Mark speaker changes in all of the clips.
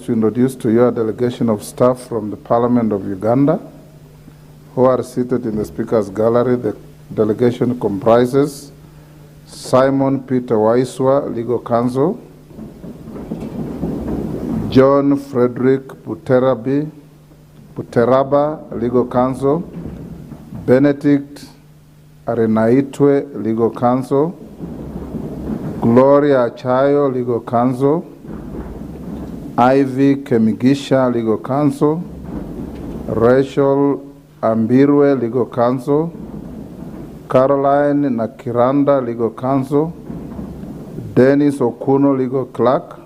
Speaker 1: To introduce to you a delegation of staff from the Parliament of Uganda who are seated in the Speaker's Gallery. The delegation comprises Simon Peter Waiswa, Legal Counsel, John Frederick Puteraba, Legal Counsel, Benedict Arenaitwe, Legal Counsel, Gloria Achayo, Legal Counsel, Ivy Kemigisha, Legal Counsel, Rachel Ambirwe, Legal Counsel, Caroline Nakiranda, Legal Counsel, Dennis Okuno, Legal Clerk,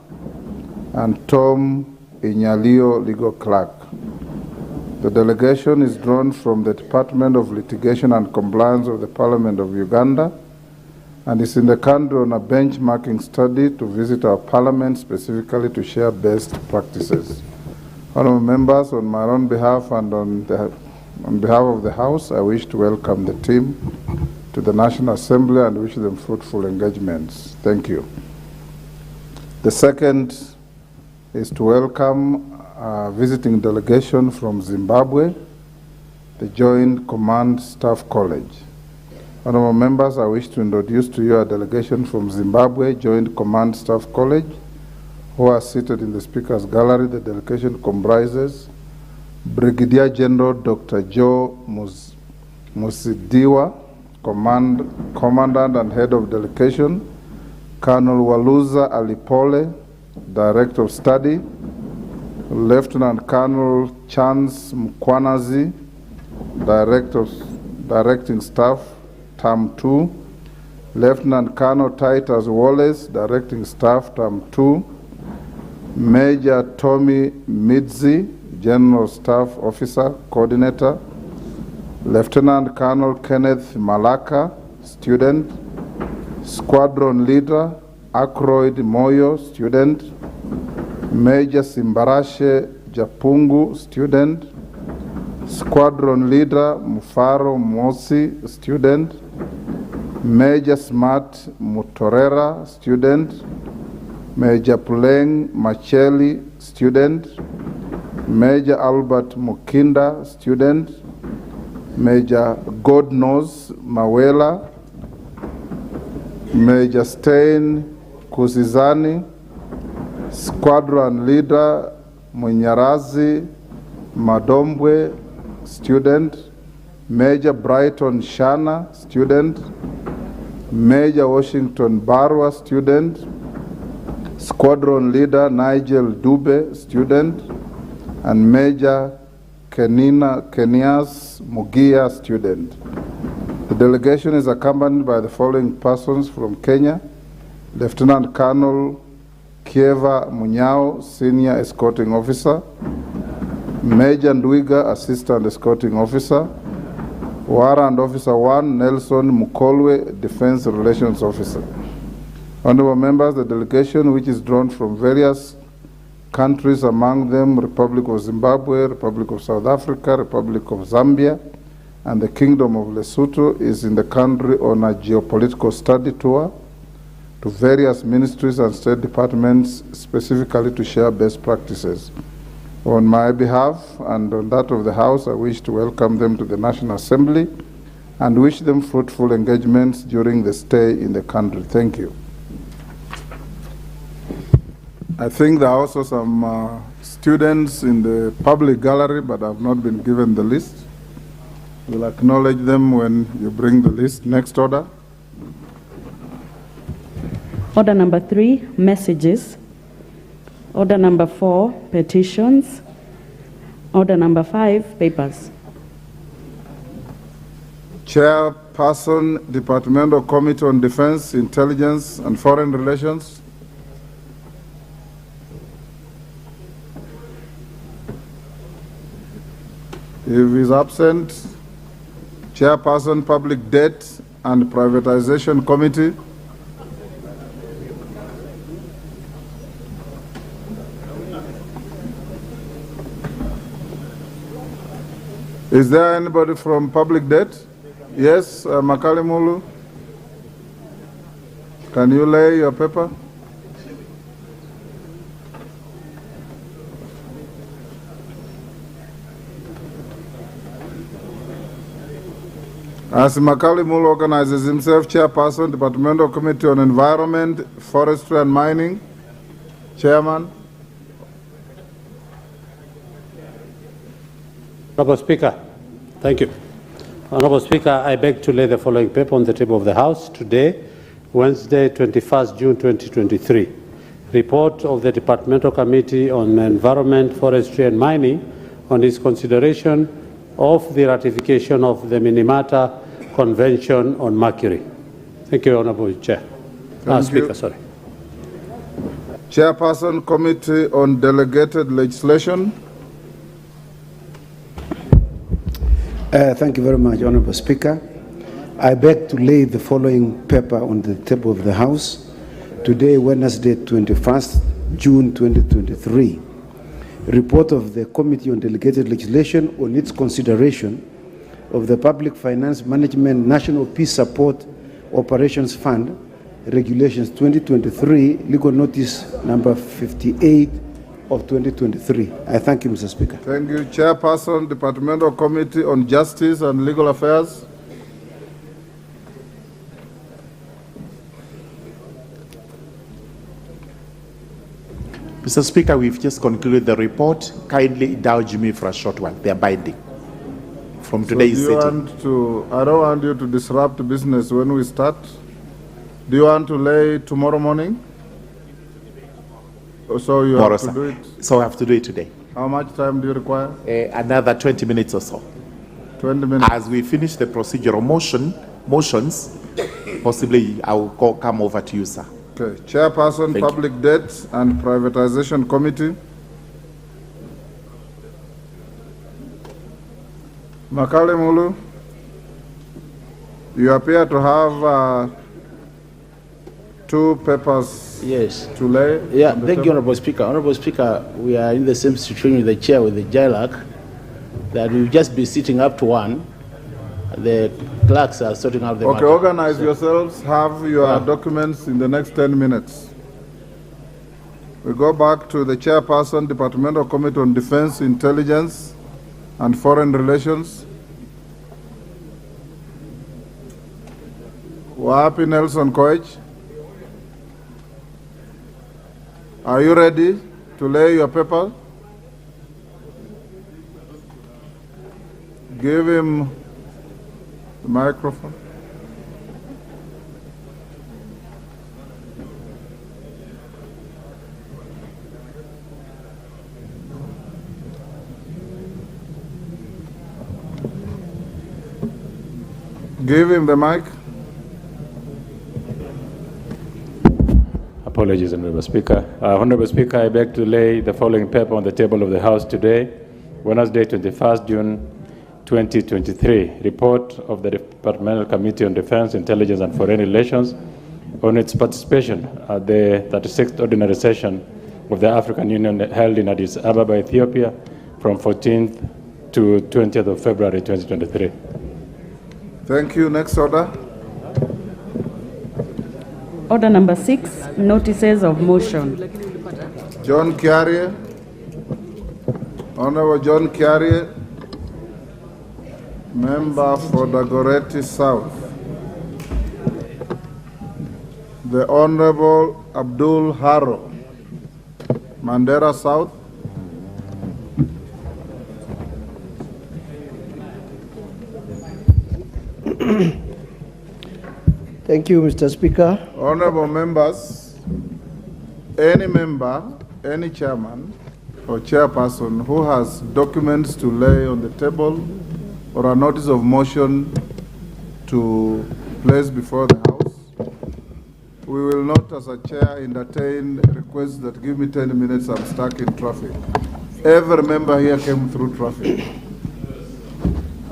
Speaker 1: and Tom Inyalio, Legal Clerk. The delegation is drawn from the Department of Litigation and Compliance of the Parliament of Uganda and is in the country on a benchmarking study to visit our parliament, specifically to share best practices. Honourable members, on my own behalf and on behalf of the House, I wish to welcome the team to the National Assembly and wish them fruitful engagements. Thank you. The second is to welcome a visiting delegation from Zimbabwe, the Joint Command Staff College. Honourable members, I wish to introduce to you a delegation from Zimbabwe Joint Command Staff College who are seated in the Speaker's Gallery. The delegation comprises Brigadier General Dr. Joe Musidiwa, Commandant and Head of Delegation, Colonel Waluza Alipole, Director of Study, Lieutenant Colonel Chance Mkwanazi, Directing Staff, Term 2, Lieutenant Colonel Titus Wallace, Directing Staff, Term 2, Major Tommy Midzi, General Staff Officer, Coordinator, Lieutenant Colonel Kenneth Malaka, Student, Squadron Leader, Ackroyd Moyo, Student, Major Simbarashe Japungu, Student, Squadron Leader Mufaro Mosi, Student, Major Smart Mutorera, Student, Major Puleng Macheli, Student, Major Albert Mukinda, Student, Major Godnose Mawela, Major Stein Kusizani, Squadron Leader Munyarazi Madombwe, Student, Major Brighton Shana, Student, Major Washington Barwa, Student, Squadron Leader Nigel Dube, Student, and Major Kenias Mugia, Student. The delegation is accompanied by the following persons from Kenya: Lieutenant Colonel Kieva Munyao, Senior Escorting Officer, Major Ndwiga, Assistant Escorting Officer, Warrant Officer 1, Nelson Mukolwe, Defense Relations Officer. Honourable members, the delegation, which is drawn from various countries, among them Republic of Zimbabwe, Republic of South Africa, Republic of Zambia, and the Kingdom of Lesotho, is in the country on a geopolitical study tour to various ministries and state departments, specifically to share best practices. On my behalf and on that of the House, I wish to welcome them to the National Assembly and wish them fruitful engagements during the stay in the country. Thank you. I think there are also some students in the public gallery, but I've not been given the list. We'll acknowledge them when you bring the list. Next order.
Speaker 2: Order number 3, messages. Order number 4, petitions. Order number 5, papers.
Speaker 1: Chairperson, Departmental Committee on Defense, Intelligence, and Foreign Relations. If he is absent, Chairperson, Public Debt and Privatization Committee. Is there anybody from Public Debt? Yes, Makalimulu. Can you lay your paper? As Makali Mulu organizes himself, Chairperson, Departmental Committee on Environment, Forestry and Mining. Chairman.
Speaker 3: Honorable Speaker, thank you. Honorable Speaker, I beg to lay the following paper on the table of the House today, Wednesday, 21st June 2023. Report of the Departmental Committee on Environment, Forestry and Mining on its consideration of the ratification of the Minamata Convention on Mercury. Thank you, Honorable Chair. Speaker, sorry.
Speaker 1: Chairperson, Committee on Delegated Legislation.
Speaker 4: Thank you very much, Honorable Speaker. I beg to lay the following paper on the table of the House today, Wednesday, 21st June 2023. Report of the Committee on Delegated Legislation on its consideration of the Public Finance Management National Peace Support Operations Fund Regulations 2023, legal notice number 58 of 2023. I thank you, Mr. Speaker.
Speaker 1: Thank you. Chairperson, Departmental Committee on Justice and Legal Affairs.
Speaker 5: Mr. Speaker, we've just concluded the report. Kindly indulge me for a short one. They are binding from today's sitting.
Speaker 1: I don't want you to disrupt business when we start. Do you want to lay tomorrow morning? So you have to do it?
Speaker 5: So I have to do it today.
Speaker 1: How much time do you require?
Speaker 5: Another 20 minutes or so.
Speaker 1: 20 minutes.
Speaker 5: As we finish the procedural motions, possibly I will come over to you, sir.
Speaker 1: Okay. Chairperson,
Speaker 5: Thank
Speaker 1: Public Debt and Privatization Committee. Makale Mulu, you appear to have two papers to lay.
Speaker 6: Yeah, thank you, Honorable Speaker. Honorable Speaker, we are in the same situation with the chair with the JLAC, that we've just been sitting up to one. The clerks are sorting out the matter.
Speaker 1: Okay, organize yourselves, have your documents in the next 10 minutes. We go back to the Chairperson, Departmental Committee on Defense, Intelligence and Foreign Relations. Wapi Nelson Koech. Are you ready to lay your paper? Give him the microphone. Give him the mic.
Speaker 7: Apologies, Honorable Speaker. Honorable Speaker, I beg to lay the following paper on the table of the House today, Wednesday, 21st June 2023. Report of the Departmental Committee on Defense, Intelligence and Foreign Relations on its participation at the 36th Ordinary Session of the African Union held in Addis Ababa, Ethiopia, from 14th to 20th of February 2023.
Speaker 1: Thank you. Next order.
Speaker 2: Order number 6, notices of motion.
Speaker 1: John Kiarie. Honorable John Kiarie, member for Dagoretti South. The Honorable Abdul Haro, Mandera South.
Speaker 8: Thank you, Mr. Speaker.
Speaker 1: Honorable members, any member, any chairman or chairperson who has documents to lay on the table or a notice of motion to place before the House, we will not, as a chair, entertain requests that give me 10 minutes, I'm stuck in traffic. Every member here came through traffic.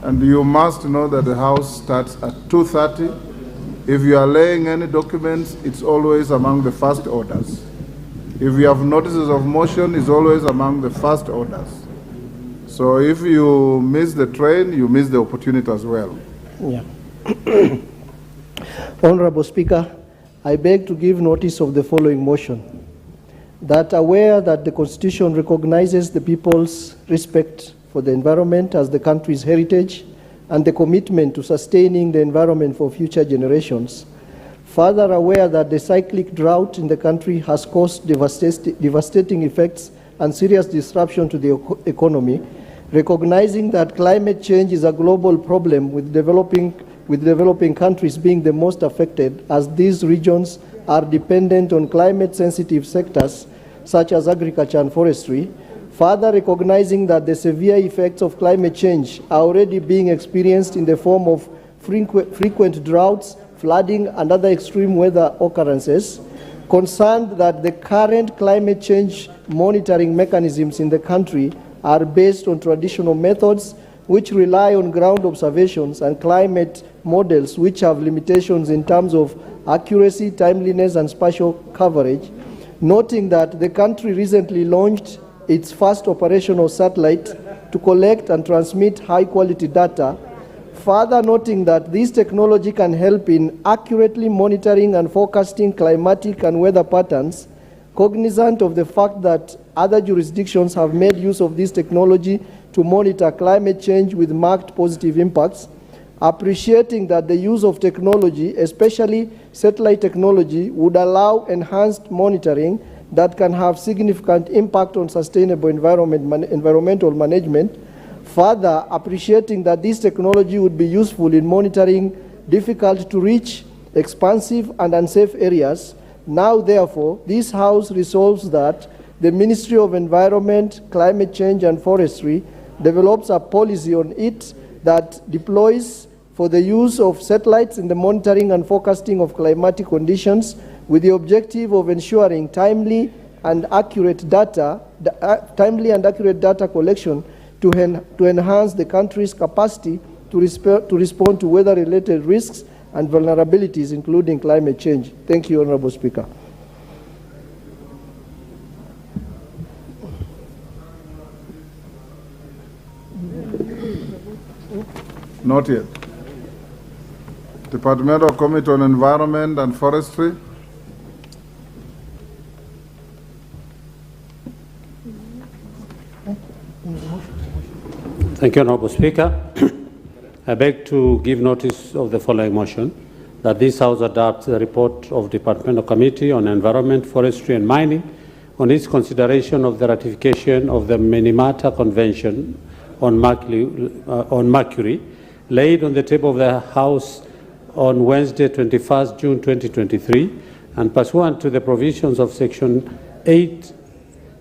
Speaker 1: And you must know that the House starts at 2:30. If you are laying any documents, it's always among the first orders. If you have notices of motion, it's always among the first orders. So if you miss the train, you miss the opportunity as well.
Speaker 8: Yeah. Honorable Speaker, I beg to give notice of the following motion. That aware that the Constitution recognizes the people's respect for the environment as the country's heritage and the commitment to sustaining the environment for future generations. Further aware that the cyclic drought in the country has caused devastating effects and serious disruption to the economy, recognizing that climate change is a global problem with developing countries being the most affected, as these regions are dependent on climate-sensitive sectors such as agriculture and forestry. Further recognizing that the severe effects of climate change are already being experienced in the form of frequent droughts, flooding, and other extreme weather occurrences. Concerned that the current climate change monitoring mechanisms in the country are based on traditional methods which rely on ground observations and climate models which have limitations in terms of accuracy, timeliness, and spatial coverage, noting that the country recently launched its first operational satellite to collect and transmit high-quality data, further noting that this technology can help in accurately monitoring and forecasting climatic and weather patterns, cognizant of the fact that other jurisdictions have made use of this technology to monitor climate change with marked positive impacts, appreciating that the use of technology, especially satellite technology, would allow enhanced monitoring that can have significant impact on sustainable environmental management. Further, appreciating that this technology would be useful in monitoring difficult to reach, expansive, and unsafe areas. Now, therefore, this House resolves that the Ministry of Environment, Climate Change, and Forestry develops a policy on it that deploys for the use of satellites in the monitoring and forecasting of climatic conditions, with the objective of ensuring timely and accurate data collection to enhance the country's capacity to respond to weather-related risks and vulnerabilities, including climate change. Thank you, Honorable Speaker.
Speaker 1: Not yet. Departmental Committee on Environment and Forestry.
Speaker 3: Thank you, Honorable Speaker. I beg to give notice of the following motion, that this House adopts the report of Departmental Committee on Environment, Forestry and Mining on its consideration of the ratification of the Minamata Convention on Mercury, laid on the table of the House on Wednesday, 21st June 2023, and pursuant to the provisions of Section 8,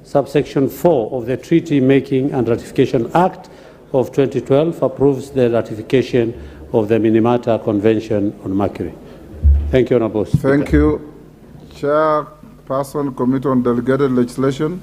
Speaker 3: Subsection 4 of the Treaty Making and Ratification Act of 2012, approves the ratification of the Minamata Convention on Mercury. Thank you, Honorable Speaker.
Speaker 1: Thank you. Chairperson, Committee on Delegated Legislation.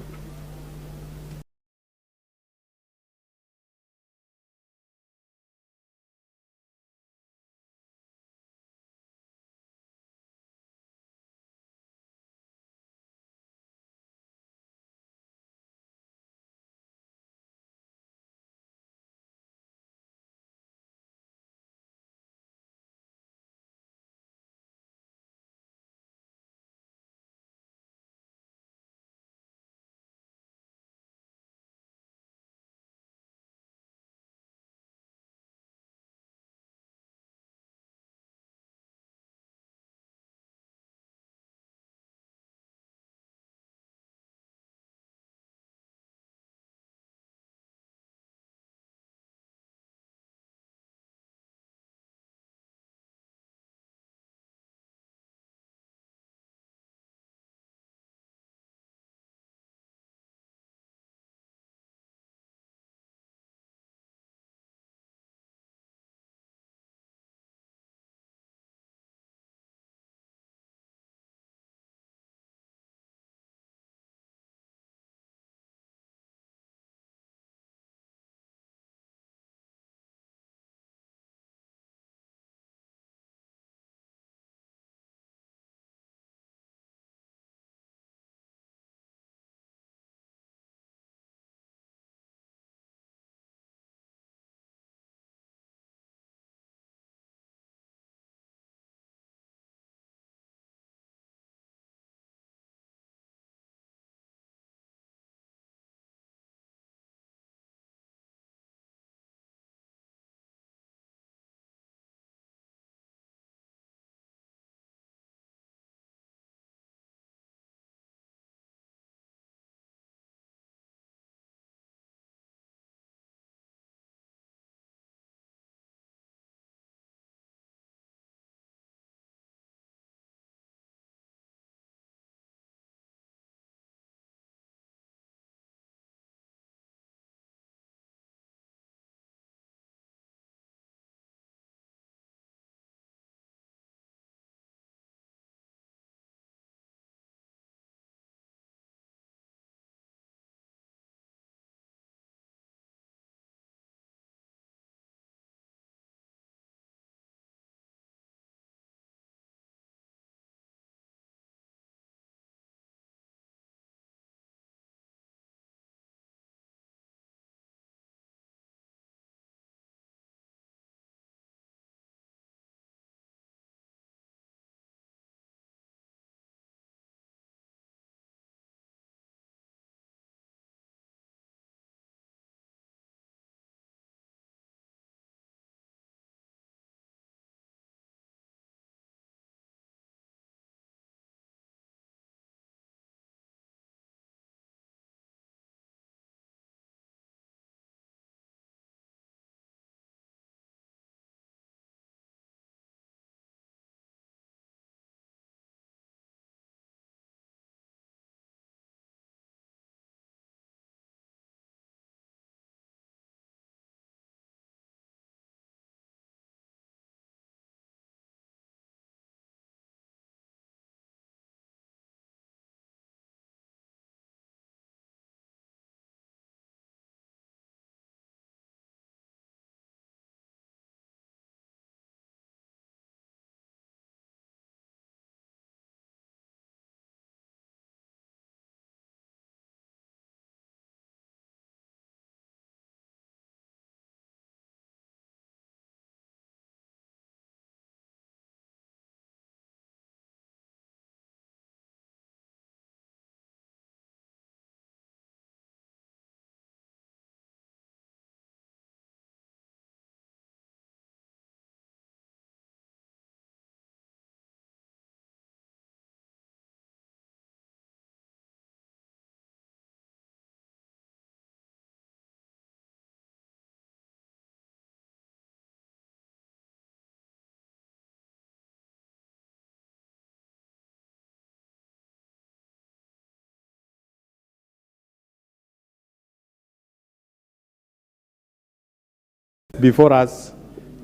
Speaker 9: Before us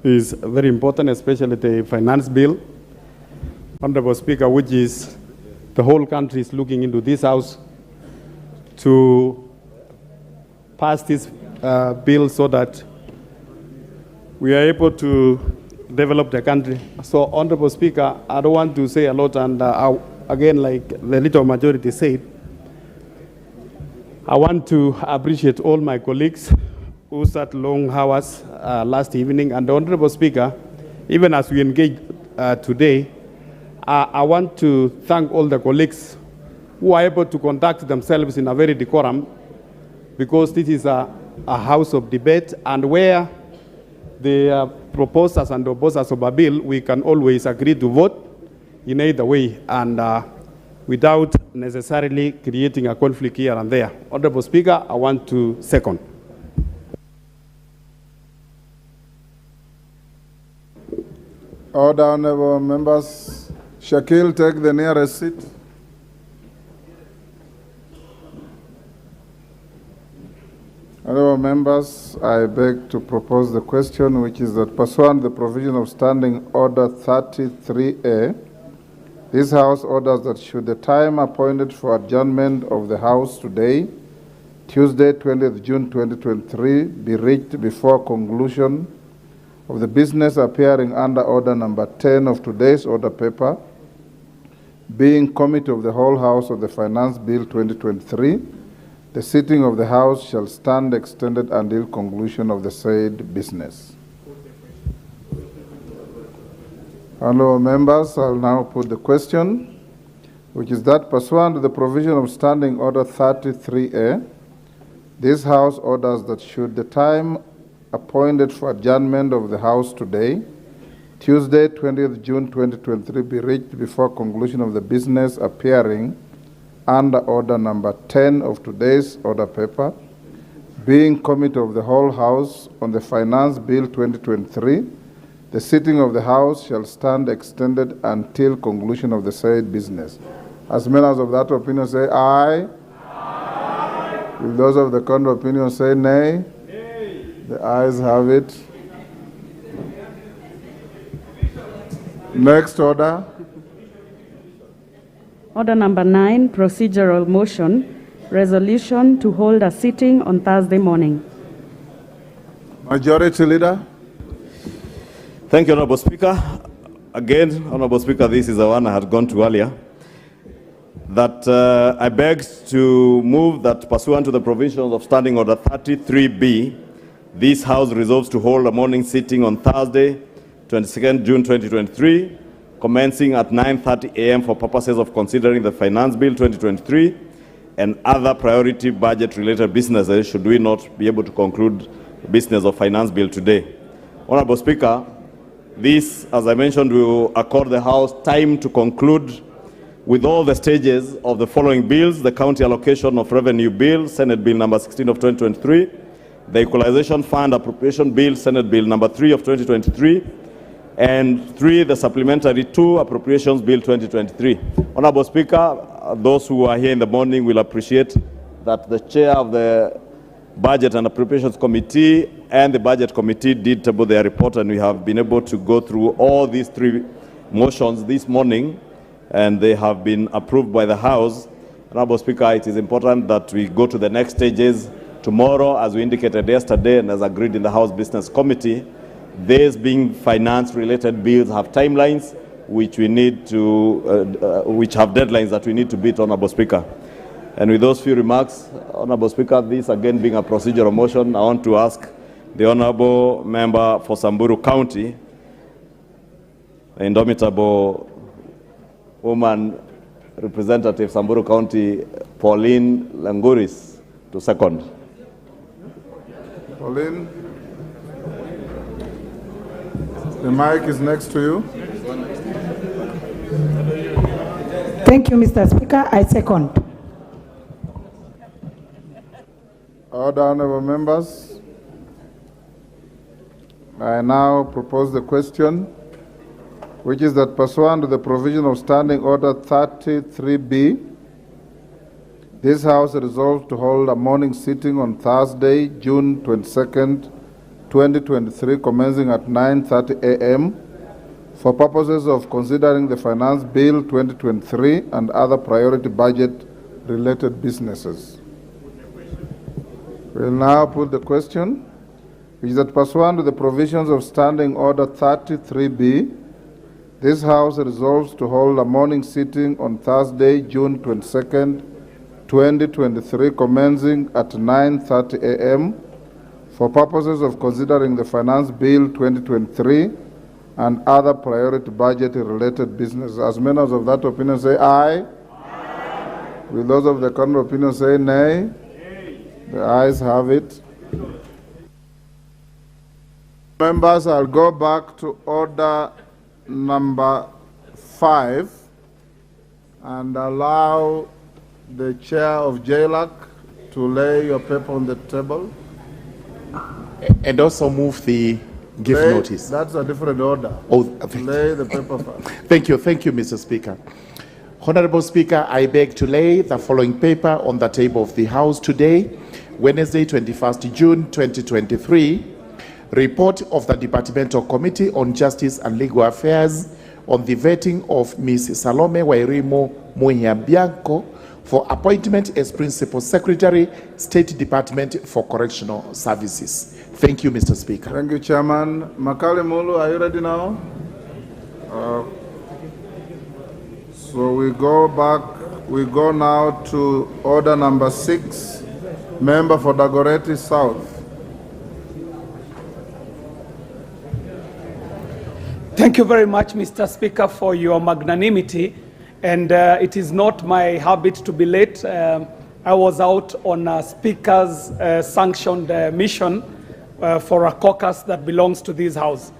Speaker 9: is very important, especially the finance bill. Honorable Speaker, which is the whole country is looking into this house to pass this bill so that we are able to develop the country. So, Honorable Speaker, I don't want to say a lot, and again, like the little majority said, I want to appreciate all my colleagues who sat long hours last evening. And the Honorable Speaker, even as we engage today, I want to thank all the colleagues who are able to conduct themselves in a very decorum, because this is a house of debate, and where the proposers and opposers of a bill, we can always agree to vote in either way, and without necessarily creating a conflict here and there. Honorable Speaker, I want to second.
Speaker 1: Order, honorable members. Shakil, take the nearest seat. Honorable members, I beg to propose the question, which is that pursuant to the provision of Standing Order 33A, this House orders that should the time appointed for adjournment of the House today, Tuesday, 20th June 2023, be reached before conclusion of the business appearing under Order number 10 of today's order paper, being Committee of the Whole House of the Finance Bill 2023, the sitting of the House shall stand extended until conclusion of the said business. Honorable members, I'll now put the question, which is that pursuant to the provision of Standing Order 33A, this House orders that should the time appointed for adjournment of the House today, Tuesday, 20th June 2023, be reached before conclusion of the business appearing under Order number 10 of today's order paper, being Committee of the Whole House on the Finance Bill 2023, the sitting of the House shall stand extended until conclusion of the said business. As members of that opinion say aye. Aye. Will those of the contrary opinion say nay? Nay. The ayes have it. Next order.
Speaker 2: Order number 9, procedural motion, resolution to hold a sitting on Thursday morning.
Speaker 1: Majority Leader.
Speaker 10: Thank you, Honorable Speaker. Again, Honorable Speaker, this is the one I had gone to earlier. That I beg to move that pursuant to the provisions of Standing Order 33B, this House resolves to hold a morning sitting on Thursday, 22nd June 2023, commencing at 9:30 a.m. for purposes of considering the Finance Bill 2023 and other priority budget-related businesses, should we not be able to conclude the business of Finance Bill today. Honorable Speaker, this, as I mentioned, will accord the House time to conclude with all the stages of the following bills: the County Allocation of Revenue Bill, Senate Bill number 16 of 2023, the Equalization Fund Appropriation Bill, Senate Bill number 3 of 2023, and 3, the Supplementary 2 Appropriations Bill 2023. Honorable Speaker, those who are here in the morning will appreciate that the chair of the Budget and Appropriations Committee and the Budget Committee did table their report, and we have been able to go through all these 3 motions this morning, and they have been approved by the House. Honorable Speaker, it is important that we go to the next stages tomorrow, as we indicated yesterday and as agreed in the House Business Committee. These being finance-related bills have timelines which we need to, which have deadlines that we need to beat, Honorable Speaker. And with those few remarks, Honorable Speaker, this again being a procedural motion, I want to ask the Honorable Member for Samburu County, the indomitable woman representative Samburu County, Pauline Languris, to second.
Speaker 1: Pauline. The mic is next to you.
Speaker 11: Thank you, Mr. Speaker. I second.
Speaker 1: Order, honorable members. I now propose the question, which is that pursuant to the provision of Standing Order 33B, this House resolved to hold a morning sitting on Thursday, June 22nd, 2023, commencing at 9:30 a.m. for purposes of considering the Finance Bill 2023 and other priority budget-related businesses. We'll now put the question, which is that pursuant to the provisions of Standing Order 33B, this House resolves to hold a morning sitting on Thursday, June 22nd, 2023, commencing at 9:30 a.m. for purposes of considering the Finance Bill 2023 and other priority budget-related business. As members of that opinion say aye. Aye. Will those of the contrary opinion say nay? Nay. The ayes have it. Members, I'll go back to order number 5 and allow the chair of JLAC to lay your paper on the table.
Speaker 5: And also move the give notice.
Speaker 1: That's a different order.
Speaker 5: Oh,
Speaker 1: lay the paper first.
Speaker 5: Thank you, Mr. Speaker. Honorable Speaker, I beg to lay the following paper on the table of the House today, Wednesday, 21st June 2023. Report of the Departmental Committee on Justice and Legal Affairs on the vetting of Ms. Salome Wairimo Muiya-Bianco for appointment as Principal Secretary, State Department for Correctional Services. Thank you, Mr. Speaker.
Speaker 1: Thank you, Chairman. Makali Mulu, are you ready now? So we go now to order number 6, member for Dagoretti South.
Speaker 12: Thank you very much, Mr. Speaker, for your magnanimity. And it is not my habit to be late. I was out on a Speaker's sanctioned mission for a caucus that belongs to this House.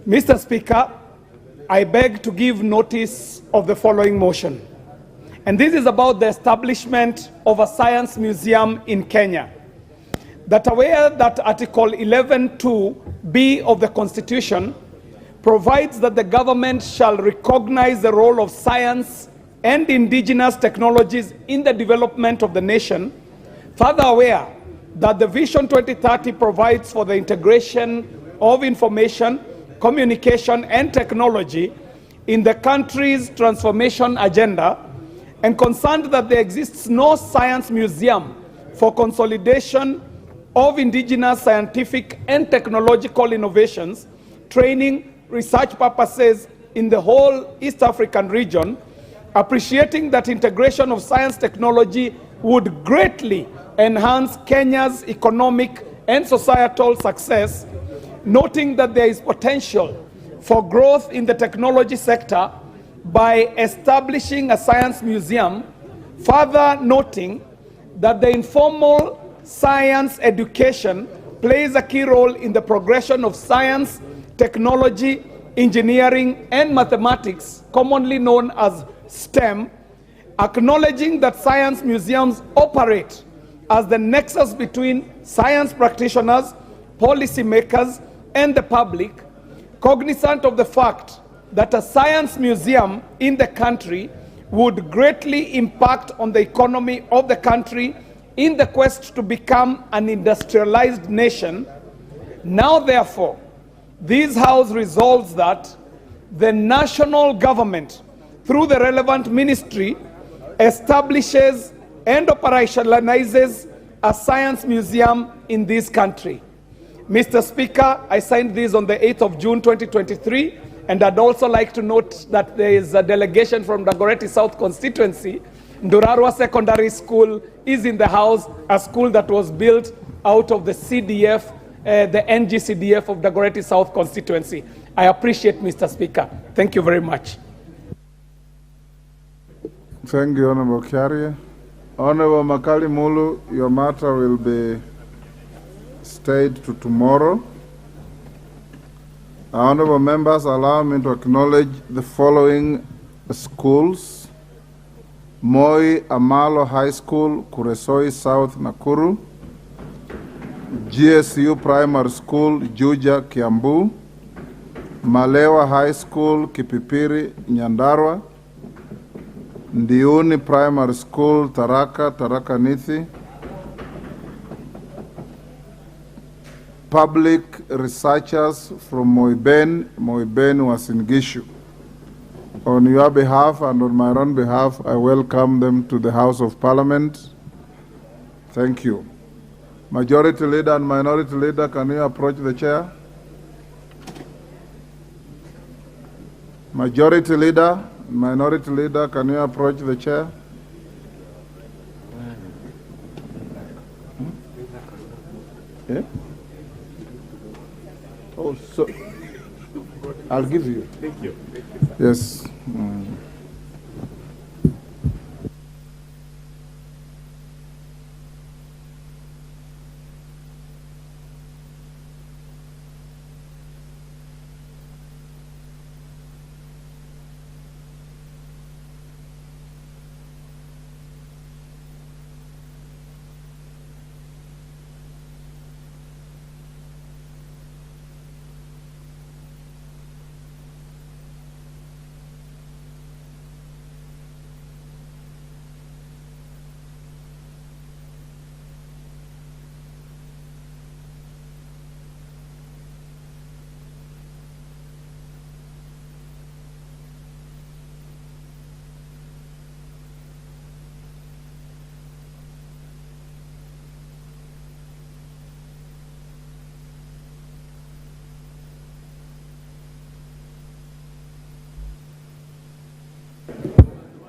Speaker 12: Mr. Speaker, I beg to give notice of the following motion. And this is about the establishment of a science museum in Kenya. That aware that Article 11(2)(b) of the Constitution provides that the government shall recognize the role of science and indigenous technologies in the development of the nation, further aware that the Vision 2030 provides for the integration of information, communication, and technology in the country's transformation agenda, and concerned that there exists no science museum for consolidation of indigenous scientific and technological innovations, training, research purposes in the whole East African region, appreciating that integration of science technology would greatly enhance Kenya's economic and societal success, noting that there is potential for growth in the technology sector by establishing a science museum, further noting that the informal science education plays a key role in the progression of science, technology, engineering, and mathematics, commonly known as STEM, acknowledging that science museums operate as the nexus between science practitioners, policymakers, and the public, cognizant of the fact that a science museum in the country would greatly impact on the economy of the country in the quest to become an industrialized nation. Now, therefore, this House resolves that the national government, through the relevant ministry, establishes and operationalizes a science museum in this country. Mr. Speaker, I signed this on the 8th of June 2023, and I'd also like to note that there is a delegation from Dagoretti South constituency. Ndurarwa Secondary School is in the House, a school that was built out of the CDF, the NGCDF of Dagoretti South constituency. I appreciate, Mr. Speaker. Thank you very much.
Speaker 1: Thank you, Honorable Kiaria. Honorable Makali Mulu, your matter will be stayed to tomorrow. Honorable members, allow me to acknowledge the following schools: Moi Amalo High School, Kuresoi South, Nakuru; GSU Primary School, Juja, Kiambu; Malewa High School, Kipipiri, Nyandarua; Ndiuni Primary School, Tharaka Nithi; public researchers from Moiben Wasingishu. On your behalf and on my own behalf, I welcome them to the House of Parliament. Thank you. Majority Leader and Minority Leader, can you approach the chair? Majority Leader, Minority Leader, can you approach the chair? Yeah? Oh, so I'll give you.
Speaker 5: Thank you.
Speaker 1: Yes.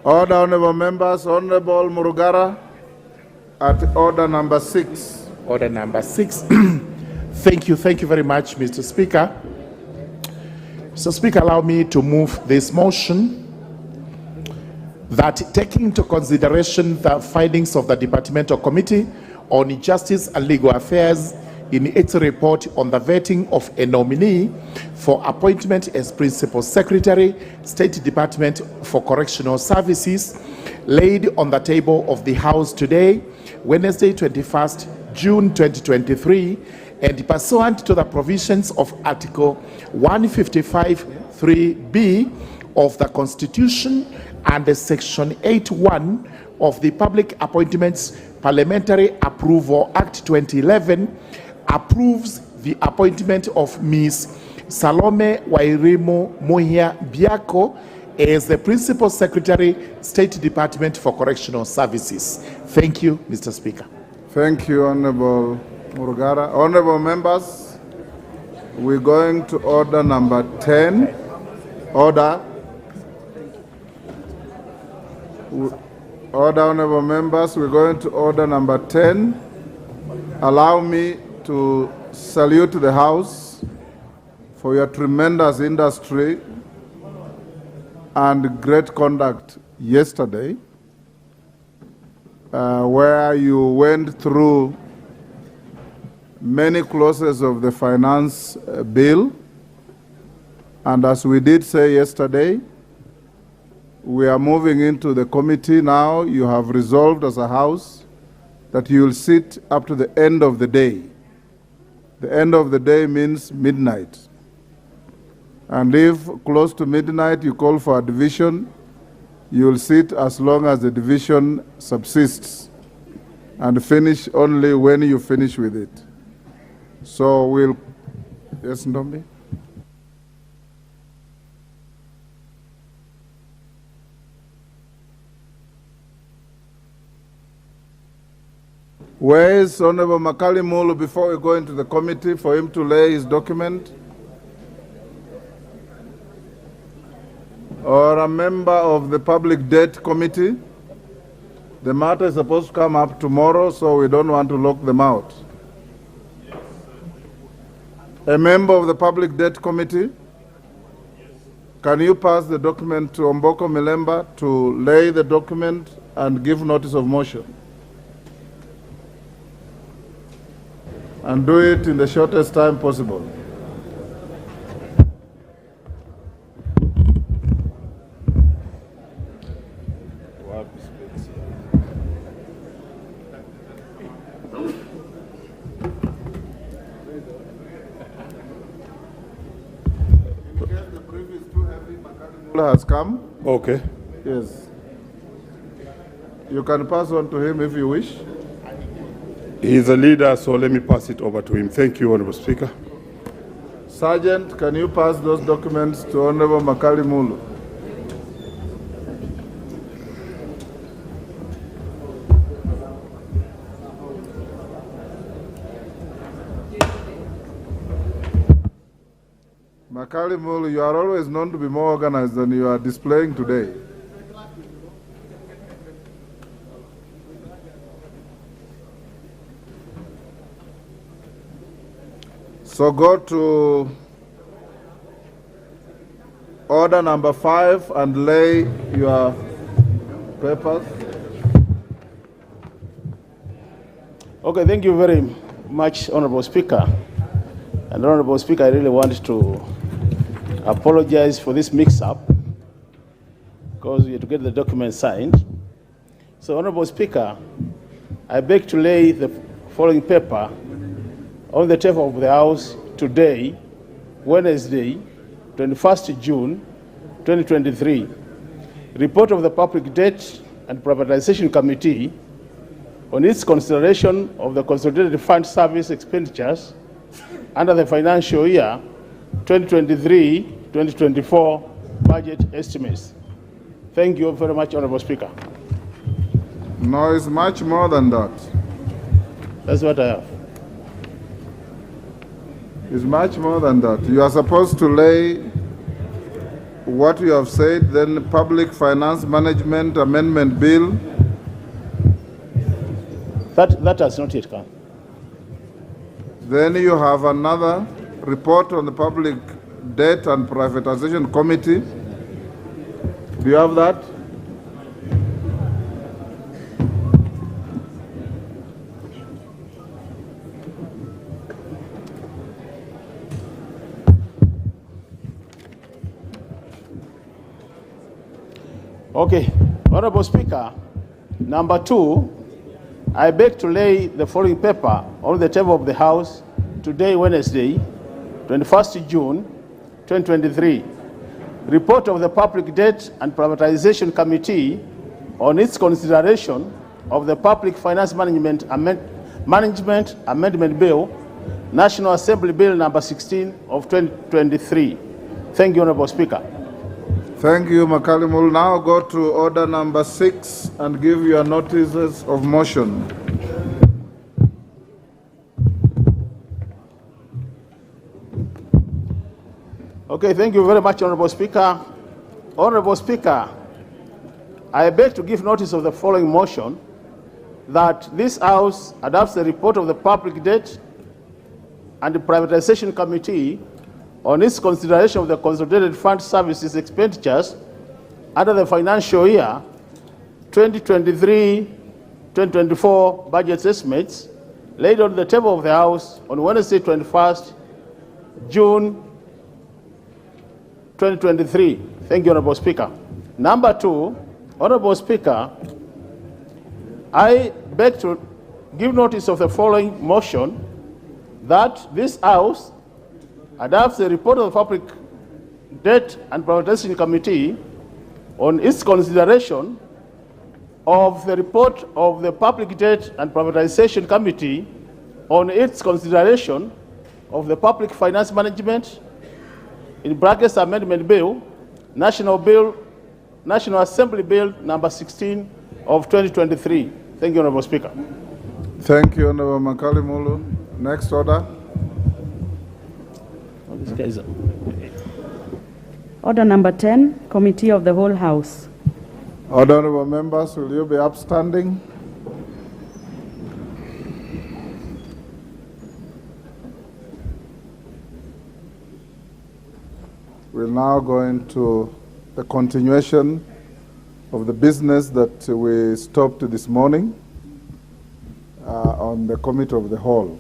Speaker 1: Order, honorable members. Honorable Murugara at order number 6.
Speaker 5: Order number 6. Thank you very much, Mr. Speaker. Mr. Speaker, allow me to move this motion that, taking into consideration the findings of the Departmental Committee on Justice and Legal Affairs in its report on the vetting of a nominee for appointment as Principal Secretary, State Department for Correctional Services, laid on the table of the House today, Wednesday, 21st June 2023, and pursuant to the provisions of Article 155(3)(b) of the Constitution and Section 8(1) of the Public Appointments Parliamentary Approval Act 2011, approves the appointment of Ms. Salome Wairimu Muhia Biako as the Principal Secretary, State Department for Correctional Services. Thank you, Mr. Speaker.
Speaker 1: Thank you, Honorable Murugara. Honorable members, we're going to order number 10. Order. Order, honorable members, we're going to order number 10. Allow me to salute the House for your tremendous industry and great conduct yesterday, where you went through many clauses of the finance bill. And as we did say yesterday, we are moving into the committee now. You have resolved as a House that you will sit up to the end of the day. The end of the day means midnight. And if close to midnight you call for a division, you will sit as long as the division subsists and finish only when you finish with it. So we'll, yes, Ndombi? Where is Honorable Makali Mulu before we go into the committee for him to lay his document? Or a member of the Public Debt Committee? The matter is supposed to come up tomorrow, so we don't want to lock them out. A member of the Public Debt Committee? Can you pass the document to Omboko Milemba to lay the document and give notice of motion? And do it in the shortest time possible. Has come.
Speaker 13: Okay.
Speaker 1: Yes. You can pass on to him if you wish.
Speaker 13: He's a leader, so let me pass it over to him. Thank you, Honorable Speaker.
Speaker 1: Sergeant, can you pass those documents to Honorable Makali Mulu? Makali Mulu, you are always known to be more organized than you are displaying today. So go to order number 5 and lay your papers.
Speaker 6: Okay, thank you very much, Honorable Speaker. And Honorable Speaker, I really want to apologize for this mix-up because we had to get the document signed. So, Honorable Speaker, I beg to lay the following paper on the table of the House today, Wednesday, 21st June, 2023. Report of the Public Debt and Privatization Committee on its consideration of the Consolidated Fund Service expenditures under the financial year 2023-2024 budget estimates. Thank you very much, Honorable Speaker.
Speaker 1: No, it's much more than that.
Speaker 6: That's what I have.
Speaker 1: It's much more than that. You are supposed to lay what you have said, then Public Finance Management Amendment Bill.
Speaker 6: That has not yet come.
Speaker 1: Then you have another report on the Public Debt and Privatization Committee. Do you have that?
Speaker 6: Okay, Honorable Speaker, number 2, I beg to lay the following paper on the table of the House today, Wednesday, 21st June, 2023. Report of the Public Debt and Privatization Committee on its consideration of the Public Finance Management Amendment Bill, National Assembly Bill number 16 of 2023. Thank you, Honorable Speaker.
Speaker 1: Thank you, Makali Mulu. Now go to order number 6 and give your notices of motion.
Speaker 6: Okay, thank you very much, Honorable Speaker. Honorable Speaker, I beg to give notice of the following motion that this House adopts the report of the Public Debt and the Privatization Committee on its consideration of the Consolidated Fund Services expenditures under the financial year 2023-2024 budget estimates laid on the table of the House on Wednesday, 21st June 2023. Thank you, Honorable Speaker. Number 2, Honorable Speaker, I beg to give notice of the following motion that this House adopts the report of the Public Debt and Privatization Committee on its consideration of the report of the Public Debt and Privatization Committee on its consideration of the Public Finance Management in brackets Amendment Bill, National Assembly Bill number 16 of 2023. Thank you, Honorable Speaker.
Speaker 1: Thank you, Honorable Makali Mulu. Next order.
Speaker 2: Order number 10, Committee of the Whole House.
Speaker 1: Honorable members, will you be upstanding? We'll now go into the continuation of the business that we stopped this morning on the Committee of the Whole.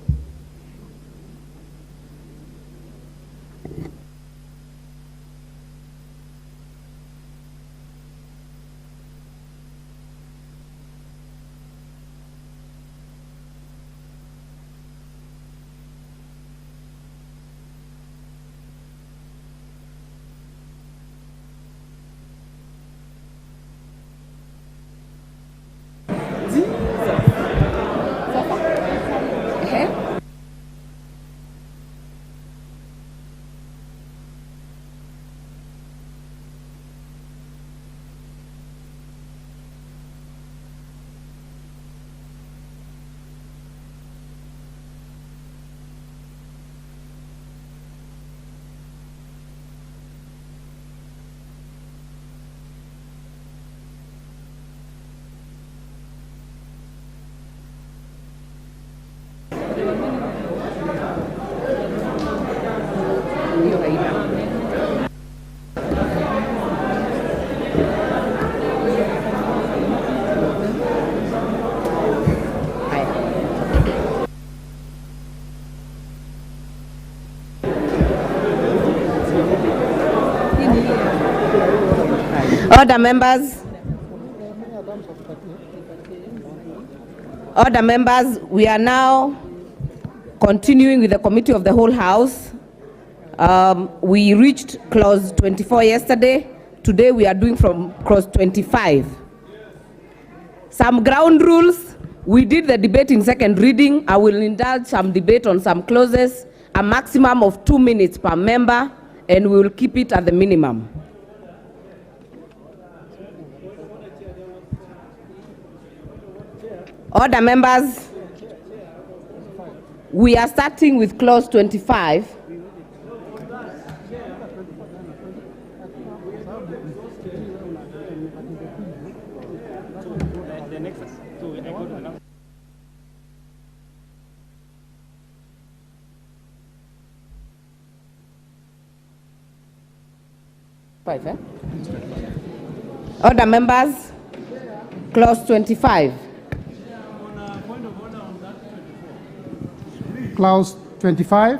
Speaker 14: Order, members. Order, members. We are now continuing with the Committee of the Whole House. We reached clause 24 yesterday. Today we are doing from clause 25. Some ground rules. We did the debate in second reading. I will indulge some debate on some clauses, a maximum of 2 minutes per member, and we will keep it at the minimum. Order, members. We are starting with clause 25. Order, members. Clause 25.
Speaker 15: Clause 25.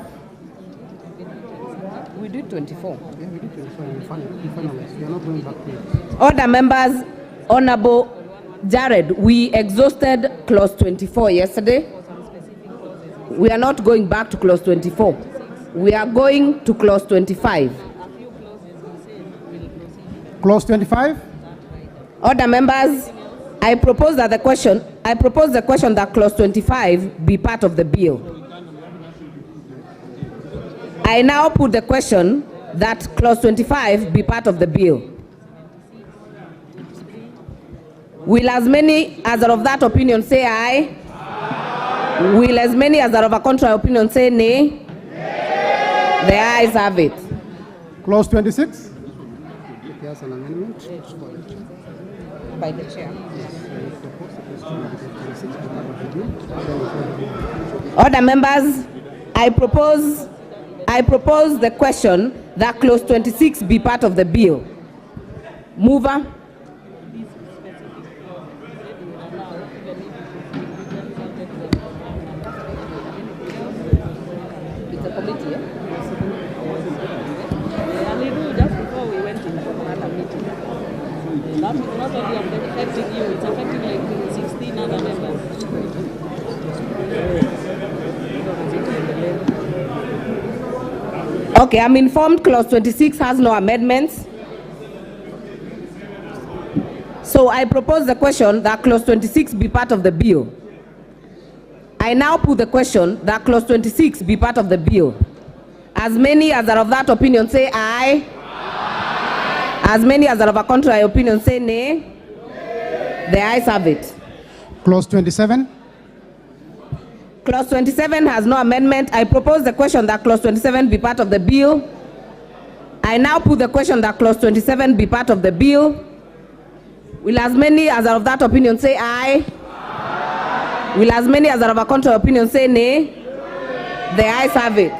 Speaker 14: We did 24.
Speaker 15: Yeah, we did 25. We are not going back to it.
Speaker 14: Order, members. Honorable Jared, we exhausted clause 24 yesterday. We are not going back to clause 24. We are going to clause 25.
Speaker 15: Clause 25.
Speaker 14: Order, members. I propose the question that clause 25 be part of the bill. I now put the question that clause 25 be part of the bill. Will as many as are of that opinion say aye? Aye. Will as many as are of a contrary opinion say nay? Nay. The ayes have it.
Speaker 15: Clause 26. There's an amendment
Speaker 14: by the chair. Order, members. I propose the question that clause 26 be part of the bill. Mover. It's a committee, yeah?
Speaker 2: Just before we went into another meeting. That is not only affecting you, it's affecting like 16 other members.
Speaker 14: Okay, I'm informed clause 26 has no amendments. So I propose the question that clause 26 be part of the bill. I now put the question that clause 26 be part of the bill. As many as are of that opinion say aye. Aye. As many as are of a contrary opinion say nay. Nay. The ayes have it.
Speaker 15: Clause 27.
Speaker 14: Clause 27 has no amendment. I propose the question that clause 27 be part of the bill. I now put the question that clause 27 be part of the bill. Will as many as are of that opinion say aye? Aye. Will as many as are of a contrary opinion say nay? Nay. The ayes have it.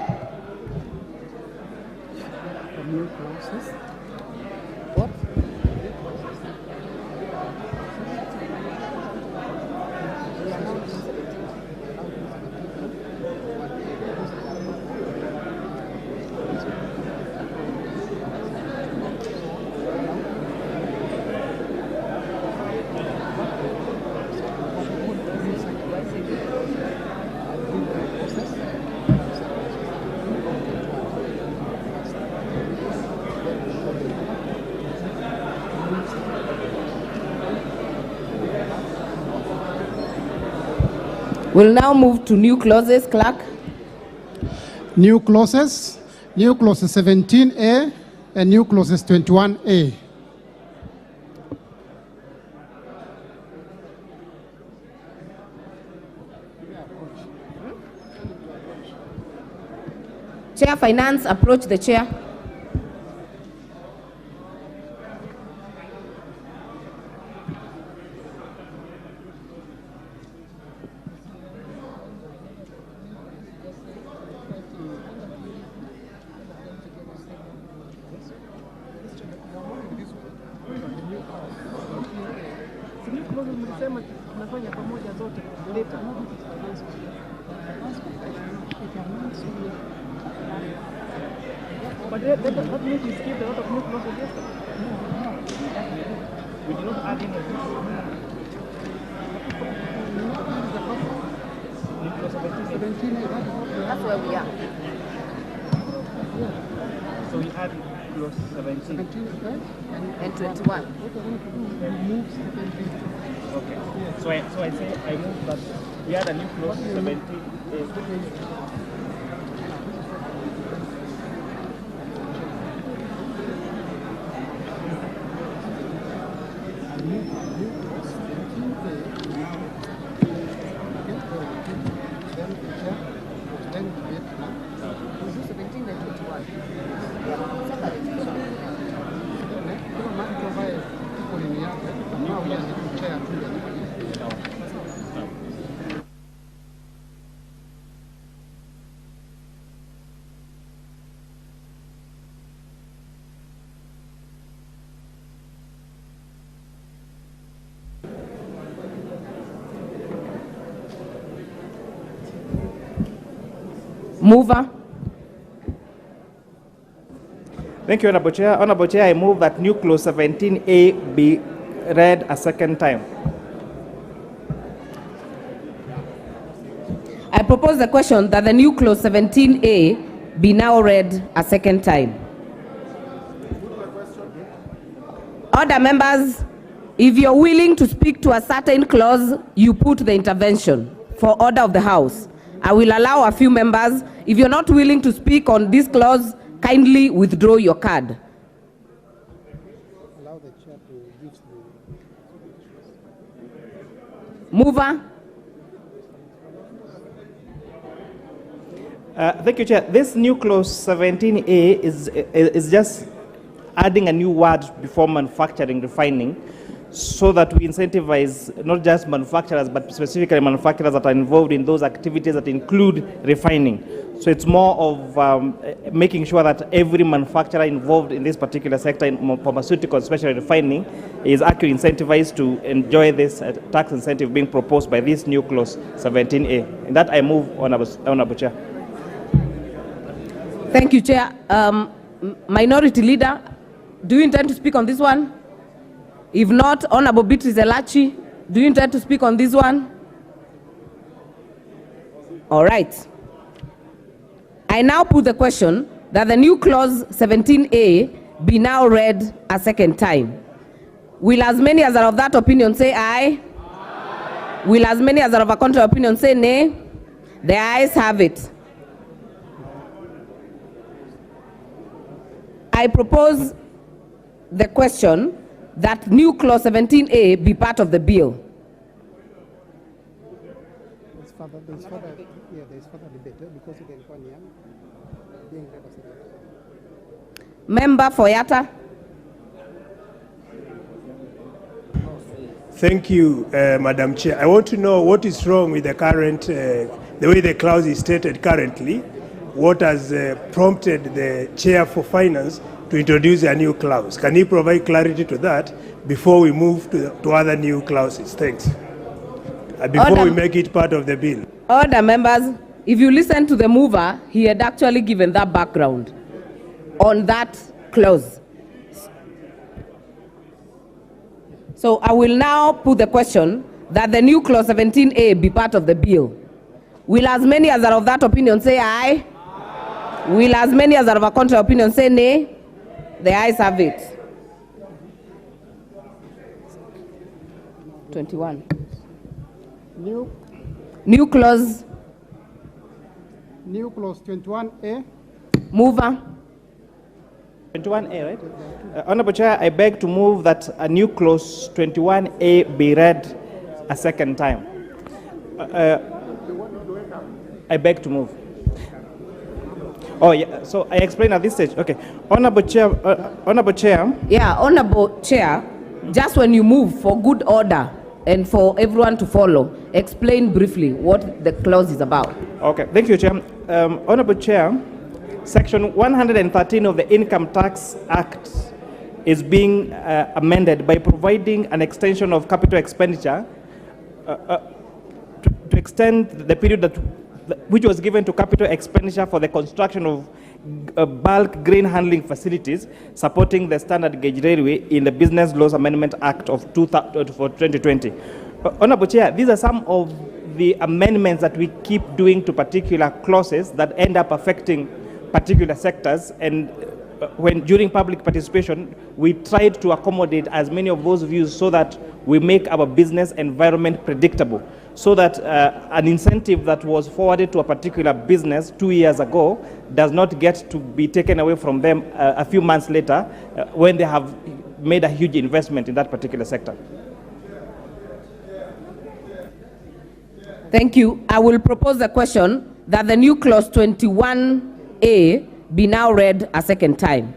Speaker 14: We'll now move to new clauses, clerk.
Speaker 15: New clauses 17A and new clauses 21A.
Speaker 14: Chair Finance, approach the chair.
Speaker 2: But that means you skipped a lot of new clauses yesterday.
Speaker 16: We did not add in a
Speaker 14: That's where we are.
Speaker 16: So we add clause 17.
Speaker 14: And 21.
Speaker 16: Okay. So I say I move that we add a new clause 17.
Speaker 14: Mover.
Speaker 16: Thank you, Honorable Chair. Honorable Chair, I move that new clause 17A be read a second time.
Speaker 14: I propose the question that the new clause 17A be now read a second time. Order, members. If you're willing to speak to a certain clause, you put the intervention for order of the House. I will allow a few members. If you're not willing to speak on this clause, kindly withdraw your card.
Speaker 15: Allow the chair to give the...
Speaker 14: Mover.
Speaker 16: Thank you, Chair. This new clause 17A is just adding a new word before manufacturing, refining, so that we incentivize not just manufacturers, but specifically manufacturers that are involved in those activities that include refining. So it's more of making sure that every manufacturer involved in this particular sector, in pharmaceuticals, especially refining, is actually incentivized to enjoy this tax incentive being proposed by this new clause 17A. And that I move, Honorable Chair.
Speaker 14: Thank you, Chair. Minority Leader, do you intend to speak on this one? If not, Honorable Beatrice Elachi, do you intend to speak on this one? All right. I now put the question that the new clause 17A be now read a second time. Will as many as are of that opinion say aye? Aye. Will as many as are of a contrary opinion say nay? The ayes have it. I propose the question that new clause 17A be part of the bill.
Speaker 15: There's further debate because you can go being read as a...
Speaker 14: Member Foyata.
Speaker 17: Thank you, Madam Chair. I want to know what is wrong with the current, the way the clause is stated currently. What has prompted the Chair for Finance to introduce a new clause? Can you provide clarity to that before we move to other new clauses? Thanks. Before we make it part of the bill.
Speaker 14: Order, members. If you listen to the mover, he had actually given that background on that clause. So I will now put the question that the new clause 17A be part of the bill. Will as many as are of that opinion say aye? Aye. Will as many as are of a contrary opinion say nay? The ayes have it. 21. New clause.
Speaker 15: New clause 21A.
Speaker 14: Mover.
Speaker 16: 21A, right? Honorable Chair, I beg to move that a new clause 21A be read a second time. I beg to move. Oh, yeah. So I explain at this stage. Okay. Honorable Chair.
Speaker 14: Yeah, Honorable Chair, just when you move, for good order and for everyone to follow, explain briefly what the clause is about.
Speaker 16: Okay. Thank you, Chair. Honorable Chair, Section 113 of the Income Tax Act is being amended by providing an extension of capital expenditure to extend the period that which was given to capital expenditure for the construction of bulk grain handling facilities supporting the standard gauge railway in the Business Laws Amendment Act of 2020. Honorable Chair, these are some of the amendments that we keep doing to particular clauses that end up affecting particular sectors, and when during public participation, we tried to accommodate as many of those views so that we make our business environment predictable, so that an incentive that was forwarded to a particular business 2 years ago does not get to be taken away from them a few months later when they have made a huge investment in that particular sector.
Speaker 14: Thank you. I will propose the question that the new clause 21A be now read a second time.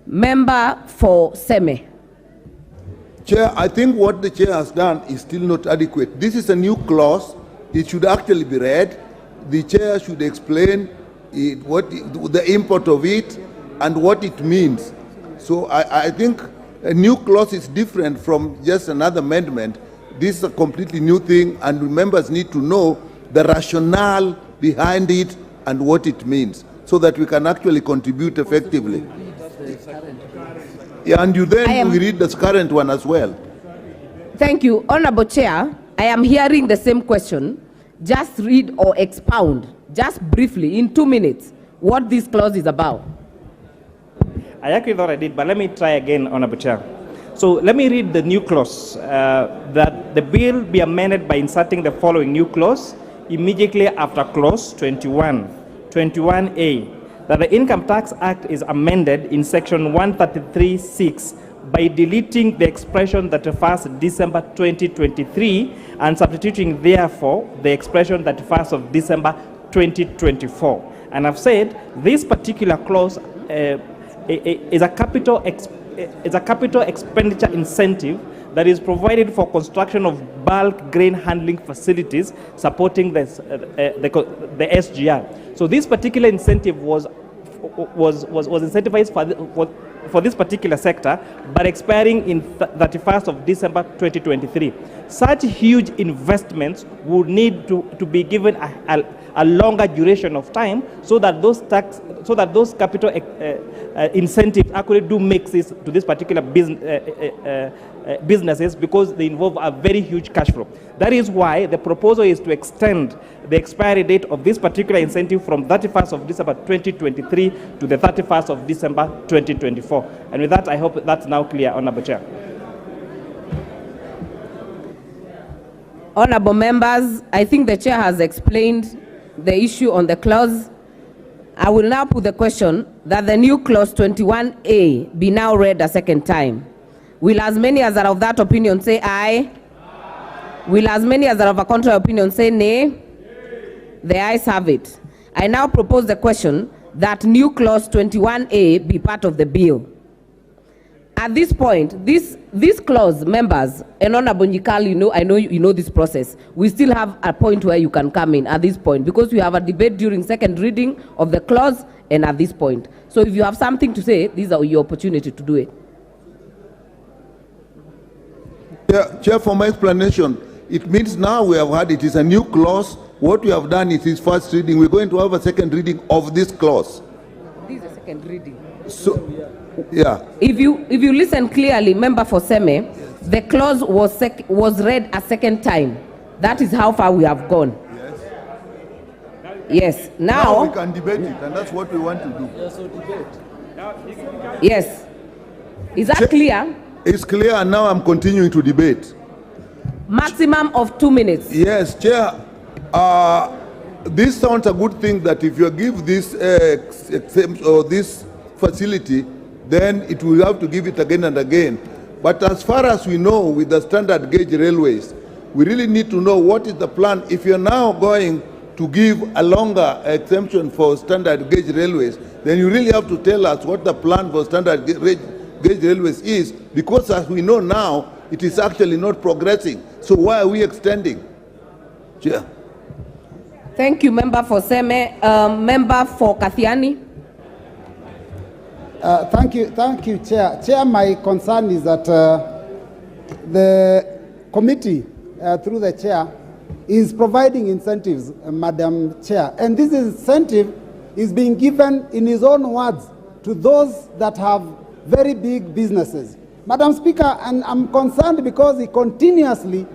Speaker 14: Member for Seme.
Speaker 18: Chair, I think what the chair has done is still not adequate. This is a new clause. It should actually be read. The chair should explain the import of it and what it means. So I think a new clause is different from just another amendment. This is a completely new thing, and members need to know the rationale behind it and what it means, so that we can actually contribute effectively. Yeah, and we read the current one as well.
Speaker 14: Thank you. Honorable Chair, I am hearing the same question. Just read or expound, just briefly, in 2 minutes, what this clause is about.
Speaker 16: I actually thought I did, but let me try again, Honorable Chair. So let me read the new clause, that the bill be amended by inserting the following new clause immediately after clause 21A, that the Income Tax Act is amended in section 133(6) by deleting the expression that refers December 2023 and substituting therefore the expression that refers of December 2024. And I've said this particular clause is a capital expenditure incentive that is provided for construction of bulk grain handling facilities supporting the SGR. So this particular incentive was incentivized for this particular sector, but expiring in 31st of December 2023. Such huge investments would need to be given a longer duration of time, so that those capital incentives actually do make this to this particular businesses, because they involve a very huge cash flow. That is why the proposal is to extend the expiry date of this particular incentive from 31st of December 2023 to the 31st of December 2024. And with that, I hope that's now clear, Honorable Chair.
Speaker 14: Honorable members, I think the chair has explained the issue on the clause. I will now put the question that the new clause 21A be now read a second time. Will as many as are of that opinion say aye? Will as many as are of a contrary opinion say nay? The ayes have it. I now propose the question that new clause 21A be part of the bill. At this point, this clause, members, and Honorable Nyikal, I know you know this process. We still have a point where you can come in at this point, because we have a debate during second reading of the clause and at this point. So if you have something to say, these are your opportunity to do it.
Speaker 18: Chair, for my explanation, it means now we have had it is a new clause. What we have done is first reading. We're going to have a second reading of this clause.
Speaker 14: This is a second reading.
Speaker 18: So, yeah.
Speaker 14: If you listen clearly, member for Seme, the clause was read a second time. That is how far we have gone. Yes. Now
Speaker 18: we can debate it, and that's what we want to do.
Speaker 14: Yes. Is that clear?
Speaker 18: It's clear, and now I'm continuing to debate.
Speaker 14: Maximum of 2 minutes.
Speaker 18: Yes, Chair. This sounds a good thing, that if you give this exemption or this facility, then it will have to give it again and again. But as far as we know, with the standard gauge railways, we really need to know what is the plan. If you're now going to give a longer exemption for standard gauge railways, then you really have to tell us what the plan for standard gauge railways is, because as we know now, it is actually not progressing. So why are we extending? Chair.
Speaker 14: Thank you, member for Seme. Member for Kathiani.
Speaker 15: Thank you, Chair. Chair, my concern is that the committee, through the chair, is providing incentives, Madam Chair. And this incentive is being given, in his own words, to those that have very big businesses. Madam Speaker, and I'm concerned because he continuously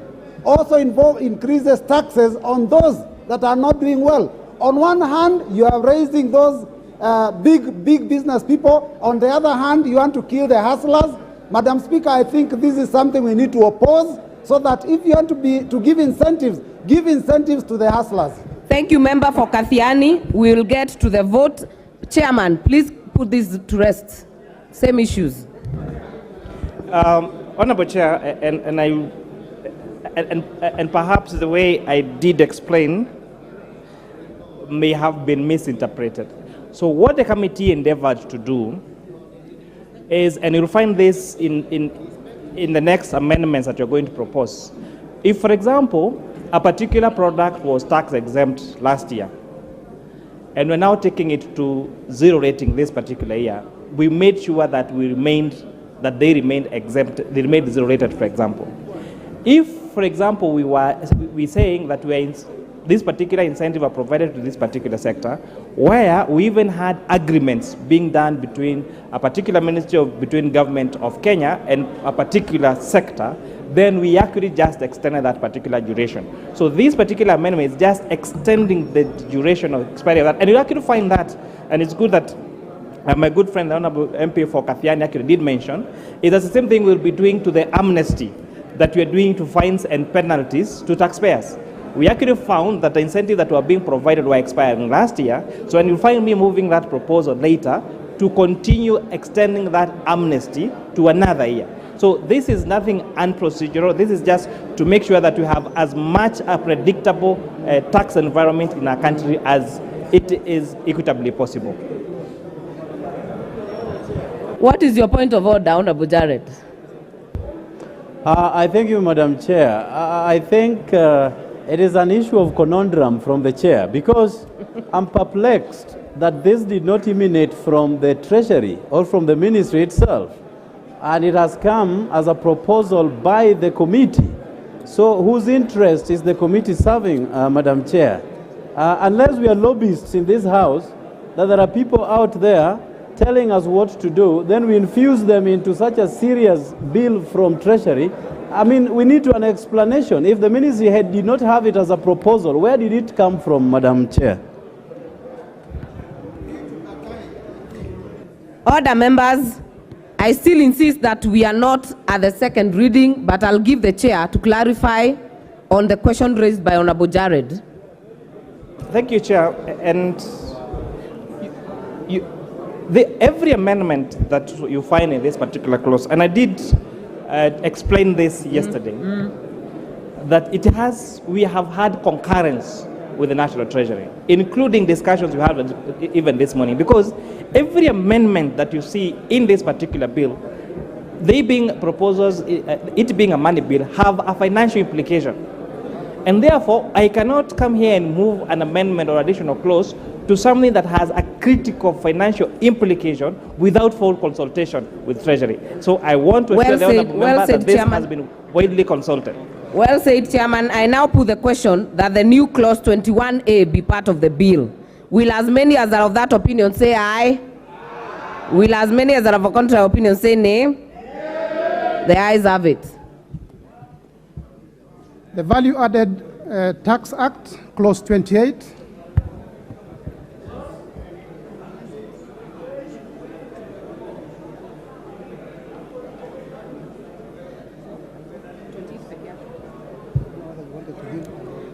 Speaker 15: also increases taxes on those that are not doing well. On one hand, you are raising those big business people. On the other hand, you want to kill the hustlers. Madam Speaker, I think this is something we need to oppose, so that if you want to give incentives to the hustlers.
Speaker 14: Thank you, Member for Kathiani. We will get to the vote. Chairman, please put this to rest. Same issues.
Speaker 16: Honorable Chair, and perhaps the way I did explain may have been misinterpreted. So what the committee endeavored to do is, and you'll find this in the next amendments that you're going to propose. If, for example, a particular product was tax exempt last year, and we're now taking it to zero rating this particular year, we made sure that they remained exempt, they remained zero rated, for example. If, for example, we're saying that this particular incentive are provided to this particular sector, where we even had agreements being done between a particular ministry between government of Kenya and a particular sector, then we actually just extended that particular duration. So this particular amendment is just extending the duration of expiry of that. And you actually find that, and it's good that my good friend, the Honorable MP for Kathiani, actually did mention, is that the same thing we'll be doing to the amnesty that we are doing to fines and penalties to taxpayers. We actually found that the incentives that were being provided were expiring last year, so and you'll find me moving that proposal later to continue extending that amnesty to another year. So this is nothing unprocedural. This is just to make sure that we have as much a predictable tax environment in our country as it is equitably possible.
Speaker 14: What is your point of order, Honorable Jared?
Speaker 3: I thank you, Madam Chair. I think it is an issue of conundrum from the Chair, because I'm perplexed that this did not emanate from the Treasury or from the Ministry itself, and it has come as a proposal by the committee. So whose interest is the committee serving, Madam Chair? Unless we are lobbyists in this House, that there are people out there telling us what to do, then we infuse them into such a serious bill from Treasury. I mean, we need an explanation. If the ministry did not have it as a proposal, where did it come from, Madam Chair?
Speaker 14: Order, members. I still insist that we are not at the second reading, but I'll give the chair to clarify on the question raised by Honorable Jared.
Speaker 16: Thank you, Chair. And every amendment that you find in this particular clause, and I did explain this yesterday, that we have had concurrence with the National Treasury, including discussions we had even this morning, because every amendment that you see in this particular bill, they being proposals, it being a money bill, have a financial implication. And therefore, I cannot come here and move an amendment or additional clause to something that has a critical financial implication without full consultation with Treasury. So I want to assure the Honourable Member that this has been widely consulted.
Speaker 14: Well said, Chairman. I now put the question that the new clause 21A be part of the bill. Will as many as are of that opinion say aye? Aye. Will as many as are of a contrary opinion say nay? Nay. The ayes have it.
Speaker 15: The Value Added Tax Act, Clause 28.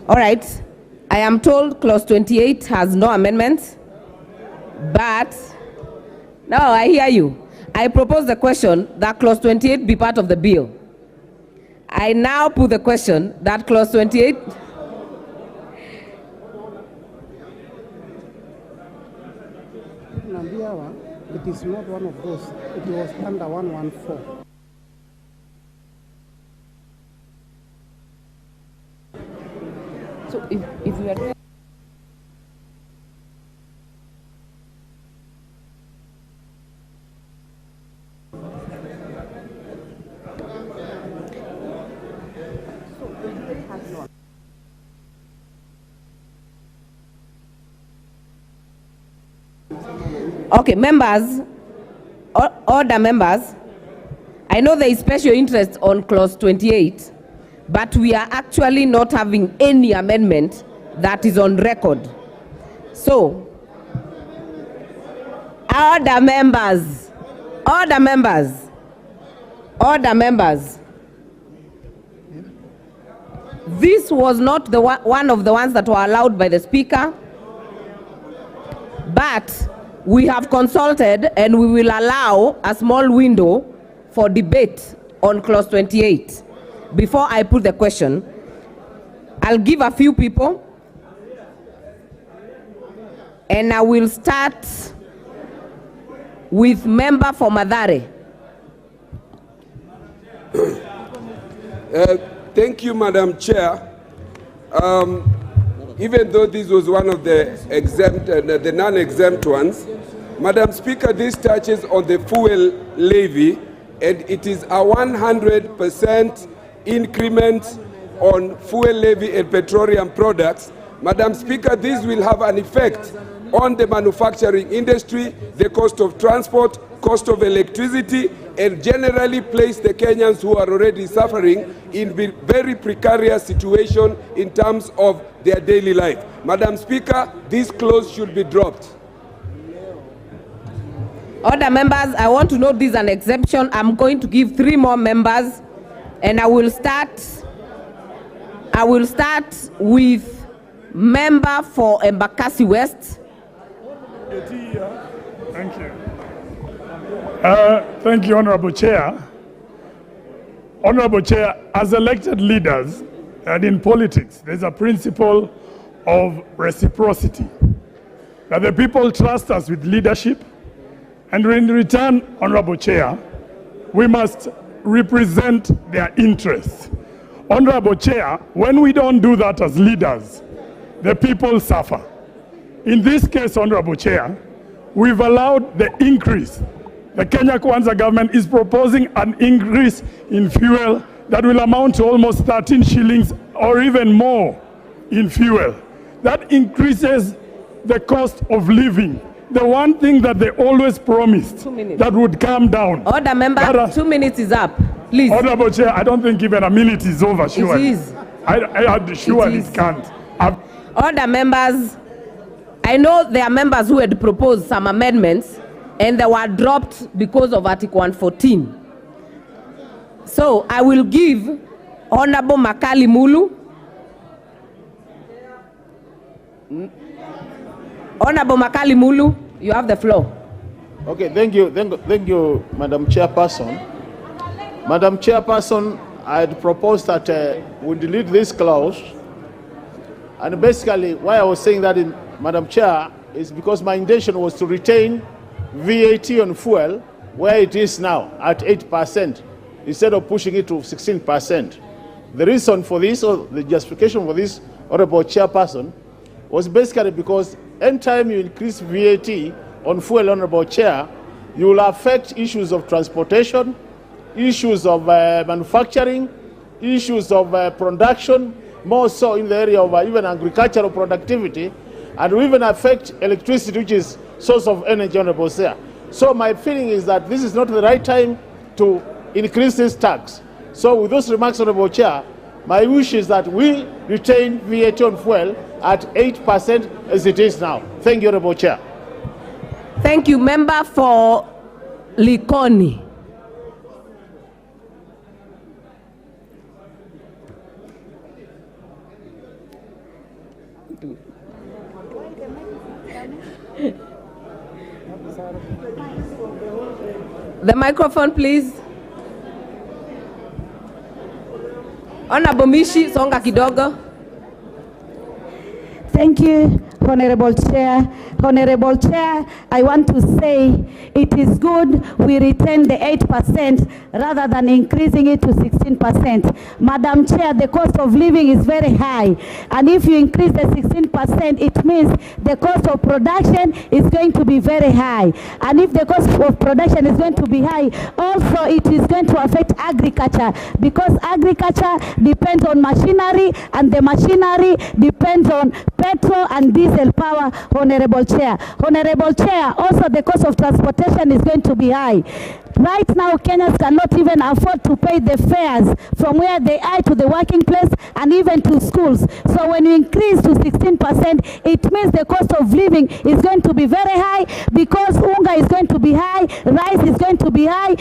Speaker 14: All right. I am told Clause 28 has no amendments, but now I hear you. I propose the question that Clause 28 be part of the bill. I now put the question that Clause 28...
Speaker 15: It is not one of those. It was under 114.
Speaker 14: So if we are... Okay, members, order members. I know there is special interest on clause 28, but we are actually not having any amendment that is on record. So, order members, order members, order members. This was not the one of the ones that were allowed by the Speaker, but we have consulted and we will allow a small window for debate on clause 28. Before I put the question, I'll give a few people, and I will start with member for Mathare.
Speaker 19: Thank you, Madam Chair. Even though this was one of the exempt, the non-exempt ones, Madam Speaker, this touches on the fuel levy, and it is a 100% increment on fuel levy and petroleum products. Madam Speaker, this will have an effect on the manufacturing industry, the cost of transport, cost of electricity, and generally place the Kenyans who are already suffering in very precarious situation in terms of their daily life. Madam Speaker, this clause should be dropped.
Speaker 14: Order members, I want to note this is an exemption. I'm going to give 3 more members, and I will start with member for Embakasi West.
Speaker 20: Thank you. Thank you, Honorable Chair. Honorable Chair, as elected leaders and in politics, there's a principle of reciprocity, that the people trust us with leadership, and in return, Honorable Chair, we must represent their interests. Honorable Chair, when we don't do that as leaders, the people suffer. In this case, Honorable Chair, we've allowed the increase. The Kenya Kwanza government is proposing an increase in fuel that will amount to almost 13 shillings or even more in fuel. That increases the cost of living. The one thing that they always promised that would come down.
Speaker 14: Order member, 2 minutes is up. Please.
Speaker 20: Honorable Chair, I don't think even a minute is over, sure.
Speaker 14: It is.
Speaker 20: It can't.
Speaker 14: Order members, I know there are members who had proposed some amendments and they were dropped because of Article 114. So I will give Honorable Makali Mulu. Honorable Makali Mulu, you have the floor.
Speaker 6: Okay, thank you, Madam Chairperson. Madam Chairperson, I had proposed that we delete this clause. And basically, why I was saying that, Madam Chair, is because my intention was to retain VAT on fuel where it is now at 8% instead of pushing it to 16%. The reason for this, or the justification for this, Honorable Chairperson, was basically because anytime you increase VAT on fuel, Honorable Chair, you will affect issues of transportation, issues of manufacturing, issues of production, more so in the area of even agricultural productivity, and will even affect electricity, which is source of energy, Honorable Chair. So my feeling is that this is not the right time to increase this tax. So with those remarks, Honorable Chair, my wish is that we retain VAT on fuel at 8% as it is now. Thank you, Honorable Chair.
Speaker 14: Thank you. Member for Likoni. The microphone, please. Honorable Mishi, songa kidogo.
Speaker 11: Thank you, Honorable Chair. Honorable Chair, I want to say it is good we retain the 8% rather than increasing it to 16%. Madam Chair, the cost of living is very high. And if you increase the 16%, it means the cost of production is going to be very high. And if the cost of production is going to be high, also it is going to affect agriculture, because agriculture depends on machinery, and the machinery depends on petrol and diesel. diesel power, Honorable Chair. Honorable Chair, also the cost of transportation is going to be high. Right now, Kenyans cannot even afford to pay the fares from where they are to the working place and even to schools. So when you increase to 16%, it means the cost of living is going to be very high, because unga is going to be high, rice is going to be high,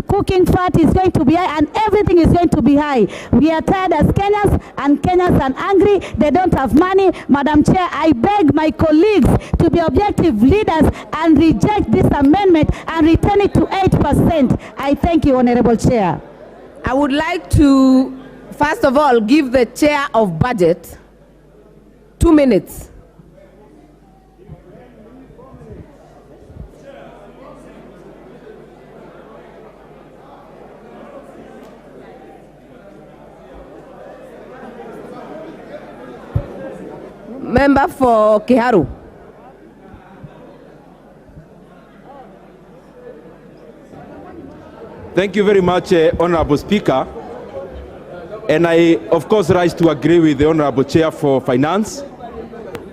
Speaker 11: cooking fat is going to be high, and everything is going to be high. We are tired as Kenyans, and Kenyans are angry. They don't have money. Madam Chair, I beg my colleagues to be objective leaders and reject this amendment and return it to 8%. I thank you, Honorable Chair.
Speaker 14: I would like to, first of all, give the Chair of Budget 2 minutes. Member for Kiharu.
Speaker 21: Thank you very much, Honorable Speaker. And I, of course, rise to agree with the Honorable Chair for Finance.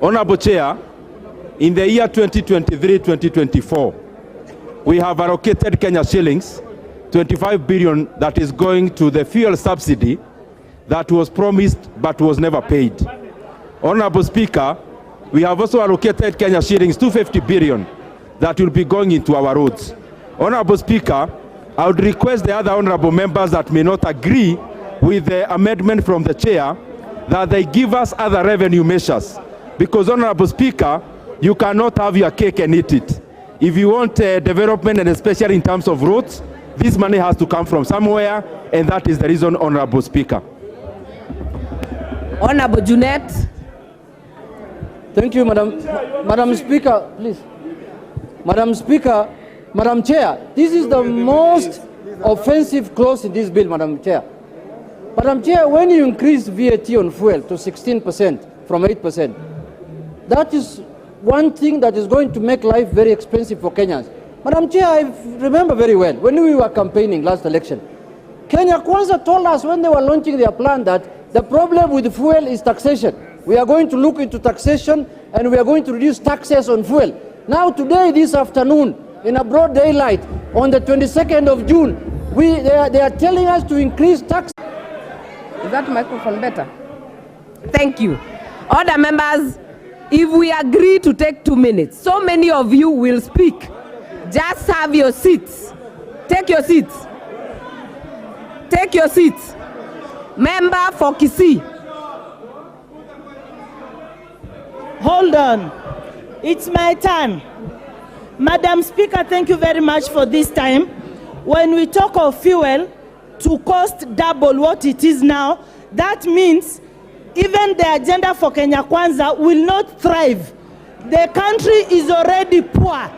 Speaker 21: Honorable Chair, in the year 2023-2024, we have allocated Kenya shillings 25 billion that is going to the fuel subsidy that was promised but was never paid. Honorable Speaker, we have also allocated Kenya shillings 250 billion that will be going into our roads. Honorable Speaker, I would request the other honorable members that may not agree with the amendment from the chair that they give us other revenue measures. Because, Honorable Speaker, you cannot have your cake and eat it. If you want development, and especially in terms of roads, this money has to come from somewhere, and that is the reason, Honorable Speaker.
Speaker 14: Honorable Junet.
Speaker 22: Thank you, Madam Speaker, please. Madam Speaker, Madam Chair, this is the most offensive clause in this bill, Madam Chair. Madam Chair, when you increase VAT on fuel to 16% from 8%, that is one thing that is going to make life very expensive for Kenyans. Madam Chair, I remember very well when we were campaigning last election, Kenya Kwanza told us when they were launching their plan that the problem with fuel is taxation. We are going to look into taxation and we are going to reduce taxes on fuel. Now today, this afternoon, in a broad daylight, on the 22nd of June, they are telling us to increase tax.
Speaker 14: Is that microphone better? Thank you. Order, members, if we agree to take 2 minutes, so many of you will speak. Just have your seats. Take your seats. Take your seats. Member for Kisii.
Speaker 23: Hold on. It's my turn. Madam Speaker, thank you very much for this time. When we talk of fuel to cost double what it is now, that means even the agenda for Kenya Kwanza will not thrive. The country is already poor.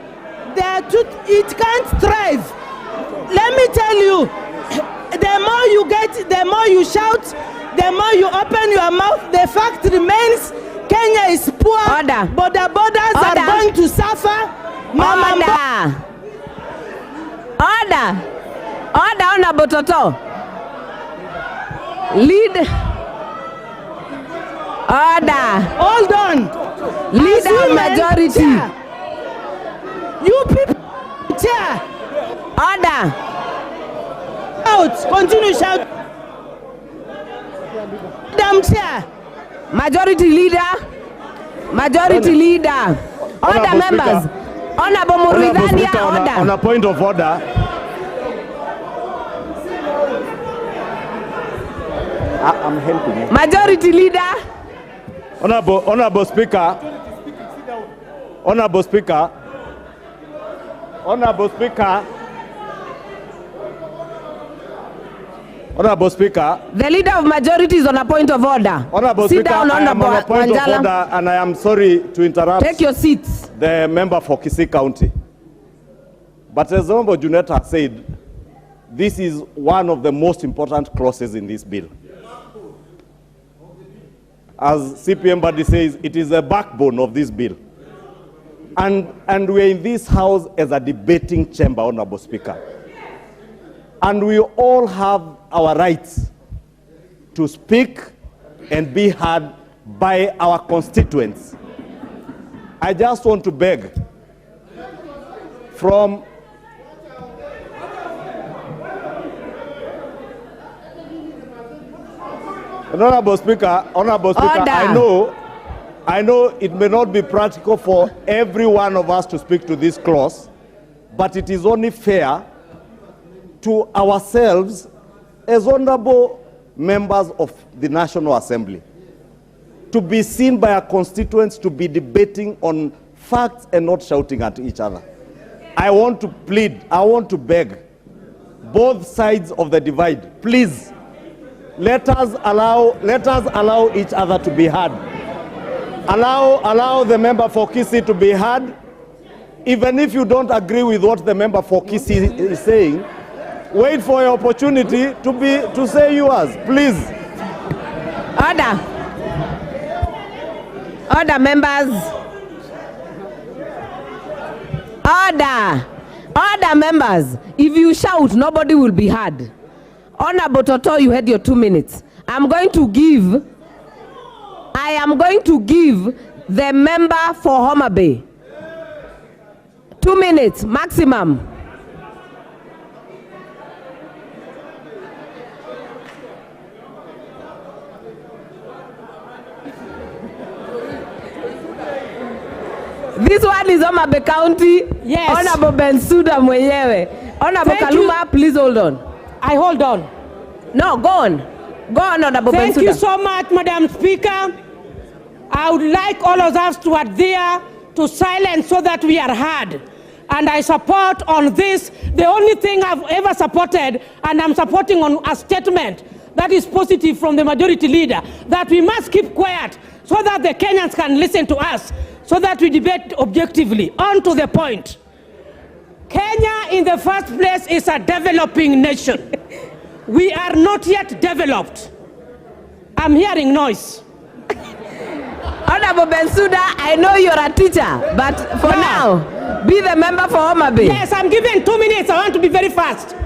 Speaker 23: It can't thrive. Let me tell you, the more you get, the more you shout, the more you open your mouth, the fact remains Kenya is poor. Order. But the borders are going to suffer.
Speaker 14: Order. Order. Order, Honorable Toto. Lead. Order.
Speaker 23: Hold on.
Speaker 14: Leader majority.
Speaker 23: Chair. You people, chair.
Speaker 14: Order.
Speaker 23: Out. Continue shout. Madam Chair.
Speaker 14: Majority leader. Majority leader. Order, members. Honorable Muridania, order.
Speaker 10: On a point of order. I'm helping you.
Speaker 14: Majority leader.
Speaker 10: Honorable Speaker. Honorable Speaker. Honorable Speaker. Honorable Speaker.
Speaker 14: The leader of majority is on a point of order.
Speaker 10: Honorable
Speaker 14: Sit
Speaker 10: Speaker,
Speaker 14: down,
Speaker 10: I am on a point of
Speaker 14: Wanjala.
Speaker 10: order, and I am sorry to interrupt.
Speaker 14: Take your seats.
Speaker 10: The member for Kisii County. But as Honorable Juneta said, this is one of the most important clauses in this bill. As CPM Body says, it is the backbone of this bill. And we're in this house as a debating chamber, Honorable Speaker. And we all have our rights to speak and be heard by our constituents. I just want to beg from Honorable Speaker, I know it may not be practical for every one of us to speak to this clause, but it is only fair to ourselves as honorable members of the National Assembly to be seen by our constituents to be debating on facts and not shouting at each other. I want to plead, I want to beg both sides of the divide, please, let us allow each other to be heard. Allow the member for Kisii to be heard. Even if you don't agree with what the member for Kisii is saying, wait for your opportunity to say yours, please.
Speaker 14: Order. Order, members. Order. Order, members. If you shout, nobody will be heard. Honorable Toto, you had your 2 minutes. I am going to give the member for Homa Bay 2 minutes maximum. This one is Homa Bay County.
Speaker 4: Yes.
Speaker 14: Honorable Bensouda mwenyewe. Honorable Kaluma, please hold on.
Speaker 4: I hold on.
Speaker 14: No, go on. Go on, Honorable Bensouda.
Speaker 4: Thank you so much, Madam Speaker. I would like all of us to adhere to silence so that we are heard. And I support on this, the only thing I've ever supported, and I'm supporting on a statement that is positive from the majority leader, that we must keep quiet so that the Kenyans can listen to us, so that we debate objectively. On to the point. Kenya, in the first place, is a developing nation. We are not yet developed. I'm hearing noise.
Speaker 14: Honorable Bensouda, I know you're a teacher, but for now, be the member for Homa Bay.
Speaker 4: Yes, I'm given 2 minutes. I want to be very fast.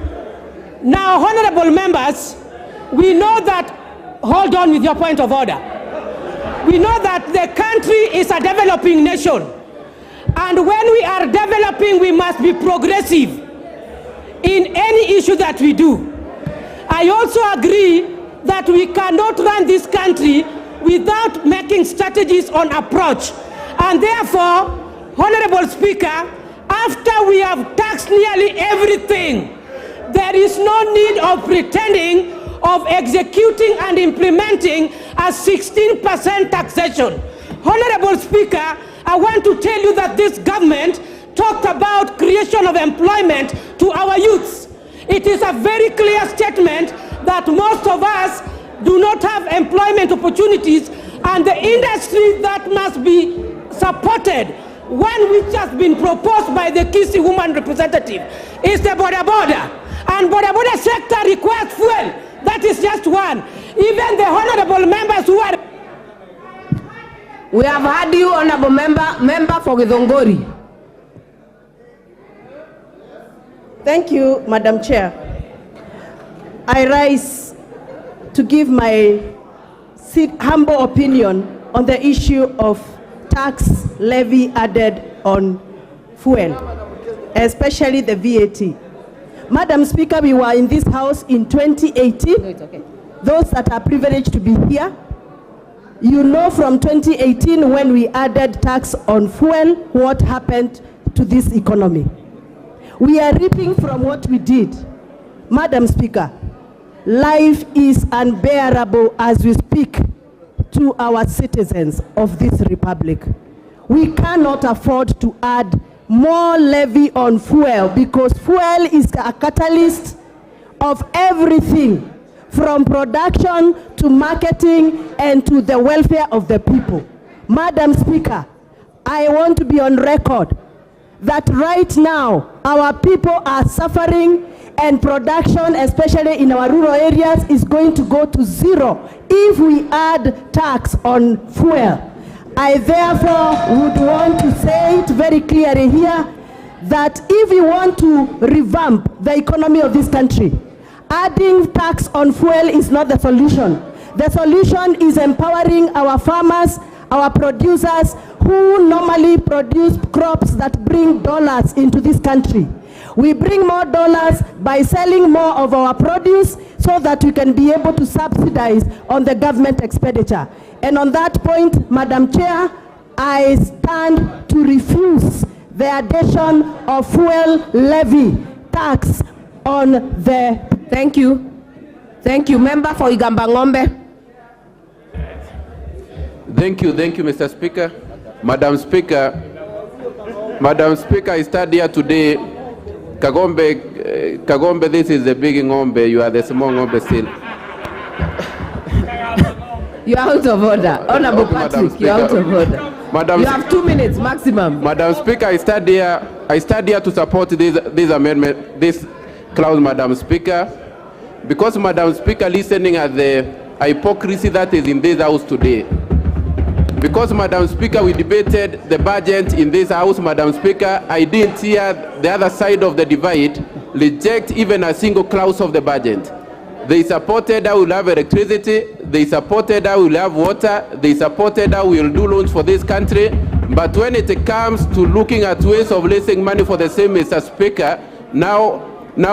Speaker 4: Now, honorable members, we know that, hold on with your point of order. We know that the country is a developing nation. And when we are developing, we must be progressive in any issue that we do. I also agree that we cannot run this country without making strategies on approach. And therefore, Honorable Speaker, after we have taxed nearly everything, there is no need of pretending of executing and implementing a 16% taxation. Honorable Speaker, I want to tell you that this government talked about creation of employment to our youths. It is a very clear statement that most of us do not have employment opportunities, and the industry that must be supported, one which has been proposed by the Kisii woman representative, is the boda. And boda sector requires fuel. That is just one. Even the honorable members who are...
Speaker 14: We have had you, honorable member for Githongori.
Speaker 7: Thank you, Madam Chair. I rise to give my humble opinion on the issue of tax levy added on fuel, especially the VAT. Madam Speaker, we were in this house in 2018.
Speaker 14: No, it's okay.
Speaker 7: Those that are privileged to be here, you know from 2018 when we added tax on fuel, what happened to this economy. We are reaping from what we did. Madam Speaker, life is unbearable as we speak to our citizens of this republic. We cannot afford to add more levy on fuel because fuel is a catalyst of everything from production to marketing and to the welfare of the people. Madam Speaker, I want to be on record that right now our people are suffering and production, especially in our rural areas, is going to go to zero if we add tax on fuel. I therefore would want to say it very clearly here that if we want to revamp the economy of this country, adding tax on fuel is not the solution. The solution is empowering our farmers, our producers, who normally produce crops that bring dollars into this country. We bring more dollars by selling more of our produce so that we can be able to subsidize on the government expenditure. And on that point, Madam Chair, I stand to refuse the addition of fuel levy tax on the...
Speaker 14: Thank you. Thank you. Member for Igambangombe.
Speaker 8: Thank you, Mr. Speaker. Madam Speaker, I stand here today. Kagombe, this is the big ngombe, you are the small ngombe still.
Speaker 14: You are out of order. Honorable Patrick, you are out of order. You have 2 minutes maximum.
Speaker 8: Madam Speaker, I stand here to support this amendment, this clause, Madam Speaker, because, Madam Speaker, listening at the hypocrisy that is in this house today. Because, Madam Speaker, we debated the budget in this house, Madam Speaker, I didn't hear the other side of the divide reject even a single clause of the budget. They supported how we'll have electricity, they supported how we'll have water, they supported how we'll do loans for this country, but when it comes to looking at ways of raising money for the same, Mr. Speaker, now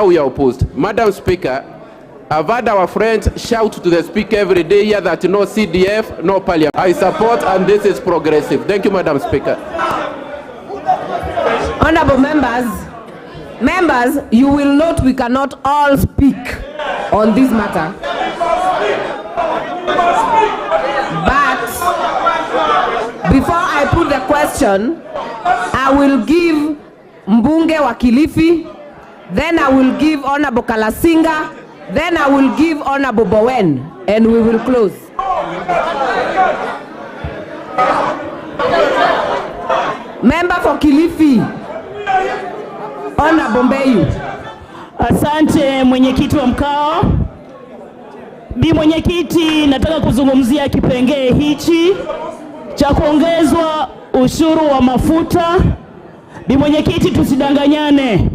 Speaker 8: we are opposed. Madam Speaker, I've heard our friends shout to the Speaker every day here that no CDF, no Parliament. I support, and this is progressive. Thank you, Madam Speaker.
Speaker 14: Honorable members, you will note we cannot all speak on this matter. But before I put the question, I will give Mbunge wa Kilifi, then I will give Honorable Kalasinga, then I will give Honorable Bowen, and we will close. Member for Kilifi, Honorable Mbeyu.
Speaker 23: Asante mwenyekiti wa mkao. Bi mwenyekiti, nataka kuzungumzia kipengee hichi cha kuongezwa ushuru wa mafuta. Bi mwenyekiti, tusidanganyane.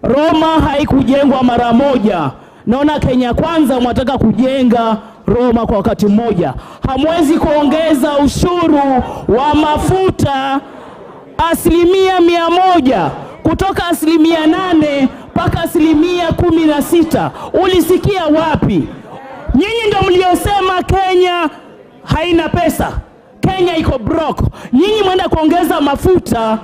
Speaker 23: Roma haikujengwa mara moja. Naona Kenya Kwanza mwataka kujenga Roma kwa wakati mmoja. Hamwezi kuongeza ushuru wa mafuta 100% kutoka 8% mpaka 16%. Ulisikia wapi? Nyinyi ndio mliosema Kenya haina pesa. Kenya iko broke. Nyinyi mwenda kuongeza mafuta,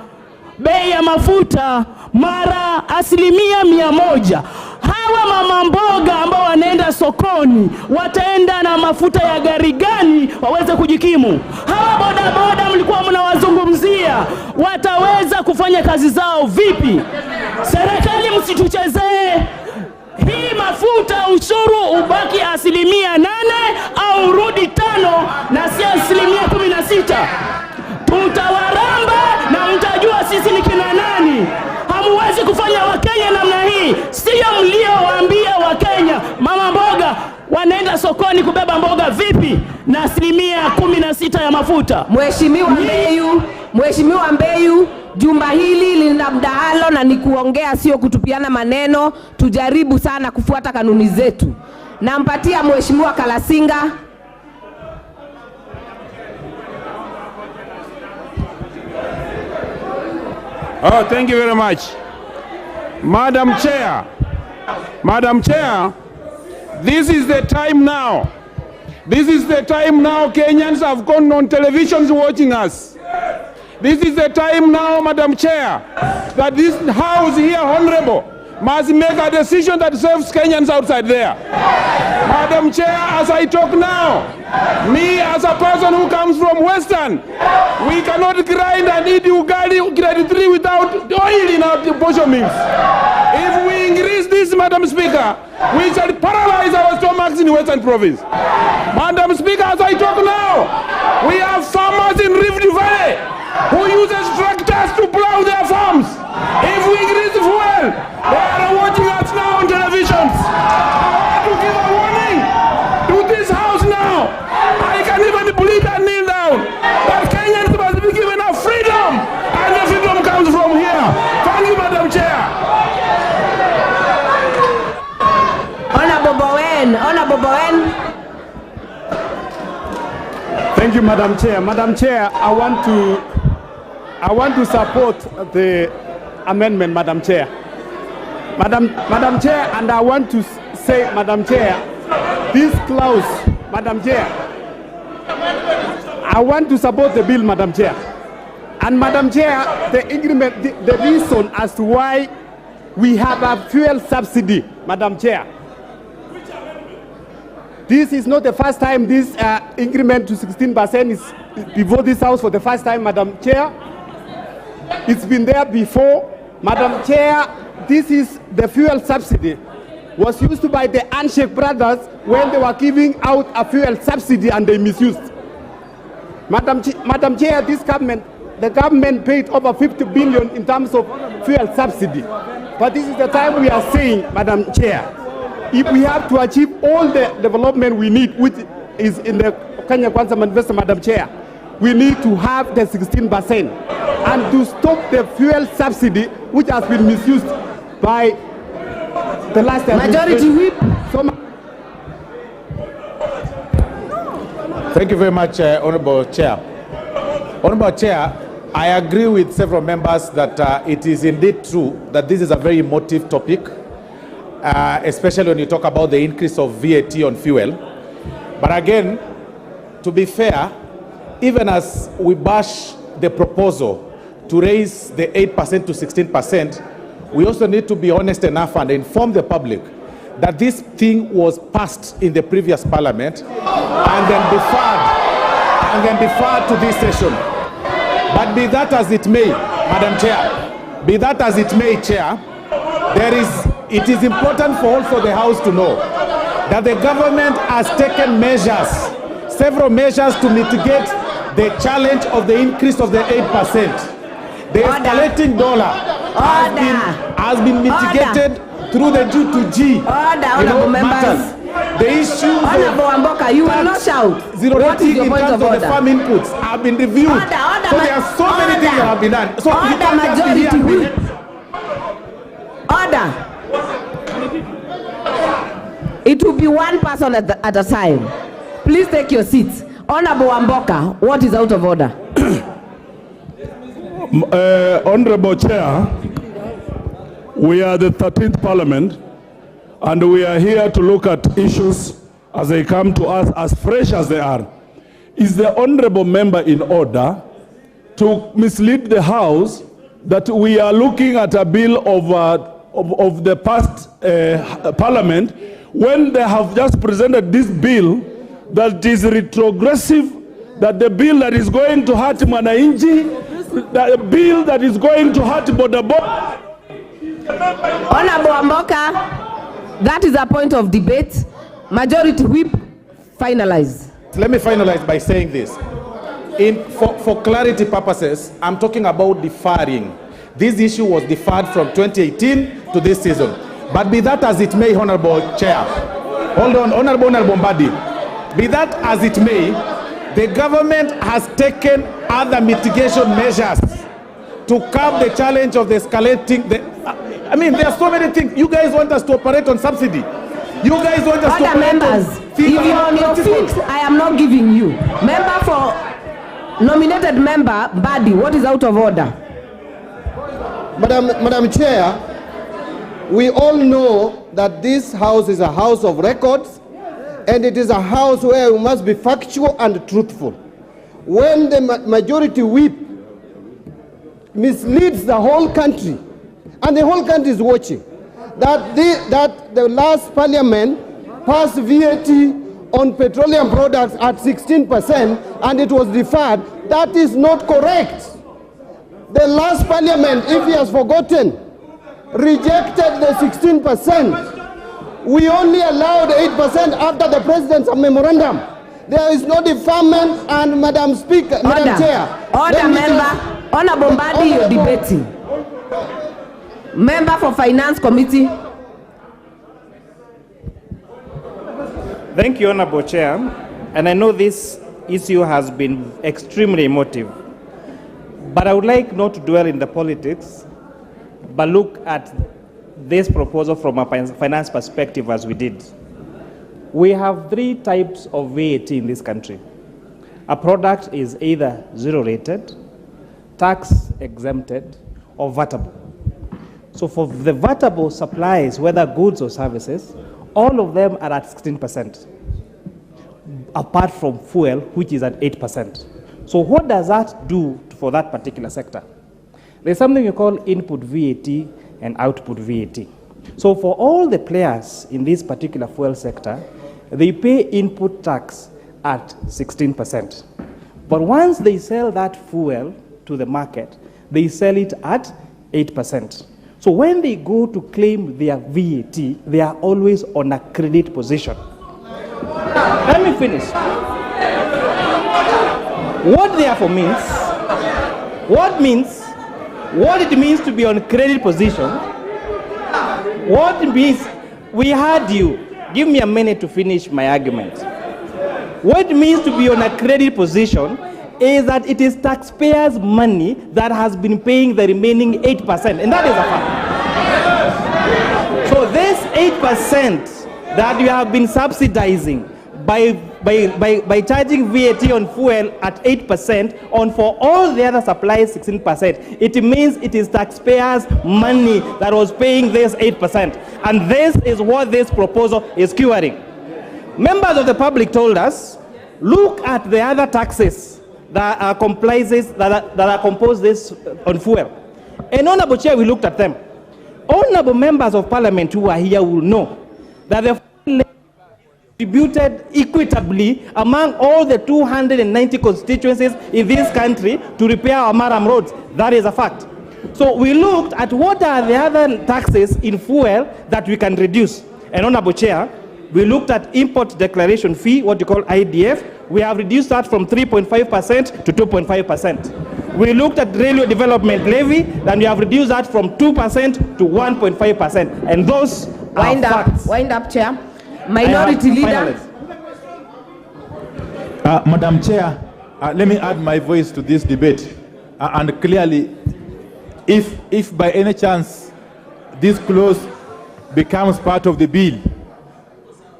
Speaker 23: bei ya mafuta mara 100%. Hawa mama mboga ambao wanaenda sokoni wataenda na mafuta ya gari gani waweze kujikimu? Hawa bodaboda mlikuwa mnawazungumzia wataweza kufanya kazi zao vipi? Serikali msituchezee. Hii mafuta ushuru ubaki 8% au urudi 5 na si 16%. Tutawaramba na mtajua sisi ni kina nani. Hamuwezi kufanya Wakenya namna hii. Sio mliowaambia Wakenya mama mboga wanaenda sokoni kubeba mboga vipi na 16% ya mafuta.
Speaker 14: Mheshimiwa Mbeyu, jumba hili lina mdahalo na ni kuongea sio kutupiana maneno. Tujaribu sana kufuata kanuni zetu. Nampatia Mheshimiwa Kalasinga.
Speaker 21: Oh, thank you very much. Madam Chair, this is the time now. This is the time now Kenyans have gone on televisions watching us. This is the time now, Madam Chair, that this house here, Honorable, must make a decision that serves Kenyans outside there. Madam Chair, as I talk now, me as a person who comes from Western, we cannot grind and eat ugali grade 3 without oil in our portion meals. If we increase this, Madam Speaker, we shall paralyze our stomachs in Western Province. Madam Speaker, as I talk now, we have farmers in Rift Valley who uses tractors to plow their farms. If we increase fuel, they are watching us now on televisions. I want to give a warning to this house now. I can even plead and kneel down that Kenyans must be given a freedom, and the freedom comes from here. Thank you, Madam Chair.
Speaker 14: Honorable Bowen.
Speaker 9: Thank you, Madam Chair. Madam Chair, I want to
Speaker 5: I want to support the amendment, Madam Chair. Madam Chair, and I want to say, Madam Chair, this clause, Madam Chair, I want to support the bill, Madam Chair. And Madam Chair, the agreement, the reason as to why we have a fuel subsidy, Madam Chair. This is not the first time this increment to 16% is before this House for the first time, Madam Chair. It's been there before. Madam Chair, this is the fuel subsidy. Was used by the Handshake brothers when they were giving out a fuel subsidy and they misused. Madam Chair, this government, the government paid over 50 billion in terms of fuel subsidy. But this is the time we are saying, Madam Chair, if we have to achieve all the development we need, which is in the Kenya Kwanza Manifesto, Madam Chair, we need to have the 16% and to stop the fuel subsidy, which has been misused by the last
Speaker 7: Majority Whip.
Speaker 9: Thank you very much, Honorable Chair. Honorable Chair, I agree with several members that it is indeed true that this is a very emotive topic, especially when you talk about the increase of VAT on fuel. But again, to be fair, even as we bash the proposal to raise the 8% to 16%, we also need to be honest enough and inform the public that this thing was passed in the previous parliament and then deferred to this session. But be that as it may, Madam Chair, be that as it may, Chair, it is important for also the House to know that the government has taken measures, several measures to mitigate the challenge of the increase of the 8%. The escalating dollar has been mitigated through the G2G matters. The issues
Speaker 7: Amboka, you will not shout.
Speaker 9: Zero rating in terms of the farm inputs have been reviewed. So there are so many things that have been done. So
Speaker 7: Majority Whip. Order. It will be one person at a time. Please take your seats. Honorable Amboka, what is out of order?
Speaker 20: Honorable Chair, we are the 13th Parliament, and we are here to look at issues as they come to us, as fresh as they are. Is the honorable member in order to mislead the House that we are looking at a bill of the past Parliament when they have just presented this bill that is retrogressive, that the bill that is going to hurt Mwananchi, the bill that is going to hurt bodaboda?
Speaker 7: Honorable Amboka, that is a point of debate. Majority Whip, finalize.
Speaker 9: Let me finalize by saying this. For clarity purposes, I'm talking about deferring. This issue was deferred from 2018 to this season. But be that as it may, Honorable Chair, hold on, Honorable Mbadi, be that as it may, the government has taken other mitigation measures to curb the challenge of the escalating. I mean, there are so many things. You guys want us to operate on subsidy. You guys want us to operate
Speaker 7: members,
Speaker 9: on
Speaker 7: if you're on your feet, I am not giving you. Member for nominated member, Badi, what is out of order?
Speaker 12: Madam Chair, we all know that this House is a House of records, and it is a House where we must be factual and truthful. When the Majority Whip misleads the whole country, and the whole country is watching, that the last Parliament passed VAT on petroleum products at 16% and it was deferred, that is not correct. The last Parliament, if he has forgotten, rejected the 16%. We only allowed 8% after the President's memorandum. There is no deferment, and Madam Speaker, Madam Chair.
Speaker 7: Order, member. Honorable Mbadi, you're debating. Member for Finance Committee.
Speaker 16: Thank you, Honorable Chair. And I know this issue has been extremely emotive. But I would like not to dwell in the politics, but look at this proposal from a finance perspective as we did. We have three types of VAT in this country. A product is either zero rated, tax exempted or vatable. So for the vatable supplies, whether goods or services, all of them are at 16%, apart from fuel, which is at 8%. So what does that do for that particular sector? There's something we call input VAT and output VAT. So for all the players in this particular fuel sector, they pay input tax at 16%. But once they sell that fuel to the market, they sell it at 8%. So when they go to claim their VAT, they are always on a credit position. Let me finish. What therefore means, what it means to be on credit position, what it means, we heard you. Give me a minute to finish my argument. What it means to be on a credit position is that it is taxpayers' money that has been paying the remaining 8%, and that is a fact. So this 8% that you have been subsidizing by charging VAT on fuel at 8%, on for all the other supplies 16%, it means it is taxpayers' money that was paying this 8%. And this is what this proposal is curing. Members of the public told us, look at the other taxes that are composed this on fuel. And Honorable Chair, we looked at them. Honorable members of parliament who are here will know that the distributed equitably among all the 290 constituencies in this country to repair our maram roads. That is a fact. So we looked at what are the other taxes in fuel that we can reduce. And Honorable Chair, we looked at import declaration fee, what you call IDF. We have reduced that from 3.5% to 2.5%. We looked at railway development levy, and we have reduced that from 2% to 1.5%. And those are facts.
Speaker 14: Wind up, Chair. Minority Leader.
Speaker 9: Madam Chair, let me add my voice to this debate. And clearly, if by any chance this clause becomes part of the bill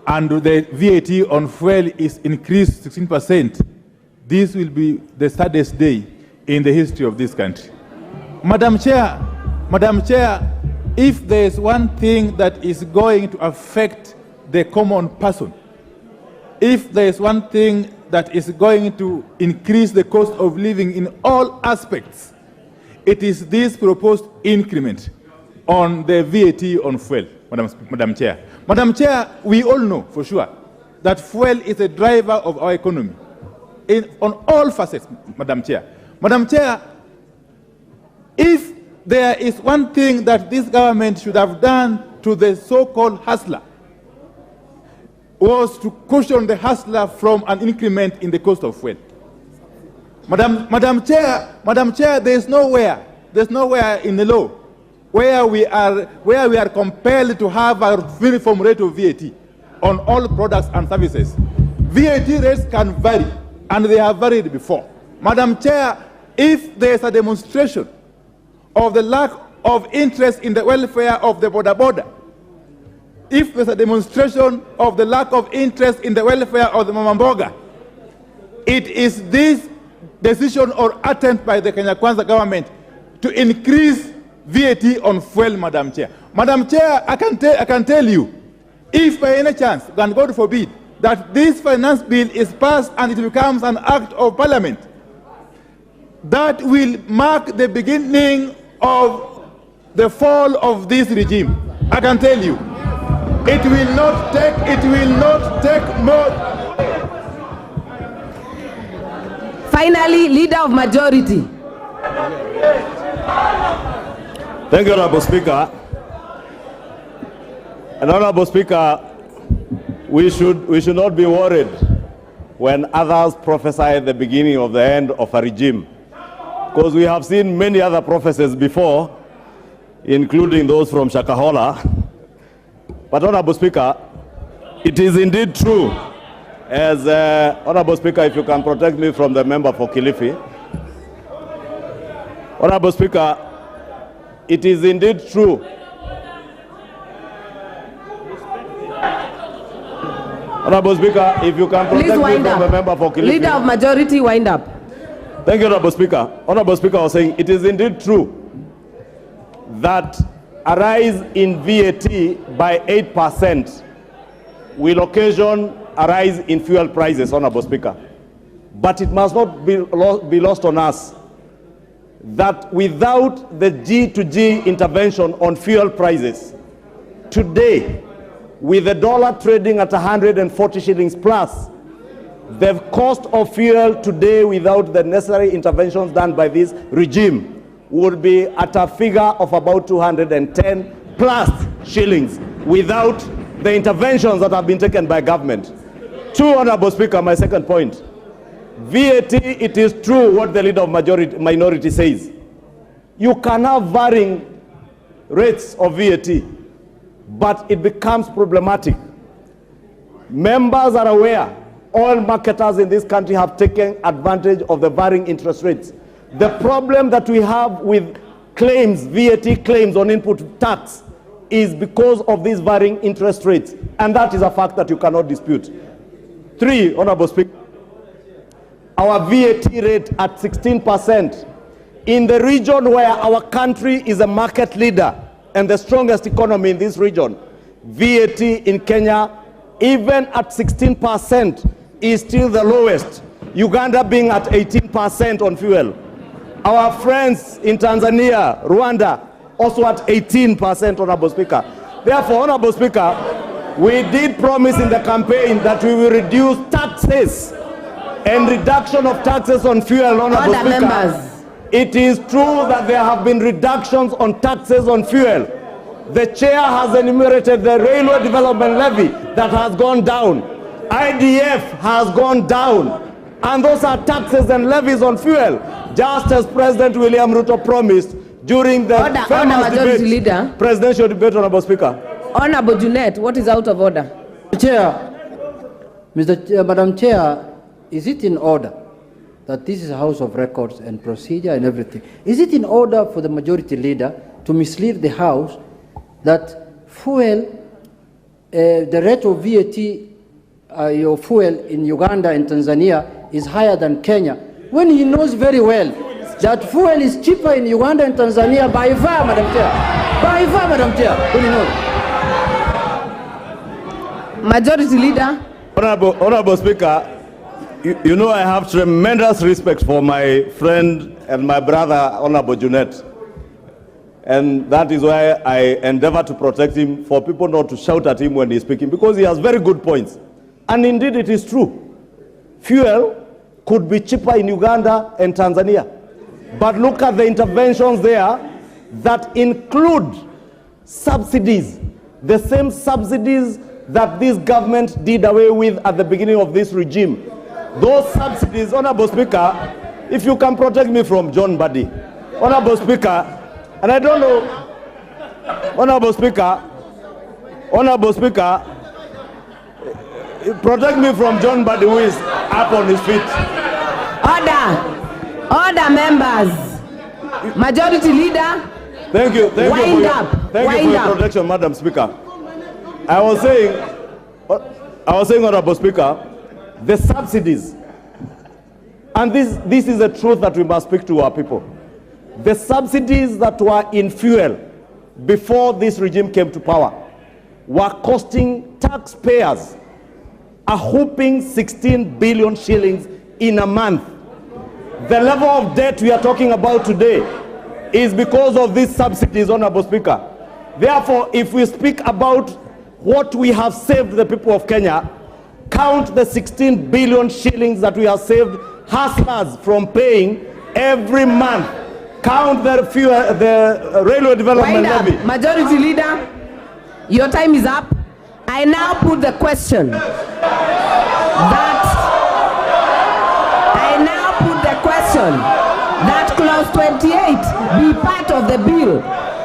Speaker 9: and the VAT on fuel is increased 16%, this will be the saddest day in the history of this country. Madam Chair, if there is one thing that is going to affect the common person, if there is one thing that is going to increase the cost of living in all aspects, it is this proposed increment on the VAT on fuel, Madam Chair. Madam Chair, we all know for sure that fuel is a driver of our economy on all facets, Madam Chair. Madam Chair, if there is one thing that this government should have done to the so-called hustler, was to cushion the hustler from an increment in the cost of fuel. Madam Chair, there's nowhere in the law where we are compelled to have a uniform rate of VAT on all products and services. VAT rates can vary, and they have varied before. Madam Chair, if there's a demonstration of the lack of interest in the welfare of the border, if there's a demonstration of the lack of interest in the welfare of the Mamamboga, it is this decision or attempt by the Kenya Kwanza government to increase VAT on fuel, Madam Chair. Madam Chair, I can tell you, if by any chance, and God forbid, that this finance bill is passed and it becomes an act of parliament, that will mark the beginning of the fall of this regime. I can tell you. It will not take more.
Speaker 14: Finally, Leader of Majority.
Speaker 10: Thank you, Honorable Speaker. And Honorable Speaker, we should not be worried when others prophesy the beginning of the end of a regime, because we have seen many other prophecies before, including those from Shakahola. But Honorable Speaker, it is indeed true, as Honorable Speaker, if you can protect me from the member for Kilifi. Honorable Speaker, it is indeed true. Honorable Speaker, if you can protect me from the member for Kilifi.
Speaker 14: Leader of Majority, wind up.
Speaker 10: Thank you, Honorable Speaker. Honorable Speaker was saying it is indeed true that a rise in VAT by 8% will occasion a rise in fuel prices, Honorable Speaker. But it must not be lost on us that without the G2G intervention on fuel prices, today, with the dollar trading at 140 shillings plus, the cost of fuel today without the necessary interventions done by this regime would be at a figure of about 210 plus shillings without the interventions that have been taken by government. Two, Honorable Speaker, my second point. VAT, it is true what the leader of minority says. You can have varying rates of VAT, but it becomes problematic. Members are aware all marketers in this country have taken advantage of the varying interest rates. The problem that we have with claims, VAT claims on input tax, is because of these varying interest rates, and that is a fact that you cannot dispute. Three, Honorable Speaker, our VAT rate at 16% in the region where our country is a market leader and the strongest economy in this region. VAT in Kenya, even at 16%, is still the lowest. Uganda being at 18% on fuel. Our friends in Tanzania, Rwanda, also at 18%, Honorable Speaker. Therefore, Honorable Speaker, we did promise in the campaign that we will reduce taxes and reduction of taxes on fuel, Honorable Speaker. Members. It is true that there have been reductions on taxes on fuel. The chair has enumerated the railway development levy that has gone down. IDF has gone down. And those are taxes and levies on fuel, just as President William Ruto promised during the presidential debate, Honorable Speaker.
Speaker 14: Honorable Junet, what is out of order?
Speaker 22: Madam Chair, is it in order that this is a House of Records and procedure and everything? Is it in order for the majority leader to mislead the House that fuel, the rate of VAT, your fuel in Uganda and Tanzania is higher than Kenya, when he knows very well that fuel is cheaper in Uganda and Tanzania by far, Madam Chair. By far, Madam Chair. When you know.
Speaker 14: Majority Leader.
Speaker 10: Honorable Speaker, you know I have tremendous respect for my friend and my brother, Honorable Junet. And that is why I endeavor to protect him, for people not to shout at him when he's speaking, because he has very good points. And indeed it is true. Fuel could be cheaper in Uganda and Tanzania. But look at the interventions there that include subsidies, the same subsidies that this government did away with at the beginning of this regime. Those subsidies, Honorable Speaker, if you can protect me from John Buddy, Honorable Speaker, and I don't know, Honorable Speaker, protect me from John Buddy, who is up on his feet.
Speaker 14: Order, members. Majority Leader.
Speaker 10: Thank you for your protection, Madam Speaker. I was saying, Honorable Speaker, the subsidies, and this is the truth that we must speak to our people. The subsidies that were in fuel before this regime came to power were costing taxpayers a whopping 16 billion shillings in a month. The level of debt we are talking about today is because of these subsidies, Honorable Speaker. Therefore, if we speak about what we have saved the people of Kenya, count the 16 billion shillings that we have saved hustlers from paying every month. Count the railway development levy.
Speaker 14: Majority Leader, your time is up. I now put the question that clause 28 be part of the bill.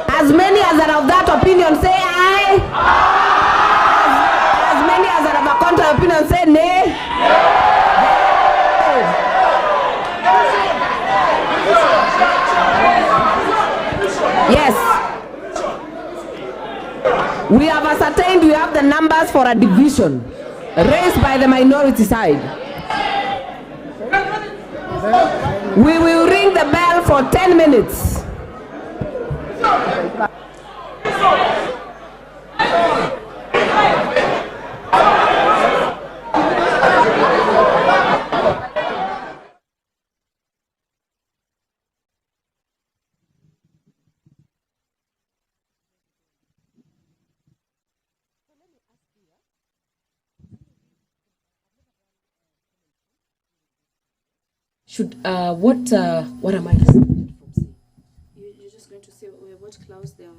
Speaker 14: As many as are of that opinion say aye. As many as are of a contrary opinion say nay. Yes. We have ascertained we have the numbers for a division raised by the minority side. We will ring the bell for 10 minutes.
Speaker 1: What am I listening from? You're just going to say what clause they are.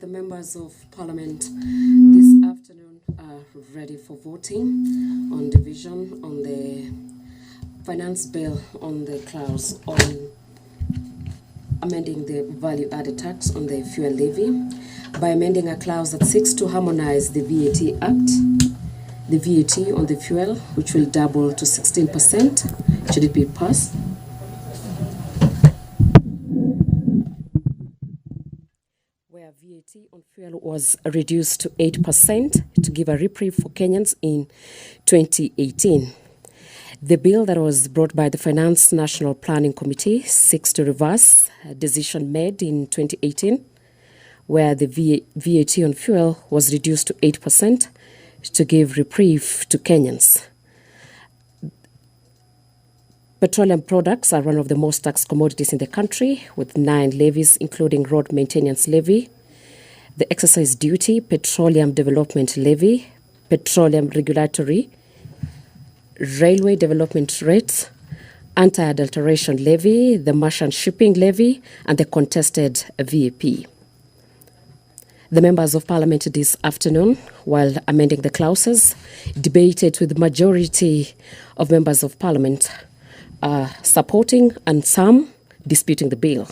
Speaker 1: The members of Parliament this afternoon are ready for voting on division on the finance bill on the clause on amending the value-added tax on the fuel levy by amending a clause that seeks to harmonize the VAT Act, the VAT on the fuel, which will double to 16%, should it be passed. VAT on fuel was reduced to 8% to give a reprieve for Kenyans in 2018. The bill that was brought by the Finance National Planning Committee seeks to reverse a decision made in 2018 where the VAT on fuel was reduced to 8% to give reprieve to Kenyans. Petroleum products are one of the most taxed commodities in the country, with 9 levies, including road maintenance levy, the excise duty, petroleum development levy, petroleum regulatory, railway development rates, anti-adulteration levy, the merchant shipping levy, and the contested VAP. The members of Parliament this afternoon, while amending the clauses, debated with the majority of members of Parliament supporting and some disputing the bill.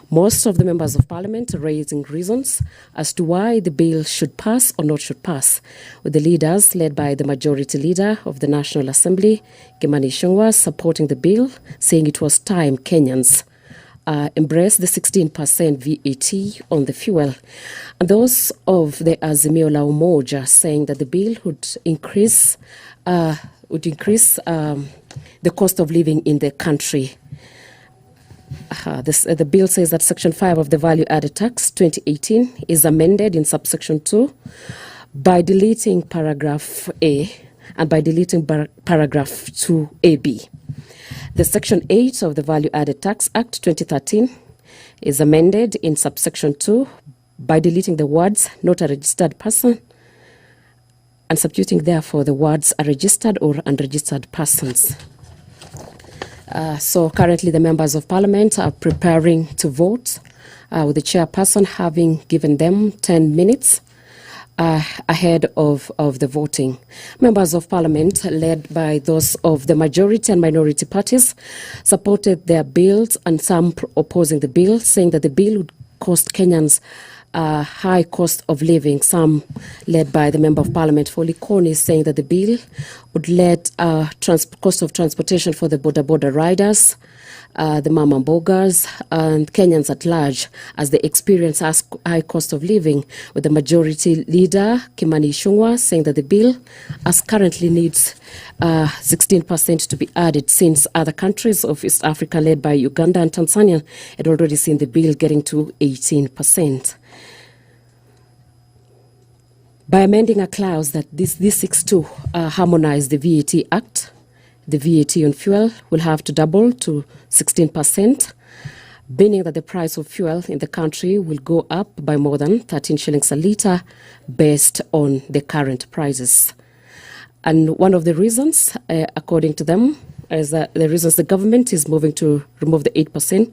Speaker 1: Most of the members of Parliament raising reasons as to why the bill should pass or not should pass, with the leaders led by the Majority Leader of the National Assembly, Kimani Ichung'wah, supporting the bill, saying it was time Kenyans embrace the 16% VAT on the fuel. And those of the Azimio la Umoja saying that the bill would increase the cost of living in the country. The bill says that Section 5 of the Value Added Tax 2018 is amended in subsection 2 by deleting paragraph A and by deleting paragraph 2AB. The Section 8 of the Value Added Tax Act 2013 is amended in subsection 2 by deleting the words "not a registered person" and substituting therefore the words "a registered or unregistered persons." So currently the members of parliament are preparing to vote, with the chairperson having given them 10 minutes ahead of the voting. Members of parliament, led by those of the majority and minority parties, supported their bills, and some opposing the bill, saying that the bill would cost Kenyans high cost of living. Some, led by the Member of Parliament for Likoni, saying that the bill would let cost of transportation for the border riders, the mama mbogas, and Kenyans at large, as they experience high cost of living, with the majority leader, Kimani Ichung'wah, saying that the bill, as currently, needs 16% to be added, since other countries of East Africa, led by Uganda and Tanzania, had already seen the bill getting to 18%. By amending a clause that this seeks to harmonize the VAT Act, the VAT on fuel will have to double to 16%, meaning that the price of fuel in the country will go up by more than 13 shillings a litre based on the current prices. And one of the reasons, according to them, is that the reasons the government is moving to remove the 8%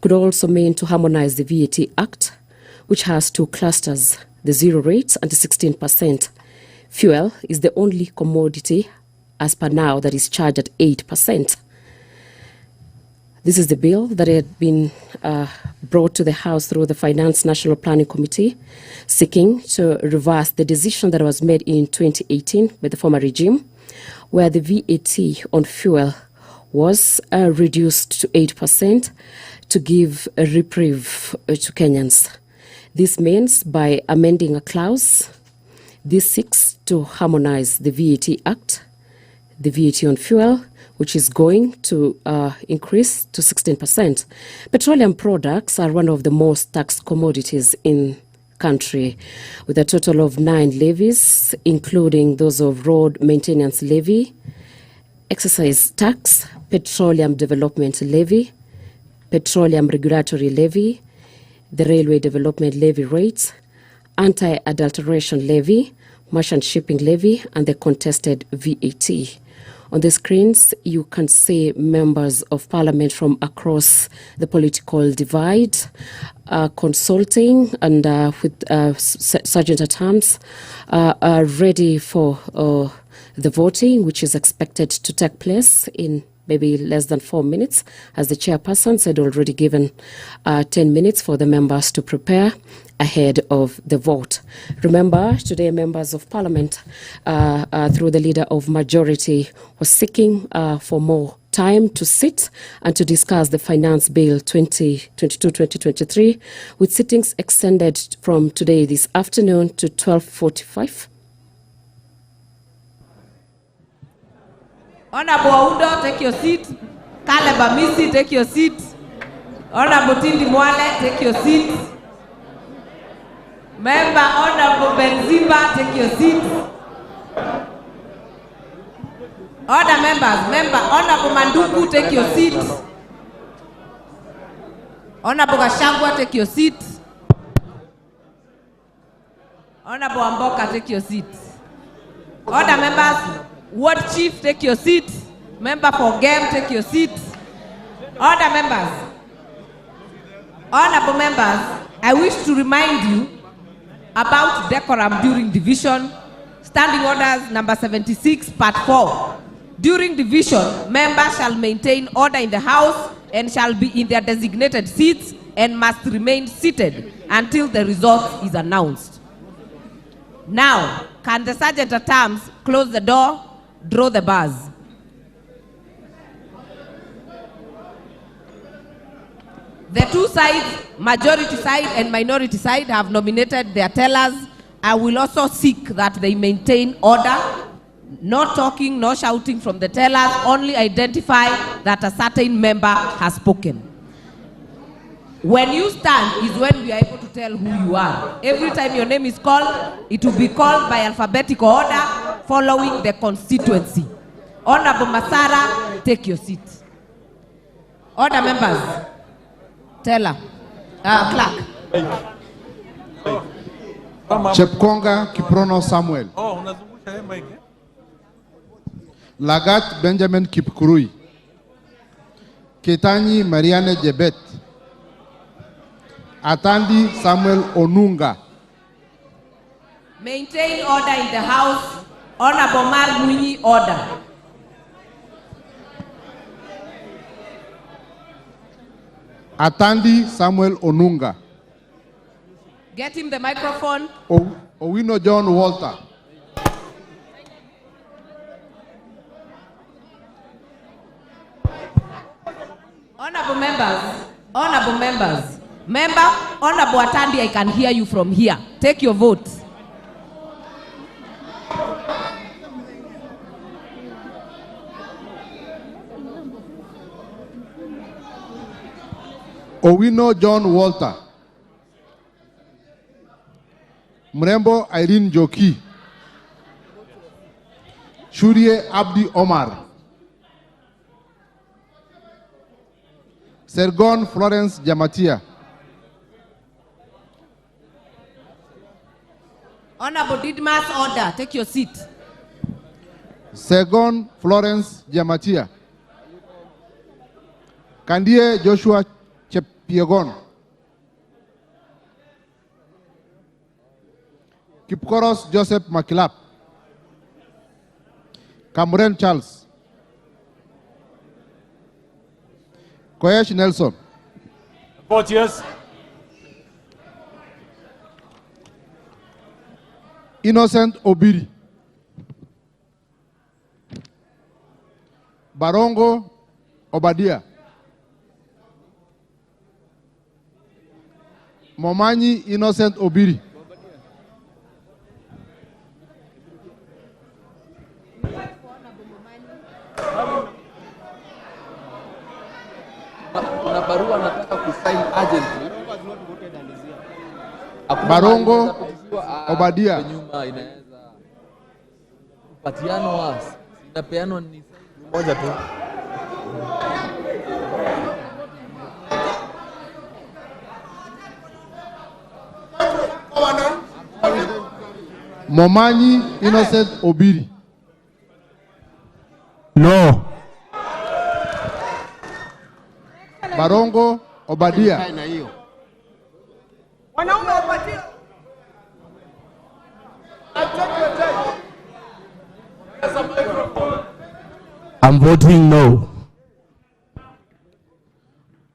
Speaker 1: could also mean to harmonize the VAT Act, which has two clusters, the zero rates and the 16%. Fuel is the only commodity as per now that is charged at 8%. This is the bill that had been brought to the House through the Finance National Planning Committee, seeking to reverse the decision that was made in 2018 by the former regime, where the VAT on fuel was reduced to 8% to give a reprieve to Kenyans. This means by amending a clause, this seeks to harmonize the VAT Act, the VAT on fuel, which is going to increase to 16%. Petroleum products are one of the most taxed commodities in country, with a total of 9 levies, including those of road maintenance levy, excise tax, petroleum development levy, petroleum regulatory levy, the railway development levy rates, anti-adulteration levy, merchant shipping levy, and the contested VAT. On the screens, you can see members of parliament from across the political divide consulting, and with Sergeant at Arms are ready for the voting, which is expected to take place in maybe less than 4 minutes, as the chairperson said already given 10 minutes for the members to prepare ahead of the vote. Remember, today members of parliament, through the leader of majority, was seeking for more time to sit and to discuss the Finance Bill 2022-2023, with sittings extended from today this afternoon to 12:45.
Speaker 14: Honorable Oudo, take your seat. Caleb Amisi, take your seat. Honorable Tindi Mwale, take your seat. Member Honorable Benzimba, take your seat. Other members, Member Honorable Manduku, take your seat. Honorable Gashagwa, take your seat. Honorable Amboka, take your seat. Other members, Ward Chief, take your seat. Member for Game, take your seat. Other members, honorable members, I wish to remind you about decorum during division. Standing orders number 76, part 4. During division, members shall maintain order in the House and shall be in their designated seats and must remain seated until the result is announced. Now, can the Sergeant at Arms close the door, draw the bars? The two sides, majority side and minority side, have nominated their tellers. I will also seek that they maintain order, no talking, no shouting from the tellers, only identify that a certain member has spoken. When you stand is when we are able to tell who you are. Every time your name is called, it will be called by alphabetical order following the constituency. Honorable Masara, take your seat. Order members. Teller. Clerk.
Speaker 2: Chepkonga Kiprono Samuel. Lagat Benjamin Kipkurui. Ketanyi Mariane Jebet. Atandi Samuel Onunga.
Speaker 14: Maintain order in the House. Honorable Mar Mwinyi, order.
Speaker 2: Atandi Samuel Onunga.
Speaker 14: Get him the microphone.
Speaker 2: Owino John Walter.
Speaker 14: Honorable members. Member, Honorable Atandi, I can hear you from here. Take your vote.
Speaker 2: Owino John Walter. Mrembo Irene Joki. Shurie Abdi Omar. Sergon Florence Jamatia.
Speaker 14: Honorable Didmas, order. Take your seat.
Speaker 2: Sergon Florence Jamatia. Kandie Joshua Chepiegon. Kipkoros Joseph Makilap. Cameron Charles. Koyesh Nelson.
Speaker 13: Vote yes.
Speaker 2: Innocent Obiri. Barongo Obadia. Momanyi Innocent Obiri.
Speaker 17: Kuna barua nataka kusign urgently.
Speaker 2: Barongo Obadia.
Speaker 17: Nyuma inaweza patiano was. Inapeano ni moja tu.
Speaker 2: Momanyi Innocent Obiri.
Speaker 13: No.
Speaker 2: Barongo Obadia.
Speaker 13: I'm voting no.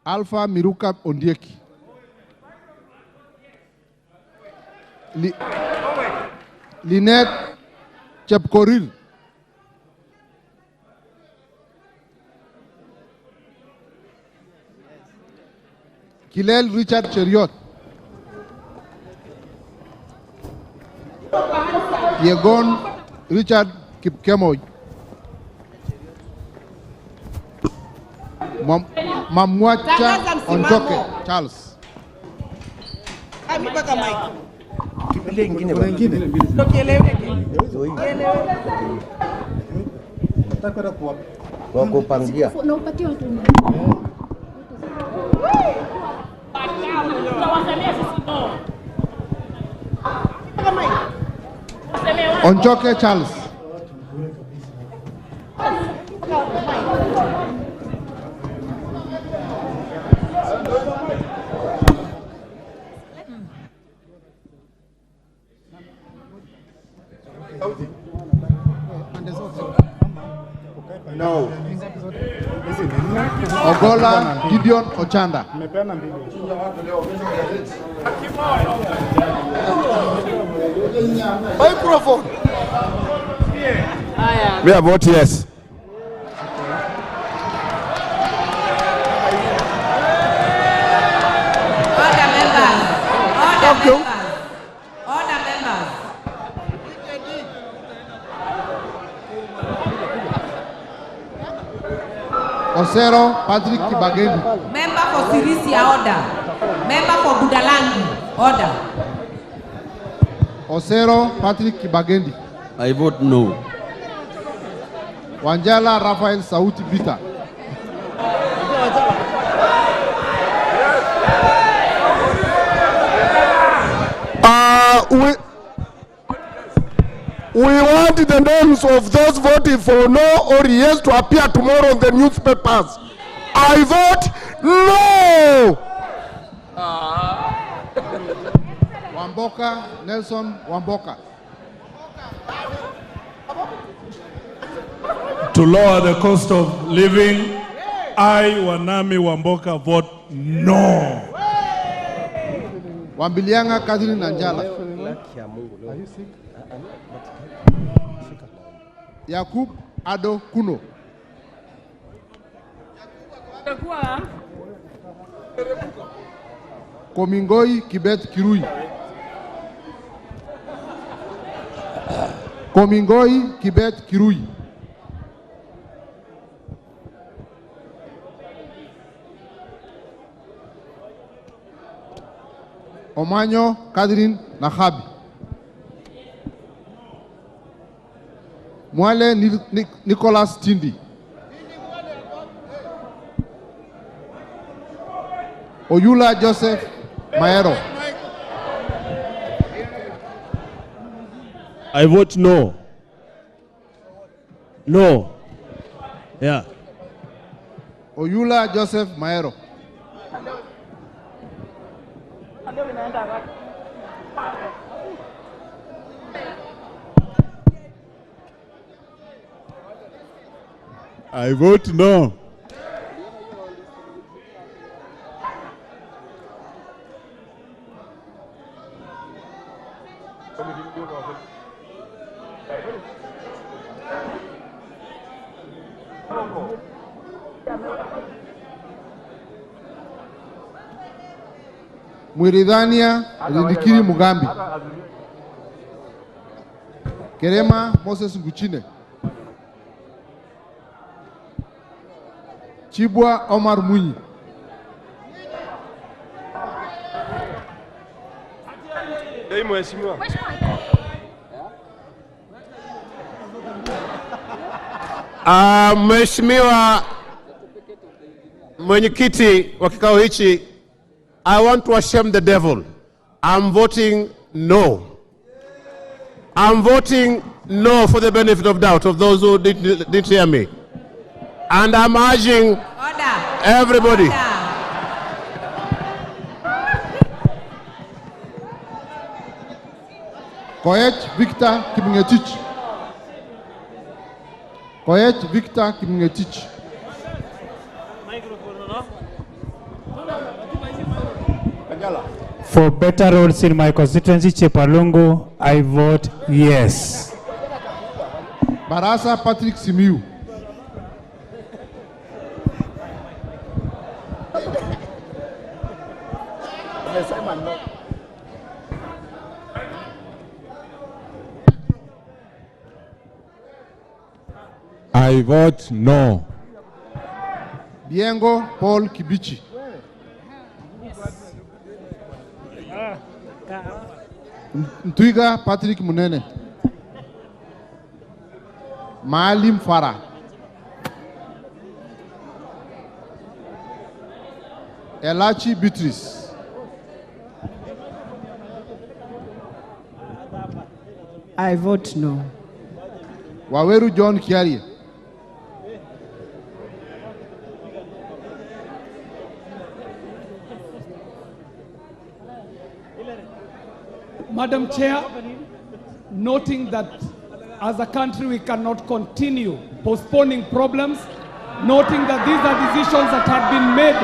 Speaker 2: Alpha Miruka Ondieki. Lynette Chepkoril. Kilel Richard Cheriot. Yegon Richard Kipkemoy. Mamwacha Onjoke Charles.
Speaker 17: Wakupangia.
Speaker 2: Onjoke Charles.
Speaker 17: No.
Speaker 2: Ogola Gideon Ochanda.
Speaker 17: Microphone.
Speaker 13: We are vote yes.
Speaker 14: Order members. Order members.
Speaker 2: Osero Patrick Kibagendi.
Speaker 14: Member for Sirisia, order. Member for Budalangi. Order.
Speaker 2: Osero Patrick Kibagendi.
Speaker 17: I vote no.
Speaker 2: Wanjala Raphael Sauti Bita.
Speaker 3: We want the names of those voting for no or yes to appear tomorrow in the newspapers. I vote no.
Speaker 2: Wamboka Nelson Wamboka.
Speaker 20: To lower the cost of living, I, Wanami Wamboka, vote no.
Speaker 2: Wambilianga Catherine Nanjala.
Speaker 3: Are you sick?
Speaker 2: Yakub Ado Kuno. Komingoi Kibet Kirui. Komingoi Kibet Kirui. Omanyo Catherine Nahabi. Mwale Nicholas Tindi. Oyula Joseph Maero.
Speaker 13: I vote no. No. Yeah.
Speaker 2: Oyula Joseph Maero.
Speaker 13: I vote no.
Speaker 2: Mwiridhania Rindikiri Mugambi. Kerema Moses Nguchine. Chibwa Omar Munyi.
Speaker 3: Mheshimiwa. Mheshimiwa mwenyekiti wa kikao hichi, I want to shame the devil. I'm voting no. I'm voting no for the benefit of doubt of those who didn't hear me. And I'm urging everybody.
Speaker 2: Koech Victor Kimngetich. Koech Victor Kimngetich.
Speaker 15: For better roads in my constituency, Chepalungu, I vote yes.
Speaker 2: Barasa Patrick Simiu.
Speaker 13: I vote no.
Speaker 2: Biengo Paul Kibichi. Ntwiga Patrick Munene. Maalim Farah. Elachi Beatrice.
Speaker 23: I vote no.
Speaker 2: Waweru John Kiarie.
Speaker 18: Madam Chair, noting that as a country we cannot continue postponing problems, noting that these are decisions that had been made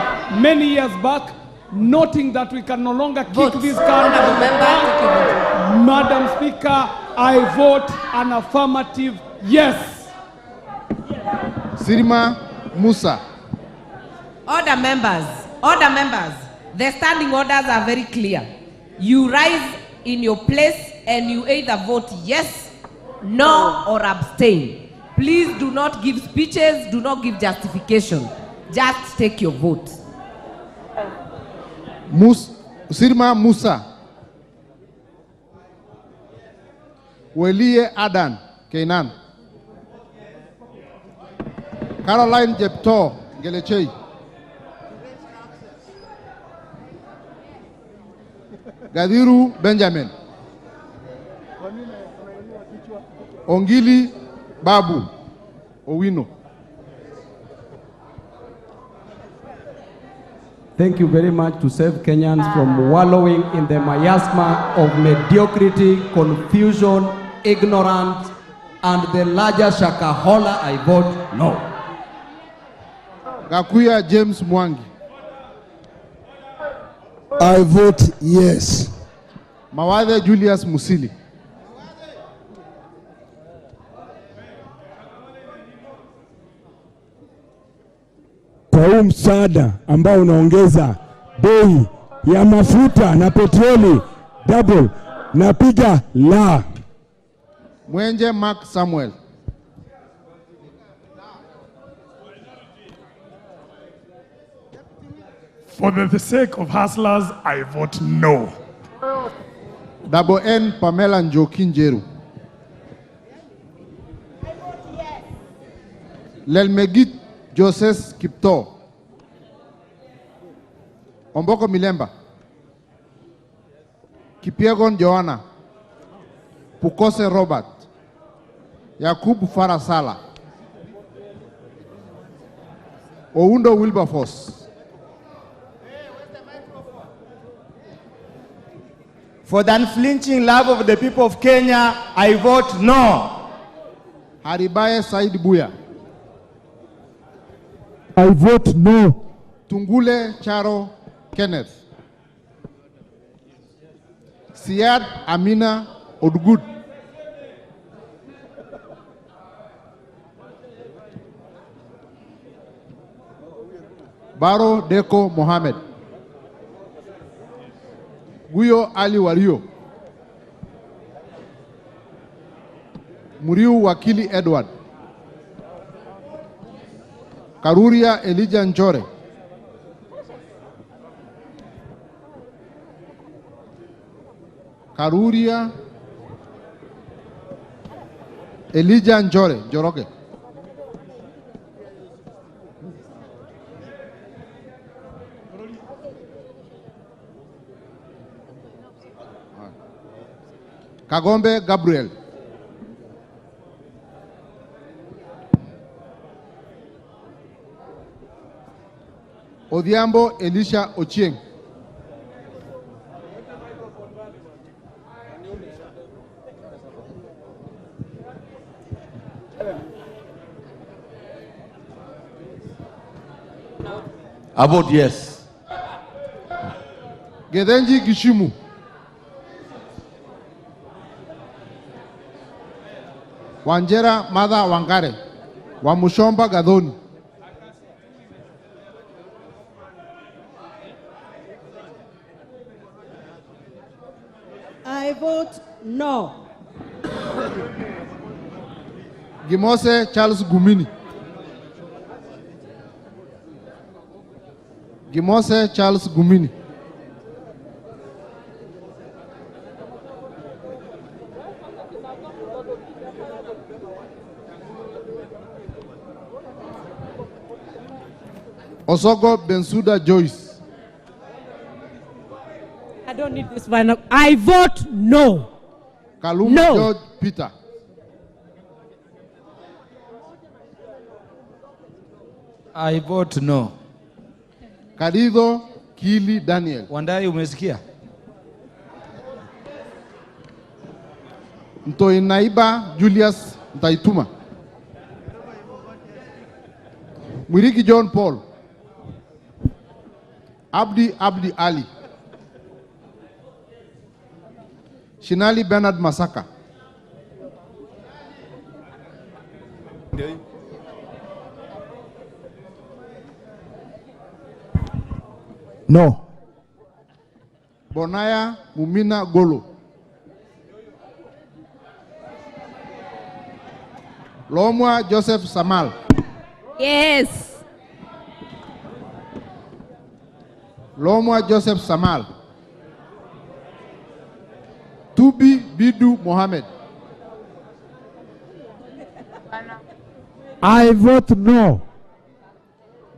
Speaker 18: many years back, noting that we can no longer kick this country. Madam Speaker, I vote an affirmative yes.
Speaker 2: Sirima Musa.
Speaker 14: Order members, the standing orders are very clear. You rise in your place and you either vote yes, no, or abstain. Please do not give speeches, do not give justification. Just take your vote.
Speaker 2: Sirma Musa. Welie Adan Keinan. Caroline Jepto Gelechei. Gadiru Benjamin. Ongili Babu Owino.
Speaker 6: Thank you very much to save Kenyans from wallowing in the miasma of mediocrity, confusion, ignorance, and the larger shakahola. I vote no.
Speaker 2: Gakuya James Mwangi.
Speaker 11: I vote yes.
Speaker 2: Mawade Julius Musili.
Speaker 13: Kwa huu msaada ambao unaongeza bei ya mafuta na petroli double, napiga la.
Speaker 2: Mwenje Mark Samuel.
Speaker 20: For the sake of hustlers, I vote no.
Speaker 2: Double N Pamela Njokinjeru. Lelmegit Joseph Kipto. Omboko Milemba. Kipiegon Joanna. Pukose Robert. Yakubu Farasala. Oundo Wilberforce.
Speaker 19: For the unflinching love of the people of Kenya, I vote no.
Speaker 2: Haribaye Said Buya.
Speaker 13: I vote no.
Speaker 2: Tungule Charo Kenneth. Siad Amina Odgud. Baro Deko Mohammed. Guyo Ali Wario. Muriu Wakili Edward. Karuria Elijah Njore. Karuria Elijah Njore. Joroge. Kagombe Gabriel. Odhiambo Elisha Ochieng.
Speaker 24: I vote yes.
Speaker 2: Gedenji Gishimu. Wanjera Mada Wangare. Wamushomba Gadoni.
Speaker 7: I vote no.
Speaker 2: Gimose Charles Gumini. Gimose Charles Gumini. Osogo Bensuda Joyce.
Speaker 4: I don't need this one. I vote no.
Speaker 2: Kaluma
Speaker 4: No.
Speaker 2: George Peter.
Speaker 17: I vote no.
Speaker 2: Karido Kili Daniel.
Speaker 17: Wandai, umesikia?
Speaker 2: Ntoinaiba Julius Ntaituma. Mwiriki John Paul. Abdi Ali. Shinali Bernard Masaka.
Speaker 13: No.
Speaker 2: Bonaya Mumina Golo. Lomwa Joseph Samal.
Speaker 14: Yes.
Speaker 2: Lomwa Joseph Samal. Tubi Bidu Mohammed.
Speaker 13: I vote no.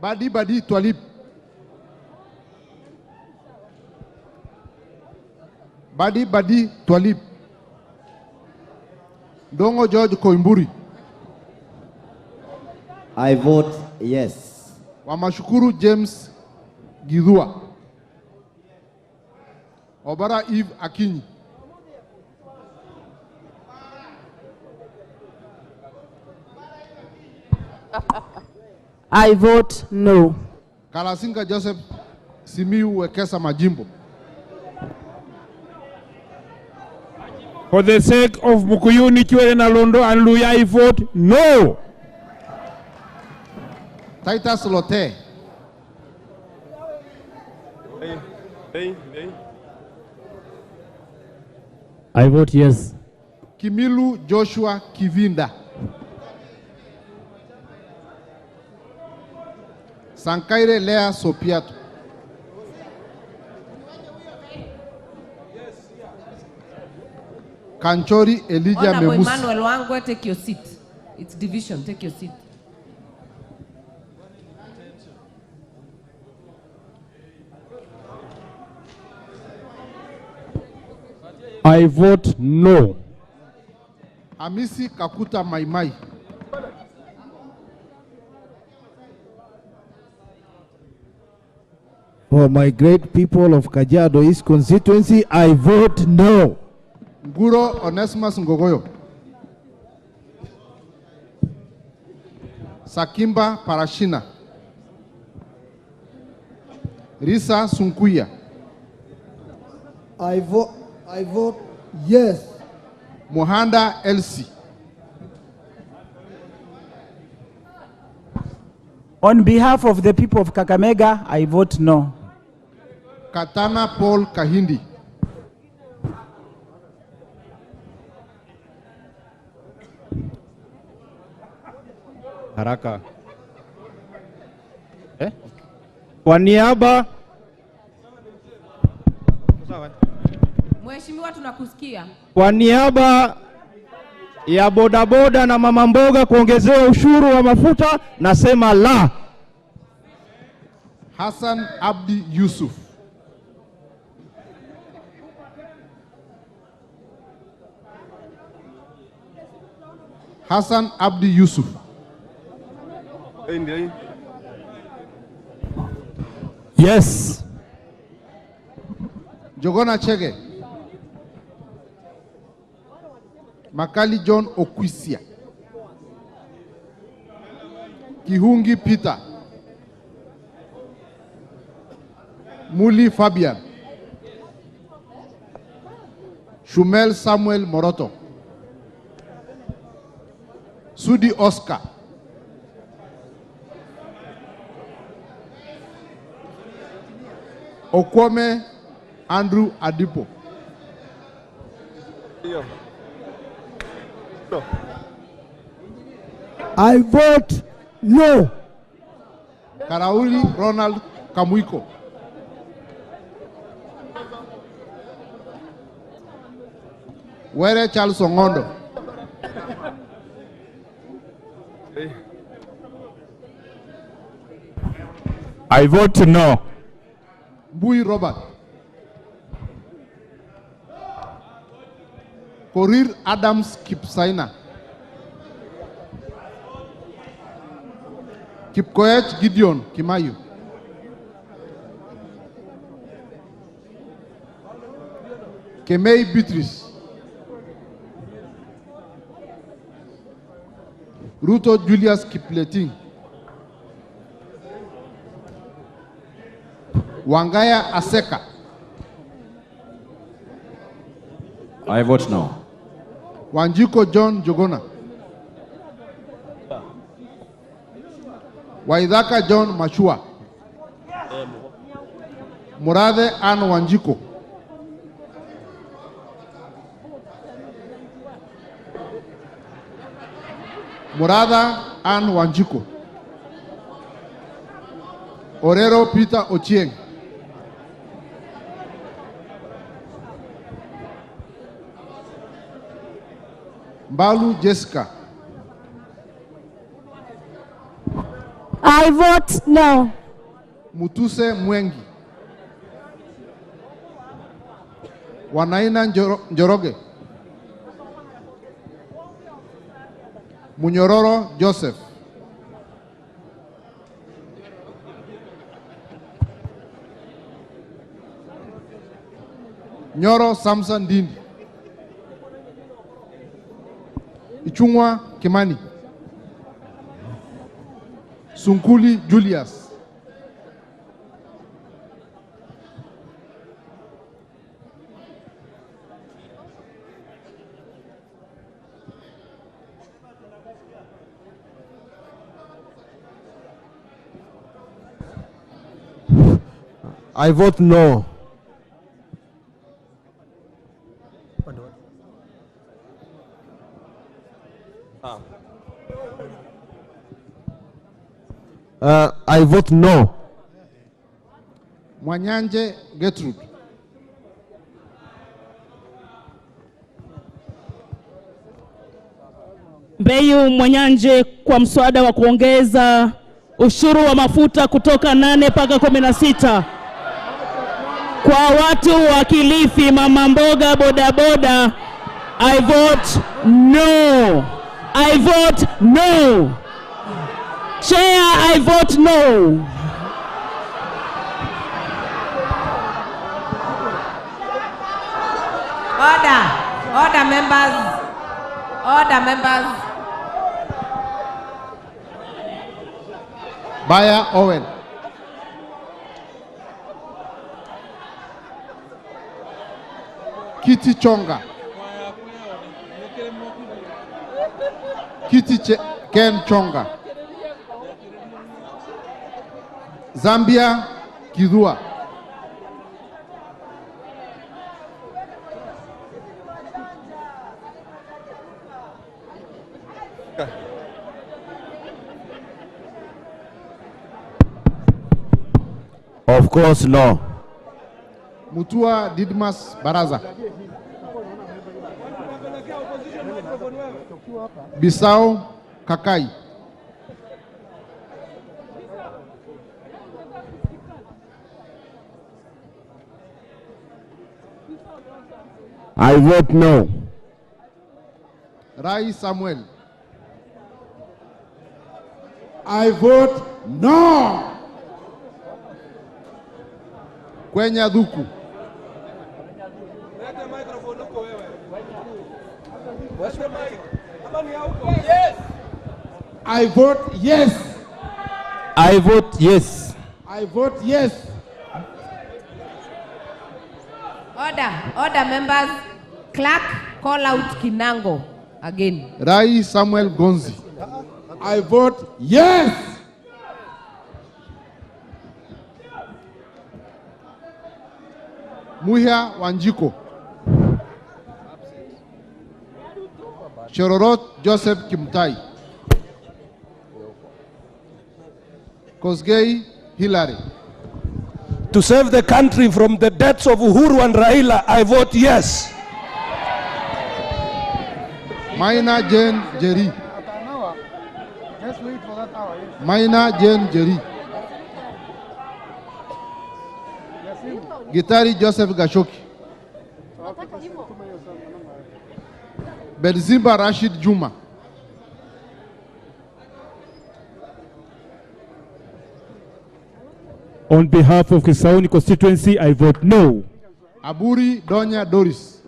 Speaker 2: Badi Badi Twalib. Badi Badi Twalib. Dongo George Koimburi.
Speaker 5: I vote yes.
Speaker 2: Wamashukuru James Gidua. Obara Eve Akinyi.
Speaker 23: I vote no.
Speaker 2: Kalasinga Joseph Simiu Wekesa Majimbo.
Speaker 13: For the sake of Mukuyuni, Kiwele Nalondo and Luya, I vote no.
Speaker 2: Titus Lote.
Speaker 15: I vote yes.
Speaker 2: Kimilu Joshua Kivinda. Sankaire Lea Sopiato. Kanchori Elijah
Speaker 14: Honorable
Speaker 2: Memus.
Speaker 14: Emmanuel Wangwe, take your seat. It's division, take your seat.
Speaker 13: I vote no.
Speaker 2: Amisi Kakuta Maimai.
Speaker 11: For my great people of Kajiado East constituency, I vote no.
Speaker 2: Nguro Onesimus Ngogoyo. Sakimba Parashina. Risa Sunkuya.
Speaker 11: I vote yes.
Speaker 2: Mohanda Elsie.
Speaker 8: On behalf of the people of Kakamega, I vote no.
Speaker 2: Katana Paul Kahindi.
Speaker 12: Haraka. Kwa niaba
Speaker 14: Mheshimiwa, tunakusikia.
Speaker 12: Kwa niaba ya bodaboda na mama mboga kuongezewa ushuru wa mafuta, nasema la.
Speaker 2: Hassan Abdi Yusuf. Hassan Abdi Yusuf.
Speaker 13: Yes.
Speaker 2: Jogona Chege. Makali John Okwisia. Kihungi Peter. Muli Fabian. Shumel Samuel Moroto. Sudi Oscar. Okwome Andrew Adipo.
Speaker 13: I vote no.
Speaker 2: Karauli Ronald Kamuiko. Were Charles Ongondo.
Speaker 13: I vote no.
Speaker 2: Bui Robert. Korir Adams Kipsaina. Kipkoech Gideon Kimayu. Kemei Beatrice. Ruto Julius Kipleting. Wangaya Aseka.
Speaker 24: I vote no.
Speaker 2: Wanjiko John Jogona. Waidhaka John Machua. Murade Ann Wanjiko. Murada Ann Wanjiko. Orero Peter Ochieng. Mbalu Jessica.
Speaker 23: I vote no.
Speaker 2: Mutuse Mwengi. Wanaina Njoroge. Munyororo Joseph. Nyoro Samson Dindi. Ichungwa Kimani. Sunkuli Julius.
Speaker 12: I vote no. I vote no.
Speaker 2: Mwanyanje Gertrude.
Speaker 9: Mbeyu Mwanyanje kwa mswada wa kuongeza ushuru wa mafuta kutoka 8 mpaka 16 kwa watu wa Kilifi, mama mboga, bodaboda. I vote no. I vote no. Chair, I vote no.
Speaker 14: Order. Order, members. Order, members.
Speaker 2: Baya Owen. Kitty Chonga. Ken Chonga. Zambia Kidua.
Speaker 12: Of course, no.
Speaker 2: Mutua Didmas Baraza. Bisau Kakai.
Speaker 12: I vote no.
Speaker 2: Rai Samuel.
Speaker 11: I vote no.
Speaker 2: Kwenya Duku.
Speaker 11: Yes. I vote yes.
Speaker 12: I vote yes.
Speaker 11: I vote yes.
Speaker 14: Order, members. Clerk, call out Kinango again.
Speaker 2: Rai Samuel Gonzi.
Speaker 11: I vote yes.
Speaker 2: Muhia Wanjiko. Chororot Joseph Kimtai. Kosgei Hillary.
Speaker 16: To save the country from the deaths of Uhuru and Raila, I vote yes.
Speaker 2: Maina Jane Jerry. Maina Jane Jerry. Gitari Joseph Gashoki. Benzimba Rashid Juma.
Speaker 15: On behalf of Kisauni constituency, I vote no.
Speaker 2: Aburi Donya Doris.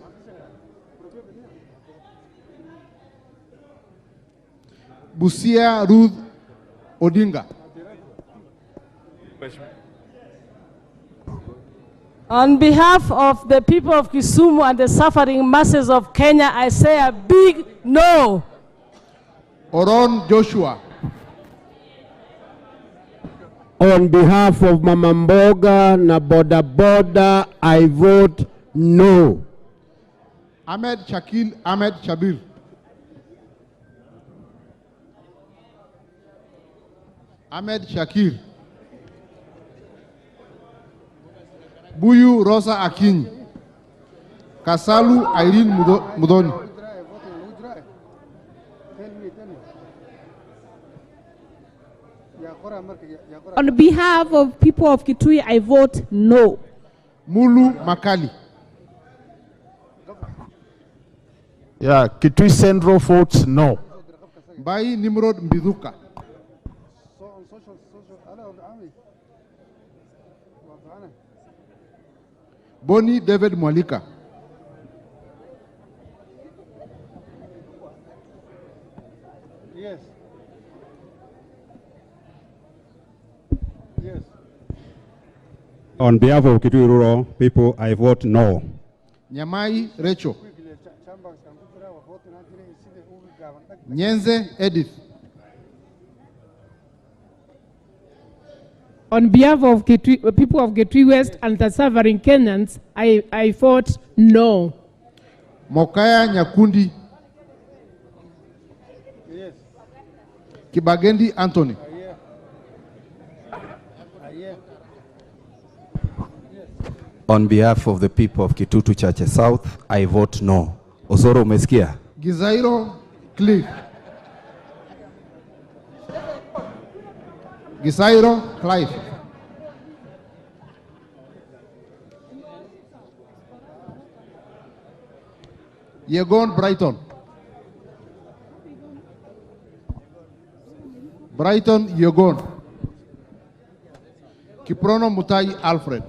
Speaker 2: Busia Ruth Odinga.
Speaker 23: On behalf of the people of Kisumu and the suffering masses of Kenya, I say a big no.
Speaker 2: Oron Joshua.
Speaker 12: On behalf of Mama Mboga na Boda Boda, I vote no.
Speaker 2: Ahmed Shakil Ahmed Shabir. Ahmed Shakir. Buyu Rosa Akin. Kasalu Irene Mudoni.
Speaker 9: On behalf of people of Kitui, I vote no.
Speaker 2: Mulu Makali.
Speaker 3: Yeah, Kitui Central votes no.
Speaker 2: Bai Nimrod Mbiduka. Boni David Mwalika. Yes. Yes.
Speaker 1: On behalf of Kitui Rural people, I vote no.
Speaker 2: Nyamai Rachel. Nyenze Edith.
Speaker 4: On behalf of people of Kitui West and the suffering Kenyans, I vote no.
Speaker 2: Mokaya Nyakundi. Yes. Kibagendi Anthony.
Speaker 10: On behalf of the people of Kitutu Church South, I vote no. Osoro umesikia?
Speaker 2: Gizairo Cliff. Gizairo Clive. Yegon Brighton. Brighton Yegon. Kiprono Mutai Alfred.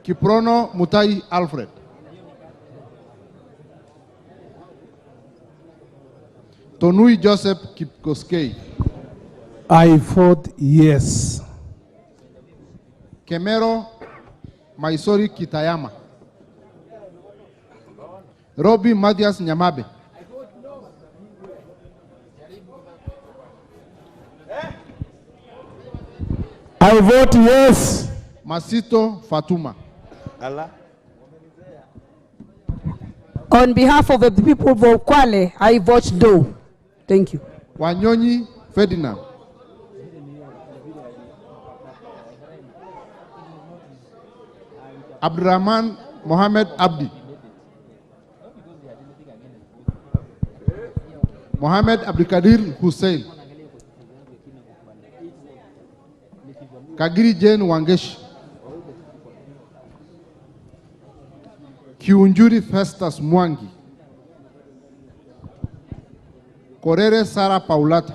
Speaker 2: Kiprono Mutai Alfred. Tonui Joseph Kipkoskei.
Speaker 16: I vote yes.
Speaker 2: Kemero Maisori Kitayama. Robbie Mathias Nyamabe.
Speaker 16: I vote yes.
Speaker 2: Masito Fatuma.
Speaker 16: Allah.
Speaker 21: On behalf of the people of Kwale, I vote no. Thank you.
Speaker 2: Wanyonyi Ferdinand. Abdurrahman Mohammed Abdi. Mohammed Abdikadir Hussein. Kagiri Jane Wangesh. Kiunjuri Festus Mwangi. Korere Sara Paulata.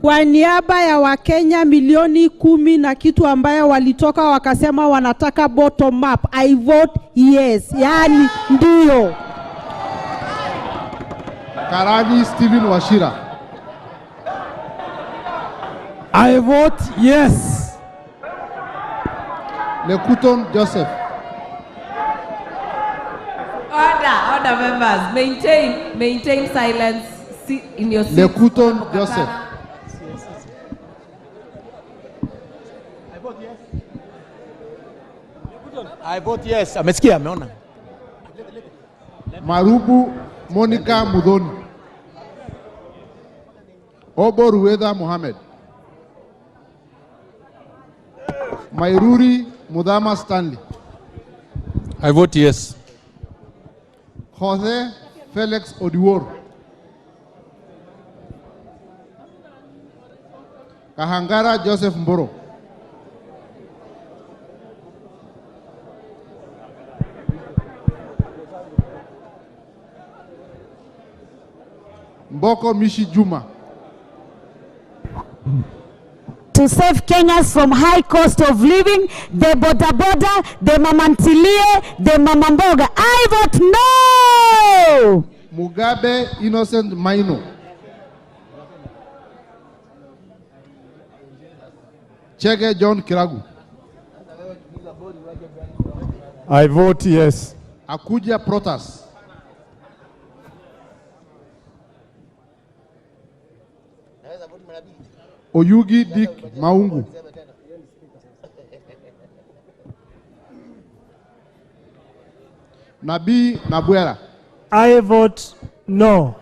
Speaker 22: Kwa niaba ya Wakenya milioni 10 na kitu ambayo walitoka wakasema wanataka bottom up, I vote yes. Yani ndio.
Speaker 2: Karani Stephen Washira.
Speaker 16: I vote yes.
Speaker 2: Lekuton Joseph.
Speaker 14: Order members, maintain silence in your seats.
Speaker 2: Lekuton Joseph.
Speaker 25: I vote yes. Amesikia, ameona.
Speaker 2: Marubu Monica Mudhoni. Obo Rueda Mohammed. Mairuri Mudama Stanley.
Speaker 25: I vote yes.
Speaker 2: Jose Felix Odiwor. Kahangara Joseph Mboro. Mboko Mishi Juma.
Speaker 26: To save Kenyans from high cost of living, the boda boda, the mamantilie, the mamamboga. I vote no!
Speaker 2: Mugabe Innocent Maino. Chege John Kiragu.
Speaker 16: I vote yes.
Speaker 2: Akuja Protas. Oyugi Dick Maungu. Nabi Nabwera.
Speaker 16: I vote no.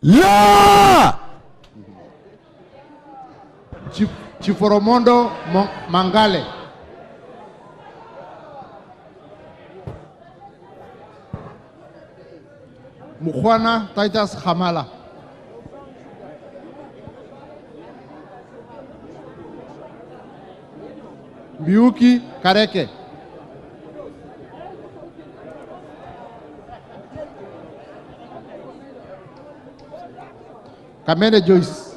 Speaker 25: La!
Speaker 2: Chiforomondo Mangale. Mukwana Titus Hamala. Biuki Kareke. Kamene Joyce.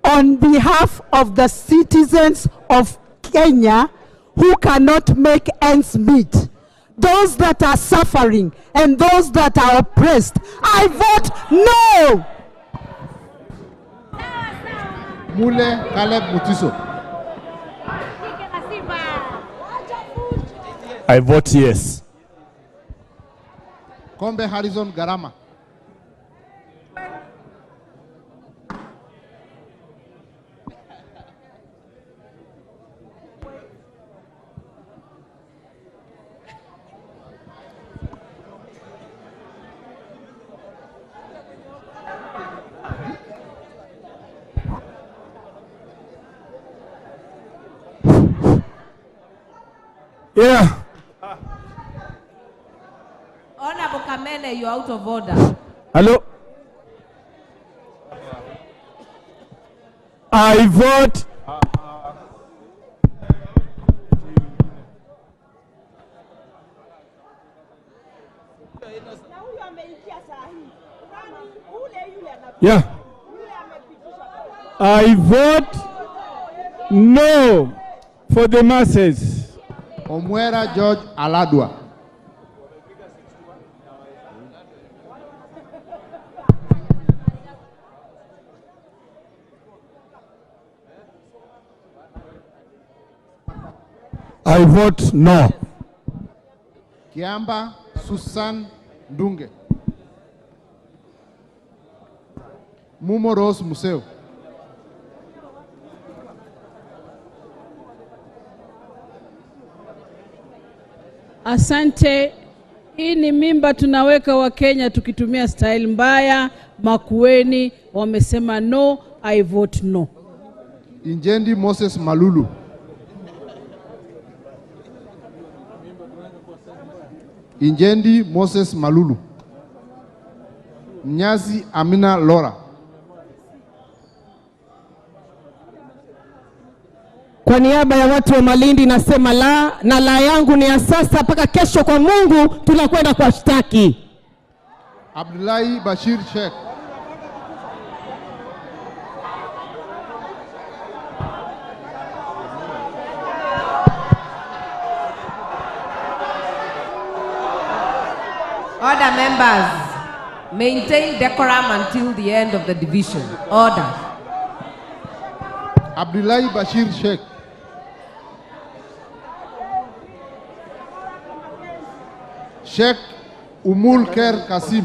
Speaker 21: On behalf of the citizens of Kenya who cannot make ends meet, those that are suffering and those that are oppressed, I vote no.
Speaker 2: Mule Caleb Mutiso.
Speaker 13: I vote yes.
Speaker 2: Kombe Harrison Garama.
Speaker 13: Yeah.
Speaker 14: Honorable Kamene, you're out of order.
Speaker 13: Hello. I vote. Yeah. I vote no for the masses.
Speaker 2: Omwera George Aladwa.
Speaker 16: I vote no.
Speaker 2: Kiamba Susan Ndunge. Mumo Rose Museo.
Speaker 6: Asante. Hii ni mimba tunaweka wa Kenya tukitumia style mbaya. Makueni wamesema no, I vote no.
Speaker 2: Injendi Moses Malulu. Injendi Moses Malulu. Mnyazi Amina Lora.
Speaker 4: Kwa niaba ya watu wa Malindi nasema la, na la yangu ni ya sasa mpaka kesho kwa Mungu tunakwenda kwa shtaki.
Speaker 2: Abdullahi Bashir Sheikh.
Speaker 14: Order, members. Maintain decorum until the end of the division. Order.
Speaker 2: Abdullahi Bashir Sheikh. Sheikh Umul Ker Kasim.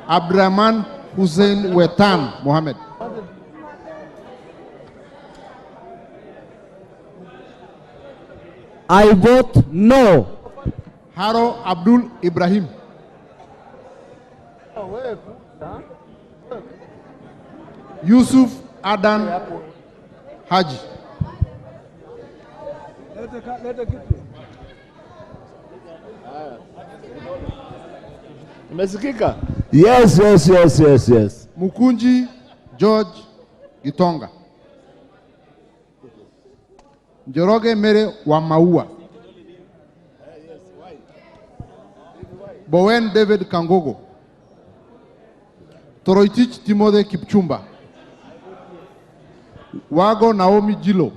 Speaker 2: Abdurrahman Hussein Wetan Mohammed.
Speaker 11: I vote no.
Speaker 2: Haro Abdul Ibrahim. Yusuf Adan Haji.
Speaker 16: Umesikika? Yes, yes, yes, yes, yes.
Speaker 2: Mukunji George Gitonga. Njoroge Mere wa Maua. Bowen David Kangogo. Toroitich Timothy Kipchumba. Wago Naomi Jilo.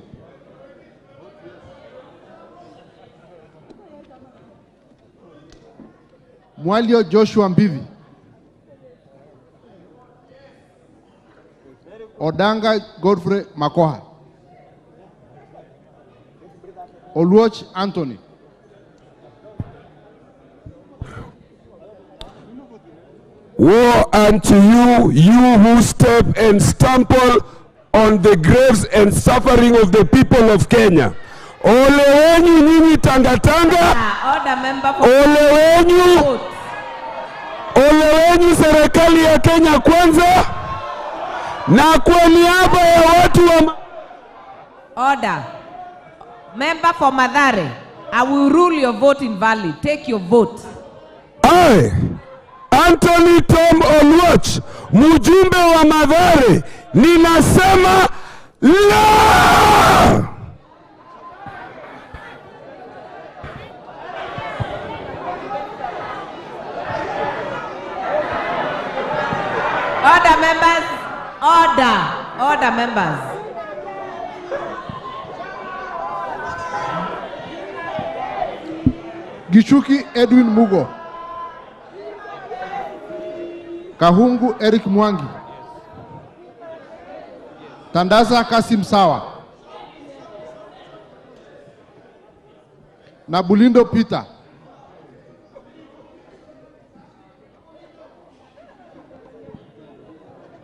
Speaker 2: Mwalio Joshua Mbivi. Odanga Godfrey Makoha. Oluoch Anthony.
Speaker 16: Woe unto you, you who step and stumble
Speaker 5: on the graves and suffering of the people of Kenya. Ole wenyu nyinyi tangatanga, ole wenyu serikali ya Kenya Kwanza, na kwa niaba ya watu wa
Speaker 14: Order. Member for Mathare, I will rule your vote invalid. Take your vote.
Speaker 5: I, Anthony Tom Oluoch, mjumbe wa Mathare, ninasema la!
Speaker 14: Order, members. Order. Order, members.
Speaker 2: Gichuki Edwin Mugo. Kahungu Eric Mwangi. Tandaza Kasim Sawa. Na Bulindo Peter.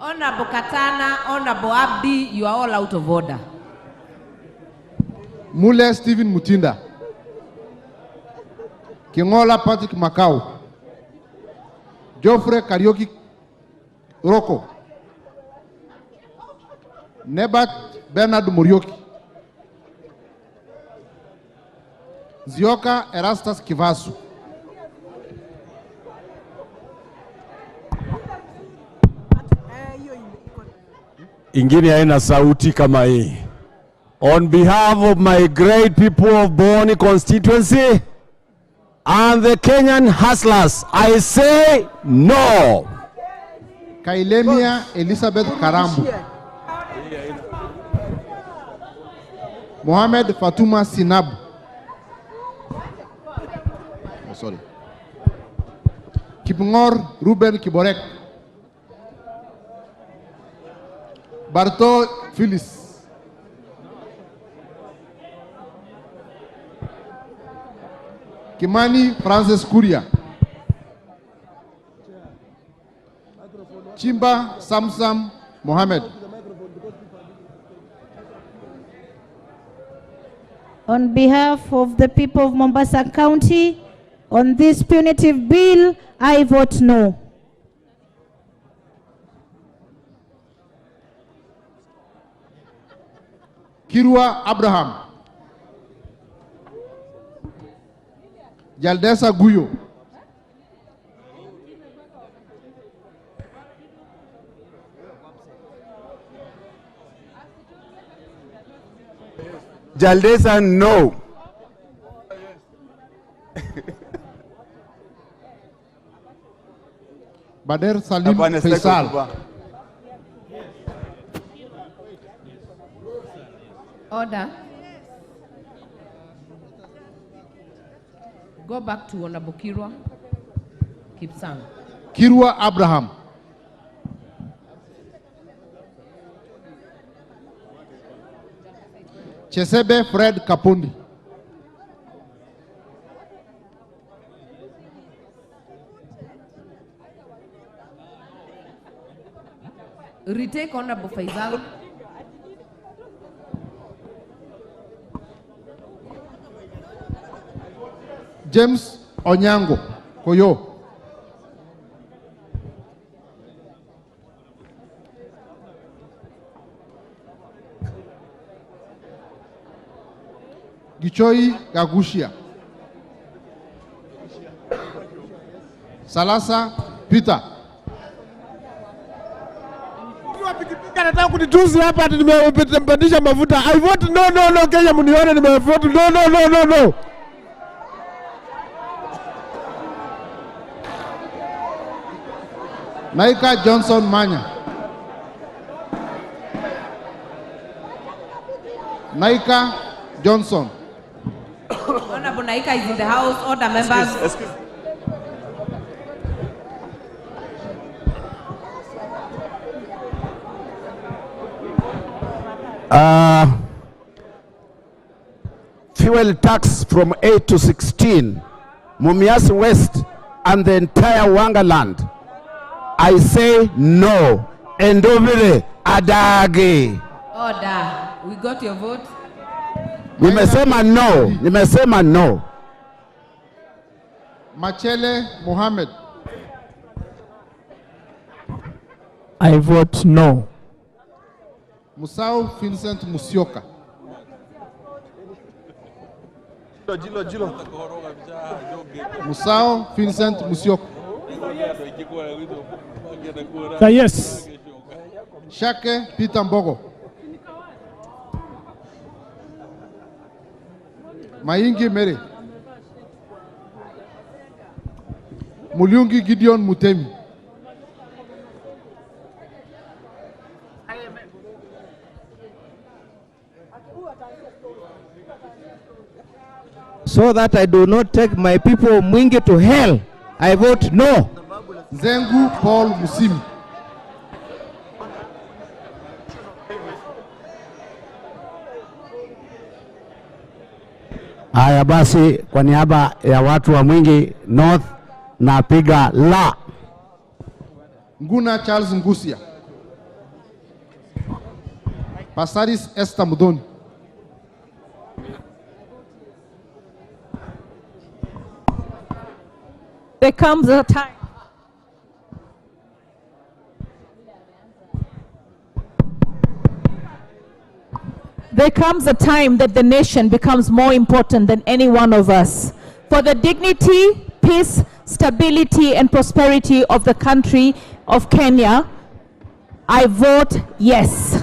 Speaker 14: Honorable Katana, Honorable Abdi, you are all out of order.
Speaker 2: Mule Stephen Mutinda. Kingola Patrick Makau. Geoffrey Karioki Roko. Nebat Bernard Murioki. Zioka Erastus Kivasu.
Speaker 5: Ingine haina sauti kama hii. On behalf of my great people of Boni constituency and the Kenyan hustlers, I say no.
Speaker 2: Kailemia Elizabeth Karambu. Mohamed Fatuma Sinab. Oh, sorry. Kipngor Ruben Kiborek. Barto Phyllis. Kimani Francis Kuria. Chimba Samsam Mohammed.
Speaker 7: On behalf of the people of Mombasa County, on this punitive bill, I vote no.
Speaker 2: Kirwa Abraham. Jaldesa Guyo.
Speaker 5: Jaldesa no.
Speaker 2: Bader Salim Faisal.
Speaker 14: Order. Go back to Honorable Kirwa Kipsang.
Speaker 2: Kirwa Abraham. Chesebe Fred Kapundi.
Speaker 14: Retake Honorable Faisal.
Speaker 2: James Onyango Koyo. Gichoi Gagushia. Salasa Peter.
Speaker 5: Nataka kunitusi hapa ati nimepandisha mafuta. I vote no. Kenya mnione nimevote no.
Speaker 2: Naika Johnson Manya. Naika Johnson.
Speaker 14: Honorable Naika is in the house. Order, members.
Speaker 24: Excuse.
Speaker 5: Fuel tax from 8 to 16, Mumias West and the entire Wangaland. I say no. Endovile adage.
Speaker 14: Order. We got your vote.
Speaker 5: Nimesema no. Nimesema no.
Speaker 2: Machele Mohammed.
Speaker 9: I vote no.
Speaker 2: Musau Vincent Musyoka. Musau Vincent Musyoka.
Speaker 13: Say yes.
Speaker 2: Shake Peter Mbogo. Maingi Mary. Muliungi Gideon Mutemi.
Speaker 12: So that I do not take my people of Mwingi to hell, I vote no.
Speaker 2: Zengu Paul Musimi.
Speaker 5: Haya basi, kwa niaba ya watu wa Mwingi North napiga la.
Speaker 2: Nguna Charles Ngusia. Pasaris Esther Mudoni.
Speaker 8: There comes a time. There comes a time that the nation becomes more important than any one of us. For the dignity, peace, stability, and prosperity of the country of Kenya, I vote yes.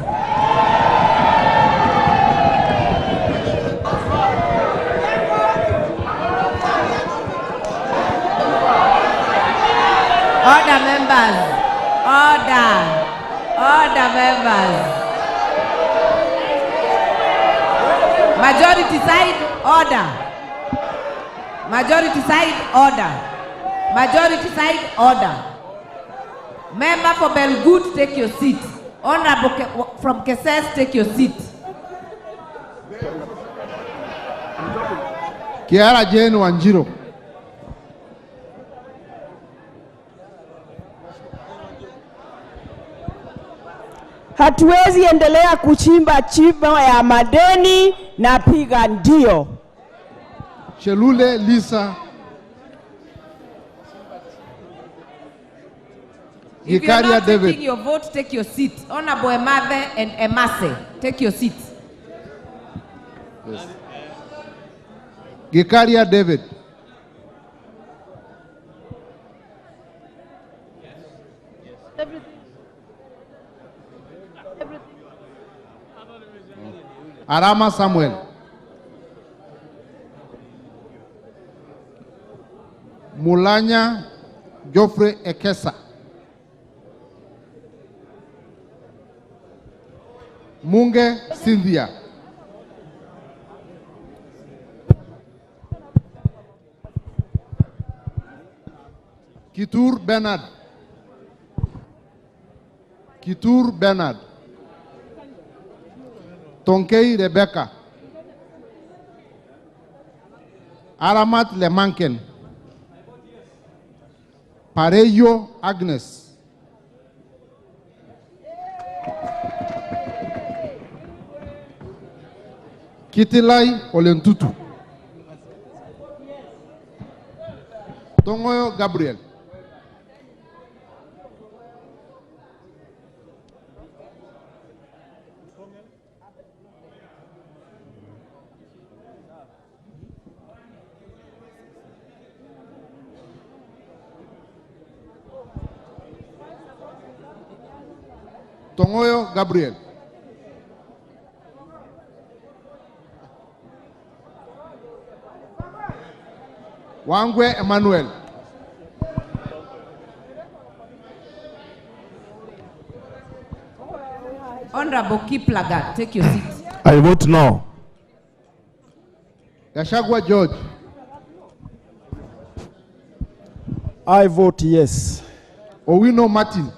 Speaker 14: Order, members. Order. Order, members. Majority side, order. Majority side, order. Majority side, order. Member for Belgut, take your seat. Honorable from Keses, take your seat.
Speaker 2: Kiara Jane Wanjiro.
Speaker 22: Hatuwezi endelea kuchimba chimba ya madeni na piga ndio.
Speaker 2: Shelule Lisa.
Speaker 14: If you're not
Speaker 2: David.
Speaker 14: taking your vote, take your seat. Honorable Emathe and Emase, take your seat.
Speaker 2: Yes. Gikaria David. Arama Samuel. Mulanya Geoffrey Ekesa. Munge Cynthia. Kitur Bernard. Kitur Bernard. Tonkei Rebecca. Aramat Lemanken. Pareyo Agnes. Kitilai Olentutu. Tongoyo Gabriel. Tongoyo Gabriel. Wangwe Emmanuel.
Speaker 14: Honorable Kiplagat, take your seat.
Speaker 5: I vote no.
Speaker 2: Gashagwa George.
Speaker 15: I vote yes.
Speaker 2: Owino Martin.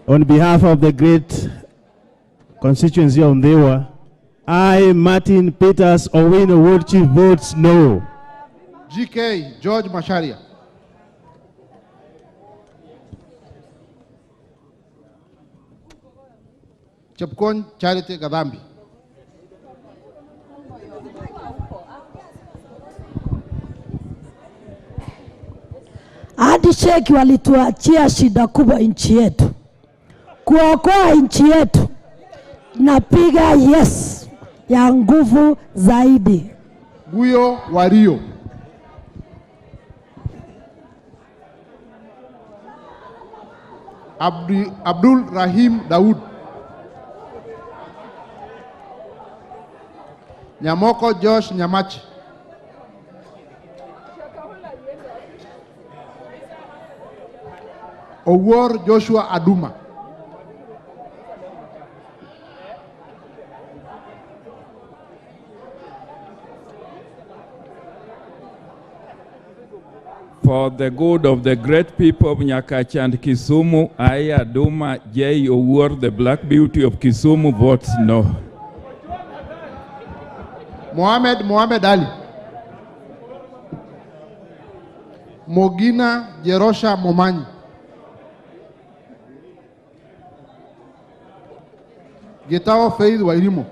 Speaker 11: On behalf of the great constituency of Ndewa, I, Martin Peters Owino Woodchief, votes no.
Speaker 2: GK George Masharia. Chepkon Charity Gadambi.
Speaker 21: Hadi cheki walituachia shida kubwa nchi yetu. Kuokoa nchi yetu, napiga yes ya nguvu zaidi.
Speaker 2: Guyo Wario. Abdul Rahim Daud. Nyamoko Josh Nyamachi. Owor Joshua Aduma.
Speaker 13: For the good of the great people of Nyakachi and Kisumu, I, Aduma J. Owuor, the Black Beauty of Kisumu, votes no.
Speaker 2: Mohamed Ali. Mogina Jerosha Momanyi. Gitao Faith Wairimo.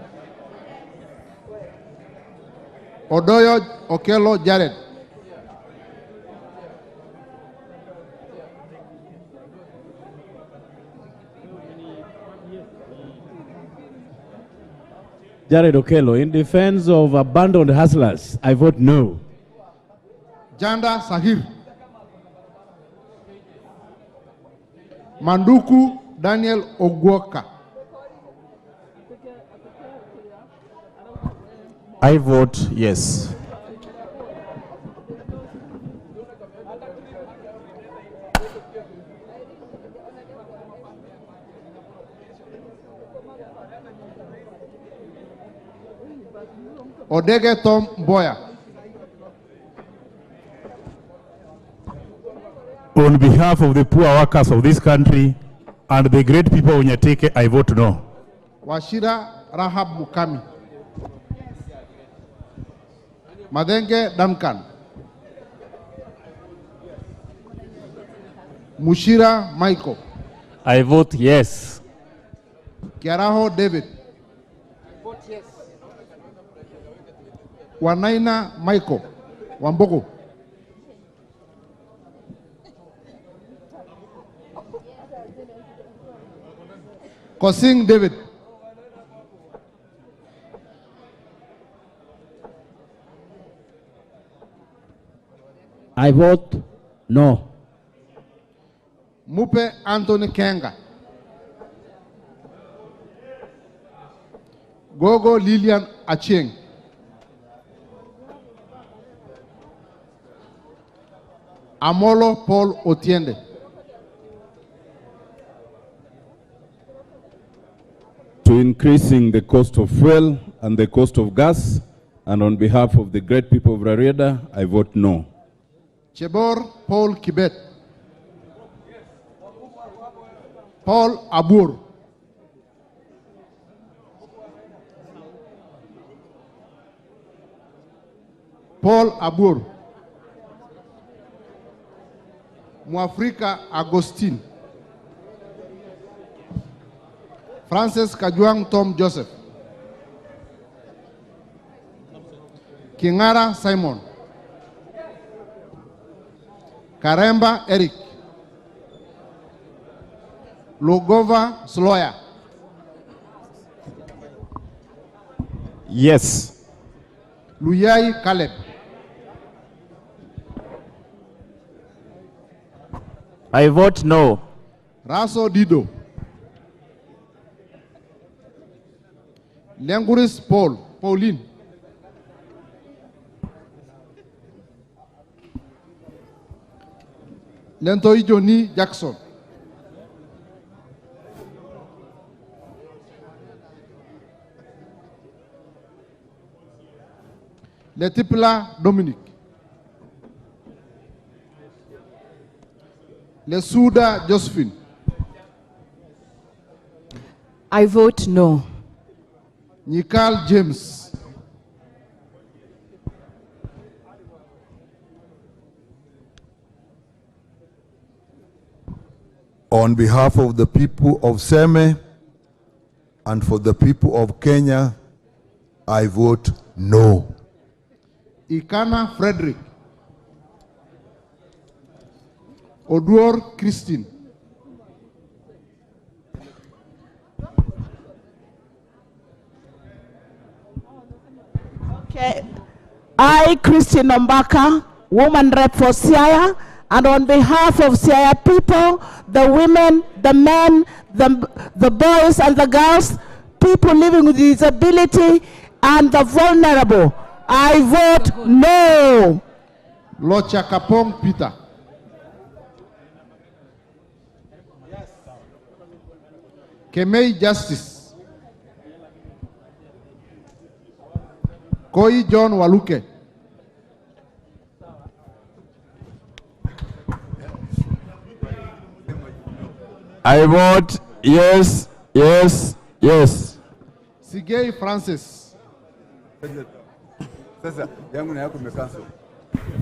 Speaker 2: Odoyo Okelo Jared.
Speaker 11: Jared Okello, in defense of abandoned hustlers, I vote no.
Speaker 2: Janda Sahir. Manduku Daniel Ogwoka.
Speaker 10: I vote yes.
Speaker 2: Odege Tom Boya.
Speaker 1: On behalf of the poor workers of this country and the great people of Nyateke, I vote no.
Speaker 2: Washira Rahab Mukami. Madenge Duncan. Mushira Michael.
Speaker 3: I vote yes.
Speaker 2: Kiaraho David. Wanaina Michael Wambogo. Kosing David.
Speaker 11: I vote no.
Speaker 2: Mupe Anthony Kenga. Gogo Lilian Achieng. Amolo Paul Otiende.
Speaker 1: To increasing the cost of fuel and the cost of gas, and on behalf of the great people of Rarieda, I vote no.
Speaker 2: Chebor Paul Kibet. Paul Abur. Paul Abur. Mwafrika Agostine. Francis Kajuang Tom Joseph. Kingara Simon. Karemba Eric. Logova Sloya.
Speaker 10: Yes.
Speaker 2: Luyai Caleb.
Speaker 3: I vote no.
Speaker 2: Raso Dido. Lenguris Pauline. Lentoi Johnny Jackson. Letipla Dominic. Lesuda Josephine.
Speaker 17: I vote no.
Speaker 2: Nikal James.
Speaker 18: On behalf of the people of Seme and for the people of Kenya, I vote no.
Speaker 2: Ikana Frederick. Oduor Christine.
Speaker 9: Okay. I, Christine Ombaka, woman rep for Siaya, and on behalf of Siaya people, the women, the men, the boys and the girls, people living with disability, and the vulnerable, I vote no.
Speaker 2: Locha Kapong Peter. Kemei Justice. Koi John Waluke.
Speaker 5: I vote yes, yes, yes.
Speaker 2: Sigei Francis.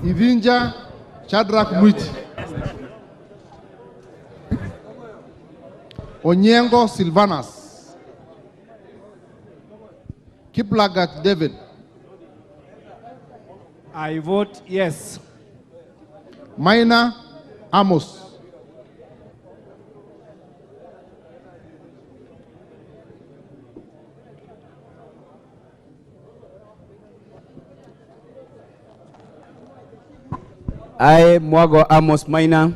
Speaker 2: Idinja Shadrach Mwiti. Onyengo Silvanus. Kiplagat David.
Speaker 12: I vote yes.
Speaker 2: Maina Amos.
Speaker 19: I, Mwago Amos Maina,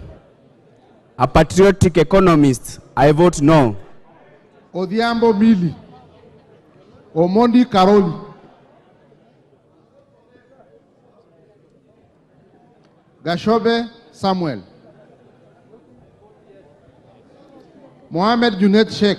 Speaker 19: a patriotic economist, I vote no.
Speaker 2: Odhiambo Mili. Omondi Karoli. Gashobe Samuel. Mohamed Junet Sheikh.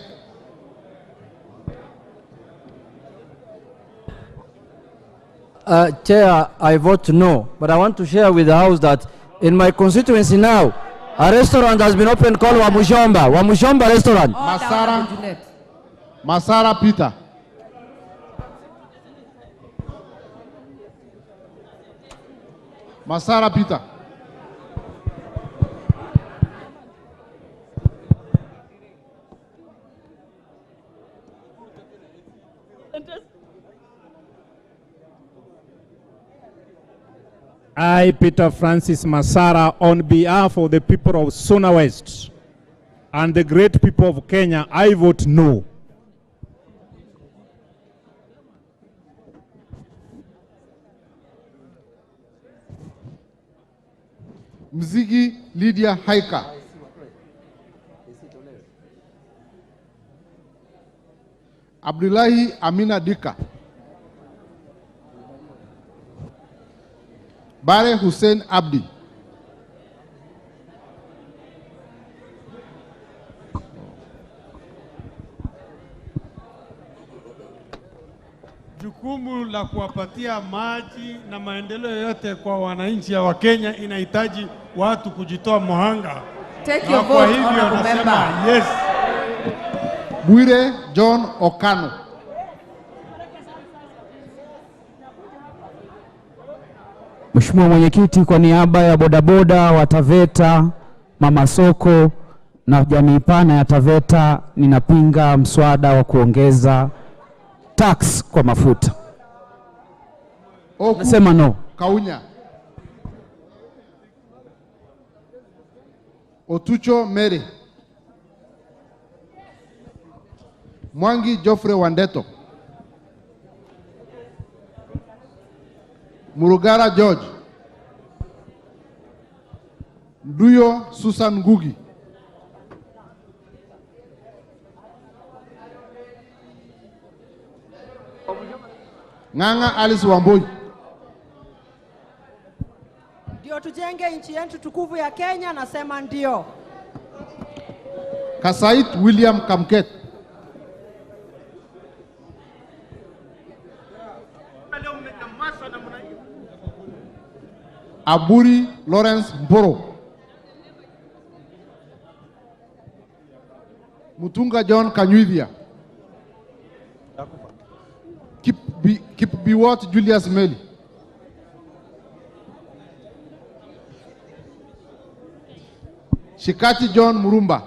Speaker 20: Chair, I vote no, but I want to share with the House that in my constituency now, a restaurant has been opened called Wamushomba restaurant.
Speaker 2: Masara Peter. Masara Peter.
Speaker 23: I, Peter Francis Masara, on behalf of the people of Suna West and the great people of Kenya, I vote no.
Speaker 2: Mzigi Lydia Haika. Abdullahi Amina Dika. Bare Hussein Abdi.
Speaker 25: Jukumu la kuwapatia maji na maendeleo yote kwa wananchi wa Kenya inahitaji watu kujitoa muhanga.
Speaker 14: Take your vote, honorable member.
Speaker 25: Yes.
Speaker 2: Bwire John Okano.
Speaker 26: Mheshimiwa Mwenyekiti, kwa niaba ya bodaboda wa Taveta, mama soko na jamii pana ya Taveta, ninapinga mswada wa kuongeza tax kwa mafuta. Nasema no.
Speaker 2: Kaunya. Otucho Mary. Mwangi Geoffrey Wandeto. Murugara George. Nduyo Susan Ngugi. Ng'ang'a Alice Wamboi.
Speaker 22: Ndio tujenge nchi yetu tukufu ya Kenya, nasema ndio.
Speaker 2: Kasait William Kamket. Aburi Lawrence Mboro. Mutunga John Kanyuithia. Keep Biwot Julius Meli. Shikati John Murumba.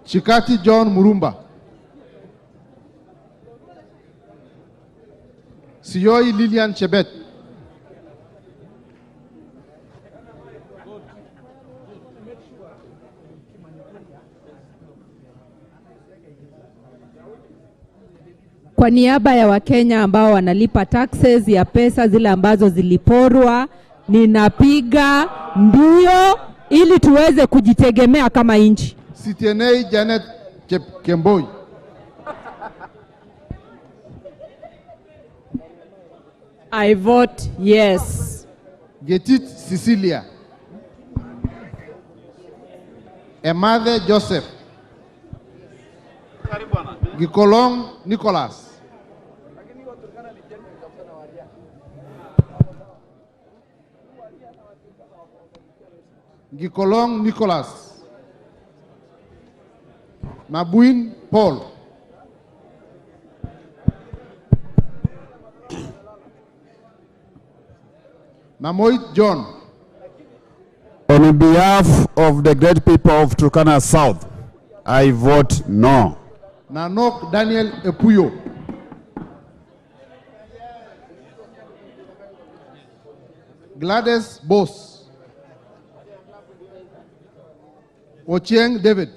Speaker 2: Chikati John Murumba, Siyoi Lilian Chebet,
Speaker 4: Kwa niaba ya Wakenya ambao wanalipa taxes ya pesa zile ambazo ziliporwa, ninapiga ndio ili tuweze kujitegemea kama nchi.
Speaker 2: Sitienei Janet Kemboi,
Speaker 4: I vote yes.
Speaker 2: Getit Cecilia, Emathe Joseph, Gikolong Nicholas, Gikolong Nicholas, Nabuin Paul, Namoit John.
Speaker 6: On behalf of the great people of Turkana South, I vote no.
Speaker 2: Nanok Daniel Epuyo, Gladys Bos, Ochieng David,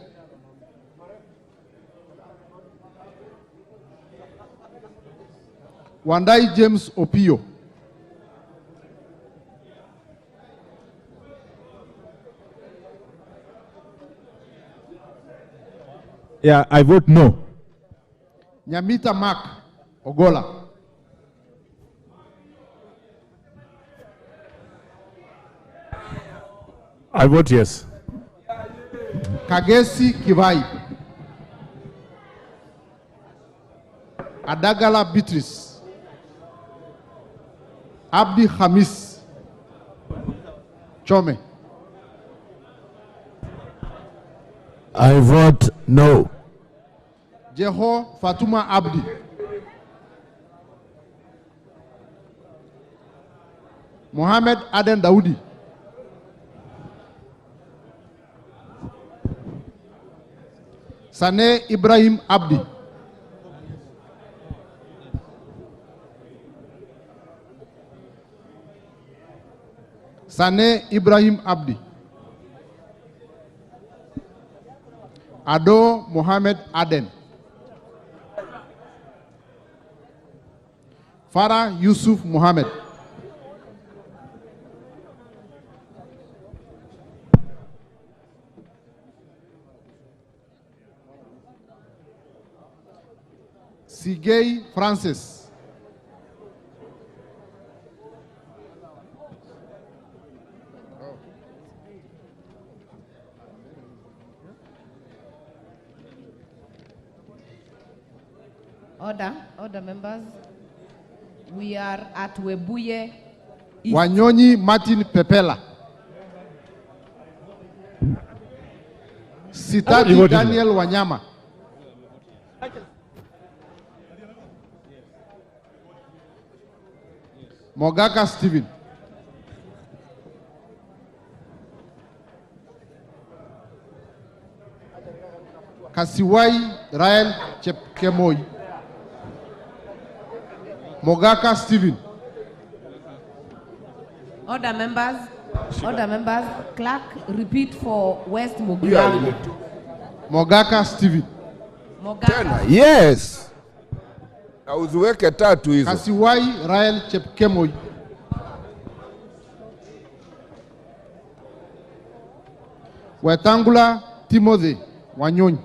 Speaker 2: Wandai James Opio,
Speaker 11: Yeah, I vote no.
Speaker 2: Nyamita Mark Ogola,
Speaker 11: I vote yes.
Speaker 2: Kagesi Kivai, Adagala Beatrice, Abdi Hamis Chome.
Speaker 5: I vote no.
Speaker 2: Jeho Fatuma Abdi, Mohammed Aden Daudi, Sane Ibrahim Abdi, Sane Ibrahim Abdi, Ado Mohammed Aden, Farah Yusuf Mohammed, Sigei Francis,
Speaker 14: Order members. We are at Webuye.
Speaker 2: Wanyonyi Martin Pepela, Sitati Daniel Wanyama, Mogaka Stephen, Kasiwai Rael Chepkemoi, Mogaka Stephen.
Speaker 14: Order members, clerk, repeat for West Mugirango.
Speaker 2: Mogaka Stephen.
Speaker 14: Mogaka.
Speaker 18: Yes. Na uziweke tatu hizo.
Speaker 2: Kasiwai Rael Chepkemoi, Wetangula Timothy Wanyonyi.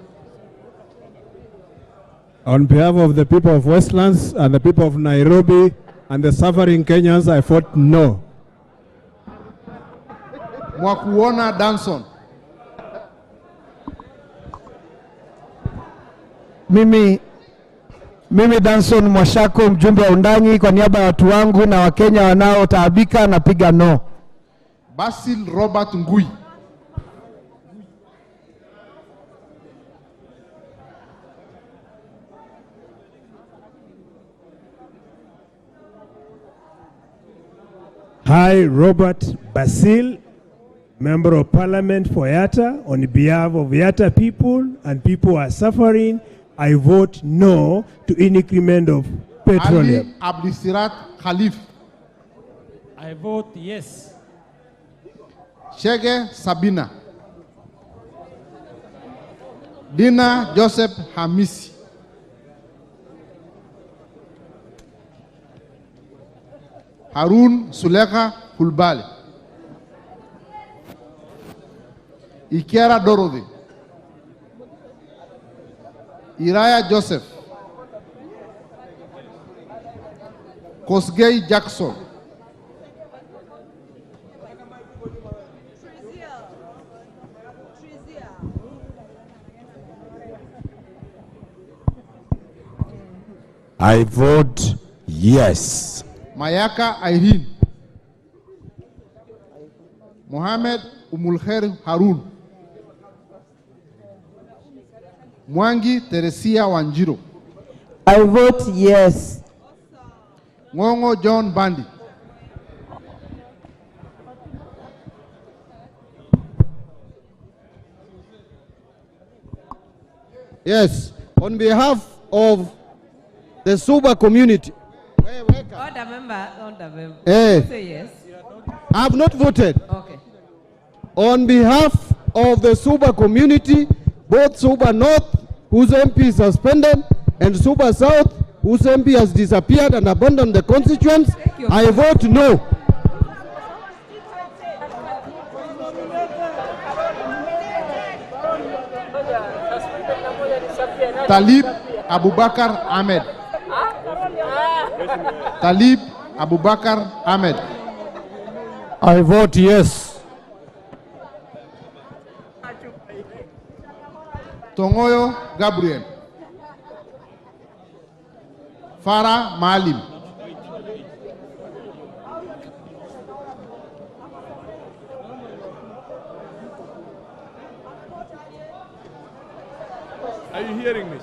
Speaker 11: On behalf of the people of Westlands and the people of Nairobi and the suffering Kenyans, I vote no.
Speaker 2: Mwakuona Danson.
Speaker 15: Mimi Danson Mwashako, mjumbe wa Undanyi, kwa niaba ya watu wangu na Wakenya wanaotaabika, napiga no.
Speaker 2: Basil Robert Ngui,
Speaker 11: Hi, Robert Basil Member of Parliament for Yatta, on behalf of Yatta people and people who are suffering, I vote no to increment of petroleum.
Speaker 2: Ali Abdisirat Khalif.
Speaker 23: I vote yes.
Speaker 2: Shege Sabina. Dina Joseph Hamisi. Harun Suleka Kulbali. Ikiara Dorothy. Iraya Joseph. Kosgei Jackson.
Speaker 5: I vote yes.
Speaker 2: Mayaka Irene. Mohamed Umulkher Harun. Mwangi Teresia Wanjiro.
Speaker 9: I vote yes.
Speaker 2: Ngongo John Bandi.
Speaker 12: Yes, on behalf of the Suba community.
Speaker 14: Order member. Say yes.
Speaker 12: I have not voted.
Speaker 14: Okay.
Speaker 12: On behalf of the Suba community, both Suba North, whose MP is suspended, and Suba South, whose MP has disappeared and abandoned the constituents, I vote no.
Speaker 2: Talib Abubakar Ahmed. Talib Abubakar Ahmed.
Speaker 5: I vote yes.
Speaker 2: Tongoyo Gabriel. Farah Malim.
Speaker 23: Are you hearing me?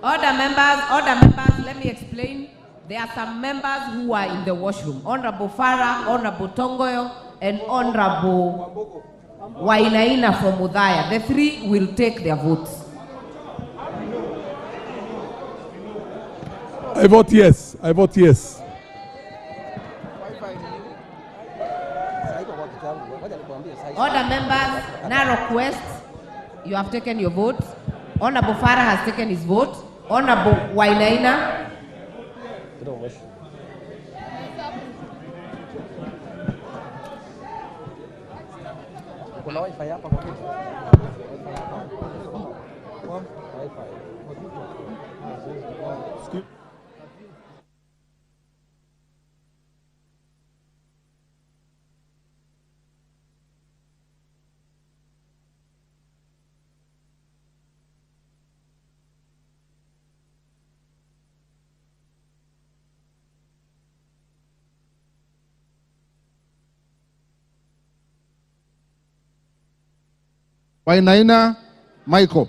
Speaker 14: Order members, let me explain. There are some members who are in the washroom. Honorable Farah, Honorable Tongoyo, and Honorable Wainaina from Udaya. The three will take their votes.
Speaker 23: I vote yes. I vote yes.
Speaker 14: Order members, Narok West, you have taken your vote. Honorable Farah has taken his vote. Honorable Wainaina.
Speaker 2: Wainaina Michael.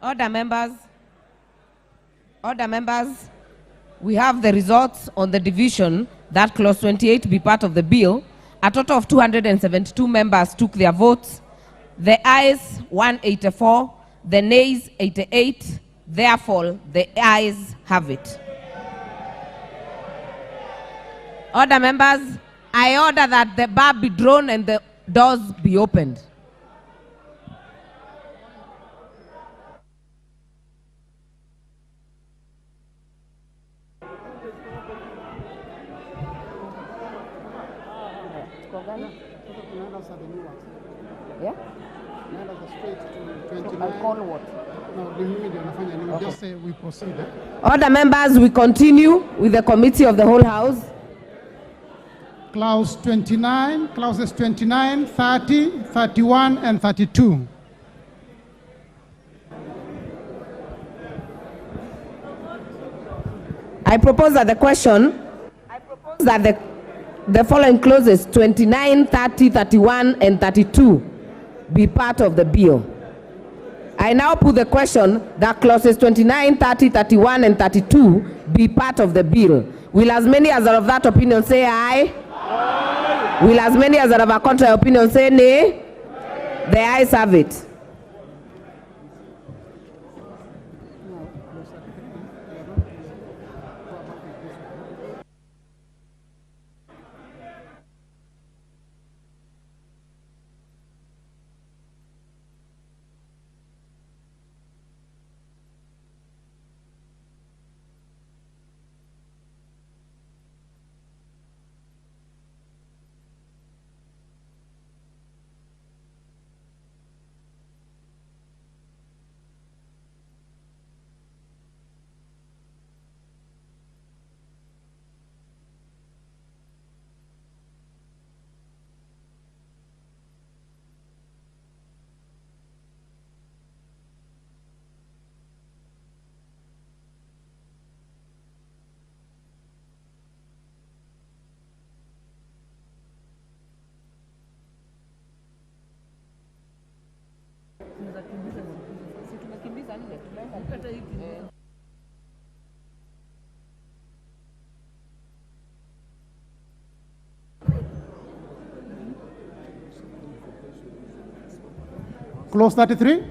Speaker 14: Order, members. Order, members. We have the results on the division that clause 28 be part of the bill. A total of 272 members took their votes. The ayes 184, the nays 88. Therefore, the ayes have it. Order, members. I order that the bar be drawn and the doors be opened. Yeah? I'll call what?
Speaker 7: No, just say we proceed.
Speaker 14: Order, members, we continue with the committee of the whole house.
Speaker 7: Clause 29, clauses 29, 30, 31, and 32.
Speaker 14: I propose that the following clauses 29, 30, 31, and 32 be part of the bill. I now put the question that clauses 29, 30, 31, and 32 be part of the bill. Will as many as are of that opinion say aye? Aye. Will as many as are of a contrary opinion say nay? The ayes have it.
Speaker 7: Clause 33.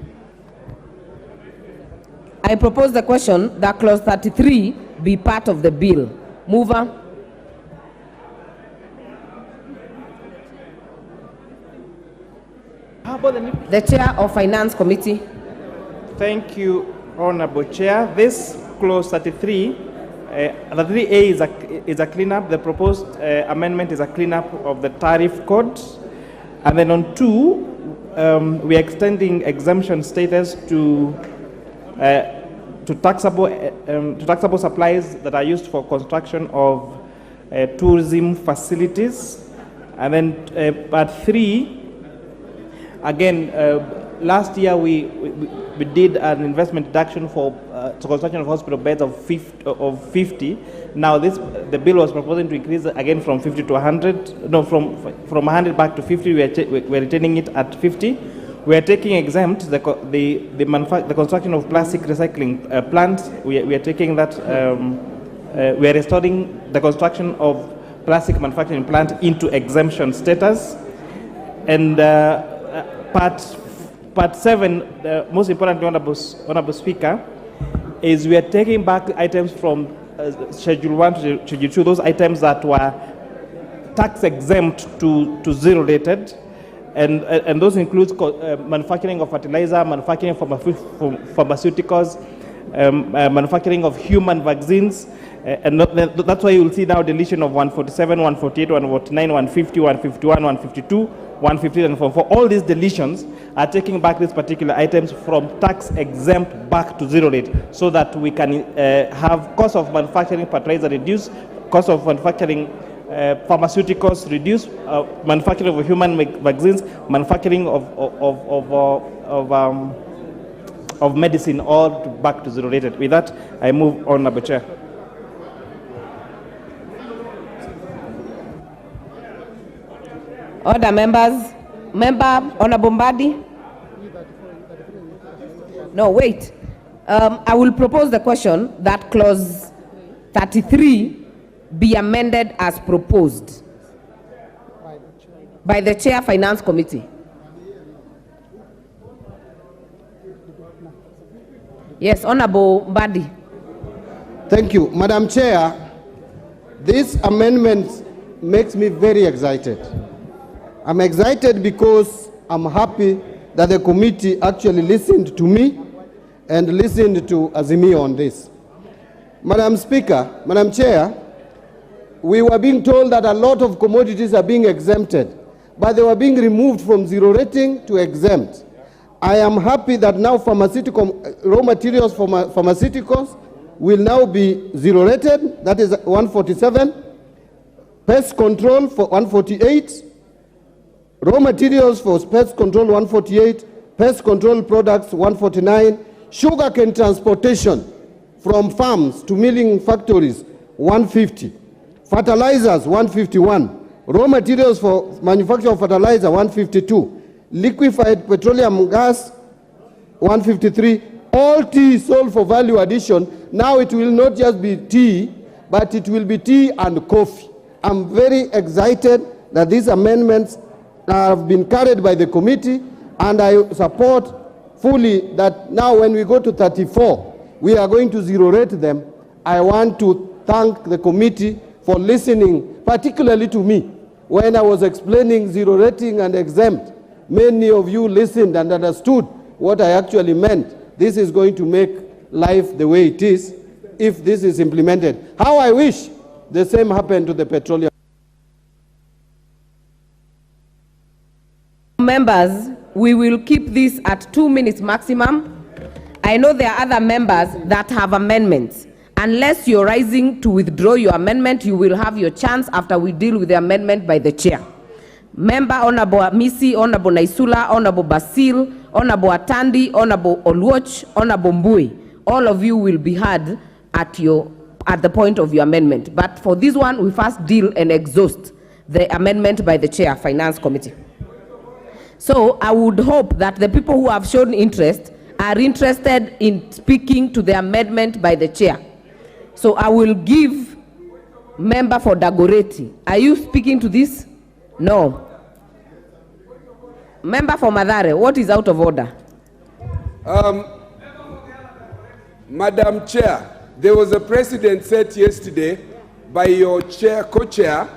Speaker 14: I propose the question that clause 33 be part of the bill. Mover. The Chair of Finance Committee.
Speaker 8: Thank you, Honorable Chair. This clause 33, 33A is a cleanup. The proposed amendment is a cleanup of the tariff code. And then on 2, we are extending exemption status to taxable supplies that are used for construction of tourism facilities. And then part 3, again, last year we did an investment deduction for construction of hospital beds of 50. Now the bill was proposing to increase again from 50 to 100. No, from 100 back to 50. We're retaining it at 50. We are taking exempt the construction of plastic recycling plants. We are taking that. We are restoring the construction of plastic manufacturing plant into exemption status. And Part 7, the most important, Honorable Speaker, is we are taking back items from Schedule 1 to Schedule 2, those items that were tax exempt to zero rated, and those include manufacturing of fertilizer, manufacturing of pharmaceuticals, manufacturing of human vaccines, and that's why you will see now deletion of 147, 148, 149, 150, 151, 152, 150, and 44. All these deletions are taking back these particular items from tax exempt back to zero rate, so that we can have cost of manufacturing fertilizer reduced, cost of manufacturing pharmaceuticals reduced, manufacturing of human vaccines, manufacturing of medicine, all back to zero rated. With that, I move on, Honorable Chair.
Speaker 14: Order, members. Member Honorable Mbadi. No, wait. I will propose the question that clause 33 be amended as proposed by the Chair Finance Committee. Yes, Honorable Mbadi.
Speaker 12: Thank you. Madam Chair, this amendment makes me very excited. I'm excited because I'm happy that the committee actually listened to me and listened to Azimio on this. Madam Speaker, Madam Chair, we were being told that a lot of commodities are being exempted, but they were being removed from zero rating to exempt. I am happy that now raw materials for pharmaceuticals will now be zero rated, that is 147, pest control for 148, raw materials for pest control 148, pest control products 149, sugarcane transportation from farms to milling factories 150, fertilizers 151, raw materials for manufacture of fertilizer 152, liquefied petroleum gas 153, all tea sold for value addition. Now it will not just be tea, but it will be tea and coffee. I'm very excited that these amendments have been carried by the committee, and I support fully that now when we go to 34, we are going to zero rate them. I want to thank the committee for listening, particularly to me. When I was explaining zero rating and exempt, many of you listened and understood what I actually meant. This is going to make life the way it is if this is implemented. How I wish the same happened to the petroleum.
Speaker 14: Members, we will keep this at 2 minutes maximum. I know there are other members that have amendments. Unless you're rising to withdraw your amendment, you will have your chance after we deal with the amendment by the chair. Member Honorable Amisi, Honorable Naisula, Honorable Basil, Honorable Atandi, Honorable Oluoch, Honorable Mbui, all of you will be heard at the point of your amendment. But for this one, we first deal and exhaust the amendment by the Chair, Finance Committee. So I would hope that the people who have shown interest are interested in speaking to the amendment by the Chair. So I will give member for Dagoretti. Are you speaking to this? No. Member for Madare, what is out of order?
Speaker 1: Madam Chair, there was a precedent set yesterday by your co-chair,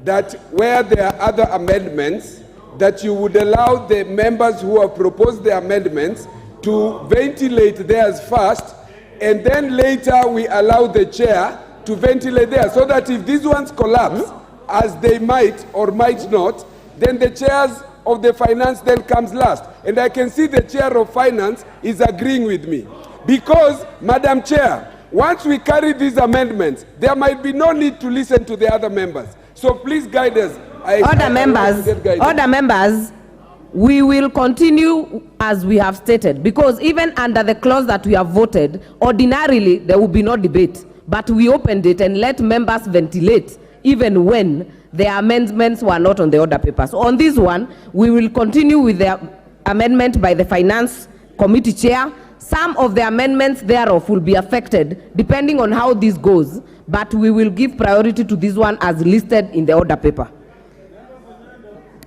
Speaker 1: that where there are other amendments, that you would allow the members who have proposed the amendments to ventilate theirs first, and then later we allow the chair to ventilate theirs, so that if these ones collapse, as they might or might not, then the chairs of the finance then comes last. And I can see the chair of finance is agreeing with me. Because, Madam Chair, once we carry these amendments, there might be no need to listen to the other members. So please guide us.
Speaker 14: Other members, we will continue as we have stated, because even under the clause that we have voted, ordinarily there will be no debate. But we opened it and let members ventilate even when the amendments were not on the order paper. So on this one, we will continue with the amendment by the Finance Committee Chair. Some of the amendments thereof will be affected depending on how this goes, but we will give priority to this one as listed in the order paper.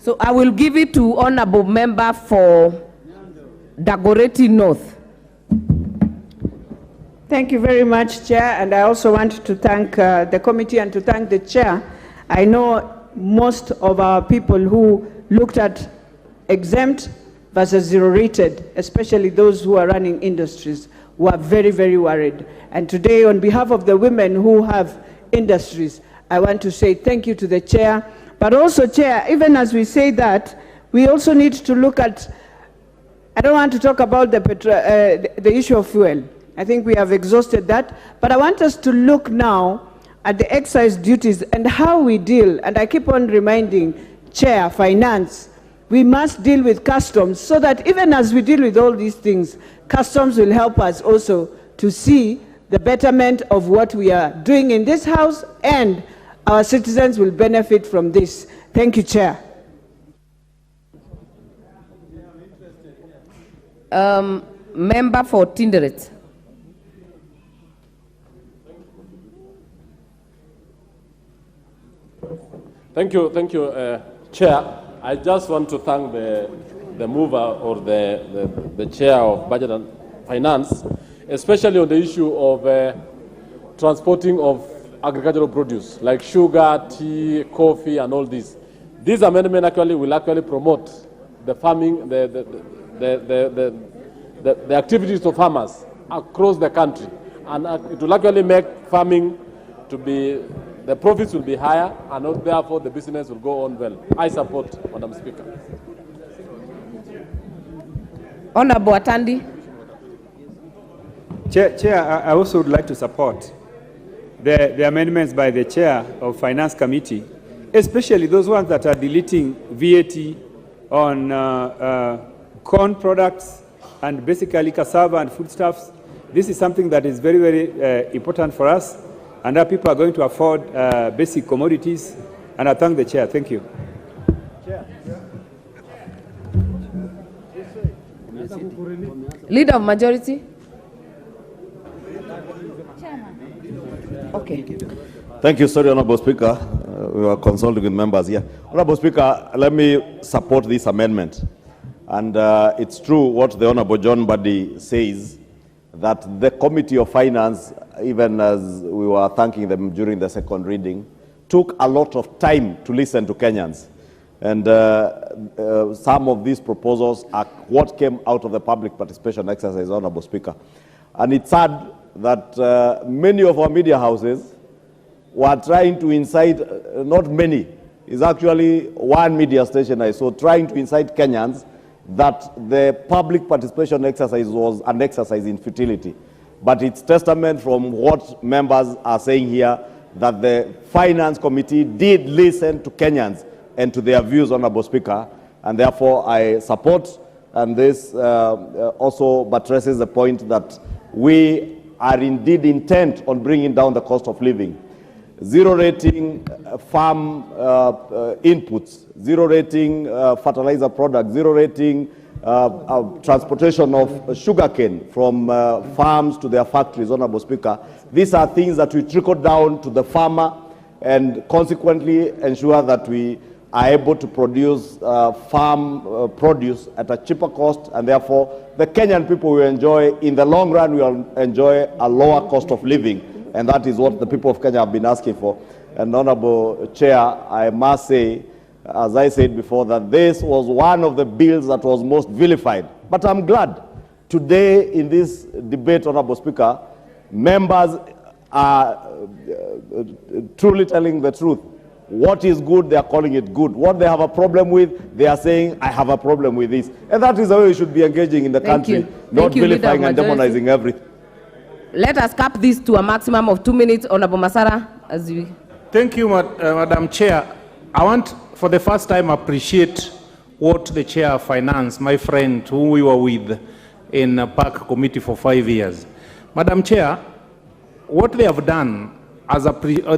Speaker 14: So I will give it to Honorable Member for Dagoretti North.
Speaker 10: Thank you very much, Chair, and I also want to thank the committee and to thank the Chair. I know most of our people who looked at exempt versus zero rated, especially those who are running industries, were very, very worried. And today, on behalf of the women who have industries, I want to say thank you to the Chair. But also, Chair, even as we say that, we also need to look at, I don't want to talk about the issue of fuel. I think we have exhausted that. But I want us to look now at the excise duties and how we deal. And I keep on reminding Chair, Finance, we must deal with customs so that even as we deal with all these things, customs will help us also to see the betterment of what we are doing in this house, and our citizens will benefit from this. Thank you, Chair.
Speaker 14: Member for Tinderet.
Speaker 3: Thank you, Chair. I just want to thank the mover or the Chair of Budget and Finance, especially on the issue of transporting of agricultural produce like sugar, tea, coffee, and all this. This amendment will promote the farming, the activities of farmers across the country, and it will actually make farming to be, the profits will be higher, and therefore the business will go on well. I support, Madam Speaker.
Speaker 14: Honorable Atandi.
Speaker 13: Chair, I also would like to support the amendments by the Chair of Finance Committee, especially those ones that are deleting VAT on corn products and basically cassava and foodstuffs. This is something that is very, very important for us, and our people are going to afford basic commodities. And I thank the Chair. Thank you.
Speaker 14: Leader of Majority. Okay.
Speaker 16: Thank you, sorry, Honorable Speaker. We were consulting with members here. Honorable Speaker, let me support this amendment. And it's true what the Honorable John Buddy says, that the Committee of Finance, even as we were thanking them during the second reading, took a lot of time to listen to Kenyans. And some of these proposals are what came out of the public participation exercise, Honorable Speaker. And it's sad that many of our media houses were trying to incite, not many, it's actually one media station I saw, trying to incite Kenyans that the public participation exercise was an exercise in futility. But it's testament from what members are saying here that the Finance Committee did listen to Kenyans and to their views, Honorable Speaker, and therefore I support, and this also buttresses the point that we are indeed intent on bringing down the cost of living. Zero rating farm inputs, zero rating fertilizer products, zero rating transportation of sugarcane from farms to their factories, Honorable Speaker. These are things that we trickle down to the farmer and consequently ensure that we are able to produce farm produce at a cheaper cost, and therefore the Kenyan people will enjoy, in the long run, will enjoy a lower cost of living. And that is what the people of Kenya have been asking for. And Honorable Chair, I must say, as I said before, that this was one of the bills that was most vilified. But I'm glad today in this debate, Honorable Speaker, members are truly telling the truth. What is good, they are calling it good. What they have a problem with, they are saying, I have a problem with this. And that is the way we should be engaging in the country, not vilifying and demonizing everything.
Speaker 14: Let us cap this to a maximum of 2 minutes. Honorable Masara, as we...
Speaker 23: Thank you, Madam Chair. I want, for the first time, appreciate what the Chair of Finance, my friend, who we were with in Park Committee for 5 years. Madam Chair, what they have done,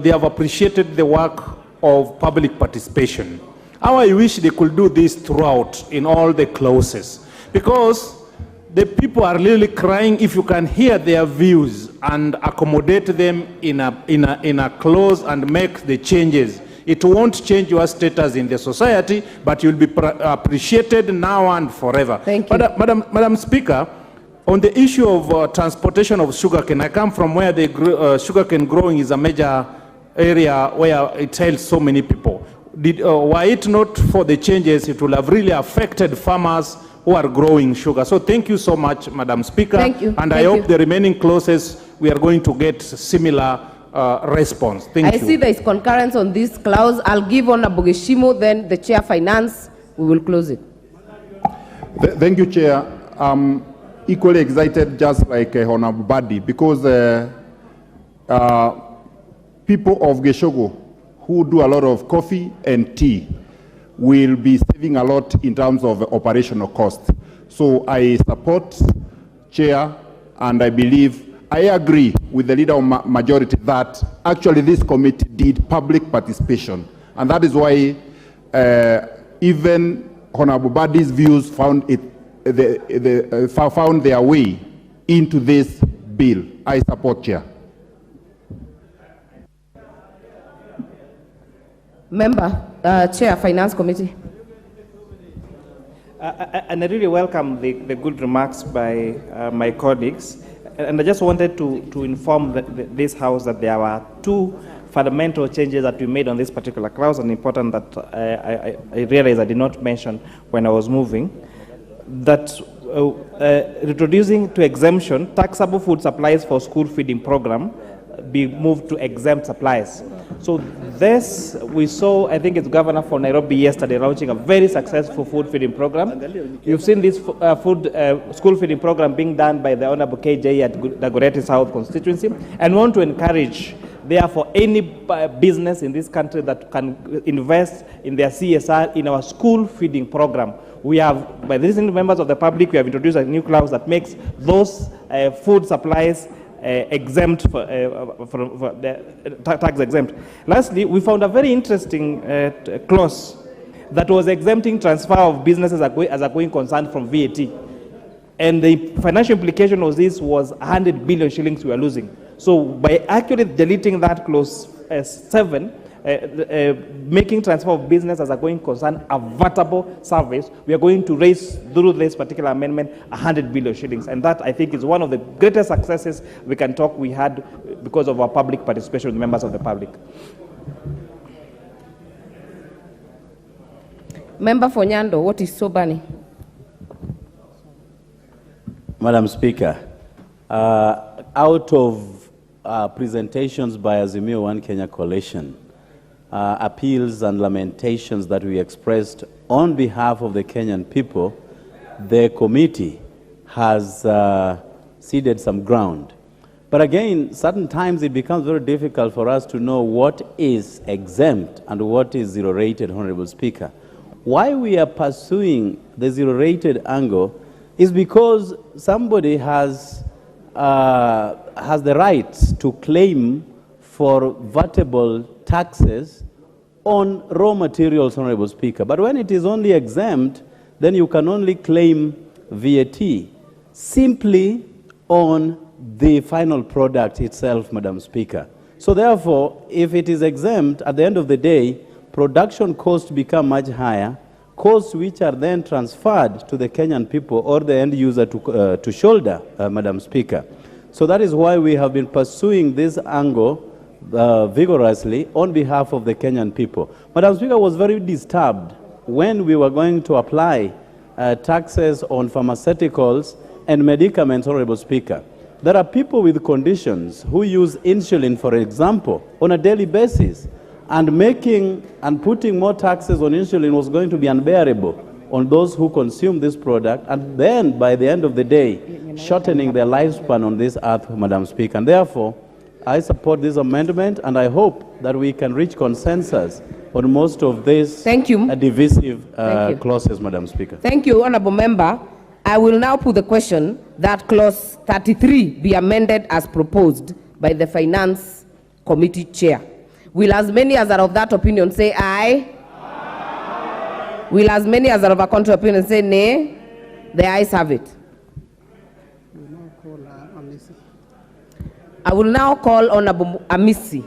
Speaker 23: they have appreciated the work of public participation. How I wish they could do this throughout in all the clauses, because the people are really crying. If you can hear their views and accommodate them in a clause and make the changes, it won't change your status in the society, but you'll be appreciated now and forever.
Speaker 14: Thank you.
Speaker 23: Madam Speaker, on the issue of transportation of sugarcane, I come from where the sugarcane growing is a major area where it helps so many people. Were it not for the changes, it will have really affected farmers who are growing sugar. So thank you so much, Madam Speaker.
Speaker 14: Thank you.
Speaker 23: And I hope the remaining clauses, we are going to get similar response. Thank you.
Speaker 14: I see there is concurrence on this clause. I'll give Honorable Geshimo, then the Chair Finance. We will close it.
Speaker 6: Thank you, Chair. I'm equally excited, just like Honorable Badi, because people of Geshogo who do a lot of coffee and tea will be saving a lot in terms of operational cost. So I support, Chair, and I believe, I agree with the Leader of Majority that actually this committee did public participation. And that is why even Honorable Badi's views found their way into this bill. I support, Chair.
Speaker 14: Member. Chair, Finance Committee.
Speaker 8: And I really welcome the good remarks by my colleagues. And I just wanted to inform this House that there were two fundamental changes that we made on this particular clause, and important that I realized I did not mention when I was moving, that introducing to exemption taxable food supplies for school feeding program be moved to exempt supplies. So this, we saw, I think it's Governor for Nairobi yesterday launching a very successful food feeding program. You've seen this school feeding program being done by the Honorable KJ at Dagoretti South constituency, and want to encourage, therefore, any business in this country that can invest in their CSR in our school feeding program. We have, by listening to members of the public, we have introduced a new clause that makes those food supplies exempt for the tax exempt. Lastly, we found a very interesting clause that was exempting transfer of businesses as a going concern from VAT. And the financial implication of this was 100 billion shillings we are losing. So by actually deleting that clause 7, making transfer of business as a going concern a vertable service, we are going to raise, through this particular amendment, 100 billion shillings. And that, I think, is one of the greatest successes we had because of our public participation with members of the public.
Speaker 14: Member for Nyando, what is so burning?
Speaker 17: Madam Speaker, out of presentations by Azimio One Kenya Coalition, appeals and lamentations that we expressed on behalf of the Kenyan people, the committee has ceded some ground. But again, certain times it becomes very difficult for us to know what is exempt and what is zero-rated, Honorable Speaker. Why we are pursuing the zero-rated angle is because somebody has the right to claim for vertible taxes on raw materials, Honorable Speaker. But when it is only exempt, then you can only claim VAT simply on the final product itself, Madam Speaker. So therefore, if it is exempt, at the end of the day, production costs become much higher, costs which are then transferred to the Kenyan people or the end user to shoulder, Madam Speaker. So that is why we have been pursuing this angle vigorously on behalf of the Kenyan people. Madam Speaker, was very disturbed when we were going to apply taxes on pharmaceuticals and medicaments, Honorable Speaker. There are people with conditions who use insulin, for example, on a daily basis, and making and putting more taxes on insulin was going to be unbearable on those who consume this product, and then by the end of the day, shortening their lifespan on this earth, Madam Speaker. And therefore, I support this amendment, and I hope that we can reach consensus on most of these divisive clauses, Madam Speaker.
Speaker 14: Thank you, Honourable Member. I will now put the question that clause 33 be amended as proposed by the Finance Committee Chair. Will as many as are of that opinion say aye? Aye. Will as many as are of a contrary opinion say nay? The ayes have it. I will now call on Amisi.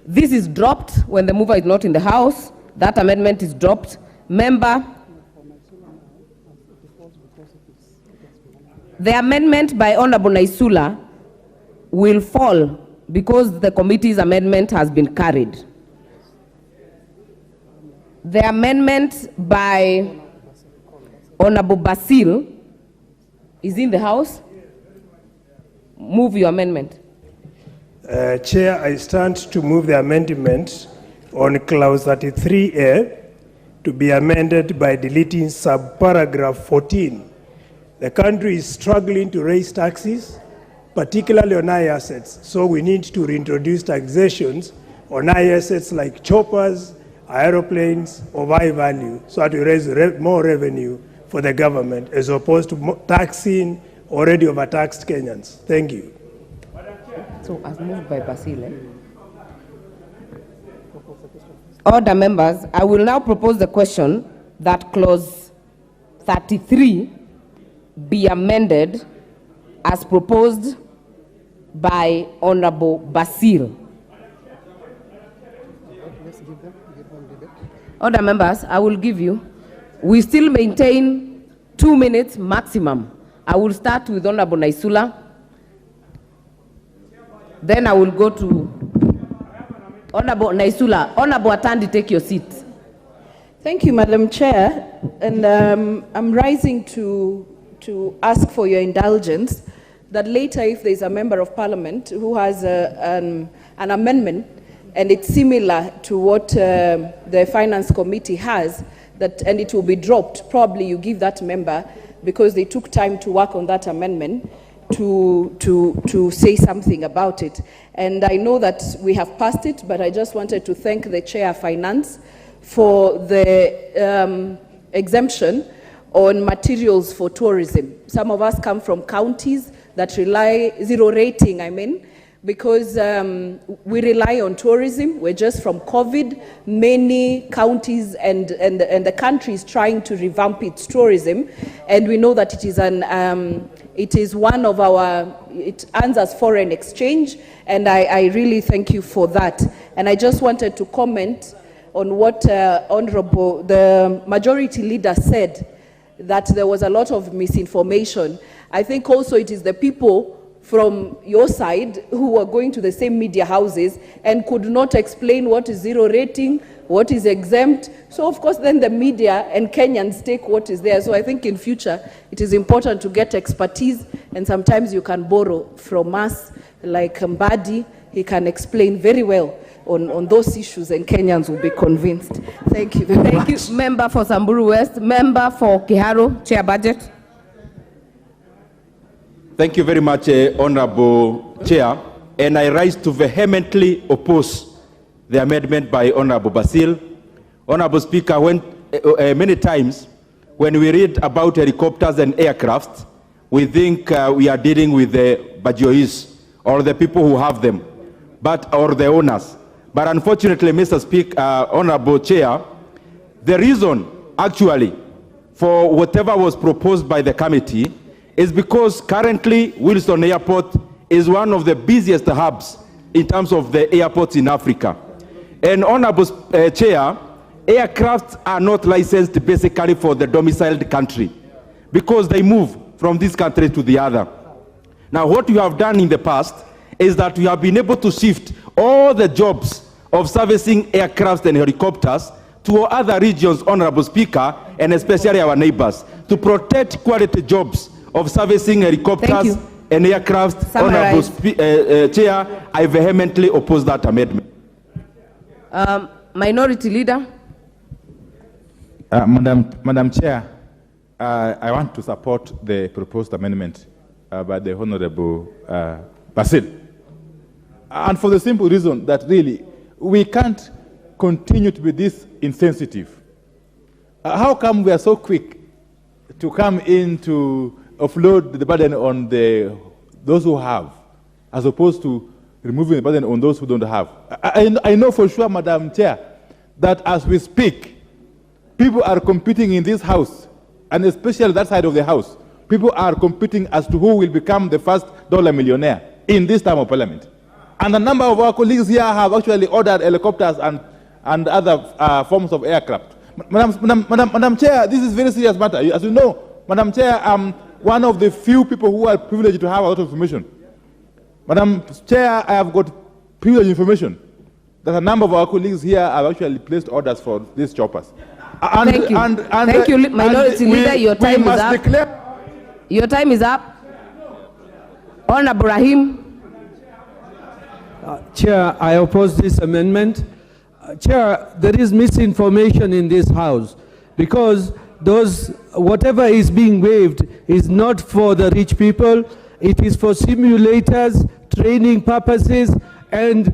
Speaker 14: This is dropped when the mover is not in the House. That amendment is dropped. Member, the amendment by Honorable Naisula will fall because the committee's amendment has been carried. The amendment by Honorable Basil is in the House. Move your amendment.
Speaker 11: Chair, I stand to move the amendment on clause 33A to be amended by deleting subparagraph 14. The country is struggling to raise taxes, particularly on high assets. So we need to reintroduce taxations on high assets like choppers, aeroplanes of high value, so that we raise more revenue for the government as opposed to taxing already overtaxed Kenyans. Thank you.
Speaker 14: So as moved by Basile. Order, members, I will now propose the question that clause 33 be amended as proposed by Honorable Basil. Other members, I will give you. We still maintain 2 minutes maximum. I will start with Honorable Naisula. Then I will go to Honorable Naisula. Honorable Atandi, take your seat.
Speaker 19: Thank you, Madam Chair. And I'm rising to ask for your indulgence that later, if there's a member of parliament who has an amendment and it's similar to what the finance committee has, and it will be dropped, probably you give that member, because they took time to work on that amendment, to say something about it. And I know that we have passed it, but I just wanted to thank the Chair of Finance for the exemption on materials for tourism. Some of us come from counties that rely, zero rating, because we rely on tourism. We're just from COVID. Many counties and the country is trying to revamp its tourism, and we know that it is one of our, it earns us foreign exchange, and I really thank you for that. And I just wanted to comment on what the majority leader said, that there was a lot of misinformation. I think also it is the people from your side who were going to the same media houses and could not explain what is zero rating, what is exempt. So of course then the media and Kenyans take what is there. So I think in future it is important to get expertise, and sometimes you can borrow from us, like Mbadi. He can explain very well on those issues, and Kenyans will be convinced. Thank you very much.
Speaker 14: Thank you. Member for Samburu West. Member for Kiharu, Chair Budget.
Speaker 20: Thank you very much, Honorable Chair. And I rise to vehemently oppose the amendment by Honorable Basil. Honorable Speaker, when, many times when we read about helicopters and aircraft, we think we are dealing with the Bajois or the people who have them, or the owners. But unfortunately, Mr. Speaker, Honorable Chair, the reason actually for whatever was proposed by the committee is because currently Wilson Airport is one of the busiest hubs in terms of the airports in Africa. And Honorable Chair, aircrafts are not licensed basically for the domiciled country because they move from this country to the other. Now, what you have done in the past is that we have been able to shift all the jobs of servicing aircrafts and helicopters to other regions, Honorable Speaker, and especially our neighbors, to protect quality jobs of servicing helicopters and aircraft. Honorable Chair, I vehemently oppose that amendment.
Speaker 14: Minority Leader.
Speaker 21: Madam Chair, I want to support the proposed amendment by the Honorable Basil. And for the simple reason that really, we can't continue to be this insensitive. How come we are so quick to come in to offload the burden on those who have, as opposed to removing the burden on those who don't have? I know for sure, Madam Chair, that as we speak, people are competing in this house, and especially that side of the house. People are competing as to who will become the first dollar millionaire in this time of parliament. And a number of our colleagues here have actually ordered helicopters and other forms of aircraft. Madam Chair, this is a very serious matter. As you know, Madam Chair, I'm one of the few people who are privileged to have a lot of information. Madam Chair, I have got privileged information that a number of our colleagues here have actually placed orders for these choppers.
Speaker 14: Thank you. Thank you, Minority Leader. Your time is up. Your time is up. Honorable Rahim.
Speaker 24: Chair, I oppose this amendment. Chair, there is misinformation in this house because whatever is being waived is not for the rich people. It is for simulators, training purposes, and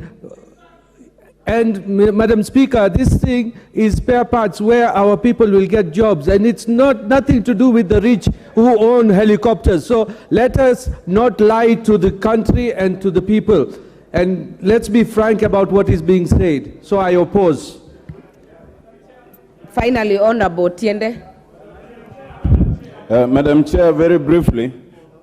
Speaker 24: Madam Speaker, this thing is spare parts where our people will get jobs, and it's nothing to do with the rich who own helicopters. So let us not lie to the country and to the people. And let's be frank about what is being said. So I oppose.
Speaker 14: Finally, Honorable Tiende.
Speaker 25: Madam Chair, very briefly,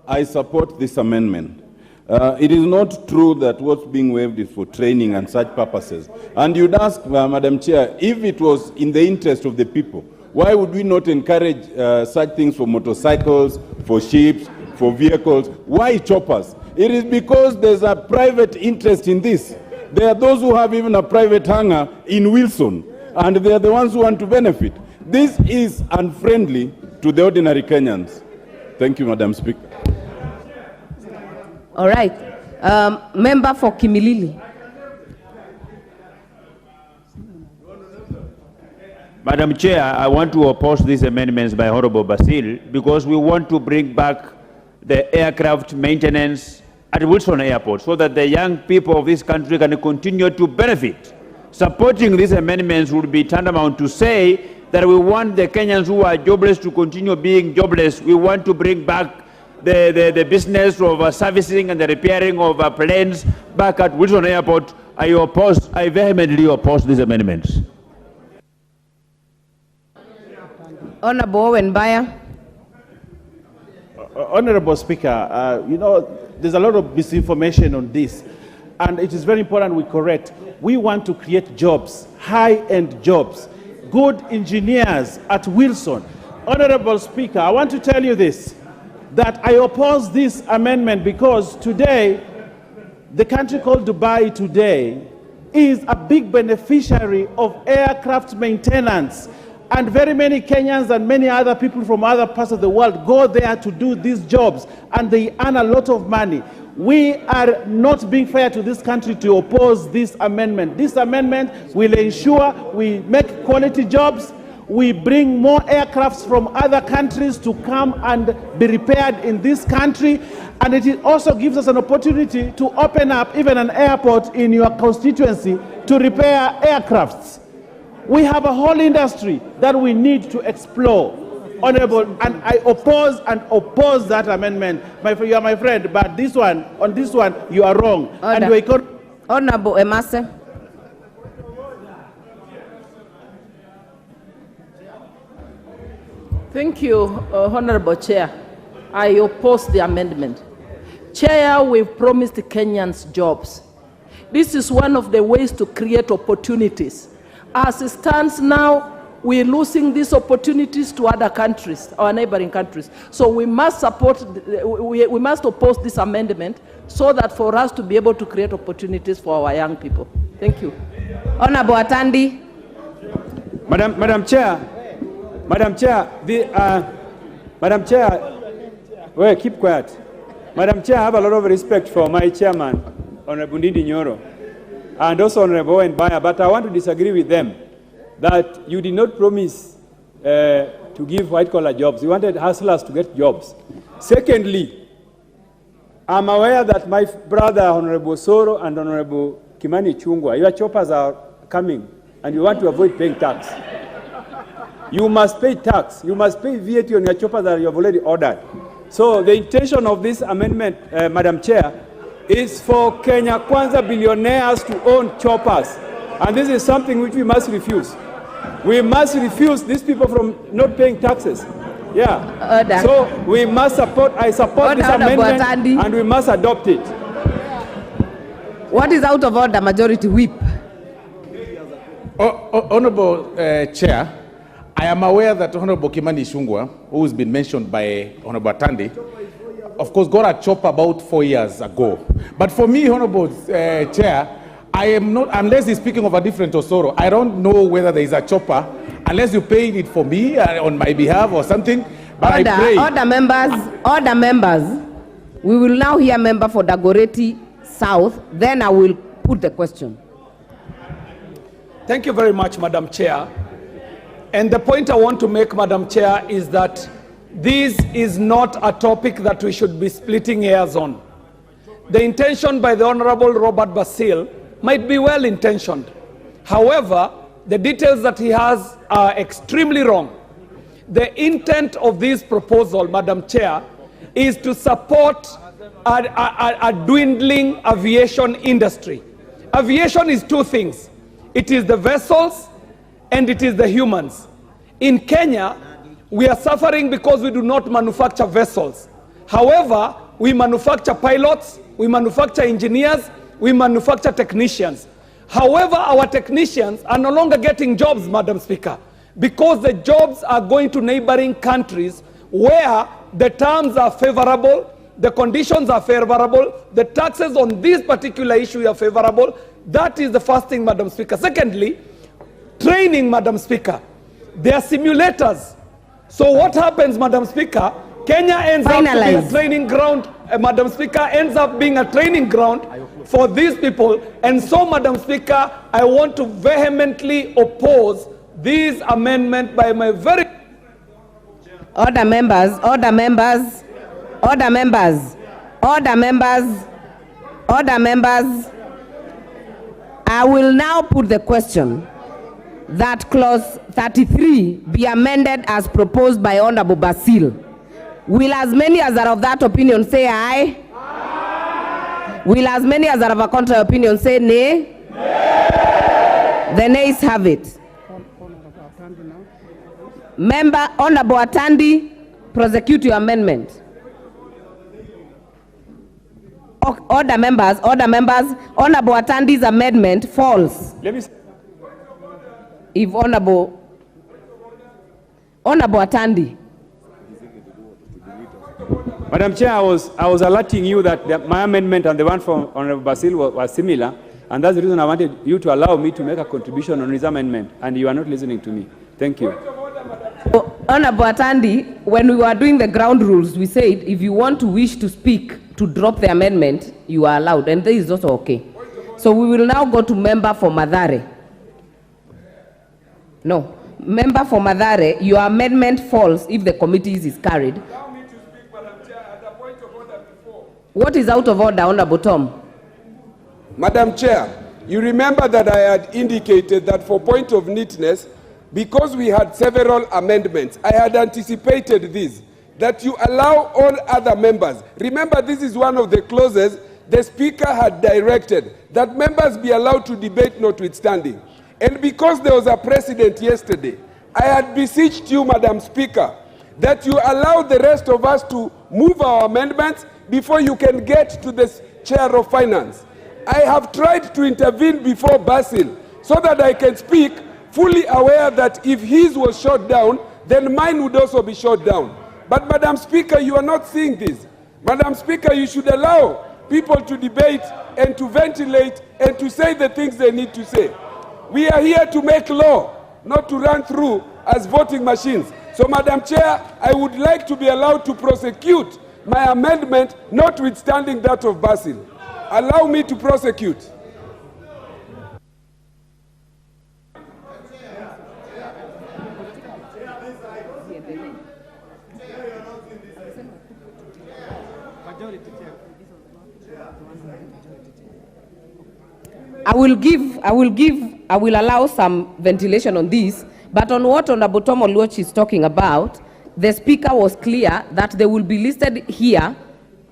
Speaker 25: I support this amendment.
Speaker 21: It is not true that what's being waived is for training and such purposes. And you'd ask, Madam Chair, if it was in the interest of the people, why would we not encourage such things for motorcycles, for ships, for vehicles? Why choppers? It is because there's a private interest in this. There are those who have even a private hangar in Wilson, and they are the ones who want to benefit. This is unfriendly to the ordinary Kenyans. Thank you, Madam Speaker.
Speaker 14: All right. Member for Kimilili.
Speaker 4: Madam Chair, I want to oppose these amendments by Honorable Basil because we want to bring back the aircraft maintenance at Wilson Airport so that the young people of this country can continue to benefit. Supporting these amendments would be tantamount to say that we want the Kenyans who are jobless to continue being jobless. We want to bring back the business of servicing and the repairing of planes back at Wilson Airport. I vehemently oppose these amendments.
Speaker 14: Honorable Owen Baya.
Speaker 15: Honorable Speaker, you know, there's a lot of misinformation on this, and it is very important we correct. We want to create jobs, high-end jobs, good engineers at Wilson. Honorable Speaker, I want to tell you this, that I oppose this amendment because today, the country called Dubai today is a big beneficiary of aircraft maintenance. And very many Kenyans and many other people from other parts of the world go there to do these jobs, and they earn a lot of money. We are not being fair to this country to oppose this amendment. This amendment will ensure we make quality jobs, we bring more aircrafts from other countries to come and be repaired in this country, and it also gives us an opportunity to open up even an airport in your constituency to repair aircrafts. We have a whole industry that we need to explore, Honorable, and I oppose that amendment. You are my friend, but on this one, you are wrong.
Speaker 14: Order. Honorable Emase.
Speaker 18: Thank you, Honorable Chair. I oppose the amendment. Chair, we've promised Kenyans jobs. This is one of the ways to create opportunities. As it stands now, we're losing these opportunities to other countries, our neighboring countries. So we must we must oppose this amendment so that for us to be able to create opportunities for our young people. Thank you.
Speaker 14: Honorable Atandi.
Speaker 13: Madam Chair, wait, keep quiet. Madam Chair, I have a lot of respect for my chairman, Honorable Ndindi Nyoro, and also Honorable Owen Baya, but I want to disagree with them that you did not promise to give white-collar jobs. You wanted hustlers to get jobs. Secondly, I'm aware that my brother, Honorable Soro and Honorable Kimani Chungwa, your choppers are coming, and you want to avoid paying tax. You must pay tax. You must pay VAT on your choppers that you have already ordered. So the intention of this amendment, Madam Chair, is for Kenya Kwanza billionaires to own choppers. And this is something which we must refuse. We must refuse these people from not paying taxes. Yeah. So we must support, I support this amendment and we must adopt it.
Speaker 14: What is out of order, Majority Whip?
Speaker 21: Honorable Chair, I am aware that Honorable Kimani Ichung'wah, who has been mentioned by Honorable Atandi, of course got a chopper about 4 years ago. But for me, Honorable Chair, I am not, unless he's speaking of a different Osoro, I don't know whether there is a chopper, unless you're paying it for me on my behalf or something. But I pray.
Speaker 14: Order members. We will now hear member for Dagoretti South, then I will put the question.
Speaker 22: Thank you very much, Madam Chair. And the point I want to make, Madam Chair, is that this is not a topic that we should be splitting hairs on. The intention by the Honorable Robert Basil might be well-intentioned. However, the details that he has are extremely wrong. The intent of this proposal, Madam Chair, is to support a dwindling aviation industry. Aviation is two things. It is the vessels and it is the humans. In Kenya, we are suffering because we do not manufacture vessels. However, we manufacture pilots, we manufacture engineers, we manufacture technicians. However, our technicians are no longer getting jobs, Madam Speaker, because the jobs are going to neighboring countries where the terms are favorable, the conditions are favorable, the taxes on this particular issue are favorable. That is the first thing, Madam Speaker. Secondly, training, Madam Speaker. There are simulators. So what happens, Madam Speaker? Kenya ends up to be a training ground, Madam Speaker, ends up being a training ground for these people. And so, Madam Speaker, I want to vehemently oppose this amendment by my very...
Speaker 14: Order members, order members, order members, order members, order members. I will now put the question that clause 33 be amended as proposed by Honorable Basil. Will as many as are of that opinion say aye? Aye. Will as many as are of a contrary opinion say nay? Nay. The nays have it. Member Honorable Atandi, prosecute your amendment. Order members, Honorable Atandi's amendment falls. If Honorable Atandi.
Speaker 13: Madam Chair, I was alerting you that my amendment and the one from Honorable Basil were similar, and that's the reason I wanted you to allow me to make a contribution on his amendment, and you are not listening to me. Thank you.
Speaker 14: Honorable Atandi, when we were doing the ground rules, we said if you want to wish to speak to drop the amendment, you are allowed, and this is also okay. So we will now go to member for Mathare. No, member for Mathare, your amendment falls if the committee is carried.
Speaker 1: Allow me to speak, Madam Chair, at the point of order before.
Speaker 14: What is out of order, Honorable Tom?
Speaker 1: Madam Chair, you remember that I had indicated that for point of neatness, because we had several amendments, I had anticipated this, that you allow all other members. Remember, this is one of the clauses the Speaker had directed, that members be allowed to debate notwithstanding. And because there was a precedent yesterday, I had beseeched you, Madam Speaker, that you allow the rest of us to move our amendments before you can get to the Chair of Finance. I have tried to intervene before Basil so that I can speak fully aware that if his was shot down, then mine would also be shot down. But Madam Speaker, you are not seeing this. Madam Speaker, you should allow people to debate and to ventilate and to say the things they need to say. We are here to make law, not to run through as voting machines. So, Madam Chair, I would like to be allowed to prosecute my amendment, notwithstanding that of Basil. Allow me to prosecute.
Speaker 14: I will allow some ventilation on this, but on what Honorable Tom Oluoch is talking about, the Speaker was clear that they will be listed here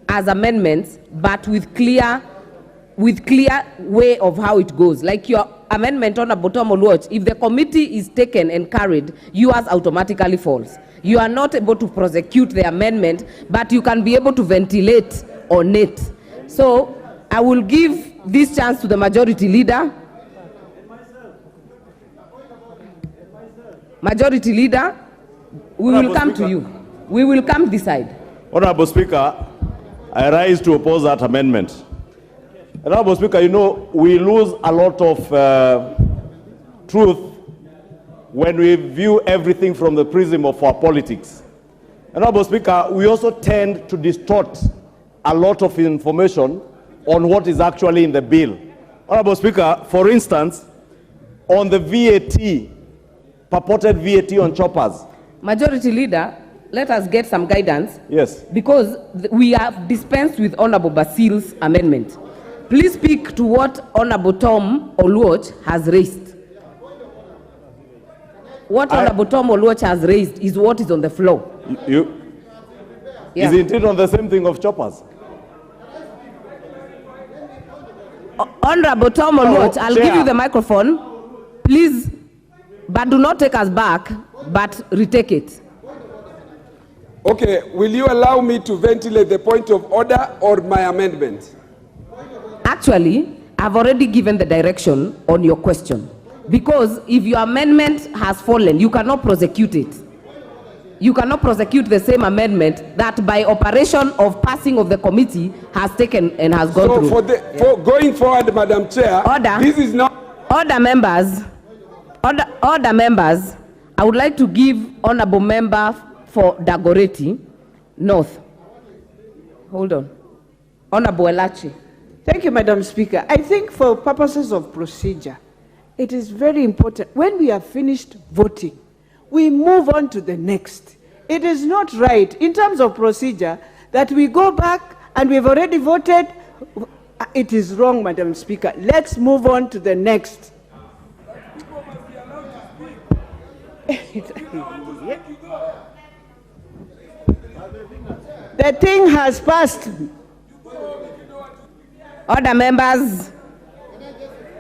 Speaker 14: as amendments, but with clear way of how it goes. Like your amendment, Honorable Tom Oluoch, if the committee is taken and carried, yours automatically falls. You are not able to prosecute the amendment, but you can be able to ventilate on it. So I will give this chance to the majority leader. Majority leader, we will come to you. We will come this side.
Speaker 16: Honorable Speaker, I rise to oppose that amendment. Honorable Speaker, you know, we lose a lot of truth when we view everything from the prism of our politics. Honorable Speaker, we also tend to distort a lot of information on what is actually in the bill. Honorable Speaker, for instance, on the VAT, purported VAT on choppers.
Speaker 14: Majority leader, let us get some guidance.
Speaker 16: Yes.
Speaker 14: Because we have dispensed with Honorable Basil's amendment. Please speak to what Honorable Tom Oluoch has raised. What Honorable Tom Oluoch has raised is what is on the floor.
Speaker 16: Is it on the same thing of choppers?
Speaker 14: Honorable Tom Oluoch, I'll give you the microphone. Please, but do not take us back, but retake it.
Speaker 1: Okay, will you allow me to ventilate the point of order or my amendment?
Speaker 14: Actually, I've already given the direction on your question. Because if your amendment has fallen, you cannot prosecute it. You cannot prosecute the same amendment that by operation of passing of the committee has taken and has gone through.
Speaker 1: So for going forward, Madam Chair, this is not...
Speaker 14: Order members, order members, I would like to give Honorable Member for Dagoretti North. Hold on. Honorable Elachi.
Speaker 10: Thank you, Madam Speaker. I think for purposes of procedure, it is very important. When we have finished voting, we move on to the next. It is not right, in terms of procedure, that we go back and we've already voted. It is wrong, Madam Speaker. Let's move on to the next. The thing has passed.
Speaker 14: Order members.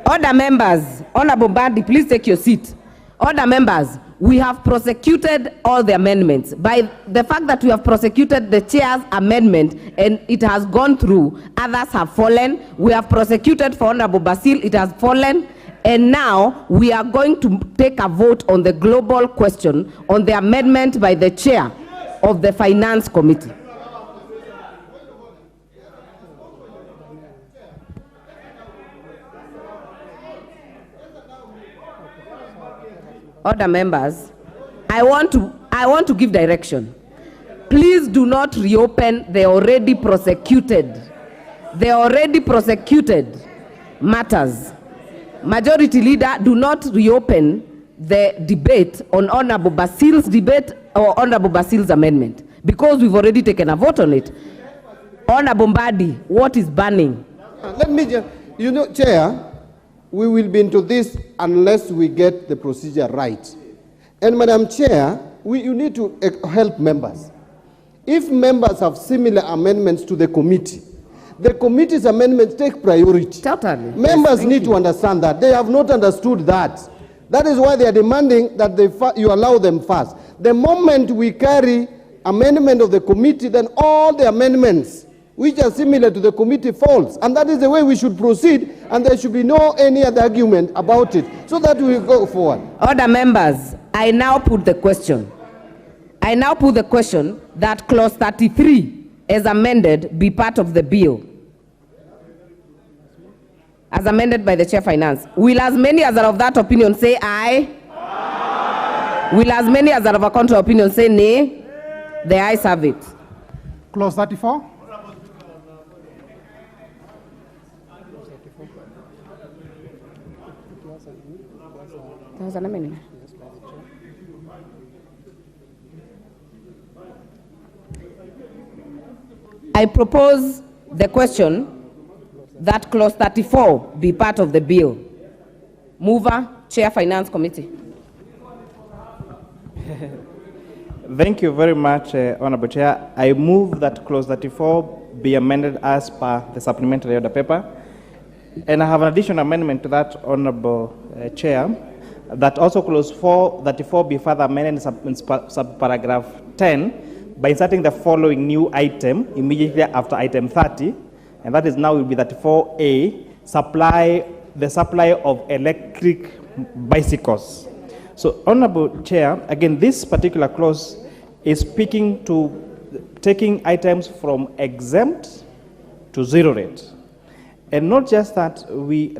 Speaker 14: Order members. Honorable Badi, please take your seat. Order members, we have prosecuted all the amendments. By the fact that we have prosecuted the chair's amendment and it has gone through, others have fallen. We have prosecuted for Honorable Basil, it has fallen. And now we are going to take a vote on the global question on the amendment by the chair of the Finance Committee. Order members, I want to give direction. Please do not reopen the already prosecuted matters. Majority Leader, do not reopen the debate on Honorable Basil's debate or Honorable Basil's amendment, because we've already taken a vote on it. Honorable Mbadi, what is burning?
Speaker 12: Let me just, Chair, we will be into this unless we get the procedure right. And Madam Chair, you need to help members. If members have similar amendments to the committee's amendments take priority.
Speaker 14: Totally.
Speaker 12: Members need to understand that. They have not understood that. That is why they are demanding that you allow them first. The moment we carry amendment of the committee, then all the amendments which are similar to the committee falls. And that is the way we should proceed, and there should be no any other argument about it, so that we will go forward.
Speaker 14: Order members, I now put the question. I now put the question that clause 33 as amended be part of the bill. As amended by the Chair Finance. Will as many as are of that opinion say aye? Aye. Will as many as are of a contrary opinion say nay? The ayes have it.
Speaker 2: Clause 34.
Speaker 14: There was an amendment. I propose the question that clause 34 be part of the bill. Mover, Chair Finance Committee.
Speaker 8: Thank you very much, Honorable Chair. I move that clause 34 be amended as per the supplementary order paper. And I have an additional amendment to that, Honorable Chair, that also clause 34 be further amended in subparagraph 10 by inserting the following new item immediately after item 30, and that is now will be 34A, the supply of electric bicycles. So, Honorable Chair, again, this particular clause is speaking to taking items from exempt to zero rate. And not just that,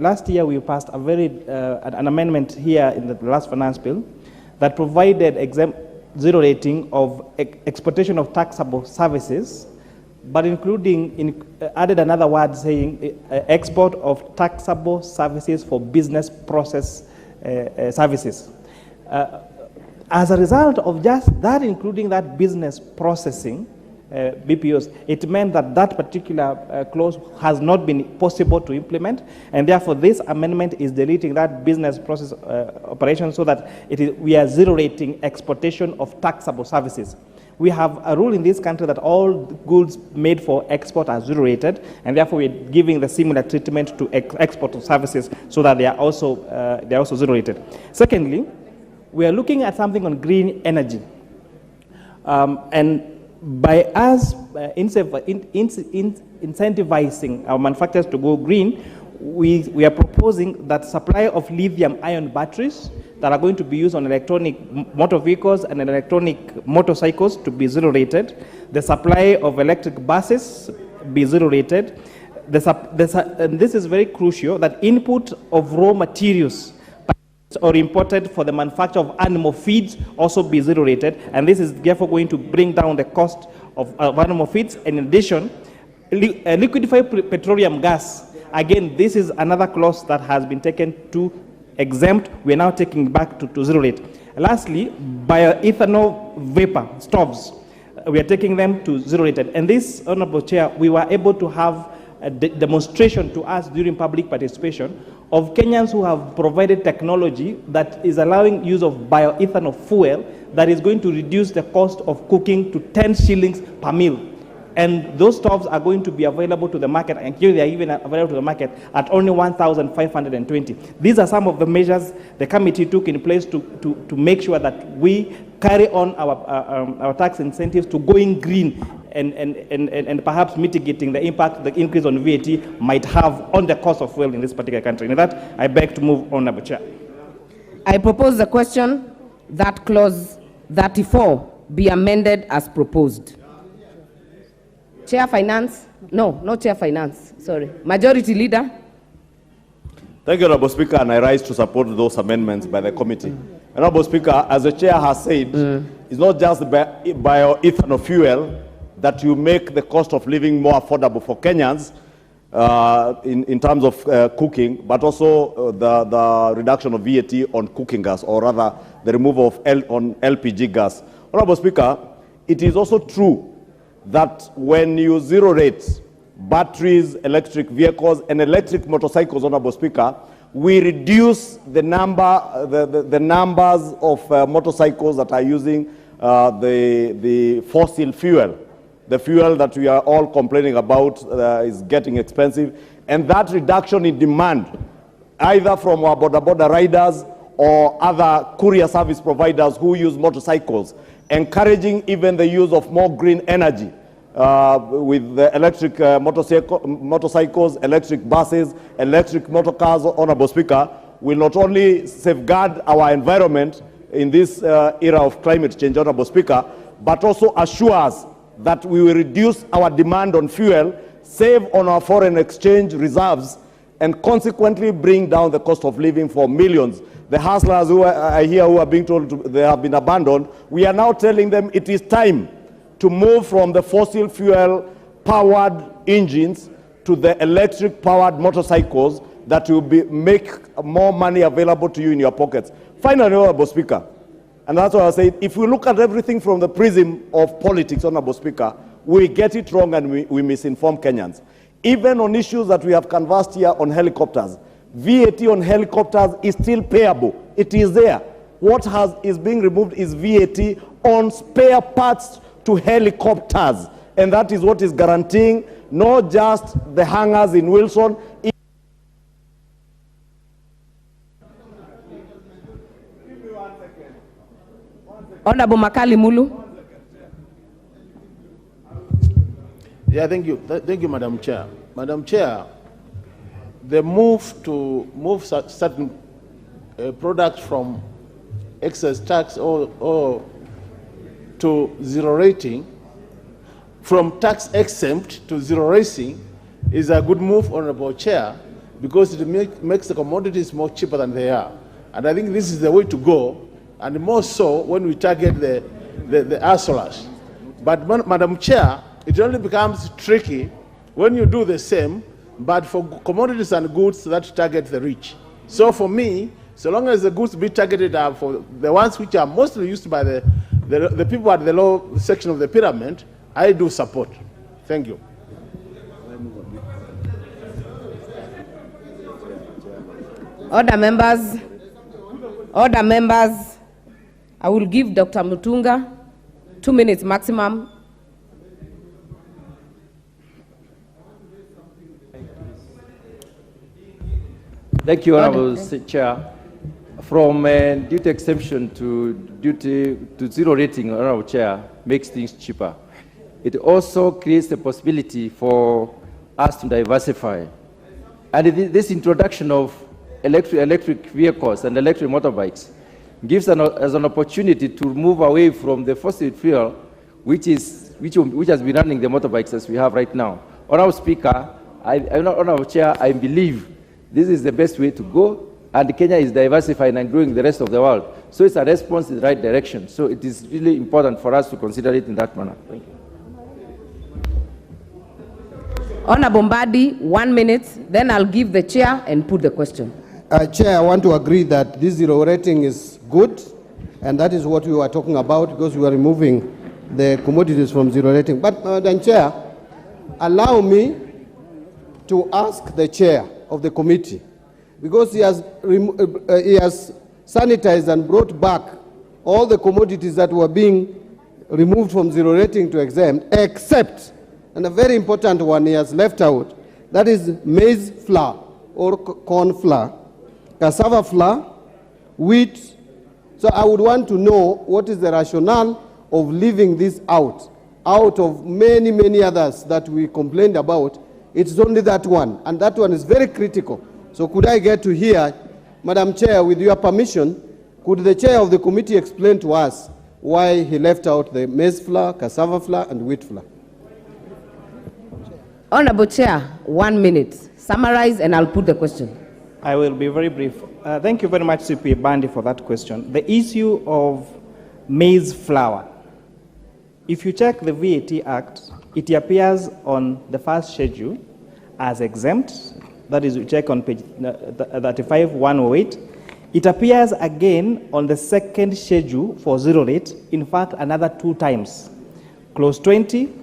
Speaker 8: last year we passed a an amendment here in the last finance bill that provided zero rating of exportation of taxable services, but added another word saying export of taxable services for business process services. As a result of just that, including that business processing, BPOs, it meant that that particular clause has not been possible to implement, and therefore this amendment is deleting that business process operation so that we are zero rating exportation of taxable services. We have a rule in this country that all goods made for export are zero rated, and therefore we're giving the similar treatment to export of services so that they are also zero rated. Secondly, we are looking at something on green energy, and by us incentivizing our manufacturers to go green, we are proposing that supply of lithium-ion batteries that are going to be used on electronic motor vehicles and electronic motorcycles to be zero rated. The supply of electric buses be zero rated. And this is very crucial, that input of raw materials or imported for the manufacture of animal feeds also be zero rated, and this is therefore going to bring down the cost of animal feeds. And in addition, liquefied petroleum gas, again, this is another clause that has been taken to exempt. We are now taking back to zero rate. Lastly, bioethanol vapor stoves, we are taking them to zero rated. And this, Honorable Chair, we were able to have a demonstration to us during public participation of Kenyans who have provided technology that is allowing use of bioethanol fuel that is going to reduce the cost of cooking to 10 shillings per meal. And those stoves are going to be available to the market, and here they are even available to the market at only 1,520. These are some of the measures the committee took in place to make sure that we carry on our tax incentives to going green and perhaps mitigating the impact the increase on VAT might have on the cost of fuel in this particular country. And with that, I beg to move on, Honorable Chair.
Speaker 14: I propose the question that clause 34 be amended as proposed. Chair Finance? No, not Chair Finance, sorry. Majority Leader?
Speaker 16: Thank you, Honorable Speaker, and I rise to support those amendments by the committee. Honorable Speaker, as the Chair has said, it's not just bioethanol fuel that you make the cost of living more affordable for Kenyans in terms of cooking, but also the reduction of VAT on cooking gas, or rather the removal of on LPG gas. Honorable Speaker, it is also true that when you zero rate batteries, electric vehicles, and electric motorcycles, Honorable Speaker, we reduce the numbers of motorcycles that are using the fossil fuel. The fuel that we are all complaining about is getting expensive, and that reduction in demand, either from our border riders or other courier service providers who use motorcycles, encouraging even the use of more green energy with the electric motorcycles, electric buses, electric motor cars, Honorable Speaker, will not only safeguard our environment in this era of climate change, Honorable Speaker, but also assure us that we will reduce our demand on fuel, save on our foreign exchange reserves, and consequently bring down the cost of living for millions. The hustlers who are here who are being told they have been abandoned, we are now telling them it is time to move from the fossil fuel powered engines to the electric powered motorcycles that will make more money available to you in your pockets. Finally, Honorable Speaker, and that's what I said, if we look at everything from the prism of politics, Honorable Speaker, we get it wrong and we misinform Kenyans. Even on issues that we have canvassed here on helicopters, VAT on helicopters is still payable. It is there. What is being removed is VAT on spare parts to helicopters. And that is what is guaranteeing not just the hangars in Wilson.
Speaker 14: Honorable Makali Mulu.
Speaker 3: Yeah, thank you. Thank you, Madam Chair. Madam Chair, the move to move certain products from excess tax or to zero rating, from tax exempt to zero rating, is a good move, Honorable Chair, because it makes the commodities more cheaper than they are. And I think this is the way to go, and more so when we target the hustlers. But Madam Chair, it only becomes tricky when you do the same, but for commodities and goods that target the rich. So for me, so long as the goods be targeted are for the ones which are mostly used by the people at the low section of the pyramid, I do support. Thank you.
Speaker 14: Order members. Order members. I will give Dr. Mutunga 2 minutes maximum.
Speaker 5: Thank you, Honorable Chair. From duty exemption to zero rating, Honorable Chair, makes things cheaper. It also creates the possibility for us to diversify. And this introduction of electric vehicles and electric motorbikes gives us an opportunity to move away from the fossil fuel, which has been running the motorbikes as we have right now. Honorable Speaker, Honorable Chair, I believe this is the best way to go, and Kenya is diversifying and growing the rest of the world. So it's a response in the right direction. So it is really important for us to consider it in that manner. Thank you.
Speaker 14: Honorable Mbadi, 1 minute, then I'll give the chair and put the question.
Speaker 12: Chair, I want to agree that this zero rating is good, and that is what we were talking about, because we are removing the commodities from zero rating. But, Madam Chair, allow me to ask the chair of the committee, because he has sanitized and brought back all the commodities that were being removed from zero rating to exempt, except, and a very important one he has left out, that is maize flour or corn flour, cassava flour, wheat. So I would want to know what is the rationale of leaving this out of many, many others that we complained about. It's only that one, and that one is very critical. So could I get to hear, Madam Chair, with your permission, could the chair of the committee explain to us why he left out the maize flour, cassava flour, and wheat flour?
Speaker 14: Honorable Chair, 1 minute. Summarize and I'll put the question.
Speaker 8: I will be very brief. Thank you very much, CP Bandi, for that question. The issue of maize flour. If you check the VAT Act, it appears on the first schedule as exempt. That is, you check on page 35-108. It appears again on the second schedule for zero rate, in fact, another 2 times. Clause 20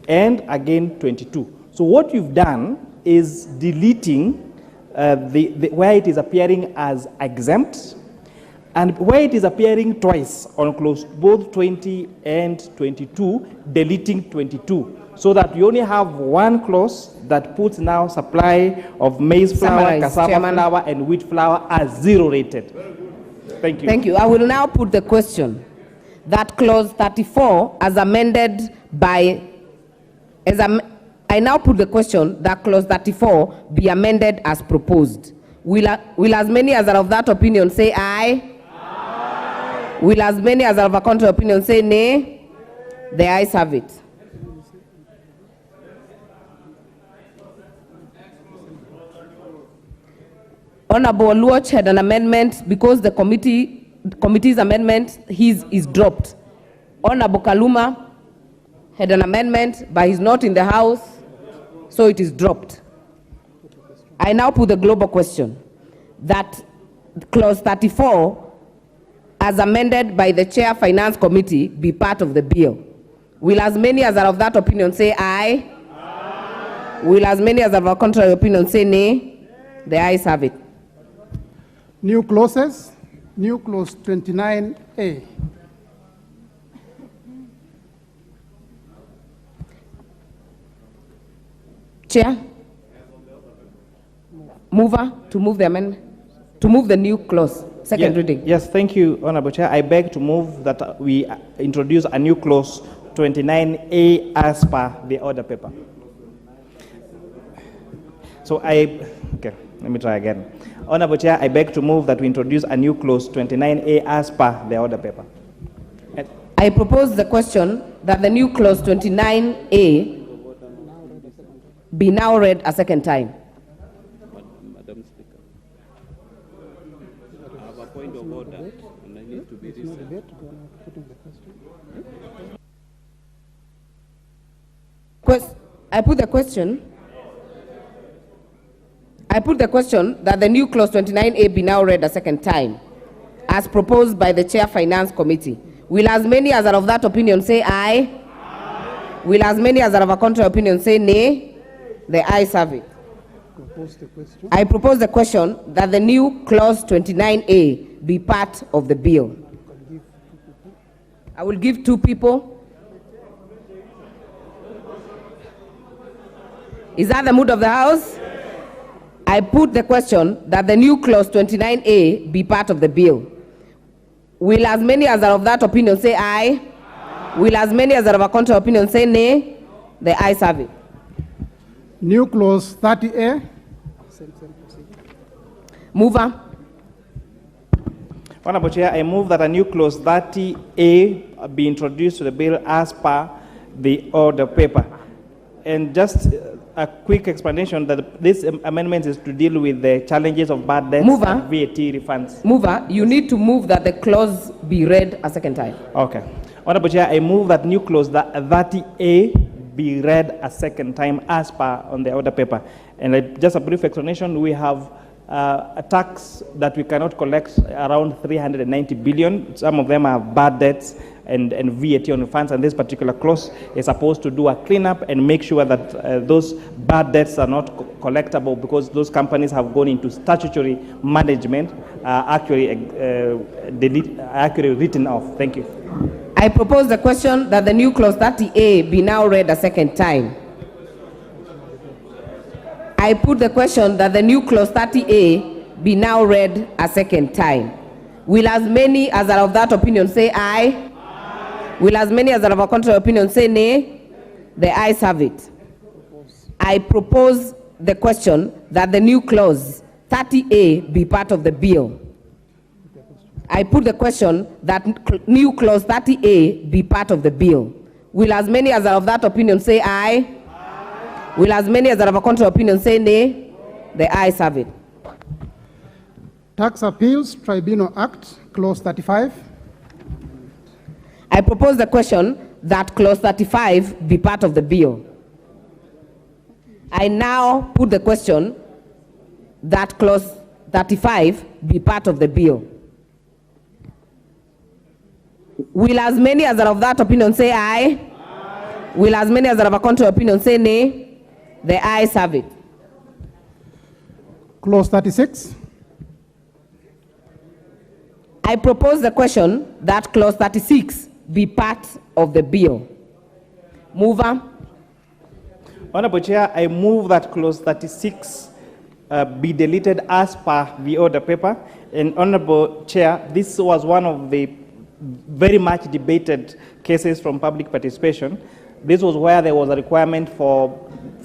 Speaker 8: and again 22. So what you've done is deleting where it is appearing as exempt, and where it is appearing twice on clause both 20 and 22, deleting 22, so that you only have one clause that puts now supply of maize flour, cassava flour, and wheat flour as zero rated. Thank you.
Speaker 14: Thank you. I will now put the question that clause 34 as amended by, I now put the question that clause 34 be amended as proposed. Will as many as are of that opinion say aye? Aye. Will as many as are of a contrary opinion say nay? The ayes have it. Honorable Oluoch had an amendment because the committee's amendment is dropped. Honorable Kaluma had an amendment, but he's not in the House, so it is dropped. I now put the global question that clause 34, as amended by the Chair Finance Committee, be part of the bill. Will as many as are of that opinion say aye? Aye. Will as many as are of a contrary opinion say nay? The ayes have it.
Speaker 2: New clauses. New clause 29A.
Speaker 14: Chair, mover to move the amendment, to move the new clause, second reading.
Speaker 8: Yes, thank you, Honorable Chair. I beg to move that we introduce a new clause 29A as per the order paper. So okay, let me try again. Honorable Chair, I beg to move that we introduce a new clause 29A as per the order paper.
Speaker 14: I propose the question that the new clause 29A be now read a second time.
Speaker 17: Madam Speaker, I have a point of order and I need to be reset.
Speaker 14: I put the question that the new clause 29A be now read a second time, as proposed by the Chair Finance Committee. Will as many as are of that opinion say aye? Aye. Will as many as are of a contrary opinion say nay? The ayes have it. I propose the question that the new clause 29A be part of the bill. I will give 2 people. Is that the mood of the House? I put the question that the new clause 29A be part of the bill. Will as many as are of that opinion say aye? Aye. Will as many as are of a contrary opinion say nay? The ayes have it.
Speaker 2: New clause 30A.
Speaker 14: Mover.
Speaker 8: Honorable Chair, I move that a new clause 30A be introduced to the bill as per the order paper. And just a quick explanation that this amendment is to deal with the challenges of bad debts
Speaker 14: Mover.
Speaker 8: and VAT refunds.
Speaker 14: Mover, you need to move that the clause be read a second time.
Speaker 8: Okay. Honorable Chair, I move that new clause 30A be read a second time as per on the order paper. And just a brief explanation, we have a tax that we cannot collect around 390 billion. Some of them are bad debts and VAT on funds, and this particular clause is supposed to do a cleanup and make sure that those bad debts are not collectible, because those companies have gone into statutory management, actually written off. Thank you.
Speaker 14: I propose the question that the new clause 30A be now read a second time. I put the question that the new clause 30A be now read a second time. Will as many as are of that opinion say aye? Aye. Will as many as are of a contrary opinion say nay? The ayes have it. I propose the question that the new clause 30A be part of the bill. I put the question that new clause 30A be part of the bill. Will as many as are of that opinion say aye? Will as many as are of a contrary opinion say nay? The ayes have it.
Speaker 2: Tax Appeals Tribunal Act, Clause 35.
Speaker 14: I propose the question that Clause 35 be part of the bill. I now put the question that Clause 35 be part of the bill. Will as many as are of that opinion say aye? Aye. Will as many as are of a contrary opinion say nay? The ayes have it.
Speaker 2: Clause 36.
Speaker 14: I propose the question that Clause 36 be part of the bill. Mover.
Speaker 8: Honorable Chair, I move that Clause 36 be deleted as per the order paper. And Honorable Chair, this was one of the very much debated cases from public participation. This was where there was a requirement for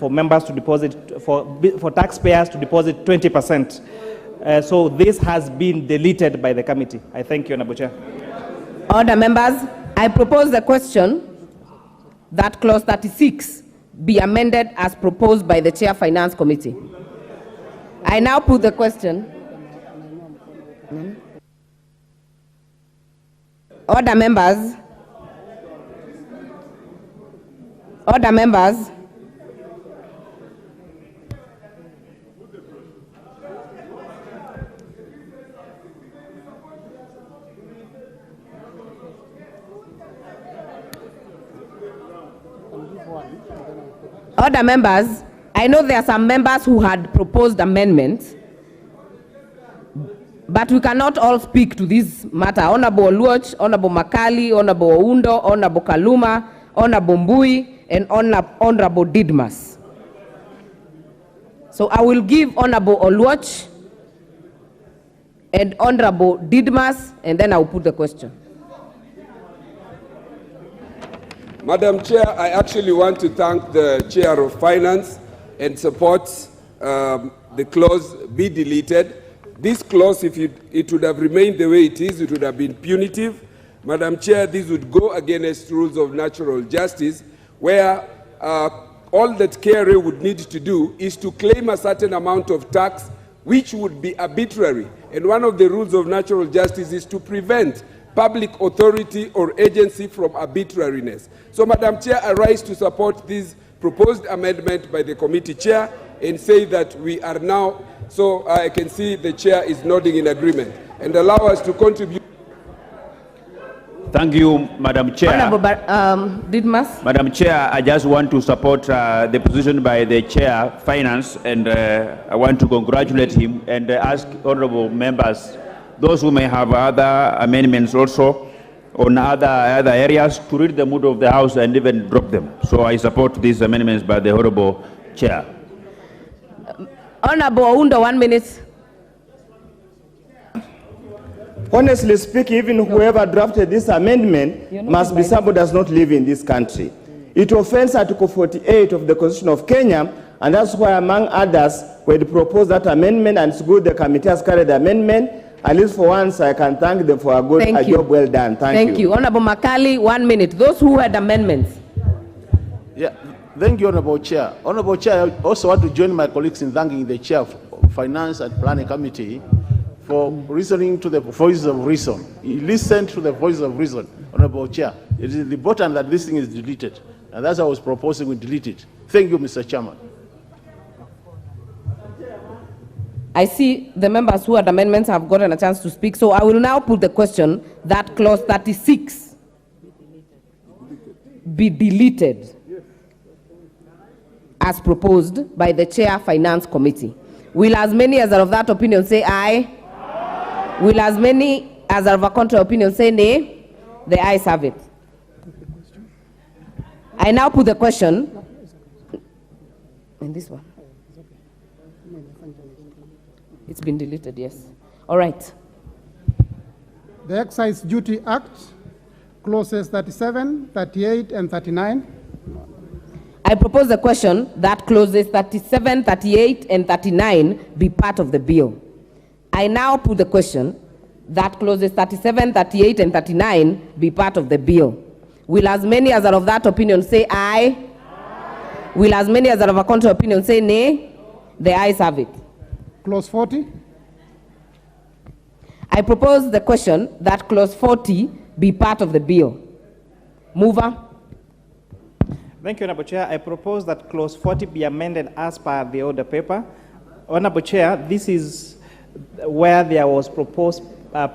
Speaker 8: members to deposit, for taxpayers to deposit 20%. So this has been deleted by the committee. I thank you, Honorable Chair.
Speaker 14: Order members, I propose the question that Clause 36 be amended as proposed by the Chair Finance Committee. I now put the question. Order members. Order members. Order members, I know there are some members who had proposed amendments, but we cannot all speak to this matter. Honorable Oluoch, Honorable Makali, Honorable Oundo, Honorable Kaluma, Honorable Mbui, and Honorable Didmas. So I will give Honorable Oluoch and Honorable Didmas, and then I will put the question.
Speaker 1: Madam Chair, I actually want to thank the Chair of Finance and support the clause be deleted. This clause, if it would have remained the way it is, it would have been punitive. Madam Chair, this would go against rules of natural justice, where all that KRA would need to do is to claim a certain amount of tax, which would be arbitrary. And one of the rules of natural justice is to prevent public authority or agency from arbitrariness. So, Madam Chair, I rise to support this proposed amendment by the committee chair and say that we are now, so I can see the chair is nodding in agreement, and allow us to contribute.
Speaker 4: Thank you, Madam Chair.
Speaker 14: Honorable Didmas.
Speaker 4: Madam Chair, I just want to support the position by the Chair Finance, and I want to congratulate him and ask honorable members, those who may have other amendments also on other areas, to read the mood of the House and even drop them. So I support these amendments by the Honorable Chair.
Speaker 14: Honorable Oundo, 1 minute.
Speaker 6: Honestly speaking, even whoever drafted this amendment must be somebody who does not live in this country. It offends Article 48 of the Constitution of Kenya, And that's why, among others, we had proposed that amendment, and it's good the committee has carried the amendment. At least for once, I can thank them for a job well done. Thank you.
Speaker 14: Thank you. Honorable Makali, 1 minute. Those who had amendments.
Speaker 3: Yeah, thank you, Honorable Chair. Honorable Chair, I also want to join my colleagues in thanking the Chair of Finance and Planning Committee for listening to the voices of reason. He listened to the voices of reason, Honorable Chair. It is important that this thing is deleted, and that's why I was proposing we delete it. Thank you, Mr. Chairman.
Speaker 14: I see the members who had amendments have gotten a chance to speak, so I will now put the question that clause 36 be deleted as proposed by the Chair Finance Committee. Will as many as are of that opinion say aye? Aye. Will as many as are of a contrary opinion say nay? The ayes have it. I now put the question, and this one. It's been deleted, yes. All right.
Speaker 2: The Excise Duty Act, clauses 37, 38, and 39.
Speaker 14: I propose the question that clauses 37, 38, and 39 be part of the bill. I now put the question that clauses 37, 38, and 39 be part of the bill. Will as many as are of that opinion say aye? Aye. Will as many as are of a contrary opinion say nay? The ayes have it.
Speaker 2: Clause 40.
Speaker 14: I propose the question that clause 40 be part of the bill. Mover.
Speaker 8: Thank you, Honorable Chair. I propose that clause 40 be amended as per the order paper. Honorable Chair, this is where there was proposed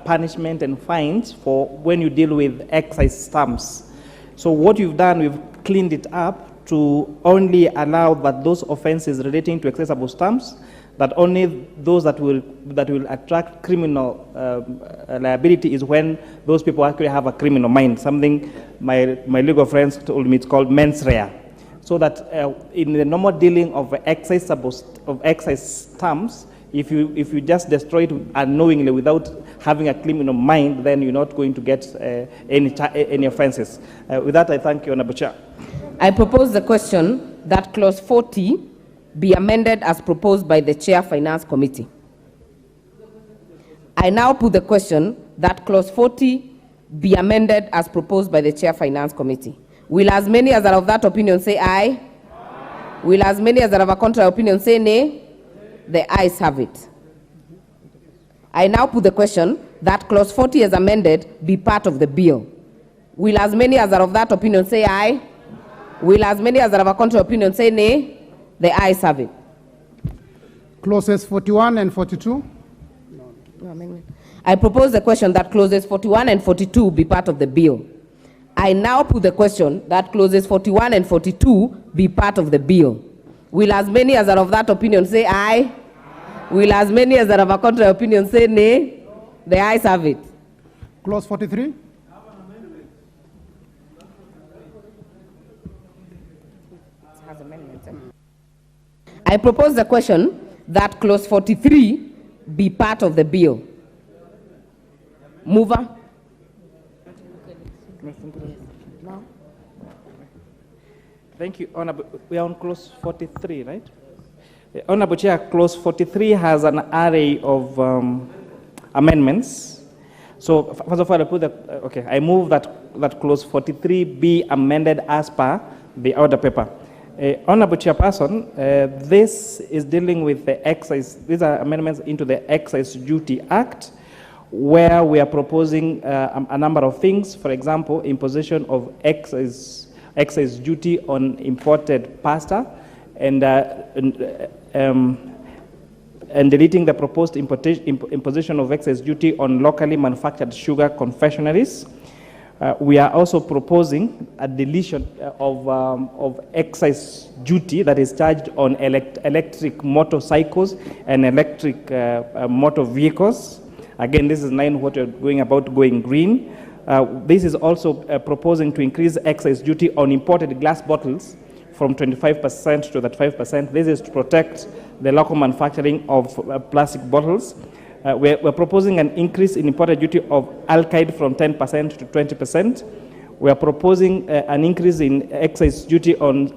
Speaker 8: punishment and fines for when you deal with excise stamps. So what you've done, we've cleaned it up to only allow that those offenses relating to accessible stamps, that only those that will attract criminal liability is when those people actually have a criminal mind. Something my legal friends told me it's called mens rea. So that in the normal dealing of excise stamps, if you just destroy it unknowingly without having a criminal mind, then you're not going to get any offenses. With that, I thank you, Honorable Chair.
Speaker 14: I propose the question that clause 40 be amended as proposed by the Chair Finance Committee. I now put the question that clause 40 be amended as proposed by the Chair Finance Committee. Will as many as are of that opinion say aye? Aye. Will as many as are of a contrary opinion say nay? The ayes have it. I now put the question that clause 40 as amended be part of the bill. Will as many as are of that opinion say aye? Will as many as are of a contrary opinion say nay? The ayes have it.
Speaker 2: Clauses 41 and 42.
Speaker 14: I propose the question that clauses 41 and 42 be part of the bill. I now put the question that clauses 41 and 42 be part of the bill. Will as many as are of that opinion say aye? Aye. Will as many as are of a contrary opinion say nay? The ayes have it.
Speaker 2: Clause 43.
Speaker 14: I propose the question that clause 43 be part of the bill. Mover.
Speaker 8: Thank you, Honorable. We are on clause 43, right? Honorable Chair, clause 43 has an array of amendments. So first of all, I move that clause 43 be amended as per the order paper. Honorable Chairperson, this is dealing with the excise. These are amendments into the Excise Duty Act, where we are proposing a number of things. For example, imposition of excise duty on imported pasta, and deleting the proposed imposition of excise duty on locally manufactured sugar confectionaries. We are also proposing a deletion of excise duty that is charged on electric motorcycles and electric motor vehicles. Again, this is in line with what you're going about going green. This is also proposing to increase excise duty on imported glass bottles from 25% to 35%. This is to protect the local manufacturing of plastic bottles. We're proposing an increase in imported duty of alkyd from 10% to 20%. We are proposing an increase in excise duty on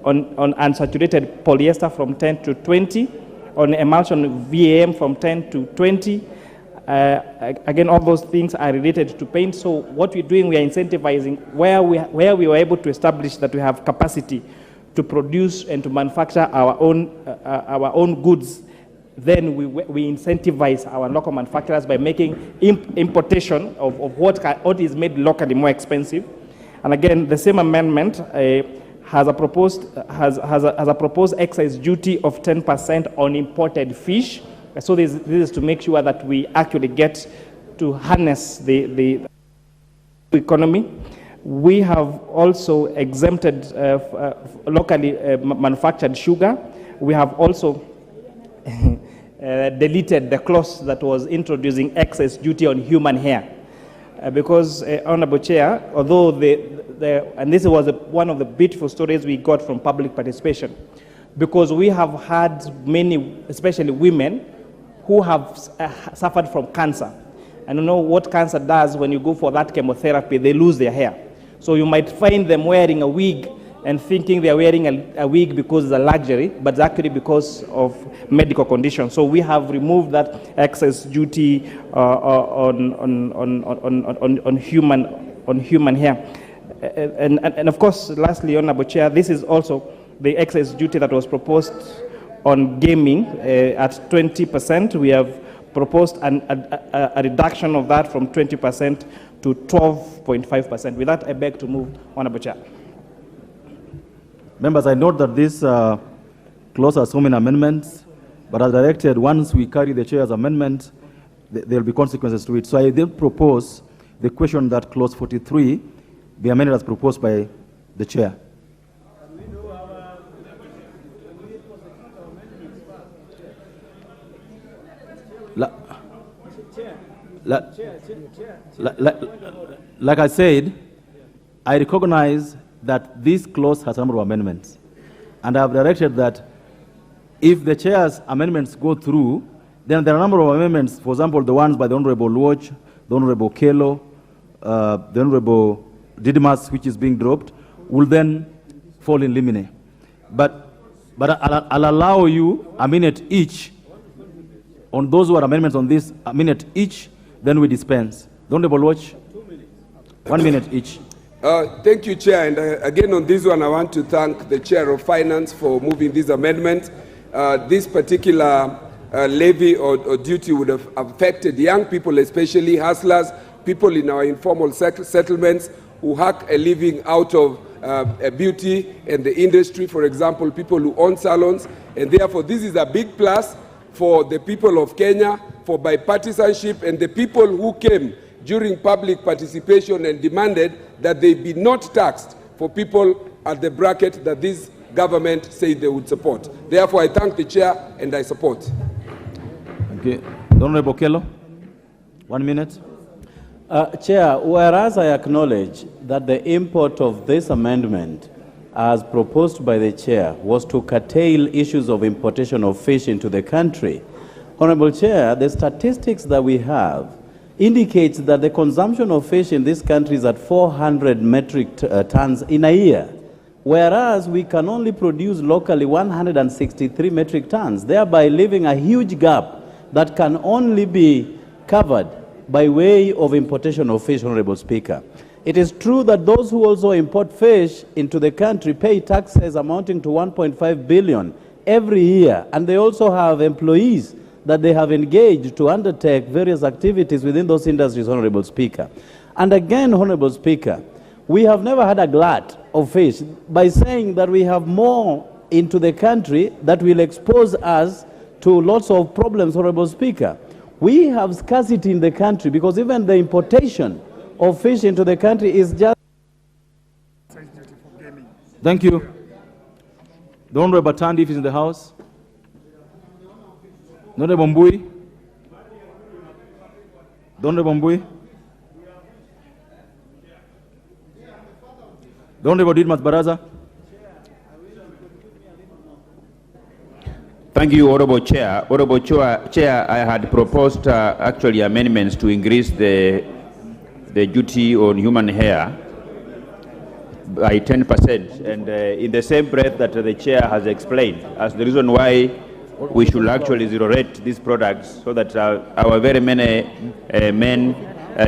Speaker 8: on unsaturated polyester from 10 to 20, on emulsion VAM from 10 to 20. Again, all those things are related to paint. So what we're doing, we are incentivizing where we were able to establish that we have capacity to produce and to manufacture our own goods. Then we incentivize our local manufacturers by making importation of what is made locally more expensive. And again, the same amendment has a proposed excise duty of 10% on imported fish. So this is to make sure that we actually get to harness the economy. We have also exempted locally manufactured sugar. We have also deleted the clause that was introducing excess duty on human hair. Because, Honorable Chair, although and this was one of the beautiful stories we got from public participation, because we have had many, especially women, who have suffered from cancer. And you know what cancer does when you go for that chemotherapy, they lose their hair. So you might find them wearing a wig and thinking they're wearing a wig because it's a luxury, but it's actually because of medical conditions. So we have removed that excess duty on human hair. And of course, lastly, Honorable Chair, this is also the excess duty that was proposed on gaming at 20%. We have proposed a reduction of that from 20% to 12.5%. With that, I beg to move, Honorable Chair.
Speaker 7: Members, I note that this clause has so many amendments, but as directed, once we carry the chair's amendment, there will be consequences to it. So I then propose the question that clause 43 be amended as proposed by the chair. Like I said, I recognize that this clause has a number of amendments. And I have directed that if the chair's amendments go through, then there are a number of amendments, for example, the ones by the Honorable Luoch, the Honorable Kelo, the Honorable Didymus, which is being dropped, will then fall in limine. But I'll allow you a minute each on those who are amendments on this, a minute each, then we dispense. The Honorable Luoch, 1 minute each.
Speaker 1: Thank you, Chair. And again, on this one, I want to thank the Chair of Finance for moving this amendment. This particular levy or duty would have affected young people, especially hustlers, people in our informal settlements who hack a living out of beauty and the industry, for example, people who own salons. And therefore, this is a big plus for the people of Kenya, for bipartisanship, and the people who came during public participation and demanded that they be not taxed for people at the bracket that this government said they would support. Therefore, I thank the chair and I support.
Speaker 7: Okay. Honorable Kelo, 1 minute.
Speaker 17: Chair, whereas I acknowledge that the import of this amendment, as proposed by the chair, was to curtail issues of importation of fish into the country, Honorable Chair, the statistics that we have indicates that the consumption of fish in this country is at 400 metric tons in a year, whereas we can only produce locally 163 metric tons, thereby leaving a huge gap that can only be covered by way of importation of fish, Honorable Speaker. It is true that those who also import fish into the country pay taxes amounting to 1.5 billion every year, and they also have employees that they have engaged to undertake various activities within those industries, Honorable Speaker. And again, Honorable Speaker, we have never had a glut of fish by saying that we have more into the country that will expose us to lots of problems, Honorable Speaker. We have scarcity in the country because even the importation of fish into the country is just...
Speaker 7: Thank you. The Honorable Batandi, if he's in the house. The Honorable Mbui. The Honorable Mbui. The Honorable Didymus Baraza.
Speaker 4: Thank you, Honorable Chair. Honorable Chair, I had proposed actually amendments to increase the duty on human hair by 10%. And in the same breath that the chair has explained as the reason why we should actually zero rate these products so that our very many men,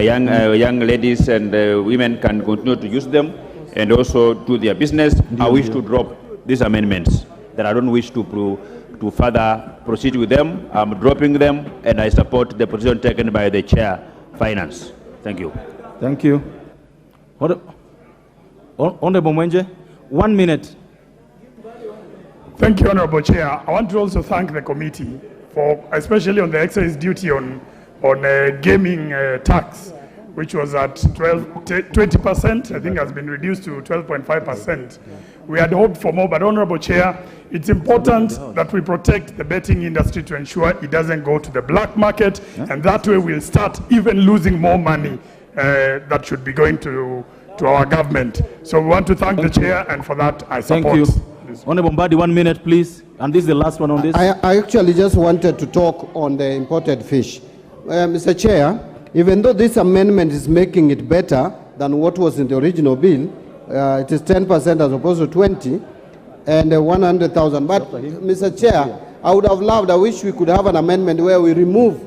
Speaker 4: young ladies and women can continue to use them and also do their business. I wish to drop these amendments that I don't wish to further proceed with them. I'm dropping them and I support the position taken by the chair, Finance. Thank you.
Speaker 7: Thank you. Honorable Mwenje, 1 minute.
Speaker 9: Thank you, Honorable Chair. I want to also thank the committee for, especially on the excise duty on gaming tax, which was at 20%, I think has been reduced to 12.5%. We had hoped for more, but Honorable Chair, it's important that we protect the betting industry to ensure it doesn't go to the black market, and that way we'll start even losing more money that should be going to our government. So we want to thank the chair, and for that I support.
Speaker 7: Thank you. Honorable Mbadi, 1 minute, please. And this is the last one on this.
Speaker 12: I actually just wanted to talk on the imported fish. Mr. Chair, even though this amendment is making it better than what was in the original bill, it is 10% as opposed to 20 and 100,000. But, Mr. Chair, I would have loved, I wish we could have an amendment where we remove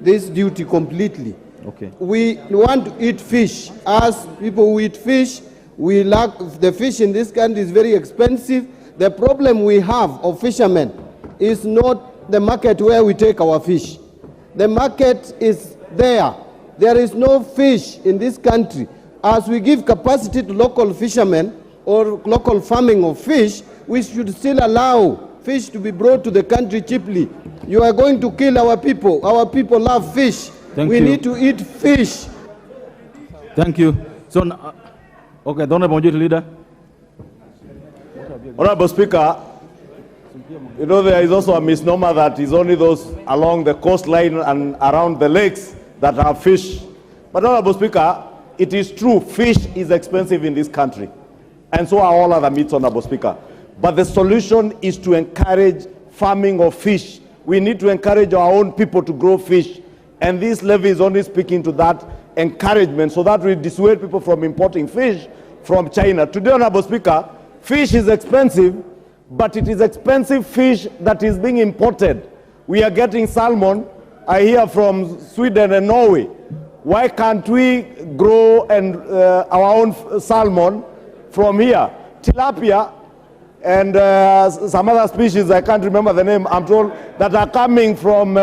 Speaker 12: this duty completely.
Speaker 7: Okay.
Speaker 12: We want to eat fish. As people who eat fish, we lack, the fish in this country is very expensive. The problem we have of fishermen is not the market where we take our fish. The market is there. There is no fish in this country. As we give capacity to local fishermen or local farming of fish, we should still allow fish to be brought to the country cheaply. You are going to kill our people. Our people love fish. We need to eat fish.
Speaker 7: Thank you. So, okay, the Honorable Majority Leader.
Speaker 16: Honorable Speaker, you know there is also a misnomer that is only those along the coastline and around the lakes that have fish. But Honorable Speaker, it is true, fish is expensive in this country. And so are all other meats, Honorable Speaker. But the solution is to encourage farming of fish. We need to encourage our own people to grow fish. And this levy is only speaking to that encouragement so that we dissuade people from importing fish from China. Today, Honorable Speaker, fish is expensive, but it is expensive fish that is being imported. We are getting salmon, I hear, from Sweden and Norway. Why can't we grow our own salmon from here? Tilapia and some other species, I can't remember the name, I'm told, that are coming from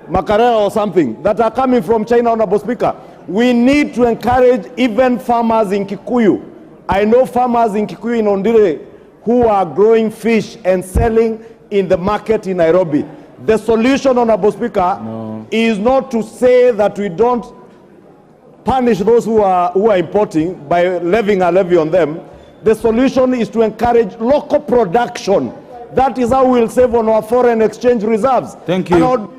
Speaker 16: mackerel or something, that are coming from China, Honorable Speaker. We need to encourage even farmers in Kikuyu. I know farmers in Kikuyu in Ondire who are growing fish and selling in the market in Nairobi. The solution, Honorable Speaker, is not to say that we don't punish those who are importing by levying a levy on them. The solution is to encourage local production. That is how we'll save on our foreign exchange reserves.
Speaker 7: Thank you.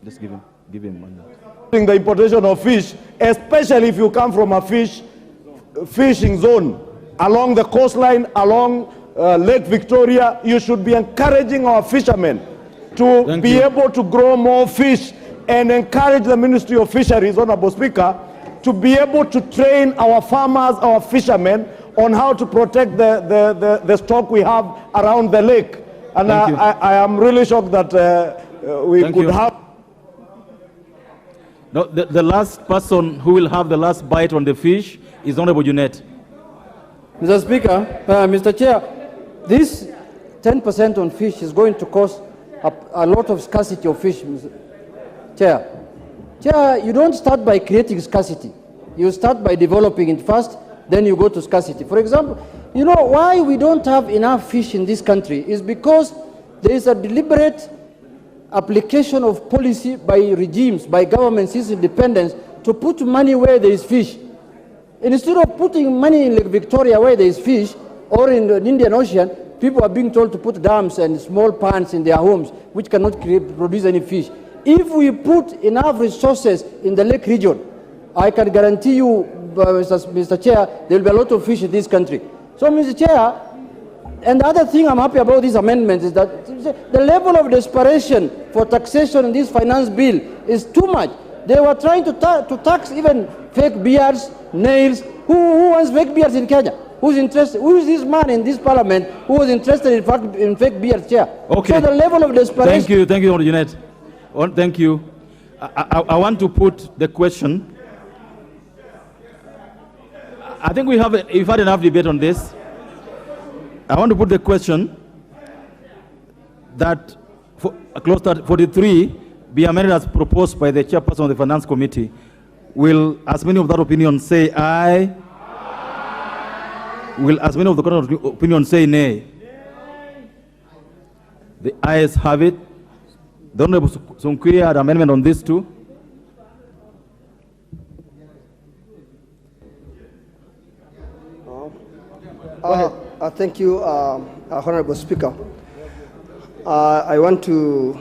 Speaker 7: Just give him 1 minute.
Speaker 16: The importation of fish, especially if you come from a fishing zone along the coastline, along Lake Victoria, you should be encouraging our fishermen to be able to grow more fish and encourage the Ministry of Fisheries, Honorable Speaker, to be able to train our farmers, our fishermen, on how to protect the stock we have around the lake. And I am really shocked that we could have.
Speaker 7: No, the last person who will have the last bite on the fish is Honorable Junet.
Speaker 11: Mr. Speaker, Mr. Chair, this 10% on fish is going to cause a lot of scarcity of fish, Mr. Chair. Chair, you don't start by creating scarcity. You start by developing it first, then you go to scarcity. For example, you know why we don't have enough fish in this country is because there is a deliberate application of policy by regimes, by governments since independence, to put money where there is fish. And instead of putting money in Lake Victoria where there is fish, or in the Indian Ocean, people are being told to put dams and small ponds in their homes, which cannot produce any fish. If we put enough resources in the lake region, I can guarantee you, Mr. Chair, there will be a lot of fish in this country. So, Mr. Chair, and the other thing I'm happy about this amendment is that the level of desperation for taxation in this finance bill is too much. They were trying to tax even fake beards, nails. Who wants fake beards in Kenya? Who's interested? Who is this man in this parliament who was interested in fake beards, Chair?
Speaker 7: Okay.
Speaker 11: So the level of desperation.
Speaker 7: Thank you, Honorable Jeanette. Thank you. I want to put the question. I think we've had enough debate on this. I want to put the question that clause 43 be amended as proposed by the chairperson of the Finance Committee. Will as many of that opinion say aye? Will as many of the opinion say nay? The ayes have it. The Honorable Sonkwia had amendment on this too.
Speaker 11: Thank you, Honorable Speaker. I want to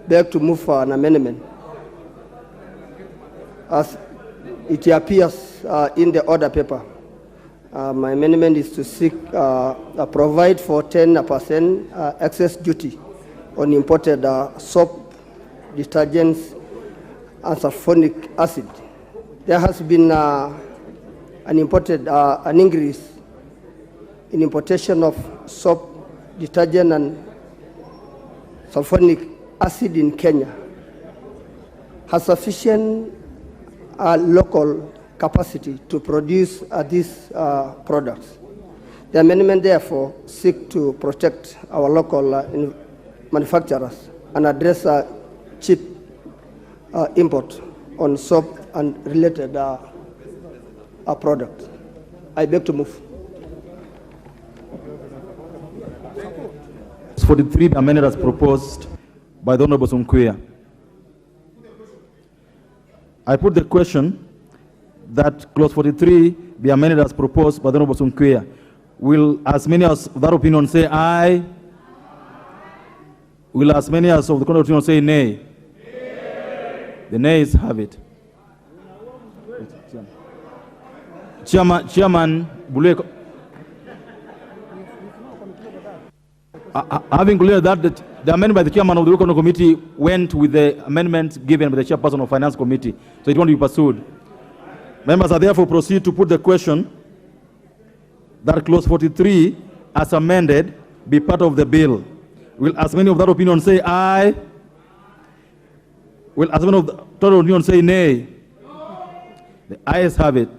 Speaker 11: beg to move for an amendment. As it appears in the order paper, my amendment is to seek provide for 10% excess duty on imported soap, detergents, and sulfonic acid. There has been an increase in importation of soap, detergent, and sulfonic acid in Kenya. Has sufficient local capacity to produce these products. The amendment therefore seeks to protect our local manufacturers and address cheap import on soap and related products. I beg to move.
Speaker 7: 43 amended as proposed by the Honorable Sonkwia. I put the question that clause 43 be amended as proposed by the Honorable Sonkwia. Will as many as of that opinion say aye? Will as many as of the contrary opinion say nay? The nays have it. Chairman Buleko. Having cleared that, the amendment by the chairman of the Economic Committee went with the amendment given by the chairperson of Finance Committee, so it won't be pursued. Members are therefore proceed to put the question that clause 43 as amended be part of the bill. Will as many of that opinion say aye? Will as many of that opinion say nay? The ayes have it.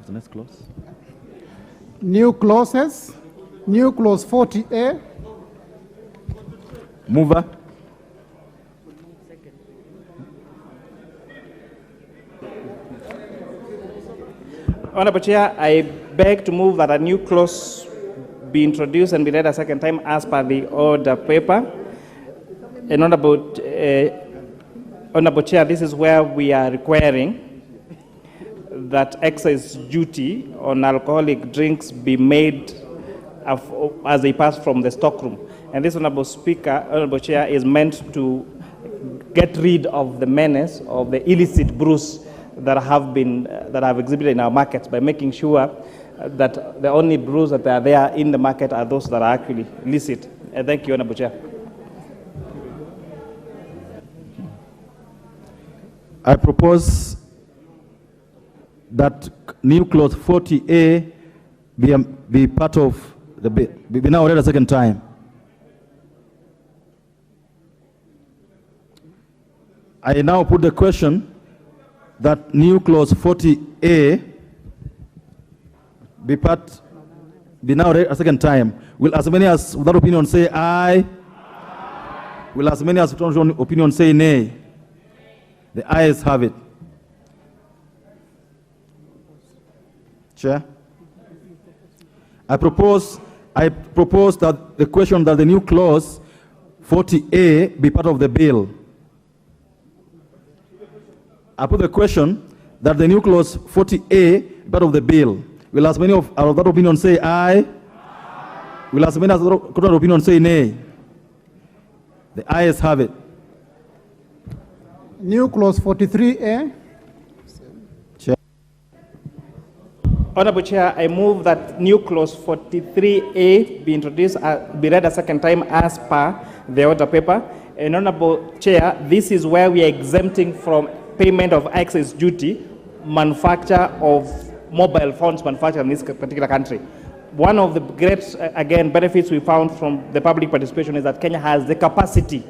Speaker 7: The next clause.
Speaker 2: New clauses. New clause 40A.
Speaker 7: Mover.
Speaker 8: Honorable Chair, I beg to move that a new clause be introduced and be read a second time as per the order paper. And Honorable Chair, this is where we are requiring that excise duty on alcoholic drinks be made as they pass from the stockroom. And this, Honorable Chair, is meant to get rid of the menace of the illicit brews that have exhibited in our markets by making sure that the only brews that are there in the market are those that are actually illicit. Thank you, Honorable Chair.
Speaker 7: I propose that new clause 40A be part of the bill. Be now read a second time. I now put the question that new clause 40A be now read a second time. Will as many as without opinion say aye? Will as many as without opinion say nay? The ayes have it. Chair, I propose that the question that the new clause 40A be part of the bill. I put the question that the new clause 40A be part of the bill. Will as many of that opinion say aye? Will as many as that opinion say nay? The ayes have it.
Speaker 2: New clause 43A.
Speaker 8: Honorable Chair, I move that new clause 43A be introduced, be read a second time as per the order paper. And Honorable Chair, this is where we are exempting from payment of excess duty manufacture of mobile phones manufactured in this particular country. One of the great, again, benefits we found from the public participation is that Kenya has the capacity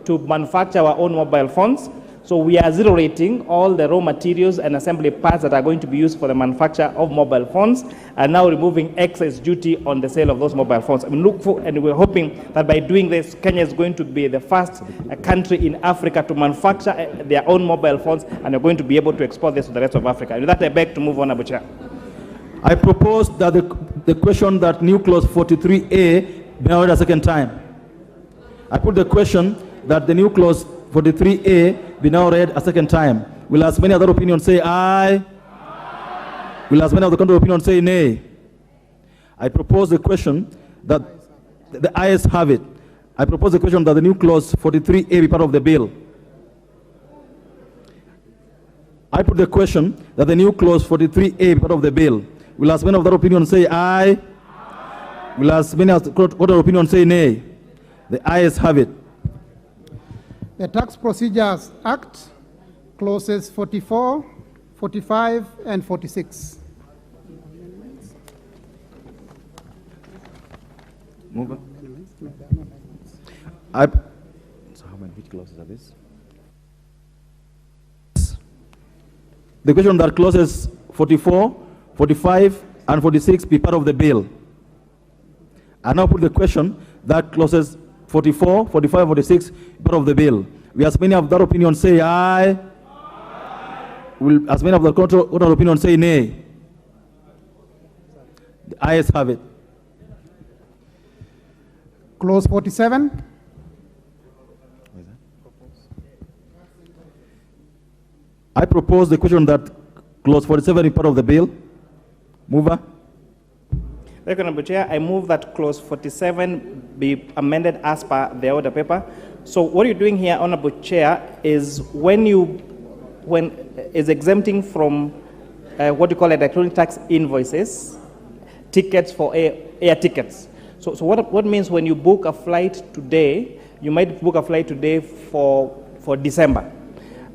Speaker 8: to manufacture our own mobile phones. So we are zero rating all the raw materials and assembly parts that are going to be used for the manufacture of mobile phones, and now removing excess duty on the sale of those mobile phones. I mean, and we're hoping that by doing this, Kenya is going to be the first country in Africa to manufacture their own mobile phones, and they're going to be able to export this to the rest of Africa. And with that, I beg to move on, Honorable Chair.
Speaker 7: I propose that the question that new clause 43A be read a second time. I put the question that the new clause 43A be now read a second time. Will as many other opinions say aye? Aye. Will as many of the contrary opinions say nay? I propose the question that the ayes have it. I propose the question that the new clause 43A be part of the bill. I put the question that the new clause 43A be part of the bill. Will as many of the opinions say aye? Aye. Will as many of the contrary opinions say nay? The ayes have it.
Speaker 2: The Tax Procedures Act, clauses 44, 45, and 46.
Speaker 7: Move on. So how many, which clauses are these? The question that clauses 44, 45, and 46 be part of the bill. I now put the question that clauses 44, 45, 46, part of the bill. Will as many of that opinion say aye? Aye. Will as many of the contrary opinion say nay? The ayes have it.
Speaker 2: Clause 47.
Speaker 7: I propose the question that clause 47 is part of the bill. Mover.
Speaker 8: Thank you, Honorable Chair. I move that clause 47 be amended as per the order paper. So what you're doing here, Honorable Chair, is when is exempting from what you call electronic tax invoices, tickets for air tickets. So what means when you book a flight today, you might book a flight today for December.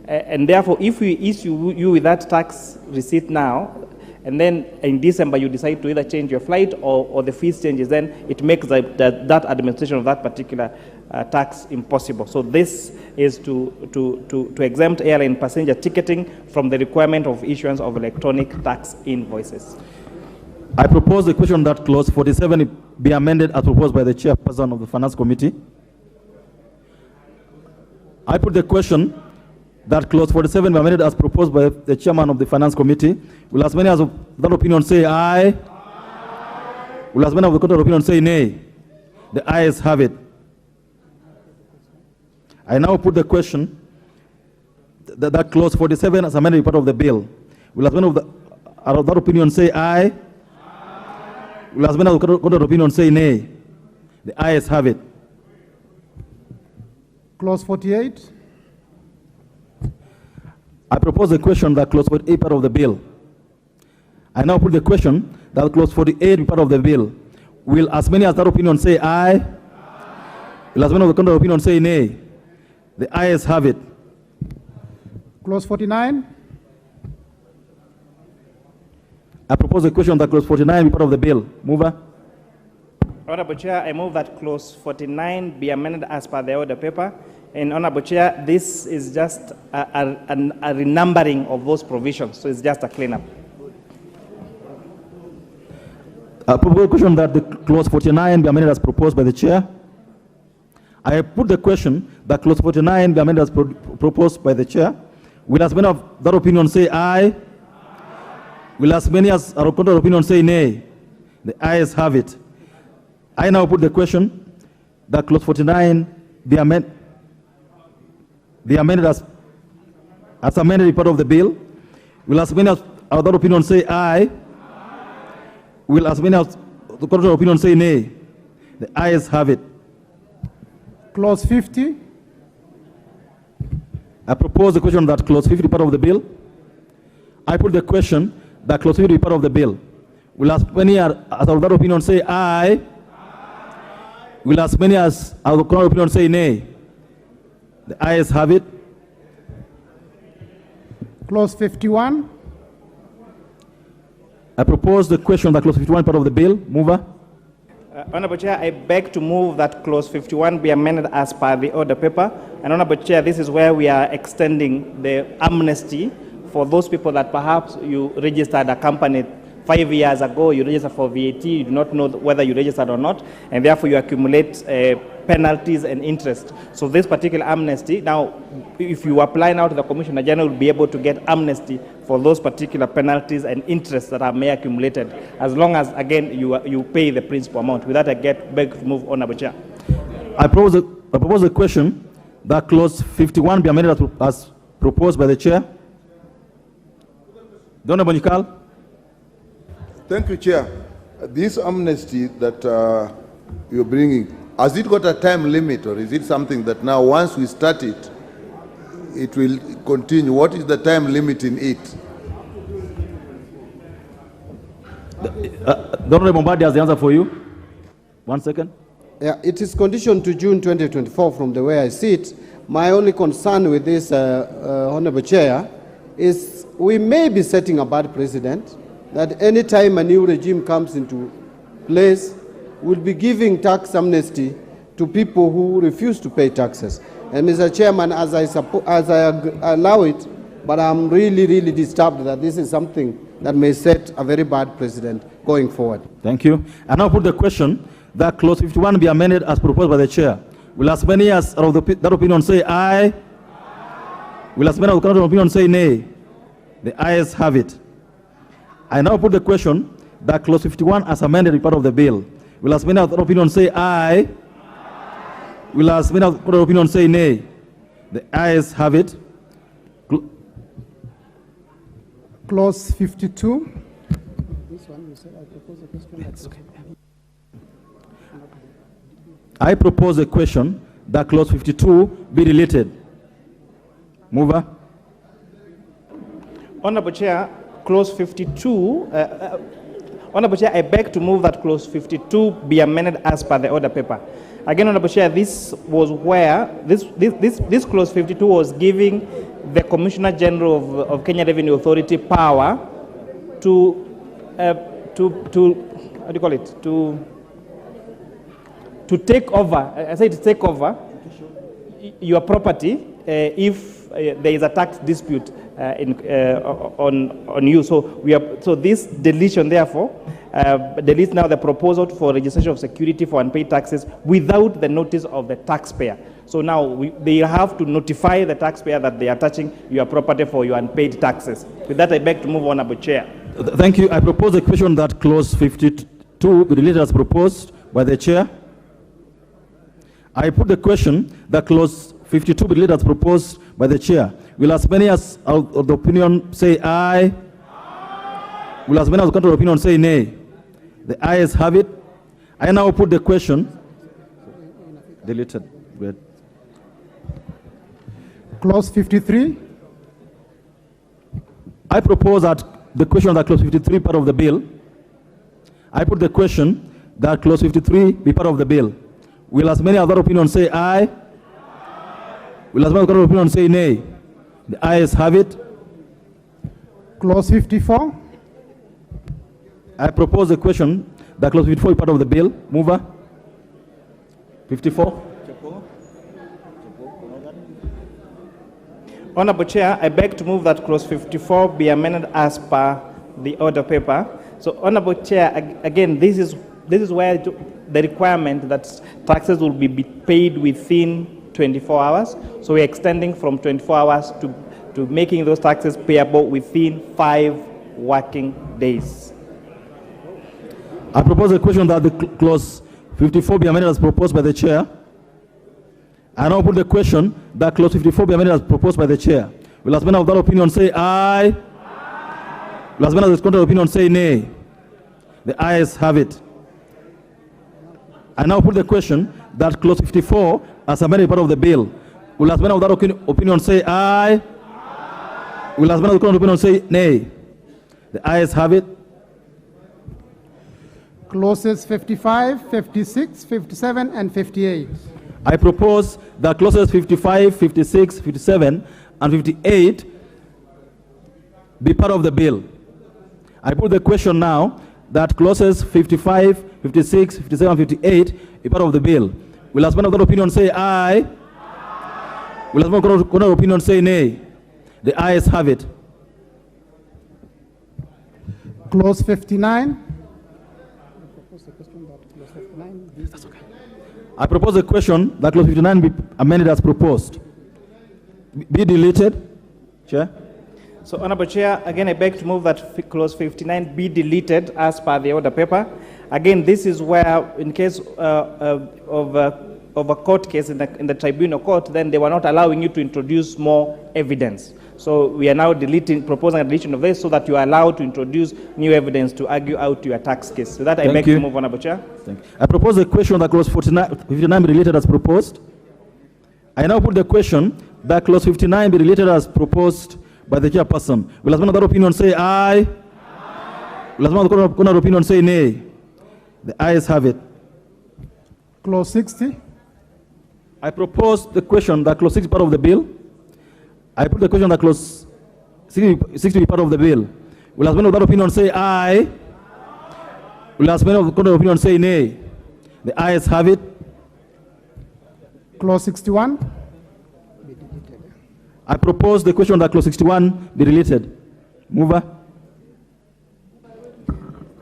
Speaker 8: And therefore, if we issue you with that tax receipt now, and then in December you decide to either change your flight or the fees changes, then it makes that administration of that particular tax impossible. So this is to exempt airline passenger ticketing from the requirement of issuance of electronic tax invoices.
Speaker 7: I propose the question that clause 47 be amended as proposed by the chairperson of the Finance Committee. I put the question that clause 47 be amended as proposed by the chairman of the Finance Committee. Will as many as of that opinion say aye? Aye. Will as many of the contrary opinion say nay? The ayes have it. I now put the question that clause 47 as amended part of the bill. Will as many of that opinion say aye? Aye. Will as many of the contrary opinion say nay? The ayes have it.
Speaker 2: Clause 48.
Speaker 7: I propose the question that clause 48 part of the bill. I now put the question that clause 48 be part of the bill. Will as many as that opinion say aye? Aye. Will as many of the contrary opinion say nay? The ayes have it.
Speaker 2: Clause 49.
Speaker 7: I propose the question that clause 49 be part of the bill. Mover.
Speaker 8: Honorable Chair, I move that clause 49 be amended as per the order paper. And Honorable Chair, this is just a renumbering of those provisions, so it's just a cleanup.
Speaker 7: I propose the question that the clause 49 be amended as proposed by the chair. I put the question that clause 49 be amended as proposed by the chair. Will as many of that opinion say aye? Aye. Will as many as our contrary opinion say nay? The ayes have it. I now put the question that clause 49 be amended as amended part of the bill. Will as many as our opinion say aye? Aye. Will as many as the contrary opinion say nay? The ayes have it.
Speaker 2: Clause 50.
Speaker 7: I propose the question that clause 50 part of the bill. I put the question that clause 50 be part of the bill. Will as many as of that opinion say aye? Will as many as of the contrary opinion say nay? The ayes have it.
Speaker 2: Clause 51.
Speaker 7: I propose the question that clause 51 part of the bill. Mover.
Speaker 8: Honorable Chair, I beg to move that clause 51 be amended as per the order paper. And Honorable Chair, this is where we are extending the amnesty for those people that perhaps you registered a company 5 years ago, you registered for VAT, you do not know whether you registered or not, and therefore you accumulate penalties and interest. So this particular amnesty, now, if you apply now to the Commissioner General, will be able to get amnesty for those particular penalties and interests that are may accumulated, as long as, again, you pay the principal amount. With that, I beg to move, Honorable Chair.
Speaker 7: I propose a question that clause 51 be amended as proposed by the Chair. Honorable Nikal.
Speaker 19: Thank you, Chair. This amnesty that you're bringing, has it got a time limit, or is it something that now once we start it, it will continue? What is the time limit in it?
Speaker 7: Honorable Bombadi has the answer for you. 1 second.
Speaker 12: Yeah, it is conditioned to June 2024 from the way I see it. My only concern with this, Honorable Chair, is we may be setting a bad precedent that any time a new regime comes into place, we'll be giving tax amnesty to people who refuse to pay taxes. And Mr. Chairman, as I allow it, but I'm really, really disturbed that this is something that may set a very bad precedent going forward.
Speaker 7: Thank you. I now put the question that clause 51 be amended as proposed by the Chair. Will as many as of that opinion say aye? Will as many of the contrary opinion say nay? The ayes have it. I now put the question that clause 51 as amended be part of the bill. Will as many of that opinion say aye? Will as many of the contrary opinion say nay? The ayes have it.
Speaker 2: Clause 52.
Speaker 12: This one, you said I propose a question. That's okay.
Speaker 7: I propose a question that clause 52 be deleted. Mover.
Speaker 8: Honorable Chair, clause 52, Honorable Chair, I beg to move that clause 52 be amended as per the order paper. Again, Honorable Chair, this was where, this clause 52 was giving the Commissioner General of Kenya Revenue Authority power to what do you call it, to take over, I say to take over your property if there is a tax dispute on you. So this deletion, therefore, deletes now the proposal for registration of security for unpaid taxes without the notice of the taxpayer. So now they have to notify the taxpayer that they are touching your property for your unpaid taxes. With that, I beg to move, Honorable Chair.
Speaker 7: Thank you. I propose a question that clause 52 be deleted as proposed by the Chair. I put the question that clause 52 be deleted as proposed by the Chair. Will as many as of the opinion say aye? Will as many as the contrary opinion say nay? The ayes have it. I now put the question. Deleted. Wait.
Speaker 2: Clause 53.
Speaker 7: I propose that the question that clause 53 part of the bill. I put the question that clause 53 be part of the bill. Will as many of that opinion say aye? Will as many of that opinion say nay? The ayes have it.
Speaker 2: Clause 54.
Speaker 7: I propose a question that clause 54 is part of the bill. Mover. 54.
Speaker 8: Honorable Chair, I beg to move that clause 54 be amended as per the order paper. So, Honorable Chair, again, this is where the requirement that taxes will be paid within 24 hours. So we're extending from 24 hours to making those taxes payable within 5 working days.
Speaker 7: I propose a question that the clause 54 be amended as proposed by the Chair. I now put the question that clause 54 be amended as proposed by the Chair. Will as many of that opinion say aye? Will as many of the contrary opinion say nay? The ayes have it. I now put the question that clause 54 as amended part of the bill. Will as many of that opinion say aye? Will as many of the contrary opinion say nay? The ayes have it.
Speaker 2: Clauses 55, 56, 57, and 58.
Speaker 7: I propose that clauses 55, 56, 57, and 58 be part of the bill. I put the question now that clauses 55, 56, 57, 58 be part of the bill. Will as one of that opinion say aye? Will as one of that opinion say nay? The ayes have it.
Speaker 2: Clause 59.
Speaker 7: I propose a question that clause 59 be amended as proposed. Be deleted. Chair.
Speaker 8: So, Honorable Chair, again, I beg to move that clause 59 be deleted as per the order paper. Again, this is where, in case of a court case in the tribunal court, then they were not allowing you to introduce more evidence. So we are now proposing a deletion of this so that you are allowed to introduce new evidence to argue out your tax case. So that I beg to move, Honorable Chair.
Speaker 7: Thank you. I propose a question that clause 59 be deleted as proposed. I now put the question that clause 59 be deleted as proposed by the chairperson. Will as one of that opinion say aye? Will as one of that opinion say nay? The ayes have it.
Speaker 2: Clause 60.
Speaker 7: I propose the question that clause 60 is part of the bill. I put the question that clause 60 be part of the bill. Will as one of that opinion say aye? Will as one of the opinion say nay? The ayes have it.
Speaker 2: Clause 61.
Speaker 7: I propose the question that clause 61 be deleted. Mover.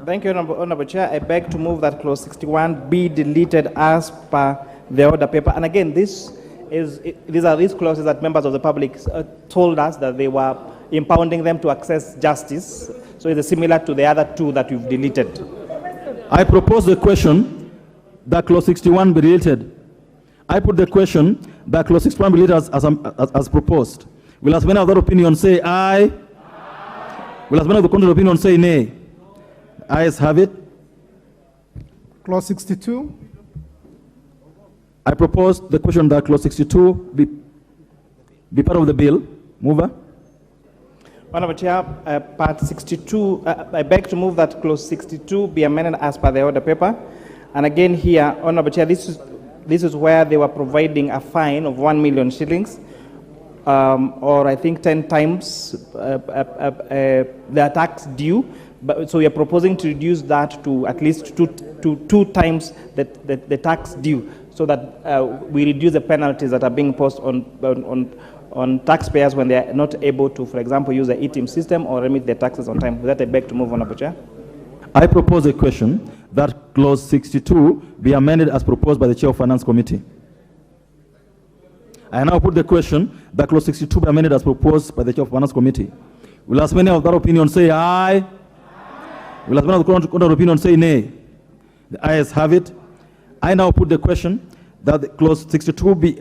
Speaker 8: Thank you, Honorable Chair. I beg to move that clause 61 be deleted as per the order paper. And again, these are these clauses that members of the public told us that they were impounding them to access justice. So it's similar to the other two that you've deleted.
Speaker 7: I propose the question that clause 61 be deleted. I put the question that clause 61 be deleted as proposed. Will as many of that opinion say aye? Will as many of the contrary opinion say nay? Ayes have it.
Speaker 2: Clause 62.
Speaker 7: I propose the question that clause 62 be part of the bill. Mover.
Speaker 8: Honorable Chair, part 62, I beg to move that clause 62 be amended as per the order paper. And again here, Honorable Chair, this is where they were providing a fine of 1 million shillings, or I think 10 times the tax due. So we are proposing to reduce that to at least two times the tax due, so that we reduce the penalties that are being imposed on taxpayers when they are not able to, for example, use the ETIM system or remit their taxes on time. With that, I beg to move, Honorable Chair.
Speaker 7: I propose a question that clause 62 be amended as proposed by the Chair of Finance Committee. I now put the question that clause 62 be amended as proposed by the Chair of Finance Committee. Will as many of that opinion say aye? Will as many of the contrary opinion say nay? The ayes have it. I now put the question that the clause 62 be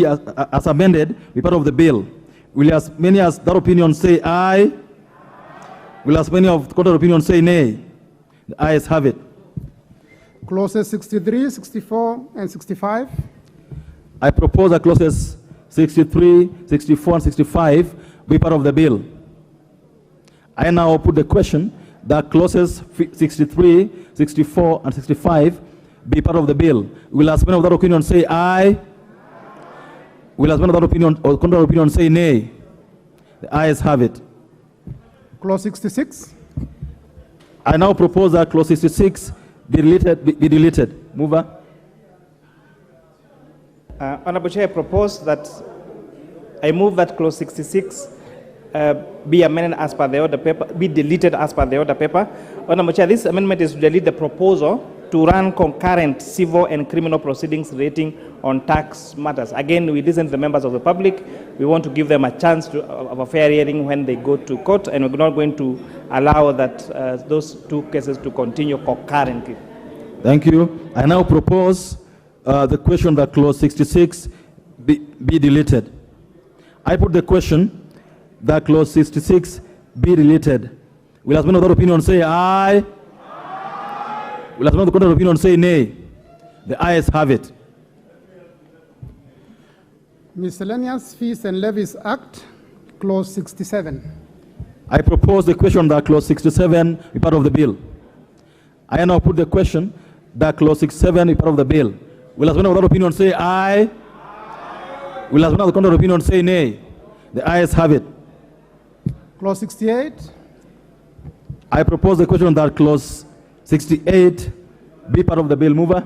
Speaker 7: as amended be part of the bill. Will as many as that opinion say aye? Will as many of the contrary opinion say nay? The ayes have it.
Speaker 2: Clauses 63, 64, and 65.
Speaker 7: I propose that clauses 63, 64, and 65 be part of the bill. I now put the question that clauses 63, 64, and 65 be part of the bill. Will as many of that opinion say aye? Will as many of that opinion or contrary opinion say nay? The ayes have it.
Speaker 2: Clause 66.
Speaker 7: I now propose that clause 66 be deleted. Mover.
Speaker 8: Honorable Chair, I move that clause 66 be amended as per the order paper, be deleted as per the order paper. Honorable Chair, this amendment is to delete the proposal to run concurrent civil and criminal proceedings relating on tax matters. Again, we listen to the members of the public. We want to give them a chance of a fair hearing when they go to court, and we're not going to allow that those two cases to continue concurrently.
Speaker 7: Thank you. I now propose the question that clause 66 be deleted. I put the question that clause 66 be deleted. Will as many of that opinion say aye? Will as many of the contrary opinion say nay? The ayes have it.
Speaker 2: Miscellaneous Fees and Levies Act, clause 67.
Speaker 7: I propose the question that clause 67 be part of the bill. I now put the question that clause 67 is part of the bill. Will as one without opinion say aye? Will as one of the contrary opinion say nay? The ayes have it.
Speaker 2: Clause 68.
Speaker 7: I propose the question that clause 68 be part of the bill. Mover.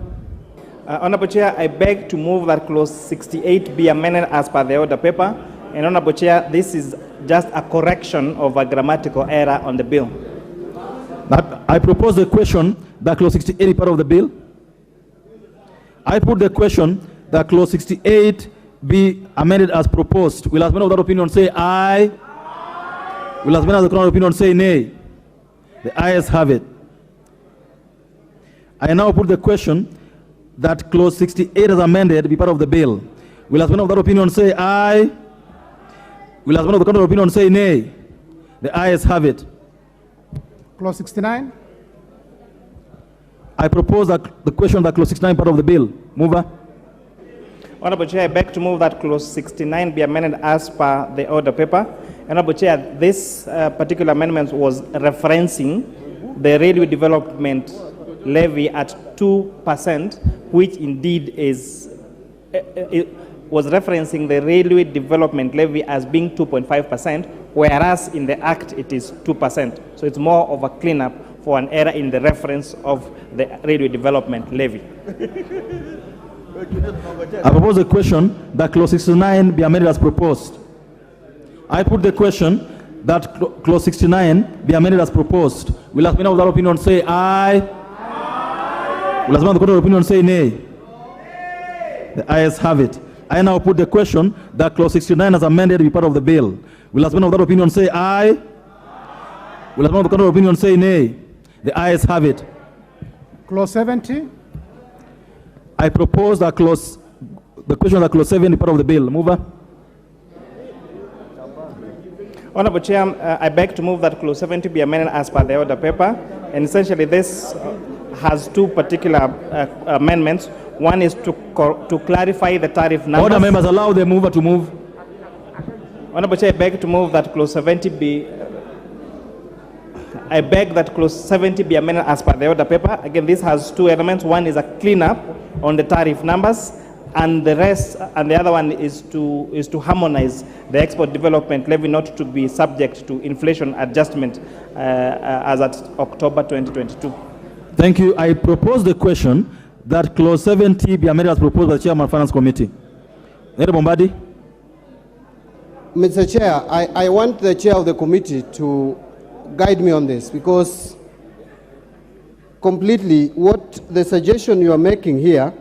Speaker 8: Honorable Chair, I beg to move that clause 68 be amended as per the order paper. And Honorable Chair, this is just a correction of a grammatical error on the bill.
Speaker 7: I propose the question that clause 68 is part of the bill. I put the question that clause 68 be amended as proposed. Will as many of that opinion say aye? Will as many of the contrary opinion say nay? The ayes have it. I now put the question that clause 68 as amended be part of the bill. Will as many of that opinion say aye? Will as many of the contrary opinion say nay? The ayes have it.
Speaker 2: Clause 69.
Speaker 7: I propose that the question that clause 69 part of the bill. Mover.
Speaker 8: Honorable Chair, I beg to move that clause 69 be amended as per the order paper. Honorable Chair, this particular amendment was referencing the railway development levy at 2%, which indeed is it was referencing the railway development levy as being 2.5%, whereas in the Act it is 2%. So it's more of a cleanup for an error in the reference of the railway development levy.
Speaker 7: I propose a question that clause 69 be amended as proposed. I put the question that clause 69 be amended as proposed. Will as many of that opinion say aye? Will as many of the contrary opinion say nay? The ayes have it. I now put the question that clause 69 as amended be part of the bill. Will as many of that opinion say aye? Will as many of the contrary opinion say nay? The ayes have it.
Speaker 2: Clause 70.
Speaker 7: I propose that the question that clause 70 be part of the bill. Mover.
Speaker 8: Honorable Chair, I beg to move that clause 70 be amended as per the order paper. And essentially this has two particular amendments. One is to clarify the tariff numbers.
Speaker 7: Order members, allow the mover to move.
Speaker 8: Honorable Chair, I beg to move that clause 70 be... I beg that clause 70 be amended as per the order paper. Again, this has two elements. One is a cleanup on the tariff numbers, and the rest, and the other one is to harmonize the export development levy not to be subject to inflation adjustment as at October 2022.
Speaker 7: Thank you. I propose the question that clause 70 be amended as proposed by the Chairman of the Finance Committee. Honorable Bombadi.
Speaker 12: Mr. Chair, I want the chair of the committee to guide me on this, because completely what the suggestion you are making here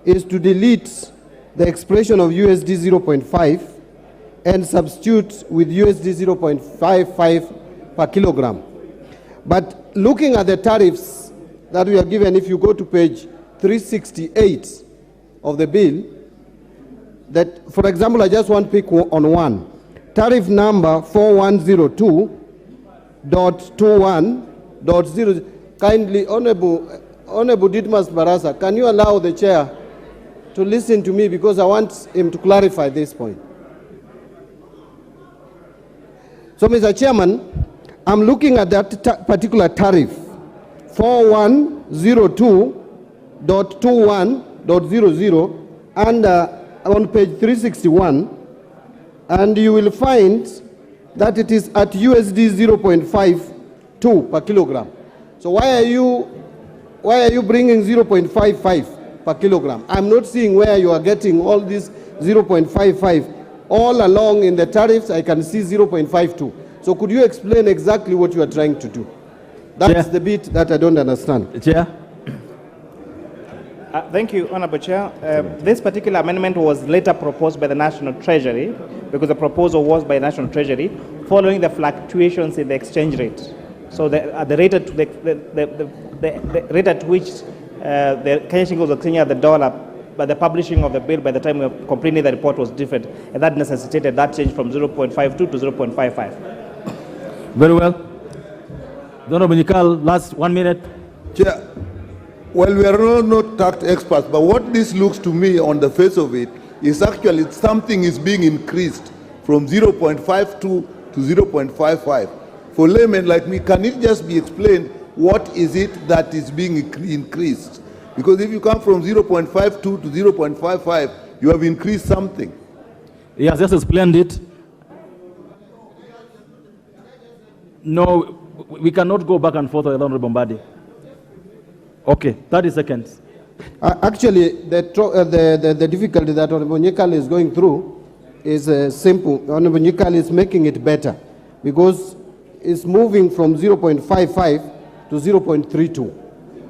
Speaker 12: is to delete the expression of USD 0.5 and substitute with USD 0.55 per kilogram. But looking at the tariffs that we are given, if you go to page 368 of the bill, that, for example, I just want to pick on one. Tariff number 4102.21.0. Kindly, Honorable Didmas Barasa, can you allow the chair to listen to me, because I want him to clarify this point. So, Mr. Chairman, I'm looking at that particular tariff, 4102.21.00, and on page 361, and you will find that it is at USD 0.52 per kilogram. So why are you bringing 0.55 per kilogram? I'm not seeing where you are getting all this 0.55. All along in the tariffs, I can see 0.52. So could you explain exactly what you are trying to do? That's the bit that I don't understand.
Speaker 7: Chair.
Speaker 8: Thank you, Honorable Chair. This particular amendment was later proposed by the National Treasury, because the proposal was by the National Treasury following the fluctuations in the exchange rate. So the rate at which the Kenya shilling was exchanging at the dollar, but the publishing of the bill by the time we were completing the report was different, and that necessitated that change from 0.52 to 0.55.
Speaker 7: Very well. Honorable Nikal, last 1 minute.
Speaker 19: Chair, well, we are not tax experts, but what this looks to me on the face of it is actually something is being increased from 0.52 to 0.55. For laymen like me, can it just be explained what is it that is being increased? Because if you come from 0.52 to 0.55, you have increased something.
Speaker 7: He has just explained it. No, we cannot go back and forth with Honorable Mbadi. Okay, 30 seconds.
Speaker 12: Actually, the difficulty that Honorable Nyekal is going through is simple. Honorable Nyekal is making it better because it's moving from 0.55 to 0.32.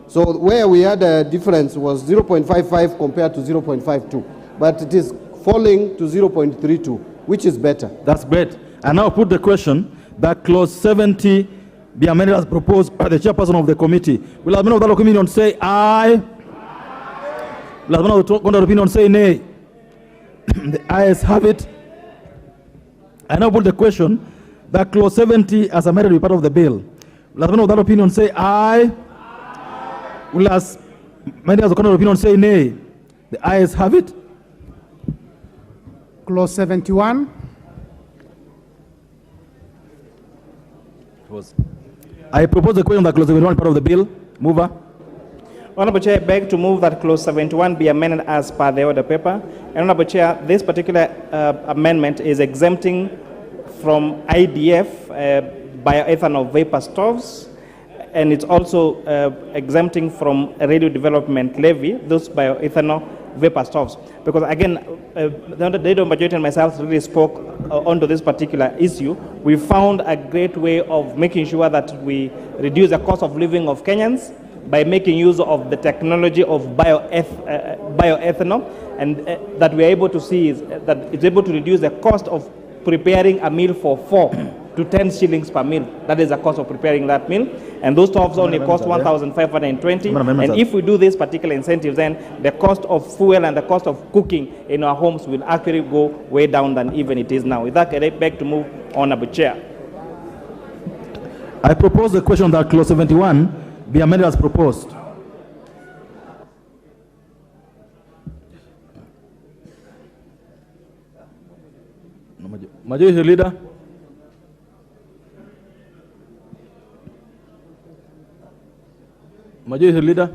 Speaker 12: So where we had a difference was 0.55 compared to 0.52. But it is falling to 0.32, which is better.
Speaker 7: That's great. I now put the question that clause 70 be amended as proposed by the chairperson of the committee. Will the member of that opinion say aye? Will the member of that opinion say nay? The ayes have it. I now put the question that clause 70 as amended be part of the bill. Will the member of that opinion say aye? Will as many as the opinion say nay? The ayes have it.
Speaker 2: Clause 71.
Speaker 7: I propose the question that clause 71 part of the bill. Mover.
Speaker 8: Honorable Chair, I beg to move that clause 71 be amended as per the order paper. And Honorable Chair, this particular amendment is exempting from IDF bioethanol vapor stoves, and it's also exempting from radio development levy those bioethanol vapor stoves. Because again, the Leader Majority and myself really spoke onto this particular issue. We found a great way of making sure that we reduce the cost of living of Kenyans by making use of the technology of bioethanol, and that we're able to see is that it's able to reduce the cost of preparing a meal for 4 to 10 shillings per meal. That is the cost of preparing that meal. And those stoves only cost 1,520. And if we do this particular incentive, then the cost of fuel and the cost of cooking in our homes will actually go way down than even it is now. With that, I beg to move, Honorable Chair.
Speaker 7: I propose the question that clause 71 be amended as proposed. Majority Leader. Majority Leader.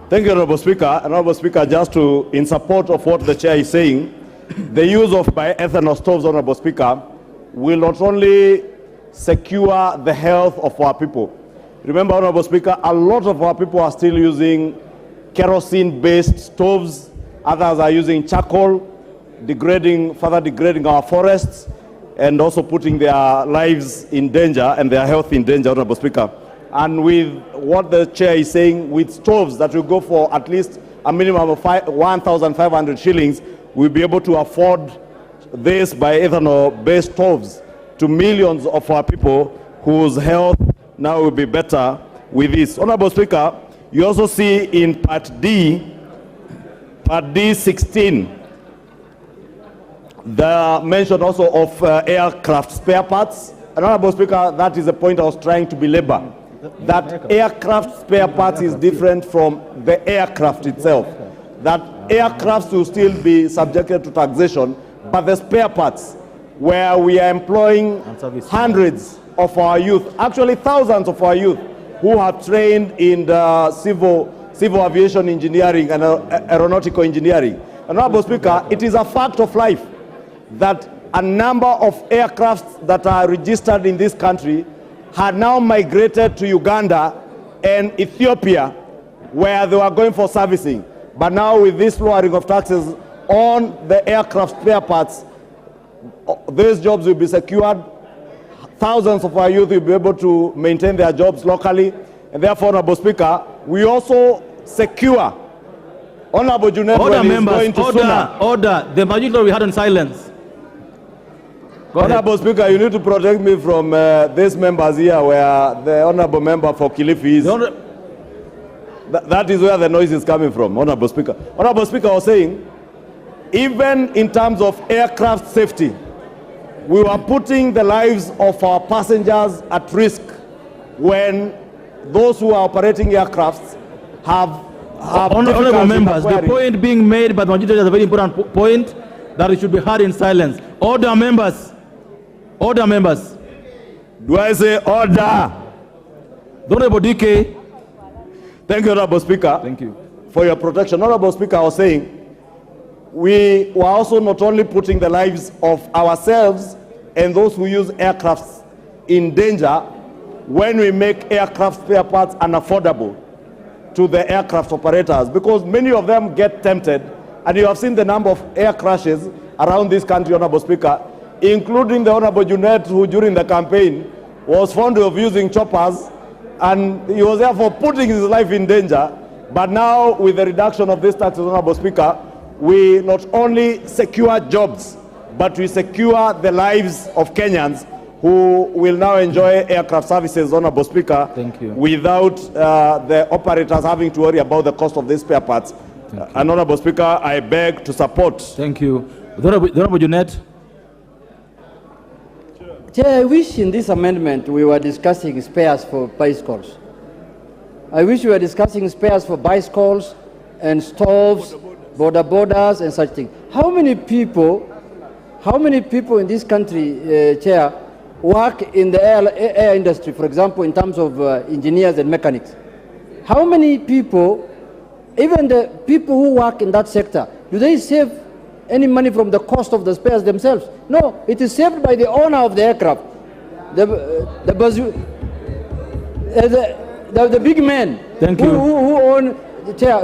Speaker 16: Thank you, Honorable Speaker. Honorable Speaker, just to, in support of what the chair is saying, the use of bioethanol stoves, Honorable Speaker, will not only secure the health of our people. Remember, Honorable Speaker, a lot of our people are still using kerosene-based stoves. Others are using charcoal, further degrading our forests, and also putting their lives in danger and their health in danger, Honorable Speaker. And with what the chair is saying, with stoves that will go for at least a minimum of 1,500 shillings, we'll be able to afford this bioethanol-based stoves to millions of our people whose health now will be better with this. Honorable Speaker, you also see in Part D 16, the mention also of aircraft spare parts. And Honorable Speaker, that is the point I was trying to belabor. That aircraft spare parts is different from the aircraft itself. That aircrafts will still be subjected to taxation, but the spare parts, where we are employing hundreds of our youth, actually thousands of our youth, who have trained in the civil aviation engineering and aeronautical engineering. And Honorable Speaker, it is a fact of life that a number of aircrafts that are registered in this country had now migrated to Uganda and Ethiopia, where they were going for servicing. But now with this lowering of taxes on the aircraft spare parts, these jobs will be secured. Thousands of our youth will be able to maintain their jobs locally. And therefore, Honorable Speaker, we also secure Honorable Junet
Speaker 7: Order, members.
Speaker 16: Order.
Speaker 7: Order. The majority we had in silence.
Speaker 16: Honorable Speaker, you need to protect me from these members here, where the Honorable Member for Kilifi is. That is where the noise is coming from, Honorable Speaker. Honorable Speaker, I was saying, even in terms of aircraft safety, we were putting the lives of our passengers at risk when those who are operating aircrafts have
Speaker 7: Honorable members, the point being made by the majority is a very important point that it should be heard in silence. Order, members. Order, members.
Speaker 16: Do I say order?
Speaker 21: The Honorable DK.
Speaker 16: Thank you, Honorable Speaker.
Speaker 21: Thank you.
Speaker 16: For your protection. Honorable Speaker, I was saying, we were also not only putting the lives of ourselves and those who use aircrafts in danger when we make aircraft spare parts unaffordable to the aircraft operators, because many of them get tempted, and you have seen the number of air crashes around this country, Honorable Speaker, including the Honorable Junet, who during the campaign was fond of using choppers, and he was therefore putting his life in danger. But now, with the reduction of these taxes, Honorable Speaker, we not only secure jobs, but we secure the lives of Kenyans who will now enjoy aircraft services, Honorable Speaker, without the operators having to worry about the cost of these spare parts. And Honorable Speaker, I beg to support.
Speaker 21: Thank you. The Honorable Junet.
Speaker 11: Chair, I wish in this amendment we were discussing spares for bicycles. I wish we were discussing spares for bicycles and stoves, borders and such things. How many people in this country, Chair, work in the air industry, for example, in terms of engineers and mechanics? How many people, even the people who work in that sector, do they save any money from the cost of the spares themselves? No, it is saved by the owner of the aircraft, the big men.
Speaker 21: Thank you.
Speaker 11: Who own the Chair.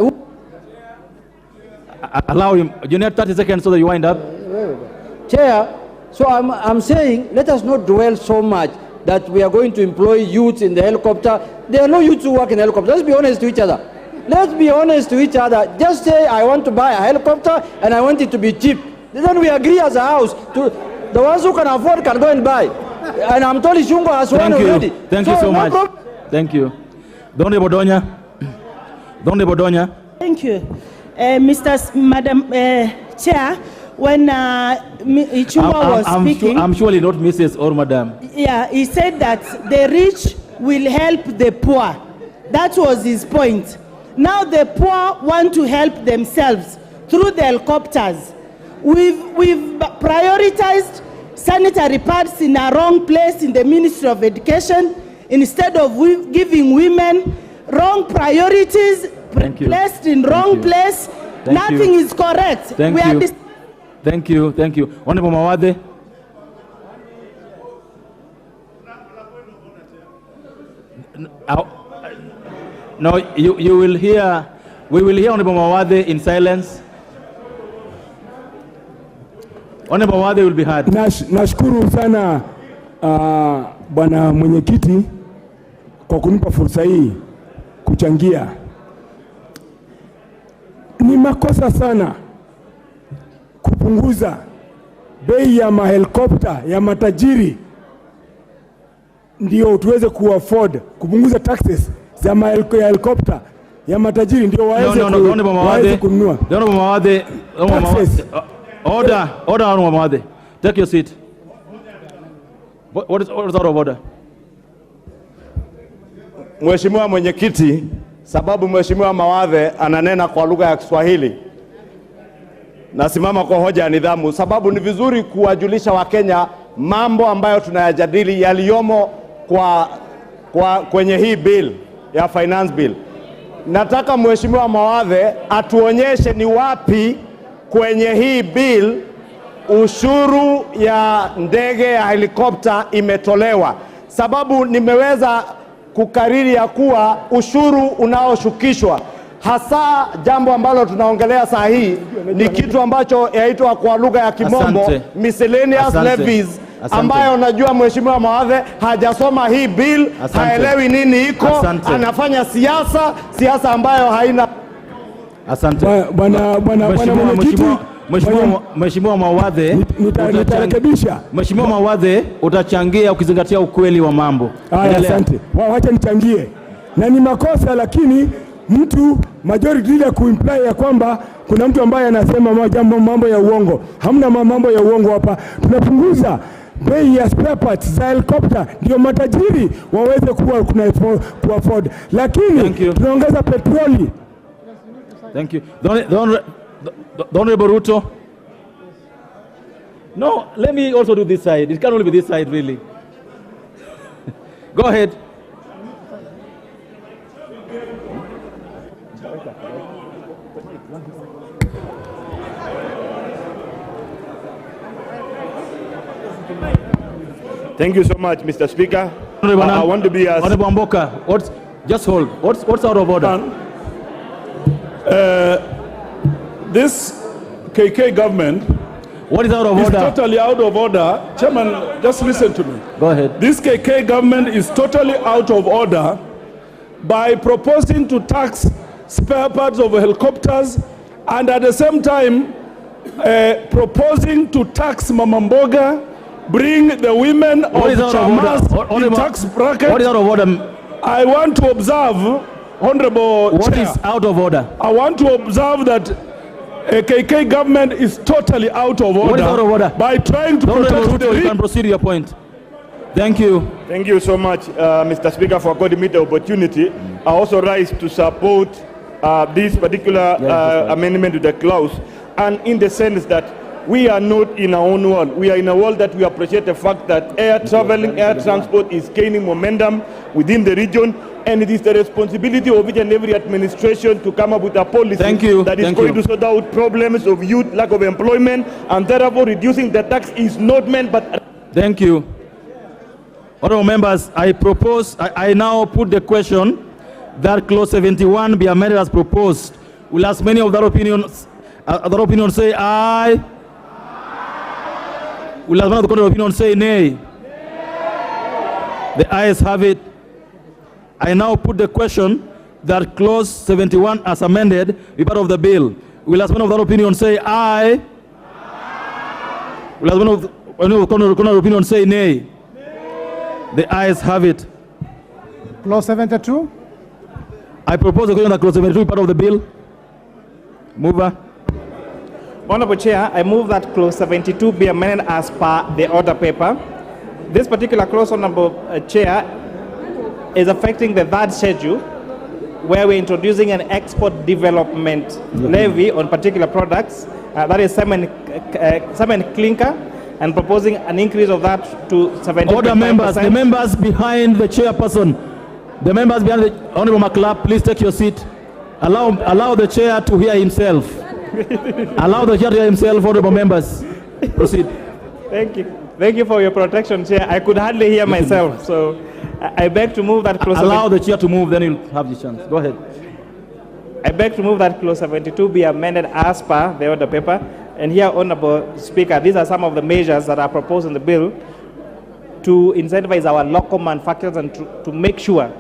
Speaker 21: Allow him. You need 30 seconds so that you wind up.
Speaker 11: Chair, so I'm saying let us not dwell so much that we are going to employ youths in the helicopter. There are no youths who work in helicopter. Let's be honest to each other. Let's be honest to each other. Just say, I want to buy a helicopter and I want it to be cheap. Then we agree as a house. The ones who can afford can go and buy. And I'm told Shungo has one already.
Speaker 21: Thank you so much. Thank you. Don Bodonya.
Speaker 15: Thank you. Madam Chair, when Ichungwa was speaking...
Speaker 21: I'm surely not Mrs. or Madam.
Speaker 15: Yeah, he said that the rich will help the poor. That was his point. Now the poor want to help themselves through the helicopters. We've prioritized sanitary pads in a wrong place in the Ministry of Education instead of giving women wrong priorities placed in wrong place. Nothing is correct.
Speaker 21: Thank you. Honorable Mawade. No, you will hear, we will hear Honorable Mawade in silence. Honorable Mawade will be heard.
Speaker 20: Nashukuru sana Bwana Mwenyekiti kwa kunipa fursa hii kuchangia. Ni makosa sana kupunguza bei ya mahelikopta ya matajiri ndio tuweze kuafford, kupunguza taxes za helikopta ya matajiri ndio waweze kununua.
Speaker 21: Honorable Mawade, order, Honorable Mawade. Take your seat. What is out of order?
Speaker 16: Mheshimiwa Mwenyekiti, sababu Mheshimiwa Mawade ananena kwa lugha ya Kiswahili, nasimama kwa hoja ya nidhamu, sababu ni vizuri kuwajulisha Wakenya mambo ambayo tunayajadili yaliyomo kwenye hii bill ya finance bill. Nataka Mheshimiwa Mawade atuonyeshe ni wapi kwenye hii bill ushuru ya ndege ya helikopta imetolewa, sababu nimeweza kukariri ya kuwa ushuru unaoshukishwa hasa jambo ambalo tunaongelea saa hii ni kitu ambacho yaitwa kwa lugha ya Kimombo miscellaneous levies, ambayo najua Mheshimiwa Mawade hajasoma hii bill, haelewi nini iko, anafanya siasa ambayo haina.
Speaker 20: Asante. Bwana Mwenyekiti,
Speaker 21: Mheshimiwa Mawade,
Speaker 20: nitarekebisha.
Speaker 21: Mheshimiwa Mawade, utachangia ukizingatia ukweli wa mambo.
Speaker 20: Asante. Wacha nichangie. Na ni makosa, lakini mtu majority ile kuimply ya kwamba kuna mtu ambaye anasema mambo ya uongo. Hamna mambo ya uongo hapa. Tunapunguza bei ya spare parts za helicopter ndio matajiri waweze ku afford. Lakini tunaongeza petroli.
Speaker 21: Thank you. The Honorable Ruto. No, let me also do this side. It can only be this side, really. Go ahead.
Speaker 18: Thank you so much, Mr. Speaker. I want to be as...
Speaker 7: Honorable Mboka, just hold. What's out of order?
Speaker 22: This KK government...
Speaker 7: What is out of order?
Speaker 22: Is totally out of order. Chairman, just listen to me.
Speaker 7: Go ahead.
Speaker 22: This KK government is totally out of order by proposing to tax spare parts of helicopters and at the same time proposing to tax Mamamboga, bring the women of Chamas in tax bracket.
Speaker 7: What is out of order?
Speaker 22: I want to observe, Honorable
Speaker 7: What
Speaker 22: Chair,
Speaker 7: is out of order?
Speaker 22: I want to observe that a KK government is totally out of order.
Speaker 7: What is out of order?
Speaker 22: By trying to protect the
Speaker 7: you can proceed to your point. Thank you.
Speaker 18: Thank you so much, Mr. Speaker, for according me the opportunity. I also rise to support this particular amendment to the clause, and in the sense that we are not in our own world. We are in a world that we appreciate the fact that air transport is gaining momentum within the region, and it is the responsibility of each and every administration to come up with a policy that is going to sort out problems of youth, lack of employment, and therefore reducing the tax is not meant but...
Speaker 7: Thank you. Honorable members, I now put the question that clause 71 be amended as proposed. Will as many of that opinion say aye? Will as many of the opinion say nay? The ayes have it. I now put the question that clause 71 as amended be part of the bill. Will as many of that opinion say aye? Will as many of the opinion say nay? The ayes have it.
Speaker 2: Clause 72.
Speaker 7: I propose the question that clause 72 be part of the bill. Mover.
Speaker 8: Honorable Chair, I move that clause 72 be amended as per the order paper. This particular clause, Honorable Chair, is affecting the third schedule, where we're introducing an export development levy on particular products, that is cement clinker, and proposing an increase of that to 70%.
Speaker 7: Order members, the members behind the chairperson, the members behind the Honorable McClap, please take your seat. Allow the chair to hear himself. Allow the chair to hear himself, honorable members. Proceed.
Speaker 8: Thank you. Thank you for your protection, Chair. I could hardly hear myself, so I beg to move that clause.
Speaker 7: Allow the chair to move, then you'll have the chance. Go ahead.
Speaker 8: I beg to move that clause 72 be amended as per the order paper. And here, Honorable Speaker, these are some of the measures that are proposed in the bill to incentivize our local manufacturers and to make sure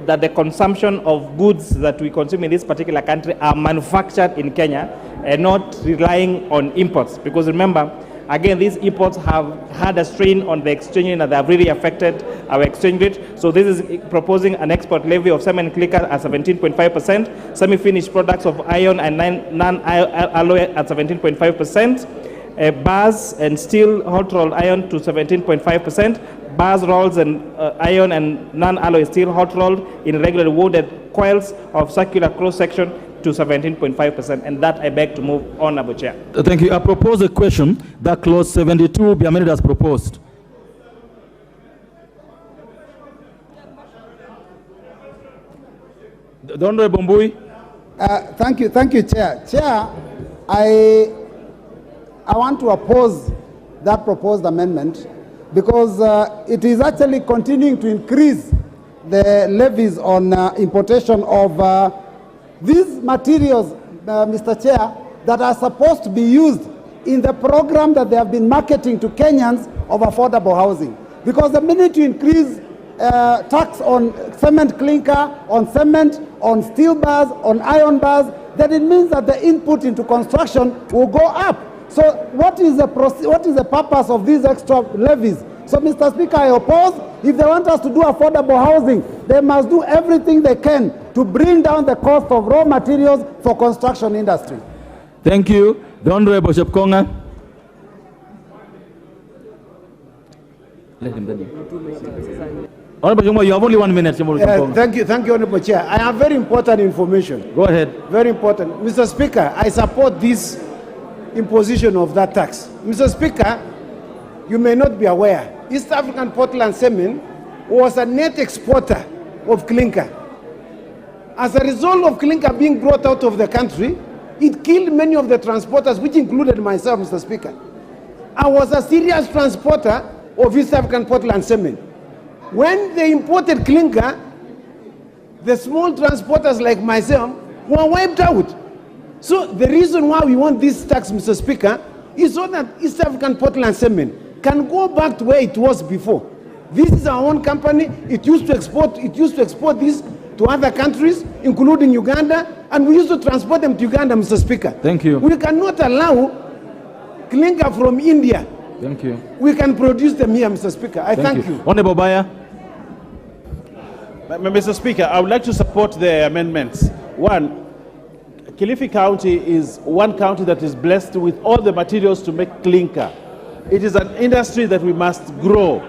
Speaker 8: that the consumption of goods that we consume in this particular country are manufactured in Kenya and not relying on imports. Because remember, again, these imports have had a strain on the exchange rate and they have really affected our exchange rate. So this is proposing an export levy of cement clinker at 17.5%, semi-finished products of iron and non-alloy at 17.5%, bars and steel hot rolled iron to 17.5%, bars, rolls, and iron and non-alloy steel hot rolled in regular wounded coils of circular cross-section to 17.5%, and that I beg to move, Honorable Chair.
Speaker 7: Thank you. I propose a question that clause 72 be amended as proposed. The Honorable Mbui.
Speaker 2: Thank you, Chair. Chair, I want to oppose that proposed amendment because it is actually continuing to increase the levies on importation of these materials, Mr. Chair, that are supposed to be used in the program that they have been marketing to Kenyans of affordable housing. Because the minute you increase tax on cement clinker, on cement, on steel bars, on iron bars, then it means that the input into construction will go up. So what is the purpose of these extra levies? So, Mr. Speaker, I oppose. If they want us to do affordable housing, they must do everything they can to bring down the cost of raw materials for construction industry.
Speaker 7: Thank you. The Honorable Shepkonga. Let him Honorable Shepkonga, you have only 1 minute.
Speaker 23: Thank you, Honorable Chair. I have very important information.
Speaker 7: Go ahead.
Speaker 23: Very important. Mr. Speaker, I support this imposition of that tax. Mr. Speaker, you may not be aware, East African Portland Cement was a net exporter of clinker. As a result of clinker being brought out of the country, it killed many of the transporters, which included myself, Mr. Speaker. I was a serious transporter of East African Portland cement. When they imported clinker, the small transporters like myself were wiped out. So the reason why we want this tax, Mr. Speaker, is so that East African Portland cement can go back to where it was before. This is our own company. It used to export this to other countries, including Uganda, and we used to transport them to Uganda, Mr. Speaker.
Speaker 7: Thank you.
Speaker 23: We cannot allow clinker from India.
Speaker 7: Thank you.
Speaker 23: We can produce them here, Mr. Speaker. I thank you.
Speaker 7: Honorable Baya.
Speaker 3: Mr. Speaker, I would like to support the amendments. One, Kilifi County is one county that is blessed with all the materials to make clinker. It is an industry that we must grow.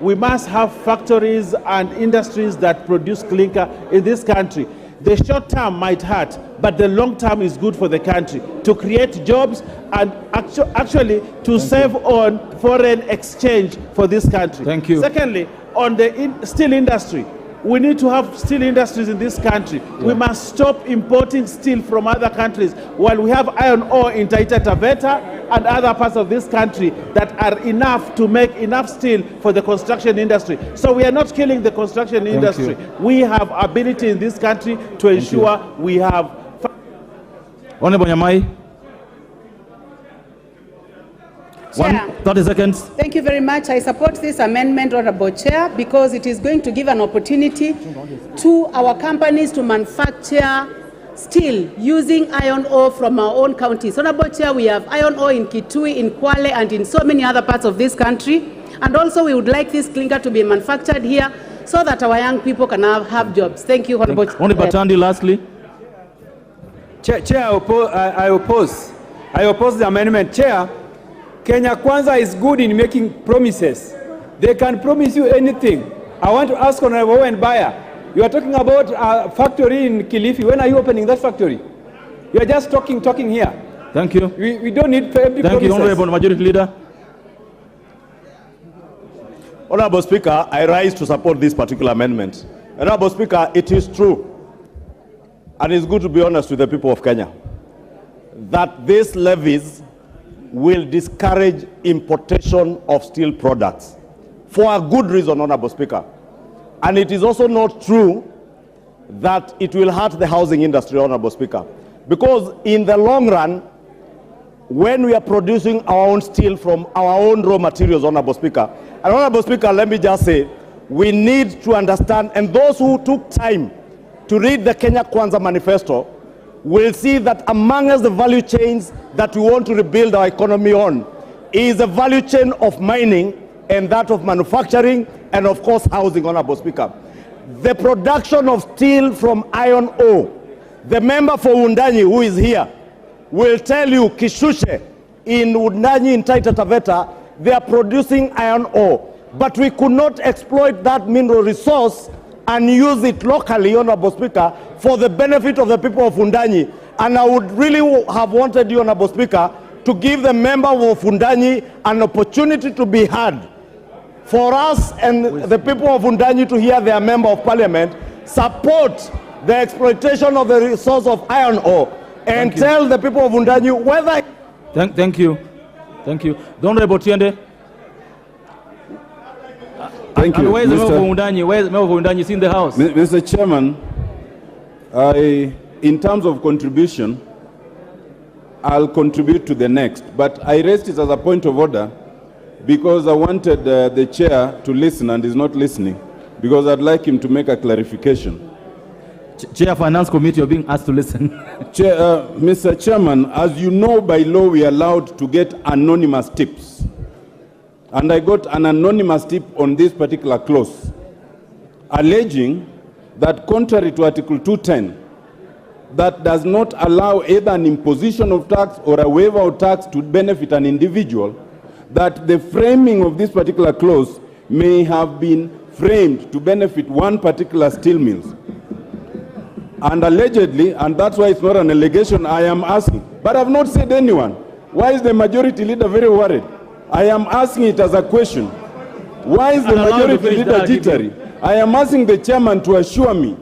Speaker 3: We must have factories and industries that produce clinker in this country. The short term might hurt, but the long term is good for the country to create jobs and actually to save on foreign exchange for this country.
Speaker 7: Thank you.
Speaker 3: Secondly, on the steel industry, we need to have steel industries in this country. Yeah. We must stop importing steel from other countries while we have iron ore in Taita Taveta and other parts of this country that are enough to make enough steel for the construction industry. So we are not killing the construction industry. We have ability in this country to ensure we have...
Speaker 7: Honorable Nyamai. 30 seconds.
Speaker 5: Thank you very much. I support this amendment, Honorable Chair, because it is going to give an opportunity to our companies to manufacture steel using iron ore from our own counties. Honorable Chair, we have iron ore in Kitui, in Kwale, and in so many other parts of this country. And also we would like this clinker to be manufactured here so that our young people can have jobs. Thank you, Honorable Chair.
Speaker 7: Honorable Batandi, lastly.
Speaker 1: Chair, I oppose the amendment. Chair, Kenya Kwanza is good in making promises. They can promise you anything. I want to ask Honorable Owen Baya, you are talking about a factory in Kilifi. When are you opening that factory? You are just talking here.
Speaker 7: Thank you.
Speaker 1: We don't need empty promises.
Speaker 7: Thank you, Honorable Majority Leader.
Speaker 16: Honorable Speaker, I rise to support this particular amendment. Honorable Speaker, it is true, and it's good to be honest with the people of Kenya, that these levies will discourage importation of steel products for a good reason, Honorable Speaker. And it is also not true that it will hurt the housing industry, Honorable Speaker. Because in the long run, when we are producing our own steel from our own raw materials, Honorable Speaker, and Honorable Speaker, let me just say, we need to understand, and those who took time to read the Kenya Kwanza Manifesto will see that amongst the value chains that we want to rebuild our economy on is the value chain of mining and that of manufacturing and of course housing, Honorable Speaker. The production of steel from iron ore, the member for Wundanyi who is here will tell you Kishushe in Wundanyi in Taita Taveta, they are producing iron ore, but we could not exploit that mineral resource and use it locally, Honorable Speaker, for the benefit of the people of Wundanyi. And I would really have wanted you, Honorable Speaker, to give the member of Wundanyi an opportunity to be heard. For us and the people of Wundanyi to hear their member of parliament support the exploitation of the resource of iron ore and tell the people of Wundanyi whether...
Speaker 7: Thank you. Thank you. The Honorable Tiende.
Speaker 10: Thank you.
Speaker 7: Where is the member of Wundanyi? Where is the member of Wundanyi? Is in the house.
Speaker 10: Mr. Chairman, in terms of contribution, I'll contribute to the next, but I raised it as a point of order because I wanted the chair to listen and is not listening, because I'd like him to make a clarification.
Speaker 7: Chair Finance Committee, you're being asked to listen.
Speaker 10: Mr. Chairman, as you know, by law we are allowed to get anonymous tips. And I got an anonymous tip on this particular clause, alleging that contrary to Article 210, that does not allow either an imposition of tax or a waiver of tax to benefit an individual, that the framing of this particular clause may have been framed to benefit one particular steel mill. And allegedly, and that's why it's not an allegation, I am asking, but I've not said anyone. Why is the majority leader very worried? I am asking it as a question. Why is the majority leader jittery? I am asking the chairman to assure me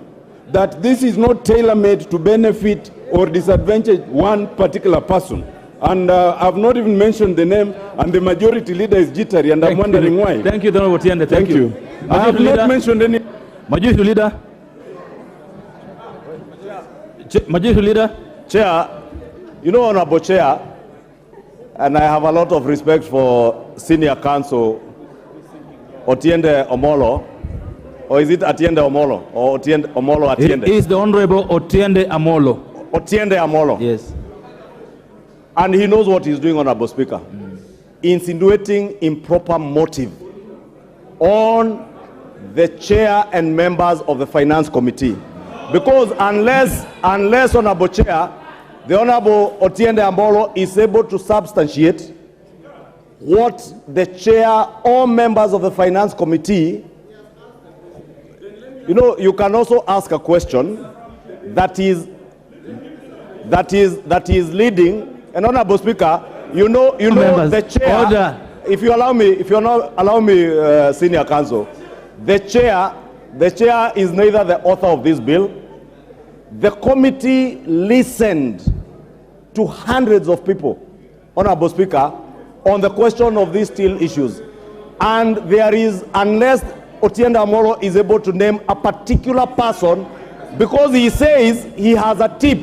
Speaker 10: that this is not tailor-made to benefit or disadvantage one particular person. And I've not even mentioned the name, and the majority leader is jittery, and I'm wondering why.
Speaker 7: Thank you, Honorable Otiende. Thank you.
Speaker 10: I have not mentioned any.
Speaker 7: Majority Leader. Majority Leader.
Speaker 16: Chair, you know, Honorable Chair, and I have a lot of respect for Senior Counsel Otiende Omolo, or is it Atiende Omolo, or Otiende Omolo Atiende?
Speaker 7: It is the Honorable Otiende Amolo.
Speaker 16: Otiende Amolo.
Speaker 7: Yes.
Speaker 16: And he knows what he's doing, Honorable Speaker. Insinuating improper motive on the chair and members of the Finance Committee. Because unless Honorable Chair, the Honorable Otiende Amolo is able to substantiate what the chair or members of the Finance Committee, you know, you can also ask a question that is leading. And Honorable Speaker, you know the chair.
Speaker 7: Order.
Speaker 16: If you allow me, Senior Counsel, the chair is neither the author of this bill. The committee listened to hundreds of people, Honorable Speaker, on the question of these steel issues. And there is, unless Otiende Amolo is able to name a particular person, because he says he has a tip,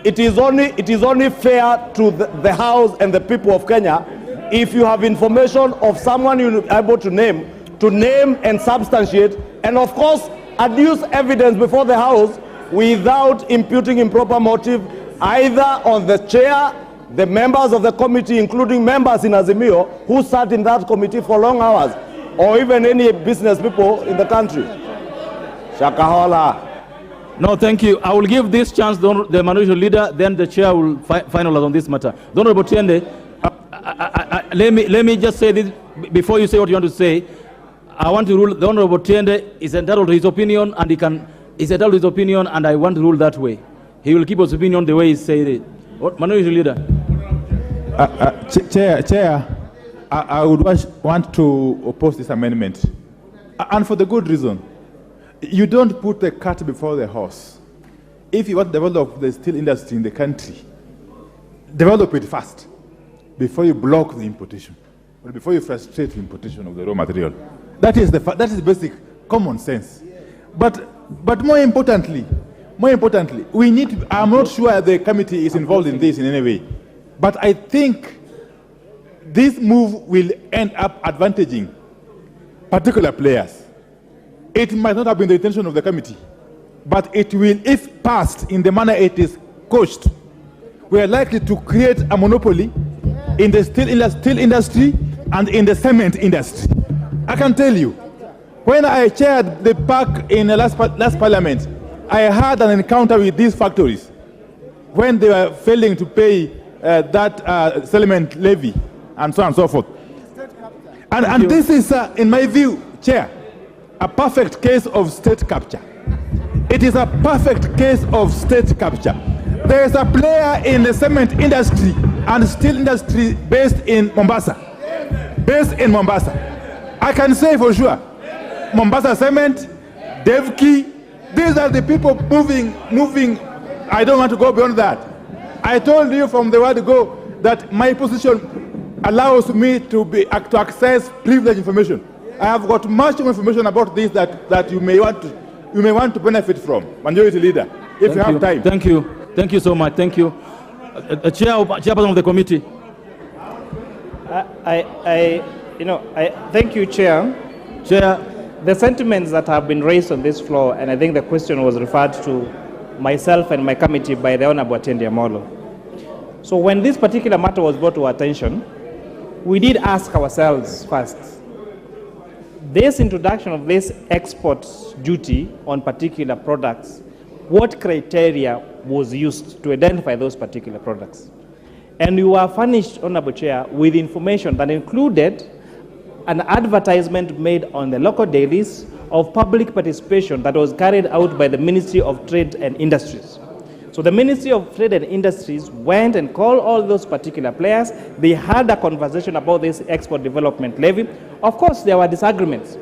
Speaker 16: it is only fair to the House and the people of Kenya, if you have information of someone you're able to name and substantiate, and of course, adduce evidence before the House without imputing improper motive either on the chair, the members of the committee, including members in Azimio, who sat in that committee for long hours, or even any business people in the country. Shakahola.
Speaker 7: No, thank you. I will give this chance to the minority leader, then the chair will finalize on this matter. Honorable Otiende, let me just say this before you say what you want to say. I want to rule the Honorable Otiende is entitled to his opinion, and is entitled to his opinion, and I want to rule that way. He will keep his opinion the way he said it. Minority leader.
Speaker 21: Chair, I would want to oppose this amendment, and for the good reason. You don't put the cart before the horse. If you want to develop the steel industry in the country, develop it fast before you block the importation, or before you frustrate the importation of the raw material. That is basic common sense. But more importantly, we need to, I'm not sure the committee is involved in this in any way, but I think this move will end up advantaging particular players. It might not have been the intention of the committee, but it will, if passed in the manner it is coached, we are likely to create a monopoly in the steel industry and in the cement industry. I can tell you, when I chaired the PAC in the last parliament, I had an encounter with these factories when they were failing to pay that settlement levy and so on and so forth. And this is, in my view, Chair, a perfect case of state capture. It is a perfect case of state capture. There is a player in the cement industry and steel industry based in Mombasa. I can say for sure, Mombasa Cement, Devki, these are the people moving. I don't want to go beyond that. I told you from the word go that my position allows me to access privileged information. I have got much more information about this that you may want to benefit from, Majority Leader, if you have time.
Speaker 7: Thank you so much. Thank you, Chairperson of the committee.
Speaker 8: Thank you, Chair.
Speaker 7: Chair.
Speaker 8: The sentiments that have been raised on this floor, and I think the question was referred to myself and my committee by the Honorable Otiende Amolo. So when this particular matter was brought to our attention, we did ask ourselves first, this introduction of this export duty on particular products, what criteria was used to identify those particular products? And we were furnished, Honorable Chair, with information that included an advertisement made on the local dailies of public participation that was carried out by the Ministry of Trade and Industries. So the Ministry of Trade and Industries went and called all those particular players. They had a conversation about this export development levy. Of course, there were disagreements.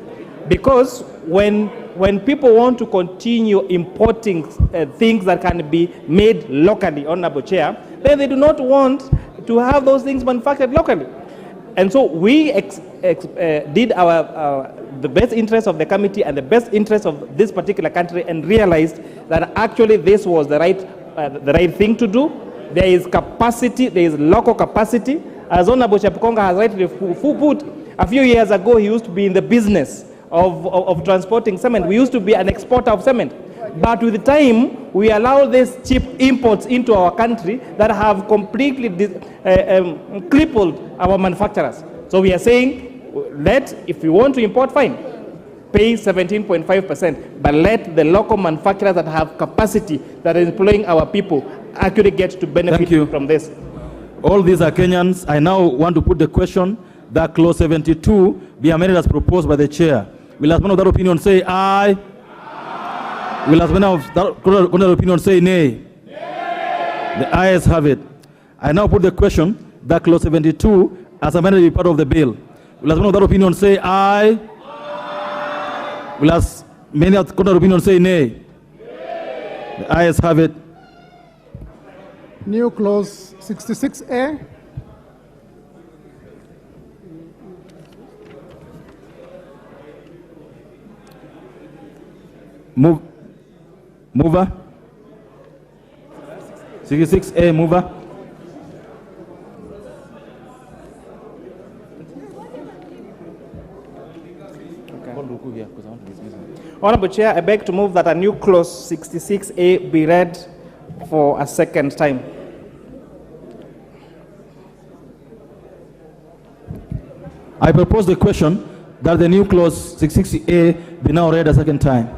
Speaker 8: Because when people want to continue importing things that can be made locally, Honorable Chair, then they do not want to have those things manufactured locally. And so we did the best interest of the committee and the best interest of this particular country and realized that actually this was the right thing to do. There is capacity, there is local capacity. As Honorable Chapukonga has rightly put, a few years ago he used to be in the business of transporting cement. We used to be an exporter of cement. But with time, we allow these cheap imports into our country that have completely crippled our manufacturers. So we are saying, if we want to import, fine, pay 17.5%, but let the local manufacturers that have capacity, that is employing our people, actually get to benefit from this.
Speaker 7: All these are Kenyans. I now want to put the question that clause 72 be amended as proposed by the chair. Will as one of that opinion say aye? Will as one of that opinion say nay? The ayes have it. I now put the question that clause 72 as amended be part of the bill. Will as one of that opinion say aye? Will as many of that opinion say nay? The ayes have it.
Speaker 6: New clause 66A.
Speaker 7: Mover. 66A, mover.
Speaker 8: Honorable Chair, I beg to move that a new clause 66A be read for a second time.
Speaker 7: I propose the question that the new clause 66A be now read a second time.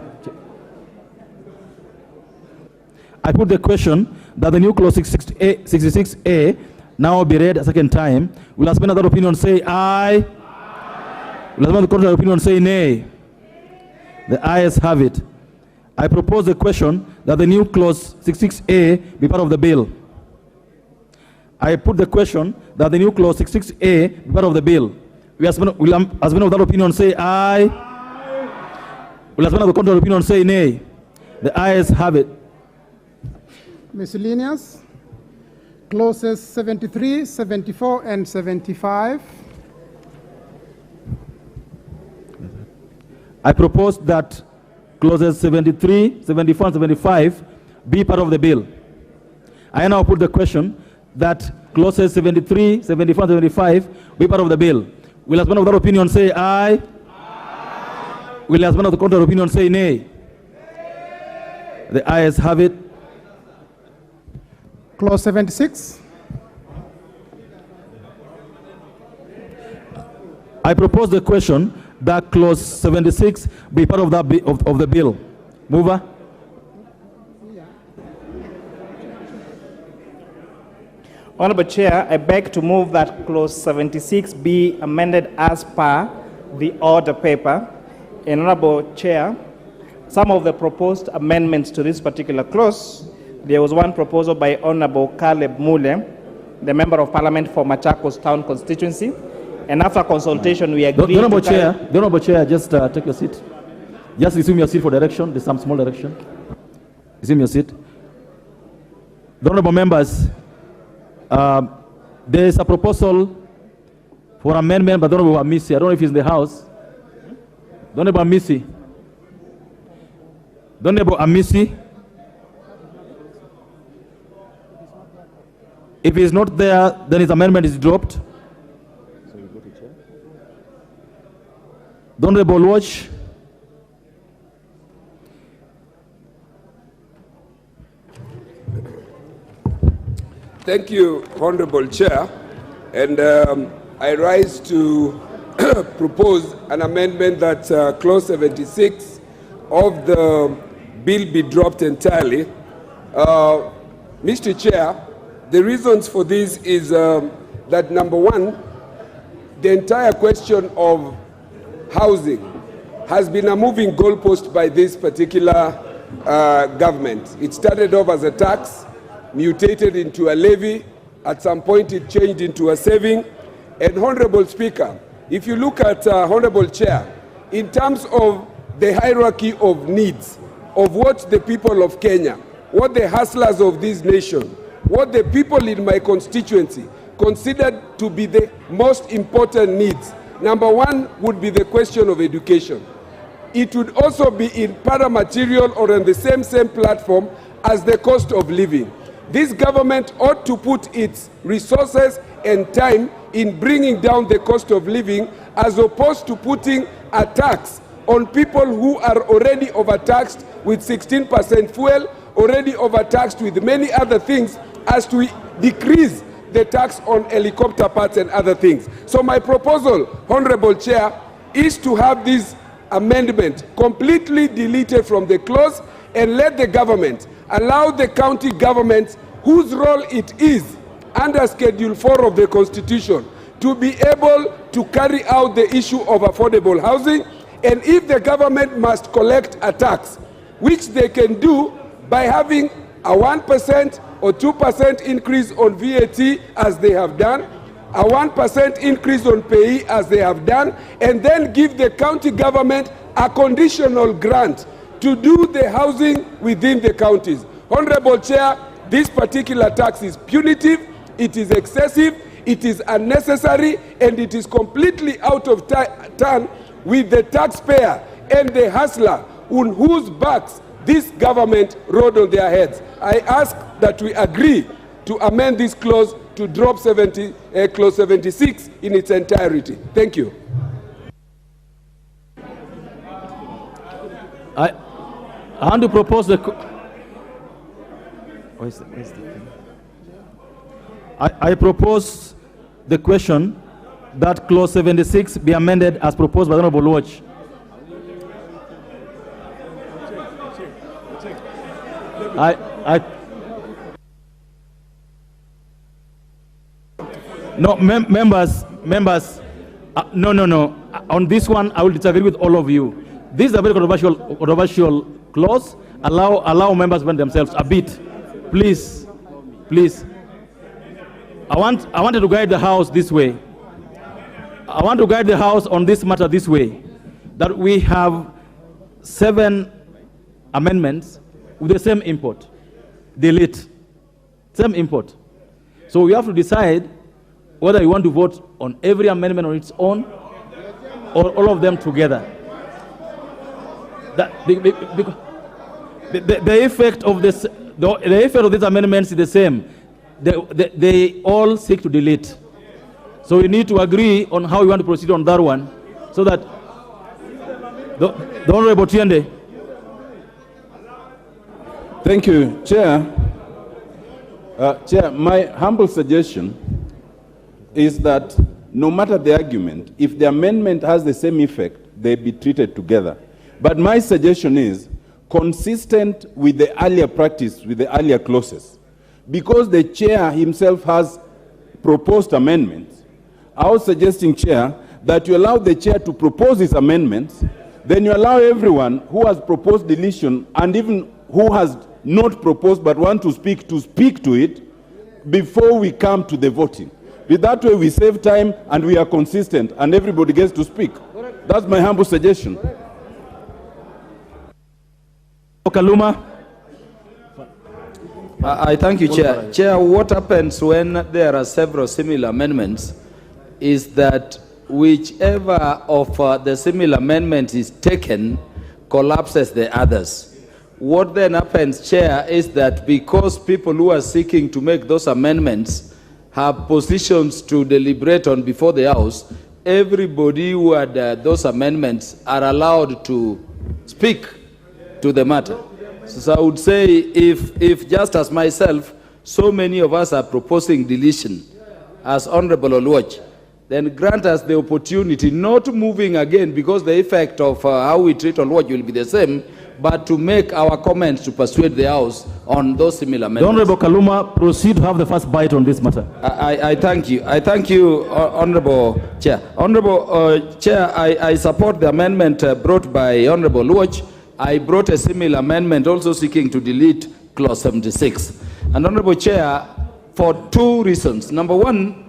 Speaker 7: I put the question that the new clause 66A now be read a second time. Will as many other opinion say aye? Will as many other opinion say nay? The ayes have it. I propose the question that the new clause 66A be part of the bill. I put the question that the new clause 66A be part of the bill. Will as many of that opinion say aye? Will as many of the contrary opinion say nay? The ayes have it.
Speaker 6: Miscellaneous. Clauses 73, 74, and 75.
Speaker 7: I propose that clauses 73, 74, and 75 be part of the bill. I now put the question that clauses 73, 74, and 75 be part of the bill. Will as one of that opinion say aye? Will as one of the contrary opinion say nay? The ayes have it.
Speaker 6: Clause 76.
Speaker 7: I propose the question that clause 76 be part of that of the bill. Mover.
Speaker 8: Honorable Chair, I beg to move that clause 76 be amended as per the order paper. And Honorable Chair, some of the proposed amendments to this particular clause, there was one proposal by Honorable Caleb Mule, the Member of Parliament for Machakos Town Constituency. And after consultation, we agreed
Speaker 7: The Honorable Chair, just take your seat. Just resume your seat for direction. There's some small direction. Resume your seat. The Honorable Members, there is a proposal for amendment by the Honorable Amisi. I don't know if he's in the House. The Honorable Amisi. The Honorable Amisi. If he is not there, then his amendment is dropped. So you go to chair. The Honorable Watch.
Speaker 1: Thank you, Honorable Chair. And I rise to propose an amendment that clause 76 of the bill be dropped entirely. Mr. Chair, the reasons for this is that, number one, the entire question of housing has been a moving goalpost by this particular government. It started off as a tax, mutated into a levy. At some point, it changed into a saving. And Honorable Speaker, if you look at Honorable Chair, in terms of the hierarchy of needs of what the people of Kenya, what the hustlers of this nation, what the people in my constituency considered to be the most important needs. Number one would be the question of education. It would also be in para-material or on the same platform as the cost of living. This government ought to put its resources and time in bringing down the cost of living as opposed to putting a tax on people who are already overtaxed with 16% fuel, already overtaxed with many other things, as to decrease the tax on helicopter parts and other things. So my proposal, Honorable Chair, is to have this amendment completely deleted from the clause and let the government allow the county governments, whose role it is under Schedule 4 of the Constitution, to be able to carry out the issue of affordable housing. And if the government must collect a tax, which they can do by having a 1% or 2% increase on VAT as they have done, a 1% increase on pay as they have done, and then give the county government a conditional grant to do the housing within the counties. Honorable Chair, this particular tax is punitive, it is excessive, it is unnecessary, and it is completely out of turn with the taxpayer and the hustler on whose backs this government rode on their heads. I ask that we agree to amend this clause to drop clause 76 in its entirety. Thank you.
Speaker 7: I want to propose the... I propose the question that clause 76 be amended as proposed by the Honorable Watch. No, members, no. On this one, I will disagree with all of you. This is a very controversial clause. Allow members to bend themselves a bit, please. I wanted to guide the House this way. I want to guide the House on this matter this way, that we have 7 amendments with the same import. Delete. Same import. So we have to decide whether you want to vote on every amendment on its own or all of them together. The effect of this, the effect of these amendments is the same. They all seek to delete. So we need to agree on how we want to proceed on that one, so that the Honorable Tiende.
Speaker 10: Thank you, Chair. Chair, my humble suggestion is that no matter the argument, if the amendment has the same effect, they be treated together. But my suggestion is consistent with the earlier practice, with the earlier clauses. Because the Chair himself has proposed amendments, I was suggesting, Chair, that you allow the Chair to propose his amendments, then you allow everyone who has proposed deletion and even who has not proposed but want to speak to it before we come to the voting. With that way we save time and we are consistent and everybody gets to speak. That's my humble suggestion.
Speaker 7: Kaluma.
Speaker 13: I thank you, Chair. Chair, what happens when there are several similar amendments is that whichever of the similar amendment is taken collapses the others. What then happens, Chair, is that because people who are seeking to make those amendments have positions to deliberate on before the House, everybody who had those amendments are allowed to speak to the matter. So I would say if just as myself, so many of us are proposing deletion as Honorable Oluoch, then grant us the opportunity, not moving again because the effect of how we treat Oluoch will be the same, but to make our comments to persuade the House on those similar amendments.
Speaker 7: Honorable Kaluma, proceed to have the first bite on this matter.
Speaker 13: I thank you. I thank you, Honorable Chair. Honorable Chair, I support the amendment brought by Honorable Oluoch. I brought a similar amendment also seeking to delete clause 76. And Honorable Chair, for 2 reasons. Number one,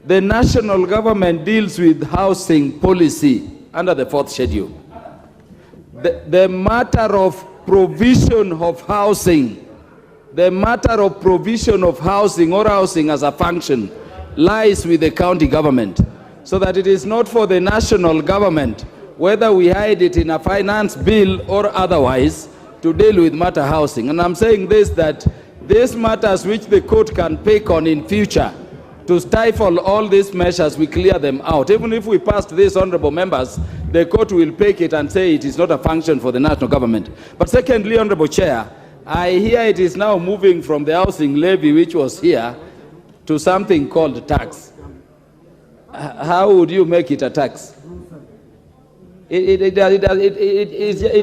Speaker 13: the national government deals with housing policy under the 4th schedule. The matter of provision of housing, the matter of provision of housing or housing as a function lies with the county government, so that it is not for the national government, whether we hide it in a finance bill or otherwise, to deal with matter housing. And I'm saying this, that these matters which the court can pick on in future, to stifle all these measures, we clear them out. Even if we passed this, honorable members, the court will pick it and say it is not a function for the national government. But secondly, honorable chair, I hear it is now moving from the housing levy, which was here, to something called tax. How would you make it a tax? It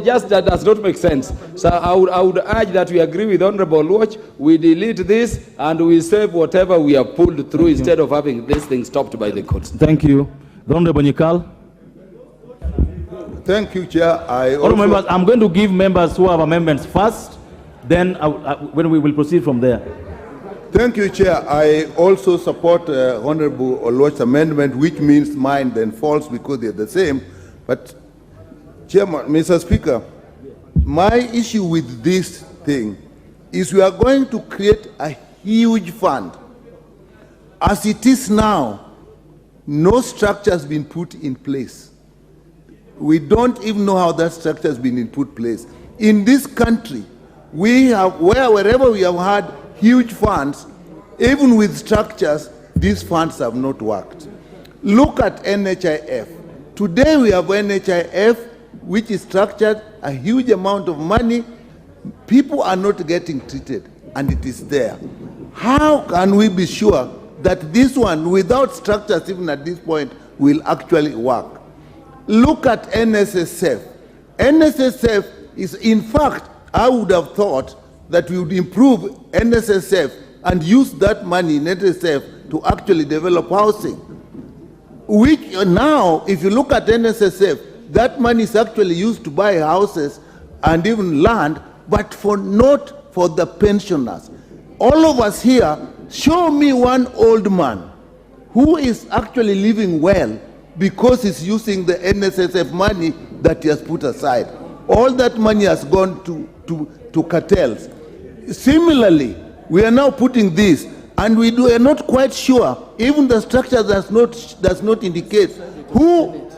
Speaker 13: just does not make sense. So I would urge that we agree with Honorable Watch, we delete this and we save whatever we have pulled through instead of having this thing stopped by the courts.
Speaker 7: Thank you. The Honorable Nyikal.
Speaker 19: Thank you, Chair.
Speaker 7: Honorable members, I'm going to give members who have amendments first, then when we will proceed from there.
Speaker 19: Thank you, Chair. I also support Honorable Olwach's amendment, which means mine then falls because they're the same. But, Chairman, Mr. Speaker, my issue with this thing is we are going to create a huge fund. As it is now, no structure has been put in place. We don't even know how that structure has been put in place. In this country, we have, wherever we have had huge funds, even with structures, these funds have not worked. Look at NHIF. Today we have NHIF, which is structured, a huge amount of money. People are not getting treated, and it is there. How can we be sure that this one, without structures even at this point, will actually work? Look at NSSF. NSSF is, in fact, I would have thought that we would improve NSSF and use that money in NSSF to actually develop housing. Which now, if you look at NSSF, that money is actually used to buy houses and even land, but not for the pensioners. All of us here, show me one old man who is actually living well because he's using the NSSF money that he has put aside. All that money has gone to cartels. Similarly, we are now putting this, and we are not quite sure, even the structure does not indicate who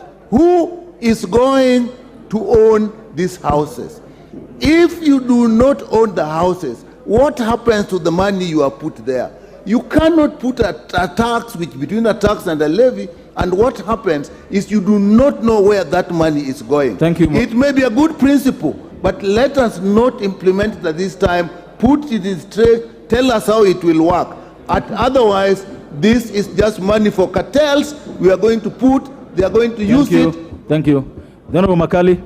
Speaker 19: is going to own these houses. If you do not own the houses, what happens to the money you have put there? You cannot put a tax between a tax and a levy, and what happens is you do not know where that money is going.
Speaker 7: Thank you.
Speaker 19: It may be a good principle, but let us not implement it at this time. Put it in straight, tell us how it will work. Otherwise, this is just money for cartels. We are going to put, they are going to use it.
Speaker 7: Thank you. The Honorable Makali.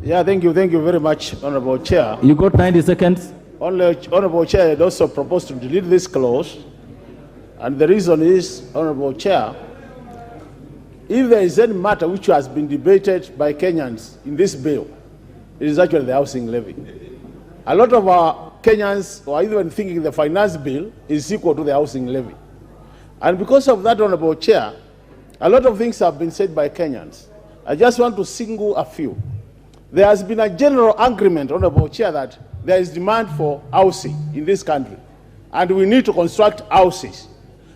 Speaker 3: Yeah, thank you very much, Honorable Chair.
Speaker 7: You got 90 seconds.
Speaker 3: Honorable Chair, I'd also propose to delete this clause. And the reason is, Honorable Chair, if there is any matter which has been debated by Kenyans in this bill, it is actually the housing levy. A lot of our Kenyans are even thinking the finance bill is equal to the housing levy. And because of that, Honorable Chair, a lot of things have been said by Kenyans. I just want to single a few. There has been a general agreement, Honorable Chair, that there is demand for housing in this country, and we need to construct houses.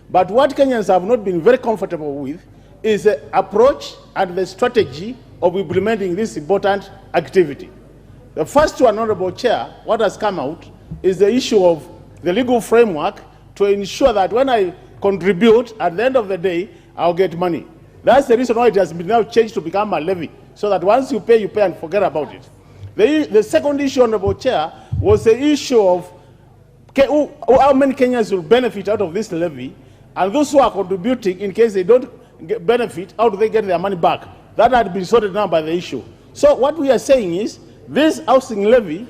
Speaker 3: But what Kenyans have not been very comfortable with is the approach and the strategy of implementing this important activity. The first one, Honorable Chair, what has come out is the issue of the legal framework to ensure that when I contribute, at the end of the day, I'll get money. That's the reason why it has been now changed to become a levy, so that once you pay and forget about it. The second issue, Honorable Chair, was the issue of how many Kenyans will benefit out of this levy, and those who are contributing, in case they don't benefit, how do they get their money back? That had been sorted now by the issue. So what we are saying is, this housing levy,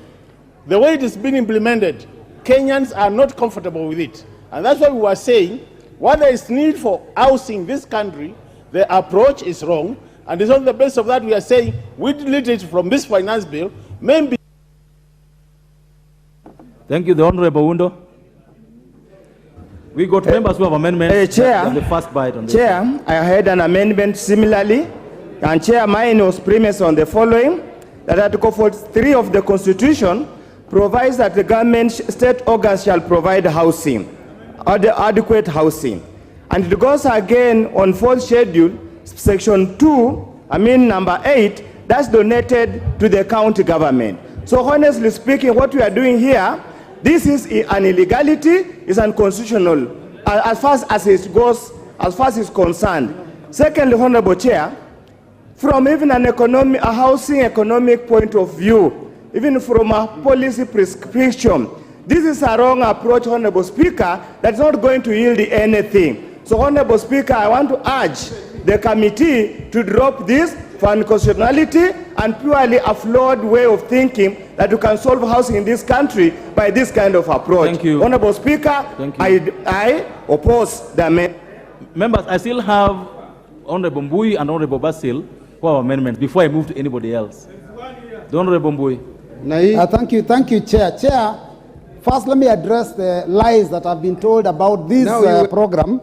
Speaker 3: the way it is being implemented, Kenyans are not comfortable with it. And that's why we were saying, what there is need for housing in this country, the approach is wrong. And it's on the basis of that we are saying, we delete it from this finance bill, maybe.
Speaker 7: Thank you, the Honorable Wundo. We got members who have amendments.
Speaker 18: Chair,
Speaker 7: The first bite on this.
Speaker 18: Chair, I had an amendment similarly, and Chair, mine was premised on the following: that Article 43 of the Constitution provides that the government state organs shall provide housing, adequate housing, and it goes again on 4th schedule, section 2, number 8, that's donated to the county government. So honestly speaking, what we are doing here, this is an illegality, it's unconstitutional as far as it goes, as far as it's concerned. Secondly, Honorable Chair, from even a housing economic point of view, even from a policy prescription, this is a wrong approach, Honorable Speaker, that's not going to yield anything. So, Honorable Speaker, I want to urge the committee to drop this for unconstitutionality and purely a flawed way of thinking that you can solve housing in this country by this kind of approach.
Speaker 7: Thank you.
Speaker 18: Honorable Speaker, I oppose the amendment.
Speaker 7: Members, I still have Honorable Mbui and Honorable Basil for amendments before I move to anybody else. The Honorable Mbui.
Speaker 2: Thank you, Chair. Chair, first let me address the lies that have been told about this program.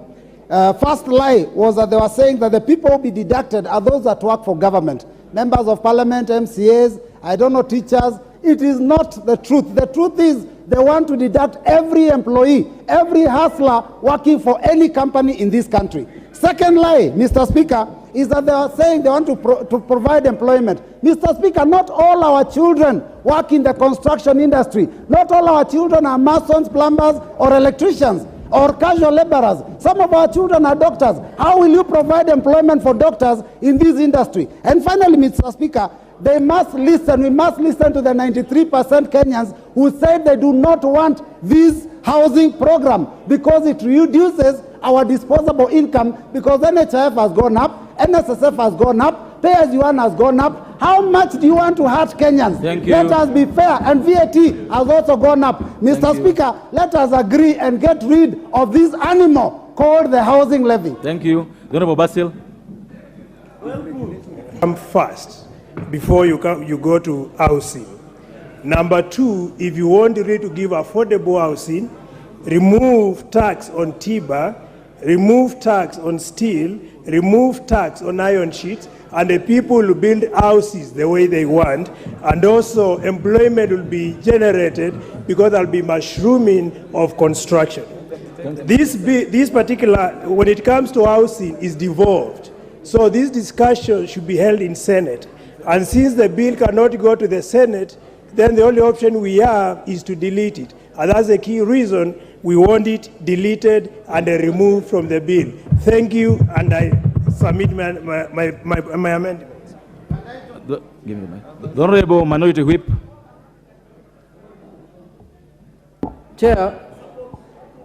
Speaker 2: First lie was that they were saying that the people who will be deducted are those that work for government. Members of parliament, MCAs, I don't know, teachers. It is not the truth. The truth is they want to deduct every employee, every hustler working for any company in this country. Second lie, Mr. Speaker, is that they are saying they want to provide employment. Mr. Speaker, not all our children work in the construction industry. Not all our children are masons, plumbers, or electricians, or casual laborers. Some of our children are doctors. How will you provide employment for doctors in this industry? And finally, Mr. Speaker, they must listen. We must listen to the 93% Kenyans who said they do not want this housing program because it reduces our disposable income, because NHIF has gone up, NSSF has gone up, pay-as-you-earn has gone up. How much do you want to hurt Kenyans?
Speaker 7: Thank you.
Speaker 2: Let us be fair, and VAT has also gone up. Mr. Speaker, let us agree and get rid of this animal called the housing levy.
Speaker 7: Thank you. The Honorable Basil.
Speaker 20: Come first before you go to housing. Number two, if you want really to give affordable housing, remove tax on timber, remove tax on steel, remove tax on iron sheets, and the people will build houses the way they want, and also employment will be generated because there will be mushrooming of construction. This particular, when it comes to housing, is devolved. So this discussion should be held in Senate. And since the bill cannot go to the Senate, then the only option we have is to delete it. And that's the key reason we want it deleted and removed from the bill. Thank you, and I submit my amendments.
Speaker 7: Give me the mic. The Honorable Minority Whip.
Speaker 11: Chair,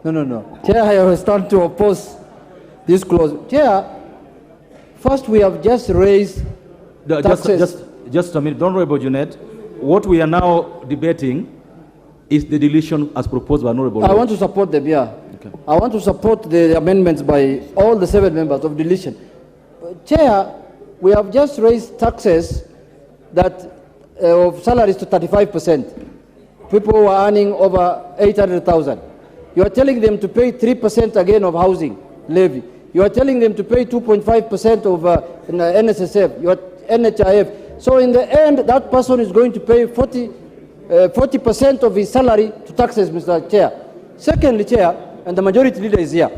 Speaker 11: no. Chair, I will start to oppose this clause. Chair, first we have just raised taxes.
Speaker 7: Just a minute. The Honorable Junet, what we are now debating is the deletion as proposed by Honorable.
Speaker 11: I want to support them, yeah. Okay. I want to support the amendments by all the 7 members of deletion. Chair, we have just raised taxes that of salaries to 35%. People who are earning over 800,000. You are telling them to pay 3% again of housing levy. You are telling them to pay 2.5% of NSSF, your NHIF. So in the end, that person is going to pay 40% of his salary to taxes, Mr. Chair. Secondly, Chair, and the majority leader is here.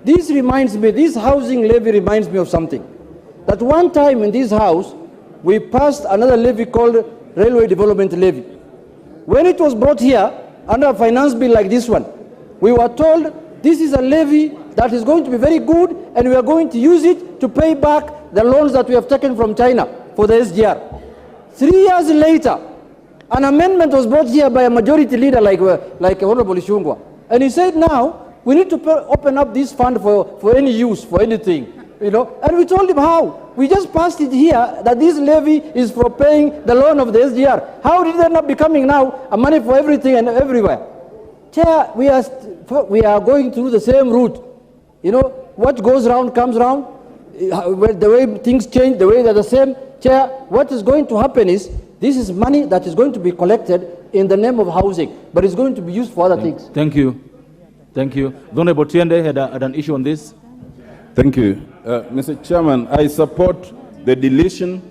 Speaker 11: This reminds me, this housing levy reminds me of something. That one time in this house, we passed another levy called Railway Development Levy. When it was brought here, under a finance bill like this one, we were told this is a levy that is going to be very good and we are going to use it to pay back the loans that we have taken from China for the SGR. 3 years later, an amendment was brought here by a majority leader like Honorable Ishungwa. And he said now, we need to open up this fund for any use, for anything. You know, and we told him how. We just passed it here that this levy is for paying the loan of the SGR. How did it end up becoming now a money for everything and everywhere? Chair, we are going through the same route. You know, what goes round comes round. The way things change, the way they're the same. Chair, what is going to happen is, this is money that is going to be collected in the name of housing, but it's going to be used for other things.
Speaker 7: Thank you. Thank you. The Honorable Tiende had an issue on this.
Speaker 10: Thank you. Mr. Chairman, I support the deletion,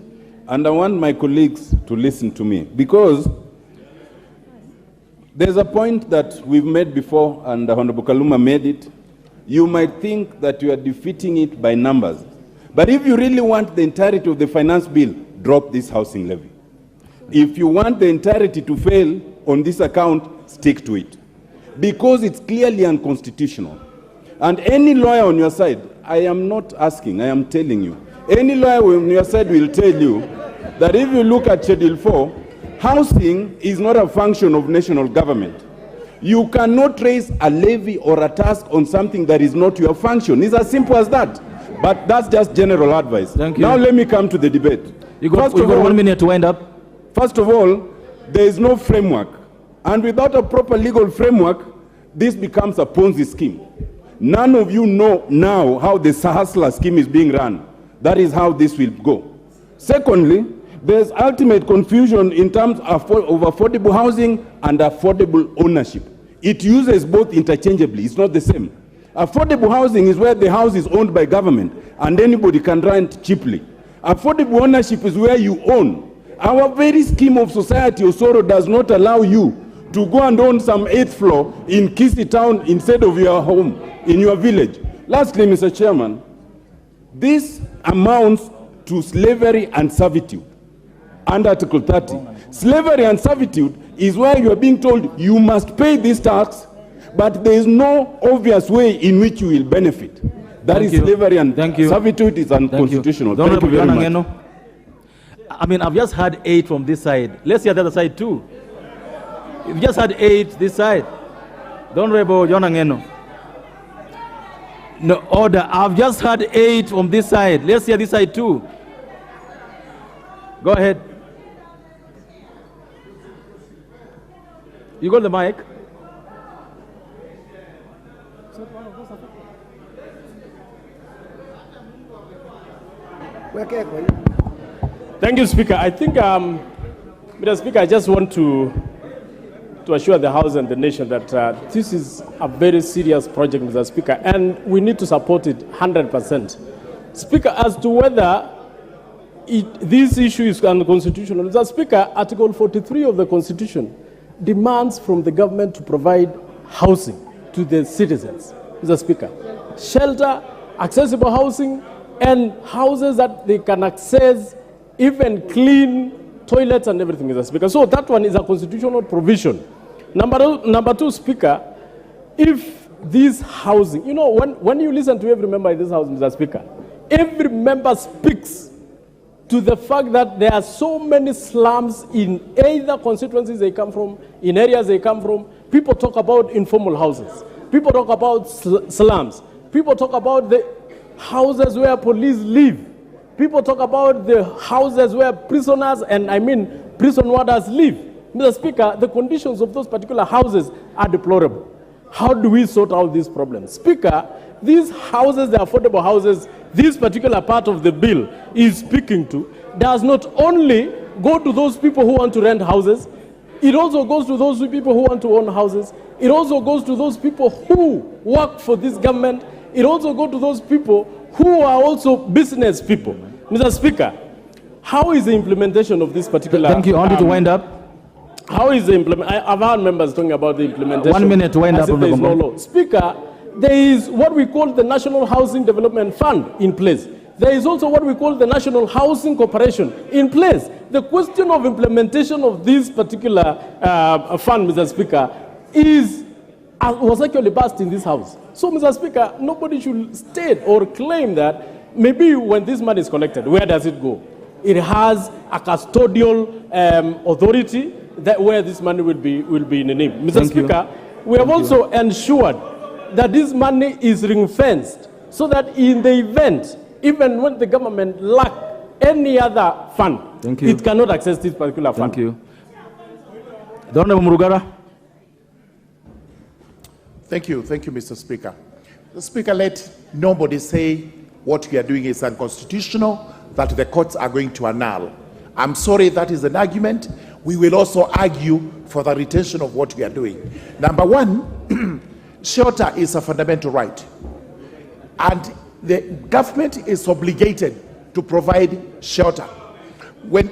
Speaker 10: and I want my colleagues to listen to me, because there's a point that we've made before, and Honorable Kaluma made it. You might think that you are defeating it by numbers. But if you really want the entirety of the finance bill, drop this housing levy. If you want the entirety to fail on this account, stick to it. Because it's clearly unconstitutional. And any lawyer on your side, I am not asking, I am telling you, any lawyer on your side will tell you that if you look at Schedule 4, housing is not a function of national government. You cannot raise a levy or a tax on something that is not your function. It's as simple as that. But that's just general advice.
Speaker 7: Thank you.
Speaker 10: Now let me come to the debate.
Speaker 7: You got 1 minute to wind up.
Speaker 10: First of all, there is no framework. And without a proper legal framework, this becomes a Ponzi scheme. None of you know now how the Sahasla scheme is being run. That is how this will go. Secondly, there's ultimate confusion in terms of affordable housing and affordable ownership. It uses both interchangeably. It's not the same. Affordable housing is where the house is owned by government and anybody can rent cheaply. Affordable ownership is where you own. Our very scheme of society, Osoro, does not allow you to go and own some 8th floor in Kisii town instead of your home, in your village. Lastly, Mr. Chairman, this amounts to slavery and servitude under Article 30. Slavery and servitude is where you are being told you must pay this tax, but there is no obvious way in which you will benefit. That is slavery and servitude is unconstitutional. Thank you very much.
Speaker 7: I mean, I've just had 8 from this side. Let's hear the other side too. You've just had 8 this side. The Honorable John Angeno. No, order. I've just had 8 from this side. Let's hear this side too. Go ahead. You got the mic?
Speaker 22: Thank you, Speaker. I think, Mr. Speaker, I just want to assure the House and the nation that this is a very serious project, Mr. Speaker, and we need to support it 100%. Speaker, as to whether this issue is unconstitutional, Mr. Speaker, Article 43 of the Constitution demands from the government to provide housing to the citizens, Mr. Speaker. Shelter, accessible housing, and houses that they can access, even clean toilets and everything, Mr. Speaker. So that one is a constitutional provision. Number two, Speaker, if this housing, you know, when you listen to every member in this House, Mr. Speaker, every member speaks to the fact that there are so many slums in either constituencies they come from, in areas they come from. People talk about informal houses. People talk about slums. People talk about the houses where police live. People talk about the houses where prisoners, and I mean prison warders live. Mr. Speaker, the conditions of those particular houses are deplorable. How do we sort out these problems? Speaker, these houses, the affordable houses, this particular part of the bill is speaking to, does not only go to those people who want to rent houses, it also goes to those people who want to own houses. It also goes to those people who work for this government. It also goes to those people who are also business people. Mr. Speaker, how is the implementation of this particular...
Speaker 7: Thank you. I want you to wind up.
Speaker 22: How is the implementation? I've heard members talking about the implementation.
Speaker 7: 1 minute to wind up.
Speaker 22: There is no law. Speaker, there is what we call the National Housing Development Fund in place. There is also what we call the National Housing Corporation in place. The question of implementation of this particular fund, Mr. Speaker, was actually passed in this House. So, Mr. Speaker, nobody should state or claim that maybe when this money is collected, where does it go? It has a custodial authority that where this money will be in the name. Mr. Speaker, we have also ensured that this money is ring-fenced so that in the event, even when the government lacks any other fund, it cannot access this particular fund.
Speaker 7: Thank you. The Honorable Murugara.
Speaker 4: Thank you, Mr. Speaker. The Speaker, let nobody say what we are doing is unconstitutional, that the courts are going to annul. I'm sorry, that is an argument. We will also argue for the retention of what we are doing. Number one, shelter is a fundamental right. And the government is obligated to provide shelter. When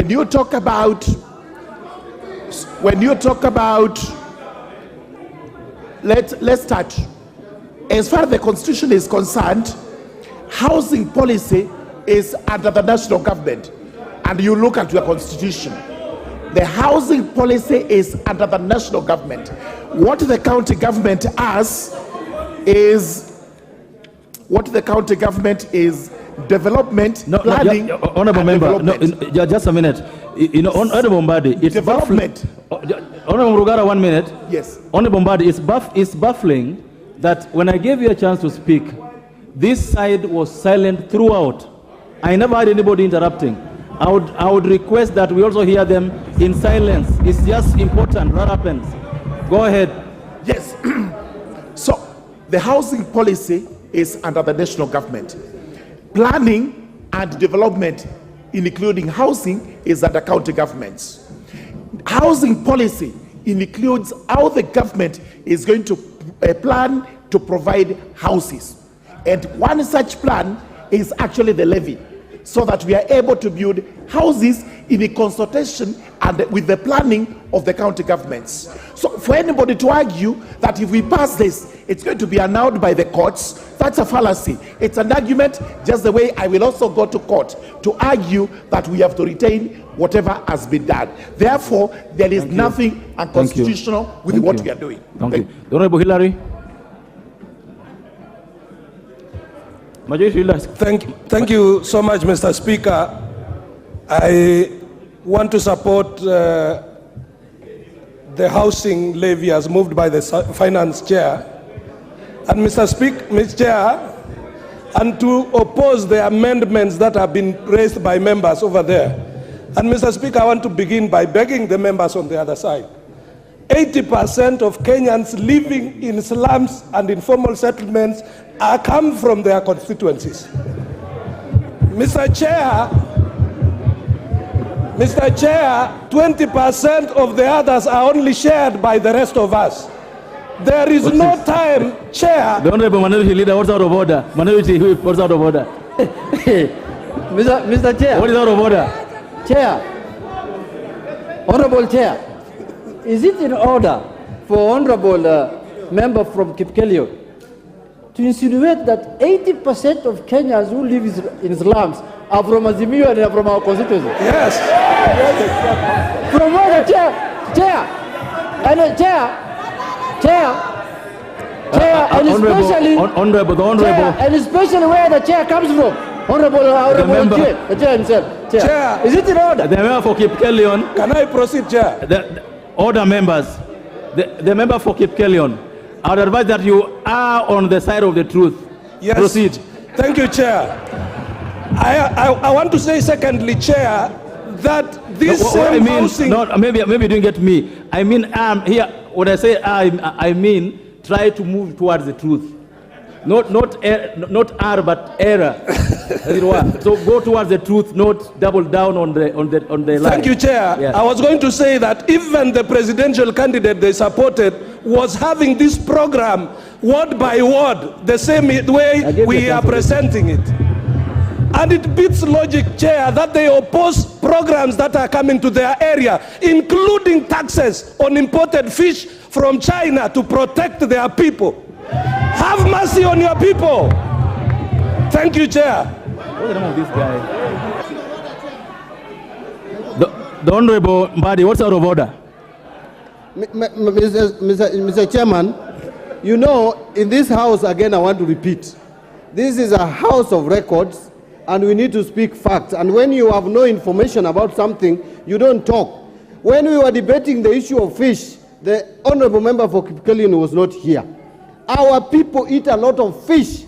Speaker 4: you talk about, let's start. As far as the Constitution is concerned, housing policy is under the national government. And you look at your Constitution. The housing policy is under the national government. What the county government has is, development, planning,
Speaker 7: Honorable member, just a minute. Honorable Mbadi, it's
Speaker 4: development.
Speaker 7: Honorable Rugara, 1 minute.
Speaker 4: Yes.
Speaker 7: Honorable Mbadi, it's baffling that when I gave you a chance to speak, this side was silent throughout. I never had anybody interrupting. I would request that we also hear them in silence. It's just important what happens. Go ahead.
Speaker 4: Yes. So the housing policy is under the national government. Planning and development, including housing, is under county governments. Housing policy includes how the government is going to plan to provide houses. And one such plan is actually the levy, so that we are able to build houses in a consultation and with the planning of the county governments. So for anybody to argue that if we pass this, it's going to be annulled by the courts, that's a fallacy. It's an argument just the way I will also go to court to argue that we have to retain whatever has been done. Therefore, there is nothing unconstitutional with what we are doing.
Speaker 7: Thank you. The Honorable Hillary.
Speaker 9: Thank you so much, Mr. Speaker. I want to support the housing levy as moved by the finance chair. And Mr. Chair, and to oppose the amendments that have been raised by members over there. And Mr. Speaker, I want to begin by begging the members on the other side. 80% of Kenyans living in slums and informal settlements come from their constituencies. Mr. Chair, 20% of the others are only shared by the rest of us. There is no time, Chair.
Speaker 7: The Honorable Minority Leader, what's out of order? Minority Whip, what's out of order?
Speaker 11: Mr. Chair.
Speaker 7: What is out of order?
Speaker 11: Chair. Honorable Chair. Is it in order for Honorable Member from Kipkelio to insinuate that 80% of Kenyans who live in slums are from Azimio and are from our constituency?
Speaker 9: Yes.
Speaker 11: From where, Chair? And and especially where the chair comes from. Honorable Chair, the chair himself. Chair. Is it in order?
Speaker 7: The member for Kipkelion.
Speaker 9: Can I proceed, Chair?
Speaker 7: Order members. The member for Kipkelion. I would advise that you are on the side of the truth.
Speaker 9: Yes.
Speaker 7: Proceed.
Speaker 9: Thank you, Chair. I want to say secondly, Chair, that this housing...
Speaker 7: No, maybe you didn't get me. I mean, here, when I say I mean, try to move towards the truth. Not R, but error, as it were. So go towards the truth, not double down on the line.
Speaker 9: Thank you, Chair.
Speaker 7: Yeah.
Speaker 9: I was going to say that even the presidential candidate they supported was having this program word by word, the same way we are presenting it. And it beats logic, Chair, that they oppose programs that are coming to their area, including taxes on imported fish from China to protect their people. Have mercy on your people. Thank you, Chair.
Speaker 7: What's the name of this guy? The Honorable Mbadi, what's out of order?
Speaker 12: Mr. Chairman, you know, in this house, again, I want to repeat, this is a house of records, and we need to speak facts. And when you have no information about something, you don't talk. When we were debating the issue of fish, the Honorable Member for Kipkelion was not here. Our people eat a lot of fish,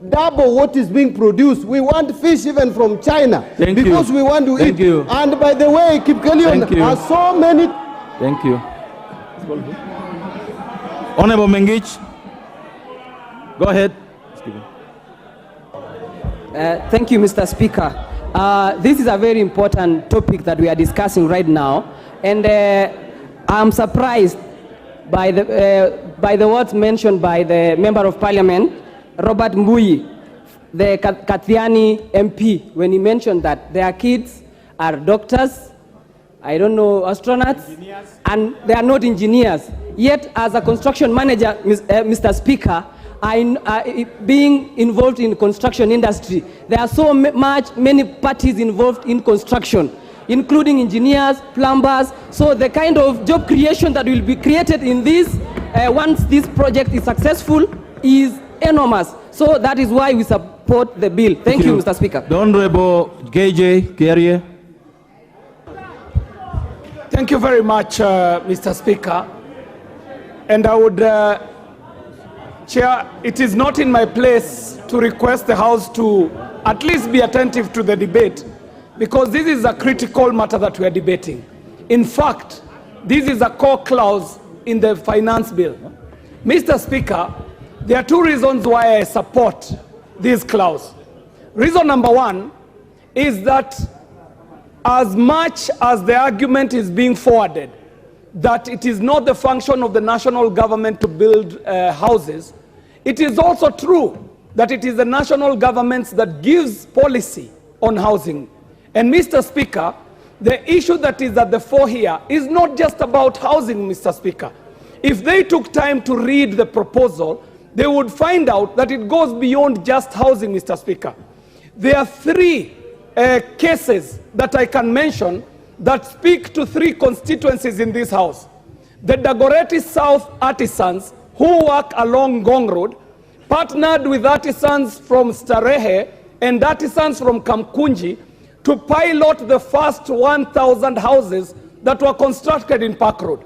Speaker 12: double what is being produced. We want fish even from China because we want to eat. And by the way, Kipkelion has so many...
Speaker 7: Thank you. Honorable Mengich, go ahead.
Speaker 14: Thank you, Mr. Speaker. This is a very important topic that we are discussing right now, and I'm surprised by the words mentioned by the Member of Parliament, Robert Mbui, the Kathiani MP, when he mentioned that their kids are doctors, I don't know, astronauts, engineers, and they are not engineers. Yet, as a construction manager, Mr. Speaker, being involved in construction industry, there are many parties involved in construction, including engineers, plumbers. So the kind of job creation that will be created in this, once this project is successful, is enormous. So that is why we support the bill. Thank you, Mr. Speaker.
Speaker 7: The Honorable KJ Carrier.
Speaker 22: Thank you very much, Mr. Speaker. And I would, Chair, it is not in my place to request the House to at least be attentive to the debate, because this is a critical matter that we are debating. In fact, this is a core clause in the finance bill. Mr. Speaker, there are two reasons why I support this clause. Reason number one is that as much as the argument is being forwarded that it is not the function of the national government to build houses, it is also true that it is the national government that gives policy on housing. And Mr. Speaker, the issue that is at the fore here is not just about housing, Mr. Speaker. If they took time to read the proposal, they would find out that it goes beyond just housing, Mr. Speaker. There are three cases that I can mention that speak to three constituencies in this House. The Dagoretti South artisans who work along Gong Road partnered with artisans from Starehe and artisans from Kamkunji to pilot the first 1,000 houses that were constructed in Park Road.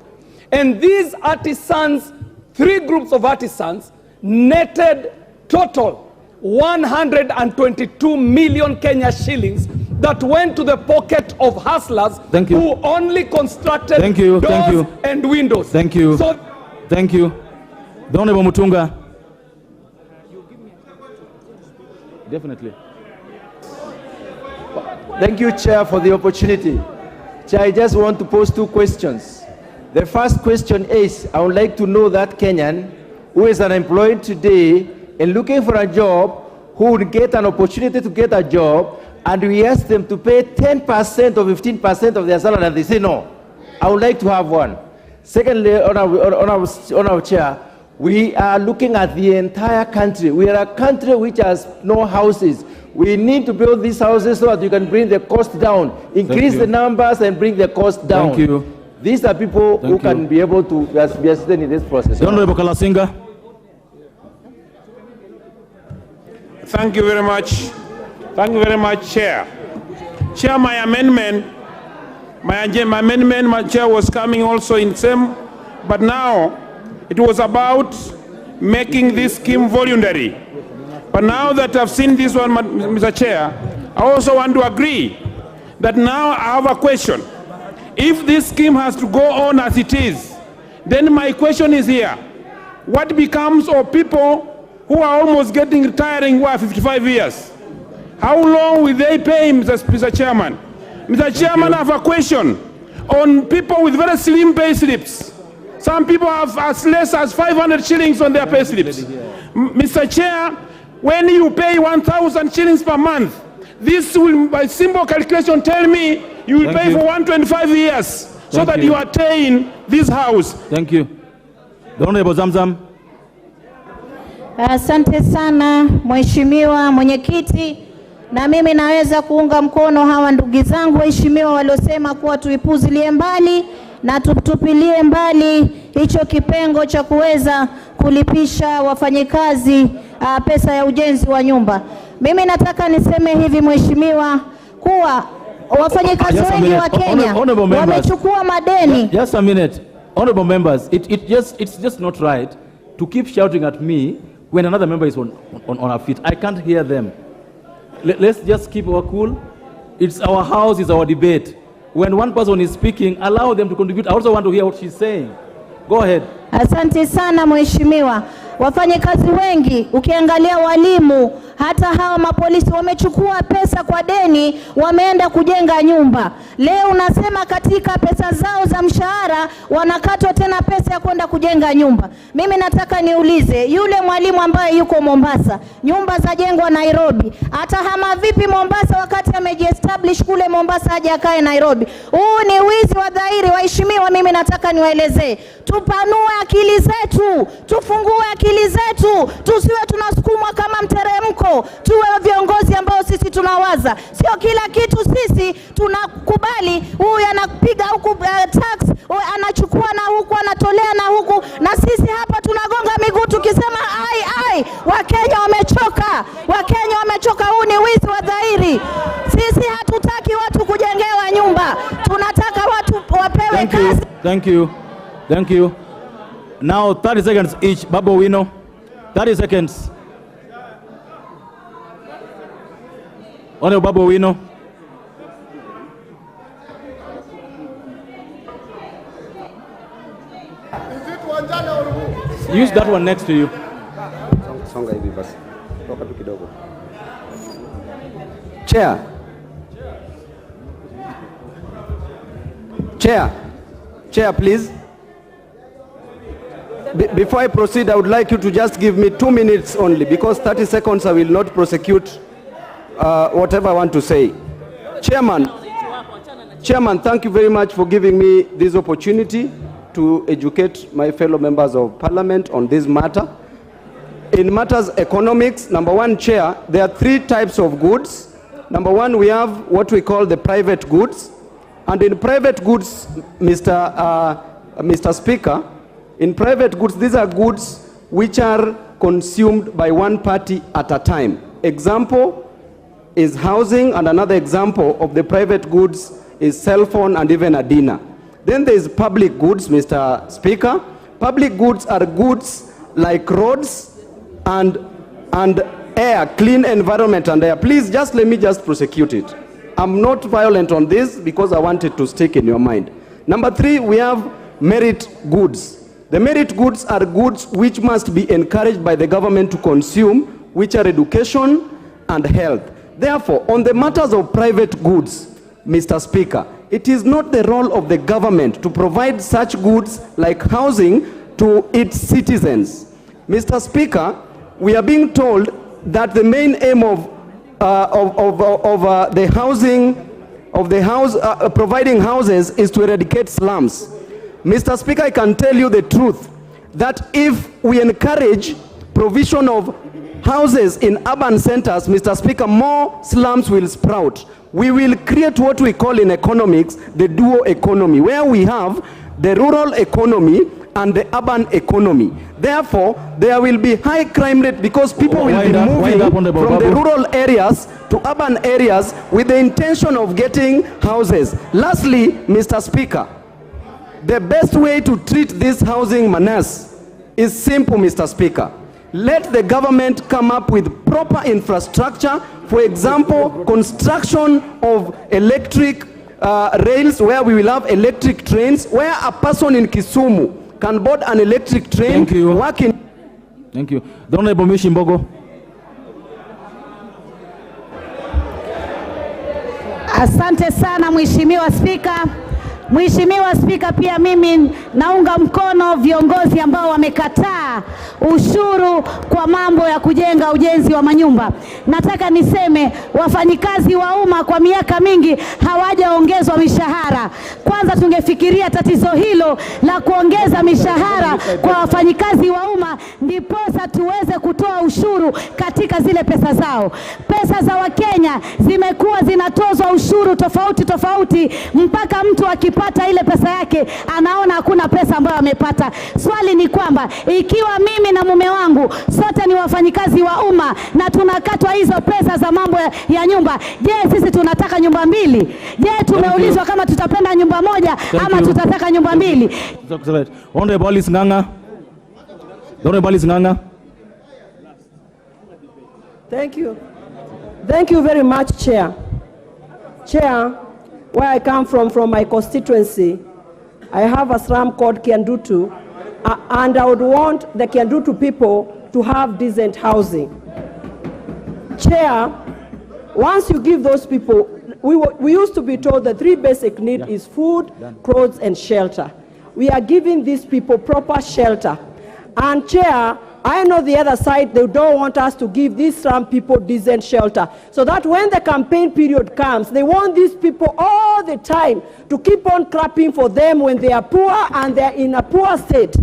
Speaker 22: And these artisans, three groups of artisans, netted total 122 million Kenya shillings that went to the pocket of hustlers who only constructed doors and windows.
Speaker 7: Thank you.
Speaker 22: So
Speaker 7: thank you. The Honorable Mutunga. Definitely.
Speaker 15: Thank you, Chair, for the opportunity. Chair, I just want to pose two questions. The first question is, I would like to know that Kenyan who is unemployed today and looking for a job, who would get an opportunity to get a job, and we ask them to pay 10% or 15% of their salary, and they say no. I would like to have one. Secondly, on our Chair, we are looking at the entire country. We are a country which has no houses. We need to build these houses so that you can bring the cost down, increase the numbers and bring the cost down.
Speaker 7: Thank you.
Speaker 15: These are people who can be able to be assisted in this process.
Speaker 7: Honorable Kalasinga.
Speaker 17: Thank you very much. Thank you very much, Chair. Chair, my amendment, Chair, was coming also in same, but now it was about making this scheme voluntary. But now that I've seen this one, Mr. Chair, I also want to agree that now I have a question. If this scheme has to go on as it is, then my question is here. What becomes of people who are almost getting retiring, who are 55 years? How long will they pay, Mr. Chairman? Mr. Chairman, I have a question on people with very slim pay slips. Some people have as less as 500 shillings on their pay slips. Mr. Chair, when you pay 1,000 shillings per month, this will, by simple calculation, tell me you will pay for 125 years so that you attain this house.
Speaker 7: Thank you. The Honorable Zamzam.
Speaker 23: Asante sana Mheshimiwa Mwenyekiti, na mimi naweza kuunga mkono hawa ndugu zangu waheshimiwa waliosema kuwa tuipuzilie mbali na tutupilie mbali hicho kipengo cha kuweza kulipisha wafanyikazi pesa ya ujenzi wa nyumba. Mimi nataka niseme hivi Mheshimiwa, kuwa wafanyikazi wengi wa Kenya wamechukua madeni.
Speaker 7: Just a minute. Honorable members, it's just not right to keep shouting at me when another member is on our feet. I can't hear them. Let's just keep our cool. It's our house, it's our debate. When one person is speaking, allow them to contribute. I also want to hear what she's saying. Go ahead.
Speaker 23: Asante sana Mheshimiwa. wafanyakazi wengi, ukiangalia walimu, hata hawa mapolisi wamechukua pesa kwa deni, wameenda kujenga nyumba. Leo unasema katika pesa zao za mshahara wanakatwa tena pesa ya kwenda kujenga nyumba. Mimi nataka niulize, yule mwalimu ambaye yuko Mombasa, nyumba za jengwa Nairobi, atahama vipi Mombasa wakati amejiestablish kule Mombasa haja akae Nairobi? Huu ni wizi wa dhahiri. Waheshimiwa, mimi nataka niwaelezee, tupanue akili zetu, tufungue akili zetu, tusiwe tunasukumwa kama mteremko, tuwe viongozi ambao sisi tunawaza. Sio kila kitu sisi tunakubali, huyu anapiga huku tax, anachukua na huku, anatolea na huku, na sisi hapa tunagonga miguu tukisema ai. Wakenya wamechoka, Wakenya wamechoka. Huu ni wizi wa dhahiri. Sisi hatutaki watu kujengewa nyumba, tunataka watu wapewe kazi.
Speaker 7: Thank you. Now 30 seconds each. Babu Wino, 30 seconds. Honorable Babu Wino. Use that one next to you.
Speaker 5: Songa hivi basi. Toka tu kidogo.
Speaker 15: Chair, please. Before I proceed, I would like you to just give me 2 minutes only, because 30 seconds I will not prosecute whatever I want to say. Chairman, thank you very much for giving me this opportunity to educate my fellow members of parliament on this matter. In matters economics, number one, Chair, there are 3 types of goods. Number one, we have what we call the private goods. And in private goods, Mr. Speaker, in private goods, these are goods which are consumed by one party at a time. Example is housing, and another example of the private goods is cell phone and even a dinner. Then there is public goods, Mr. Speaker. Public goods are goods like roads and air, clean environment and air. Please, let me prosecute it. I'm not violent on this because I want it to stick in your mind. Number 3, we have merit goods. The merit goods are goods which must be encouraged by the government to consume, which are education and health. Therefore, on the matters of private goods, Mr. Speaker, it is not the role of the government to provide such goods like housing to its citizens. Mr. Speaker, we are being told that the main aim of providing houses is to eradicate slums. Mr. Speaker, I can tell you the truth that if we encourage provision of houses in urban centers, Mr. Speaker, more slums will sprout. We will create what we call in economics the dual economy, where we have the rural economy and the urban economy. Therefore, there will be high crime rate because people will be moving from the rural areas to urban areas with the intention of getting houses. Lastly, Mr. Speaker, the best way to treat this housing menace is simple, Mr. Speaker. Let the government come up with proper infrastructure. For example, construction of electric rails, where we will have electric trains, where a person in Kisumu can board an electric train.
Speaker 7: Thank you. The Honorable Mishimbogo.
Speaker 23: Asante sana Mheshimiwa Spika. Mheshimiwa Spika, pia mimi naunga mkono viongozi ambao wamekataa ushuru kwa mambo ya kujenga ujenzi wa manyumba. Nataka niseme wafanyikazi wa umma kwa miaka mingi hawajaongezwa mishahara. Kwanza tungefikiria tatizo hilo la kuongeza mishahara kwa wafanyikazi wa umma, ndiposa tuweze kutoa ushuru katika zile pesa zao. Pesa za Wakenya zimekuwa zinatozwa ushuru tofauti mpaka mtu akipata ile pesa yake anaona hakuna pesa ambayo amepata. Swali ni kwamba ikiwa mimi na mume wangu sote ni wafanyikazi wa umma na tunakatwa hizo pesa za mambo ya nyumba, je, sisi tunataka nyumba mbili? Je, tumeulizwa kama tutapenda nyumba moja ama tutataka nyumba mbili?
Speaker 7: Honorable Nganga.
Speaker 16: Thank you very much, Chair. Chair, where I come from my constituency, I have a slum called Kiandutu, and I would want the Kiandutu people to have decent housing. Chair, once you give those people, we used to be told the three basic needs is food, clothes, and shelter. We are giving these people proper shelter. And Chair, I know the other side, they don't want us to give these some people decent shelter. So that when the campaign period comes, they want these people all the time to keep on clapping for them when they are poor and they're in a poor state.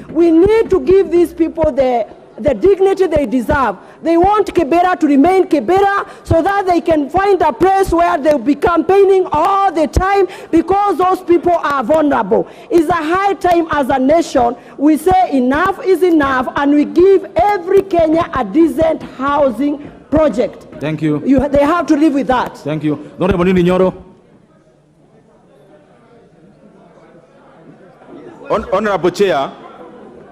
Speaker 16: We need to give these people the dignity they deserve. They want Kibera to remain Kibera so that they can find a place where they'll be campaigning all the time because those people are vulnerable. It's a high time as a nation we say enough is enough and we give every Kenya a decent housing project.
Speaker 7: Thank you.
Speaker 16: They have to live with that.
Speaker 7: Thank you. Honorable Nyoro.
Speaker 10: Honorable Chair,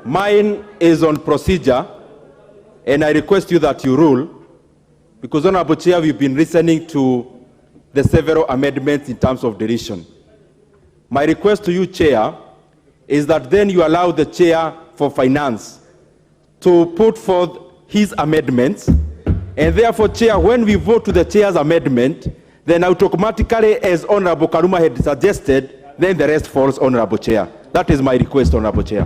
Speaker 10: mine is on procedure, and I request you that you rule, because Honorable Chair, we've been listening to the several amendments in terms of deletion. My request to you, Chair, is that then you allow the Chair for Finance to put forth his amendments, and therefore, Chair, when we vote to the Chair's amendment, then automatically, as Honorable Karuma had suggested, then the rest falls, Honorable Chair. That is my request, Honorable Chair.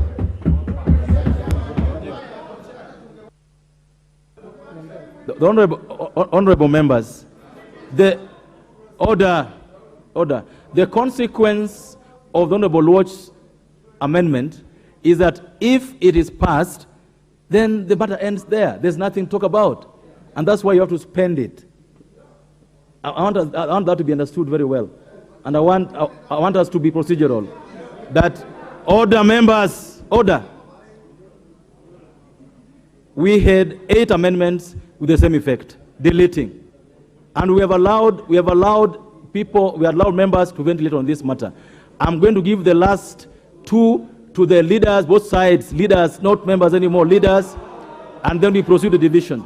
Speaker 7: The honorable members, the order, the consequence of the Honorable Lord's amendment is that if it is passed, then the matter ends there. There's nothing to talk about. And that's why you have to spend it. I want that to be understood very well. And I want us to be procedural. That order, members, order. We had 8 amendments with the same effect, deleting. And we have allowed members to ventilate on this matter. I'm going to give the last 2 to the leaders, both sides, leaders, not members anymore, leaders, and then we proceed to division.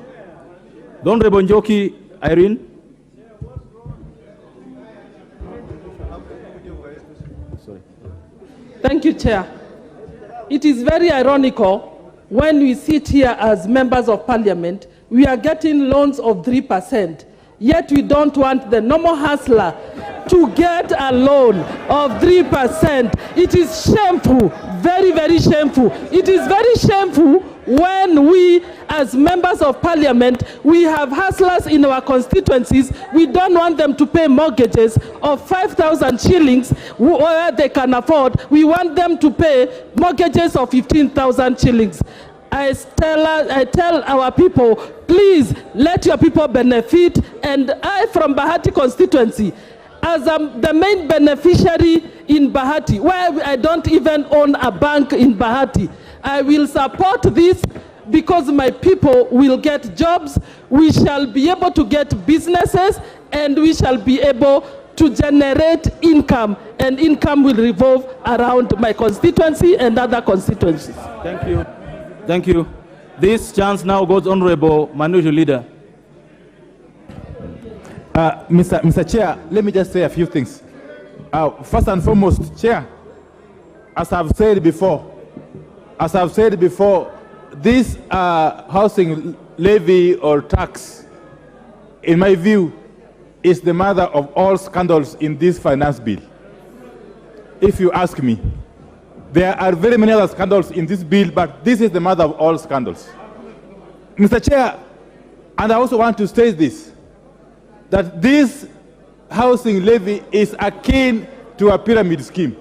Speaker 7: The Honorable Njoki Irene.
Speaker 6: Thank you, Chair. It is very ironical when we sit here as members of parliament, we are getting loans of 3%, yet we don't want the normal hustler to get a loan of 3%. It is shameful, very, very shameful. It is very shameful when we, as members of parliament, we have hustlers in our constituencies. We don't want them to pay mortgages of 5,000 shillings where they can afford. We want them to pay mortgages of 15,000 shillings. I tell our people, please let your people benefit. And I, from Bahati constituency, as the main beneficiary in Bahati, where I don't even own a bank in Bahati, I will support this because my people will get jobs, we shall be able to get businesses, and we shall be able to generate income, and income will revolve around my constituency and other constituencies.
Speaker 7: Thank you. Thank you. This chance now goes Honorable Minority Leader.
Speaker 8: Mr. Chair, let me just say a few things. First and foremost, Chair, as I've said before, this housing levy or tax, in my view, is the mother of all scandals in this finance bill. If you ask me, there are very many other scandals in this bill, but this is the mother of all scandals. Mr. Chair, and I also want to state this, that this housing levy is akin to a pyramid scheme.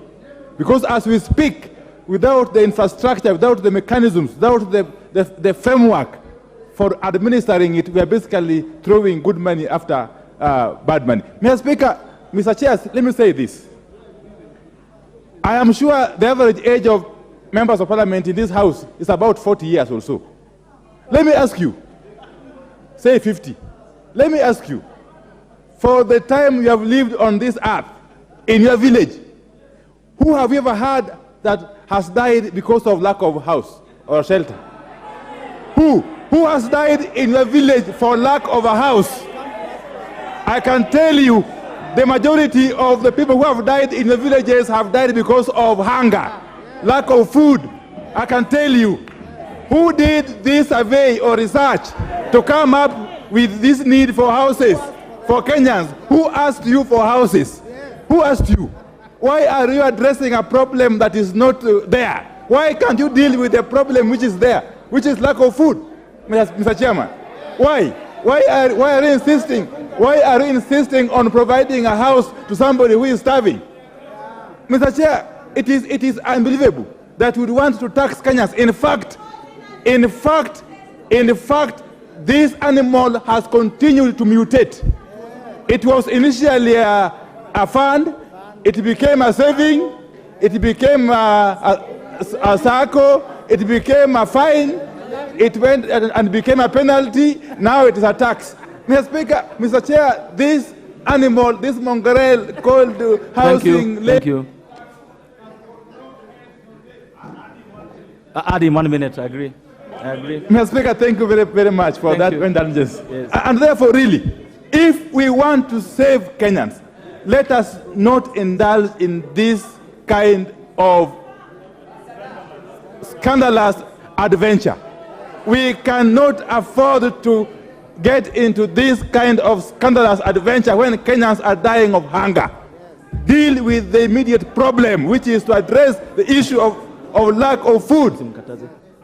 Speaker 8: Because as we speak, without the infrastructure, without the mechanisms, without the framework for administering it, we are basically throwing good money after bad money. Mr. Speaker, Mr. Chair, let me say this. I am sure the average age of members of parliament in this house is about 40 years or so. Let me ask you, say 50. Let me ask you, for the time you have lived on this earth, in your village, who have you ever heard that has died because of lack of house or shelter? Who has died in your village for lack of a house? I can tell you, the majority of the people who have died in the villages have died because of hunger, lack of food, I can tell you who did this survey or research to come up with this need for houses for Kenyans. Who asked you for houses? Who asked you? Why are you addressing a problem that is not there? Why can't you deal with the problem which is there, which is lack of food, Mr. Chairman? Why? Why are you insisting? Why are you insisting on providing a house to somebody who is starving? Mr. Chair, it is unbelievable that we want to tax Kenyans. In fact, this animal has continued to mutate. It was initially a fund, it became a saving, it became a circle, it became a fine, it went and became a penalty, now it is a tax. Mr. Speaker, Mr. Chair, this animal, this mongrel called housing...
Speaker 7: Thank you. Add in 1 minute, I agree.
Speaker 8: Mr. Speaker, thank you very, very much for that indulgence.
Speaker 7: Yes.
Speaker 8: And therefore, really, if we want to save Kenyans, let us not indulge in this kind of scandalous adventure. We cannot afford to get into this kind of scandalous adventure when Kenyans are dying of hunger. Deal with the immediate problem, which is to address the issue of lack of food.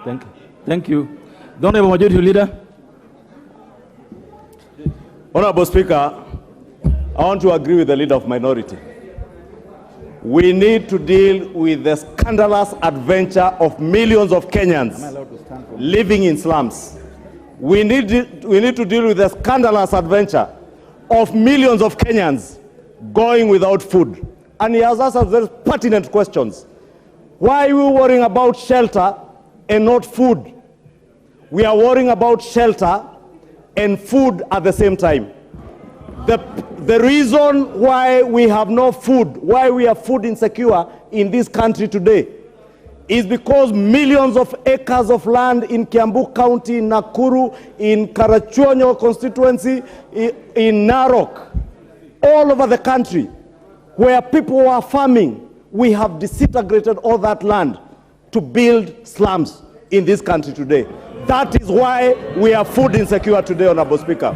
Speaker 7: Thank you. Thank you. The Honorable Majority Leader.
Speaker 1: Honorable Speaker, I want to agree with the Leader of Minority. We need to deal with the scandalous adventure of millions of Kenyans living in slums. We need to deal with the scandalous adventure of millions of Kenyans going without food. And he has asked us very pertinent questions. Why are we worrying about shelter and not food? We are worrying about shelter and food at the same time. The reason why we have no food, why we are food insecure in this country today, is because millions of acres of land in Kiambu County, in Nakuru, in Karachuonyo constituency, in Narok, all over the country, where people are farming, we have disintegrated all that land to build slums in this country today. That is why we are food insecure today, Honorable Speaker.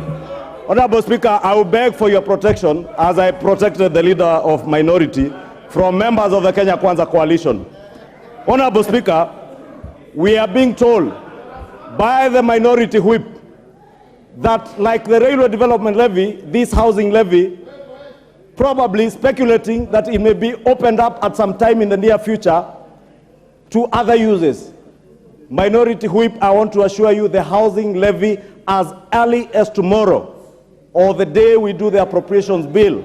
Speaker 1: Honorable Speaker, I will beg for your protection as I protected the Leader of Minority from members of the Kenya Kwanza Coalition. Honorable Speaker, we are being told by the Minority Whip that, like the Railway Development Levy, this housing levy, probably speculating that it may be opened up at some time in the near future to other uses. Minority Whip, I want to assure you the housing levy as early as tomorrow or the day we do the appropriations bill,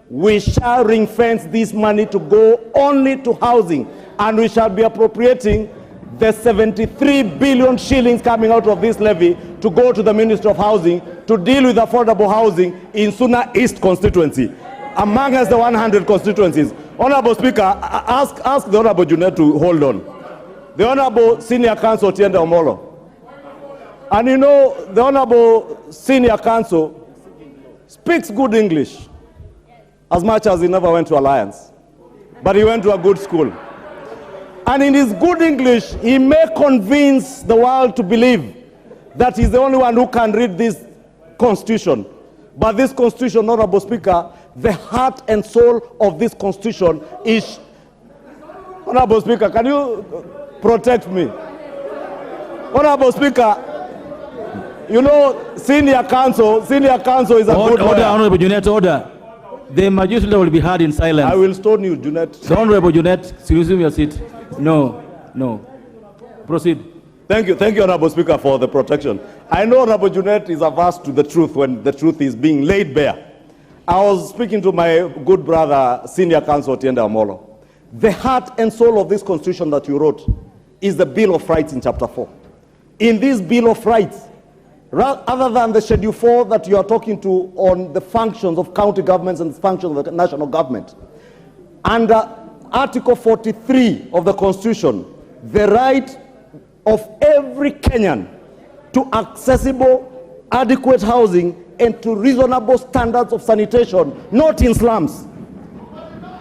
Speaker 1: we shall ring fence this money to go only to housing, and we shall be appropriating the 73 billion shillings coming out of this levy to go to the Ministry of Housing to deal with affordable housing in Suna East constituency, among us the 100 constituencies. Honorable Speaker, ask the Honorable Junet to hold on. The Honorable Senior Counsel Tiende Omolo. And you know, the Honorable Senior Counsel speaks good English, as much as he never went to Alliance. But he went to a good school. And in his good English, he may convince the world to believe that he's the only one who can read this Constitution. But this Constitution, Honorable Speaker, the heart and soul of this Constitution is... Honorable Speaker, can you protect me? Honorable Speaker, you know, Senior Counsel is a good lawyer.
Speaker 7: Order, Honorable Junet, order. The Majority Leader will be heard in silence.
Speaker 1: I will stone you, Junet.
Speaker 7: The Honorable Junet, resume your seat. No. Proceed.
Speaker 1: Thank you, Honorable Speaker, for the protection. I know Honorable Junet is averse to the truth when the truth is being laid bare. I was speaking to my good brother, Senior Counsel Tiende Omolo. The heart and soul of this Constitution that you wrote is the Bill of Rights in Chapter 4. In this Bill of Rights, other than the Schedule 4 that you are talking to on the functions of county governments and the functions of the national government, under Article 43 of the Constitution, the right of every Kenyan to accessible, adequate housing and to reasonable standards of sanitation, not in slums.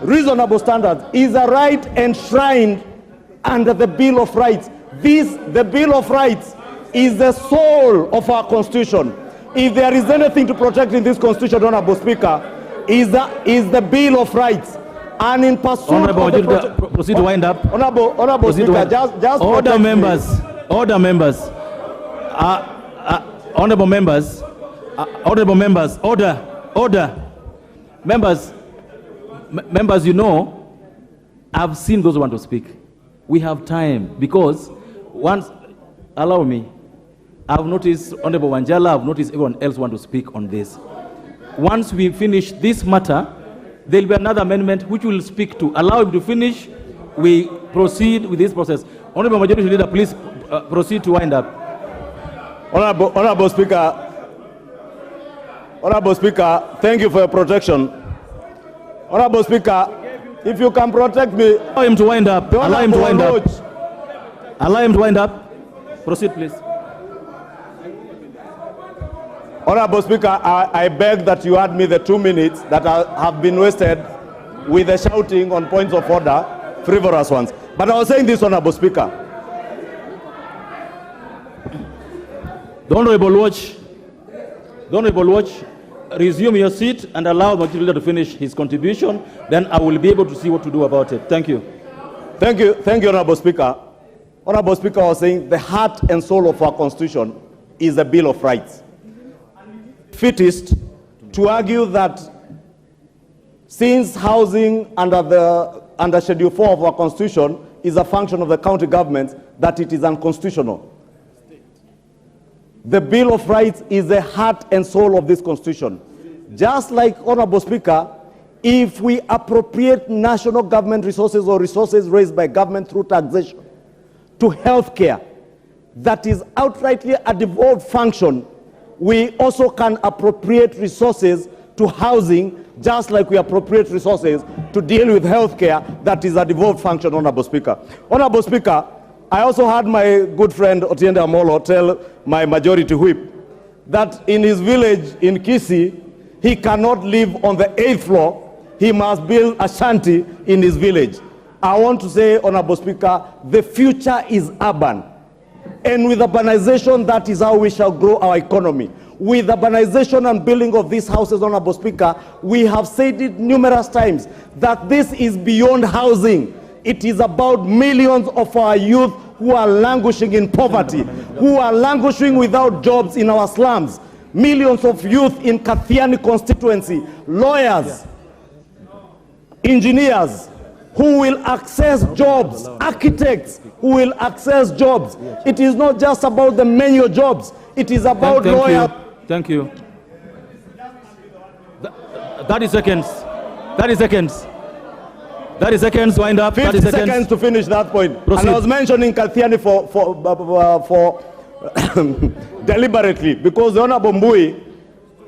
Speaker 1: Reasonable standards is a right enshrined under the Bill of Rights. The Bill of Rights is the soul of our Constitution. If there is anything to protect in this Constitution, Honorable Speaker, is the Bill of Rights. And in pursuit
Speaker 7: Honorable,
Speaker 1: of the
Speaker 7: proceed to wind up.
Speaker 1: Honorable Speaker, just
Speaker 7: order, members. Order, members. Honorable members. Honorable members. Order. Order. Members. Members, you know, I've seen those who want to speak. We have time because once, allow me, I've noticed Honorable Wanjala, I've noticed everyone else want to speak on this. Once we finish this matter, there will be another amendment which will speak to. Allow him to finish, we proceed with this process. Honorable Majority Leader, please proceed to wind up.
Speaker 1: Honorable Speaker, thank you for your protection. Honorable Speaker, if you can protect me.
Speaker 7: Allow him to wind up. Allow him to wind up. Allow him to wind up. Proceed, please.
Speaker 1: Honorable Speaker, I beg that you add me the 2 minutes that have been wasted with the shouting on points of order, frivolous ones. But I was saying this, Honorable Speaker.
Speaker 7: The Honorable Watch, resume your seat and allow the Majority Leader to finish his contribution. Then I will be able to see what to do about it. Thank you.
Speaker 1: Thank you, Honorable Speaker. Honorable Speaker was saying the heart and soul of our Constitution is the Bill of Rights. Fittest to argue that since housing under Schedule 4 of our Constitution is a function of the county governments, that it is unconstitutional. The Bill of Rights is the heart and soul of this Constitution. Just like, Honorable Speaker, if we appropriate national government resources or resources raised by government through taxation to healthcare, that is outrightly a devolved function, we also can appropriate resources to housing, just like we appropriate resources to deal with healthcare, that is a devolved function, Honorable Speaker. Honorable Speaker, I also had my good friend Otiende Amolo tell my majority whip that in his village in Kisii, he cannot live on the 8th floor. He must build a shanty in his village. I want to say, Honorable Speaker, the future is urban. And with urbanization, that is how we shall grow our economy. With urbanization and building of these houses, Honorable Speaker, we have said it numerous times that this is beyond housing. It is about millions of our youth who are languishing in poverty, who are languishing without jobs in our slums. Millions of youth in Kathiani constituency, lawyers, engineers, who will access jobs, architects who will access jobs. It is not just about the menial jobs. It is about lawyers.
Speaker 7: Thank you. 30 seconds. 30 seconds. 30 seconds, wind up.
Speaker 1: 50 seconds to finish that point.
Speaker 7: Proceed.
Speaker 1: And I was mentioning Kathiani for deliberately, because the Honorable Mbui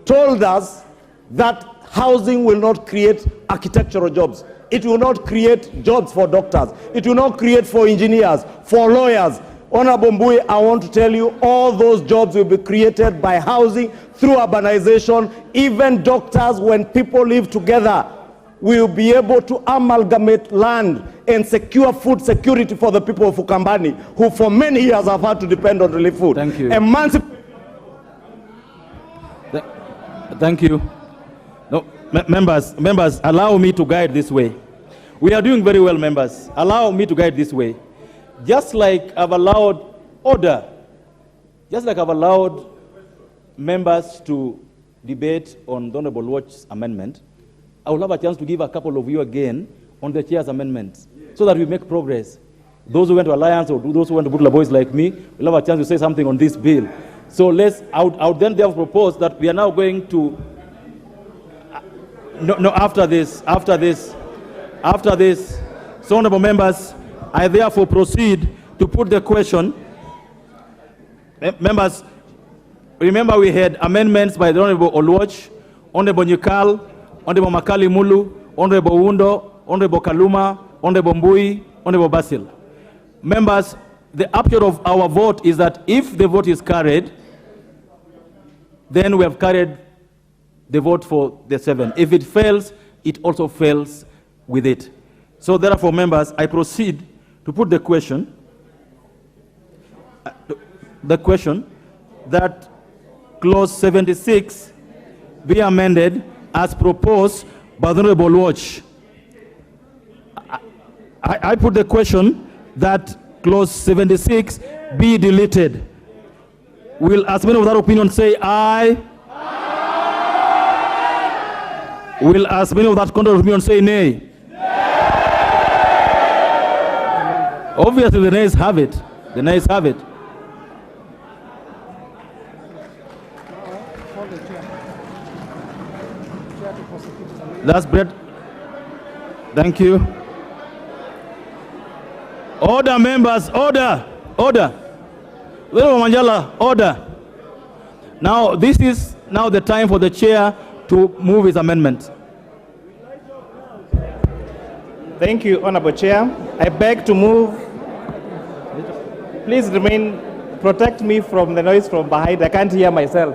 Speaker 1: told us that housing will not create architectural jobs. It will not create jobs for doctors. It will not create for engineers, for lawyers. Honorable Mbui, I want to tell you, all those jobs will be created by housing through urbanization. Even doctors, when people live together, will be able to amalgamate land and secure food security for the people of Ukambani, who for many years have had to depend on relief food.
Speaker 7: Thank you. Thank you. No, members, allow me to guide this way. We are doing very well, members. Allow me to guide this way. Just like I've allowed order, just like I've allowed members to debate on the Honorable Watch's amendment, I will have a chance to give a couple of you again on the chair's amendments so that we make progress. Those who went to Alliance or those who went to Butler Boys like me will have a chance to say something on this bill. So I would then therefore propose that we are now going to, after this. So, honorable members, I therefore proceed to put the question. Members, remember we had amendments by the Honorable Oluoch, Honorable Nyikal, Honorable Makali Mulu, Honorable Wundo, Honorable Kaluma, Honorable Mbui, Honorable Basil. Members, the upshot of our vote is that if the vote is carried, then we have carried the vote for the 7. If it fails, it also fails with it. So therefore, members, I proceed to put the question that clause 76 be amended as proposed by the Honorable Watch. I put the question that clause 76 be deleted. Will as many of that opinion say aye? Aye. Will as many of that contrary opinion say nay? Obviously, the nays have it. The nays have it. That's Brett. Thank you. Order, members. Order. Order. Manjala, order. Now, this is now the time for the chair to move his amendment.
Speaker 13: Thank you, Honorable Chair. I beg to move. Please remain, protect me from the noise from behind. I can't hear myself.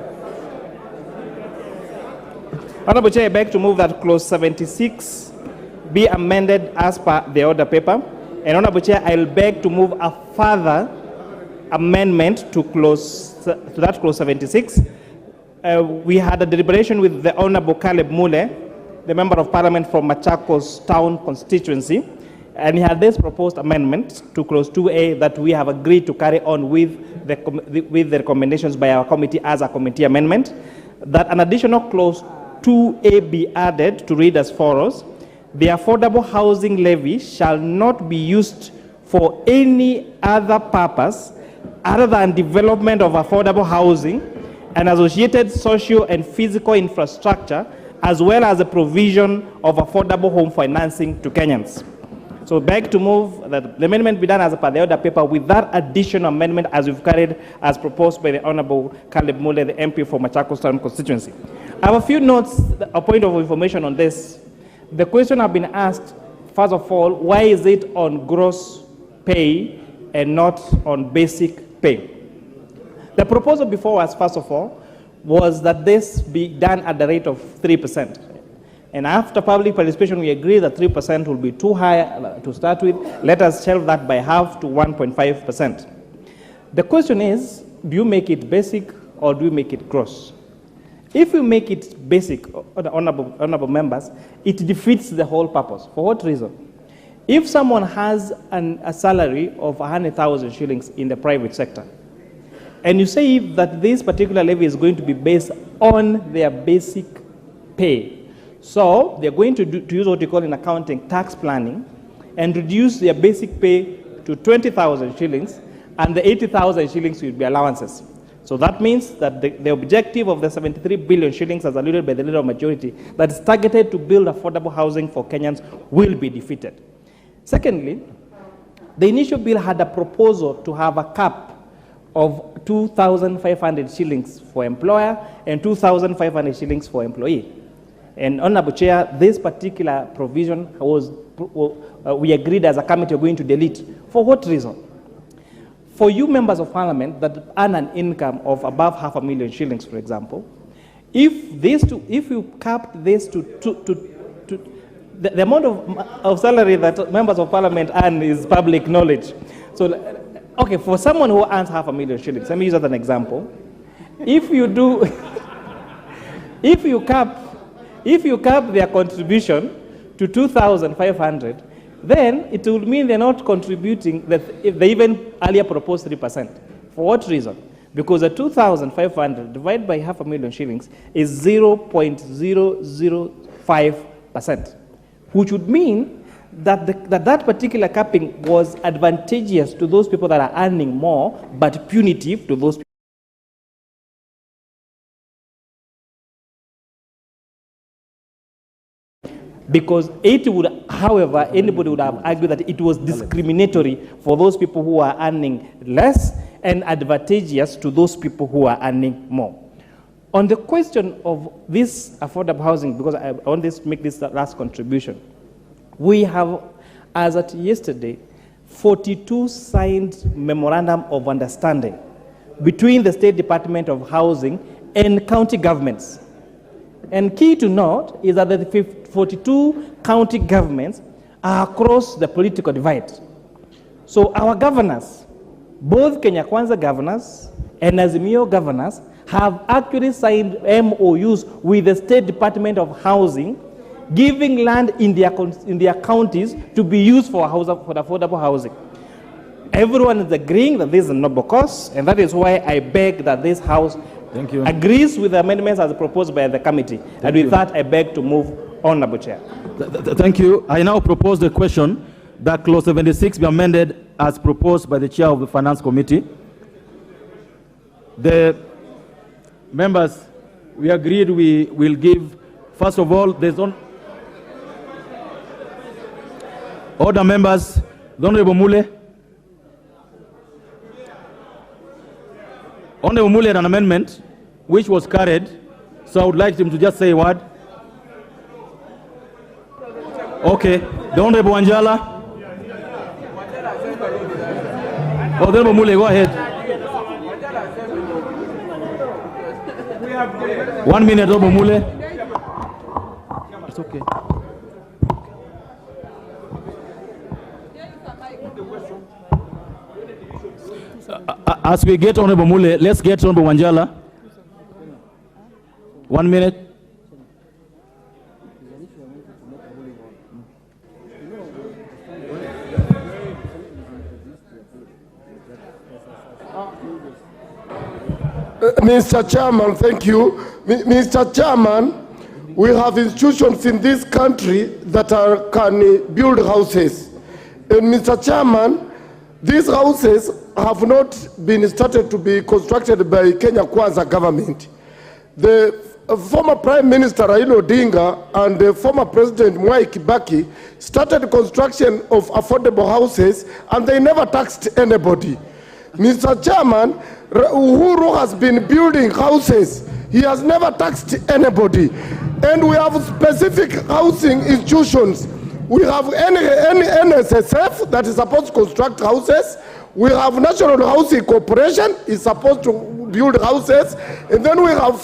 Speaker 13: Honorable Chair, I beg to move that clause 76 be amended as per the order paper. And Honorable Chair, I'll beg to move a further amendment to that clause 76. We had a deliberation with the Honorable Caleb Mule, the Member of Parliament from Machakos Town constituency, and he had this proposed amendment to clause 2A that we have agreed to carry on with the recommendations by our committee as a committee amendment, that an additional clause 2A be added to read as follows: the affordable housing levy shall not be used for any other purpose other than development of affordable housing and associated social and physical infrastructure, as well as the provision of affordable home financing to Kenyans. So beg to move that the amendment be done as per the order paper with that additional amendment as we've carried as proposed by the Honorable Caleb Mule, the MP for Machakos Town constituency. I have a few notes, a point of information on this. The question I've been asked, first of all, why is it on gross pay and not on basic pay? The proposal before us, first of all, was that this be done at the rate of 3%. And after public participation, we agreed that 3% will be too high to start with. Let us shelve that by half to 1.5%. The question is, do you make it basic or do you make it gross? If you make it basic, honorable members, it defeats the whole purpose. For what reason? If someone has a salary of 100,000 shillings in the private sector, and you say that this particular levy is going to be based on their basic pay, so they're going to use what you call in accounting tax planning and reduce their basic pay to 20,000 shillings, and the 80,000 shillings will be allowances. So that means that the objective of the 73 billion shillings, as alluded by the Leader of Majority, that is targeted to build affordable housing for Kenyans, will be defeated. Secondly, the initial bill had a proposal to have a cap of 2,500 shillings for employer and 2,500 shillings for employee. And Honorable Chair, this particular provision we agreed as a committee we're going to delete. For what reason? For you members of parliament that earn an income of above 500,000 shillings, for example, if you capped this to the amount of salary that members of parliament earn is public knowledge. So, okay, for someone who earns 500,000 shillings, let me use as an example. If you cap their contribution to 2,500, then it will mean they're not contributing if they even earlier proposed 3%. For what reason? Because the 2,500 divided by 500,000 shillings is 0.005%, which would mean that that particular capping was advantageous to those people that are earning more, but punitive to those people. Because it would, however, anybody would have argued that it was discriminatory for those people who are earning less and advantageous to those people who are earning more. On the question of this affordable housing, because I want to make this last contribution, we have, as at yesterday, 42 signed memorandum of understanding between the State Department of Housing and county governments. And key to note is that the 42 county governments are across the political divide. So our governors, both Kenya Kwanza governors and Azimio governors, have actually signed MOUs with the State Department of Housing, giving land in their counties to be used for affordable housing. Everyone is agreeing that this is a noble cause, and that is why I beg that this House agrees with the amendments as proposed by the committee. And with that, I beg to move on, Honorable Chair.
Speaker 7: Thank you. I now propose the question that Clause 76 be amended as proposed by the Chair of the Finance Committee. The members, we agreed we will give, first of all, there's order members, the Honorable Mule. Honorable Mule had an amendment which was carried, so I would like him to just say a word. Okay, the Honorable Wanjala. Oh, the Honorable Mule, go ahead. 1 minute, Honorable Mule. It's okay. As we get Honorable Mule, let's get Honorable Wanjala. 1 minute.
Speaker 3: Mr. Chairman, thank you. Mr. Chairman, we have institutions in this country that can build houses. And Mr. Chairman, these houses have not been started to be constructed by Kenya Kwanza government. The former Prime Minister Raila Odinga and the former President Mwai Kibaki started construction of affordable houses and they never taxed anybody. Mr. Chairman, Uhuru has been building houses. He has never taxed anybody. And we have specific housing institutions. We have NSSF that is supposed to construct houses. We have National Housing Corporation is supposed to build houses. And then we have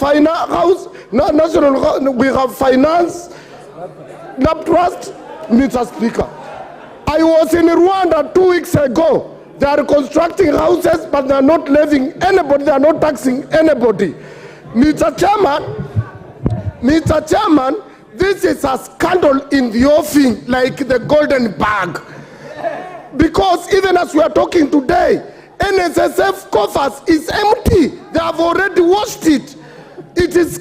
Speaker 3: we have finance, NAP Trust, Mr. Speaker. I was in Rwanda 2 weeks ago. They are constructing houses, but they are not levying anybody. They are not taxing anybody. Mr. Chairman, this is a scandal in the offing, like the golden bag. Because even as we are talking today, NSSF coffers is empty. They have already washed it. It is.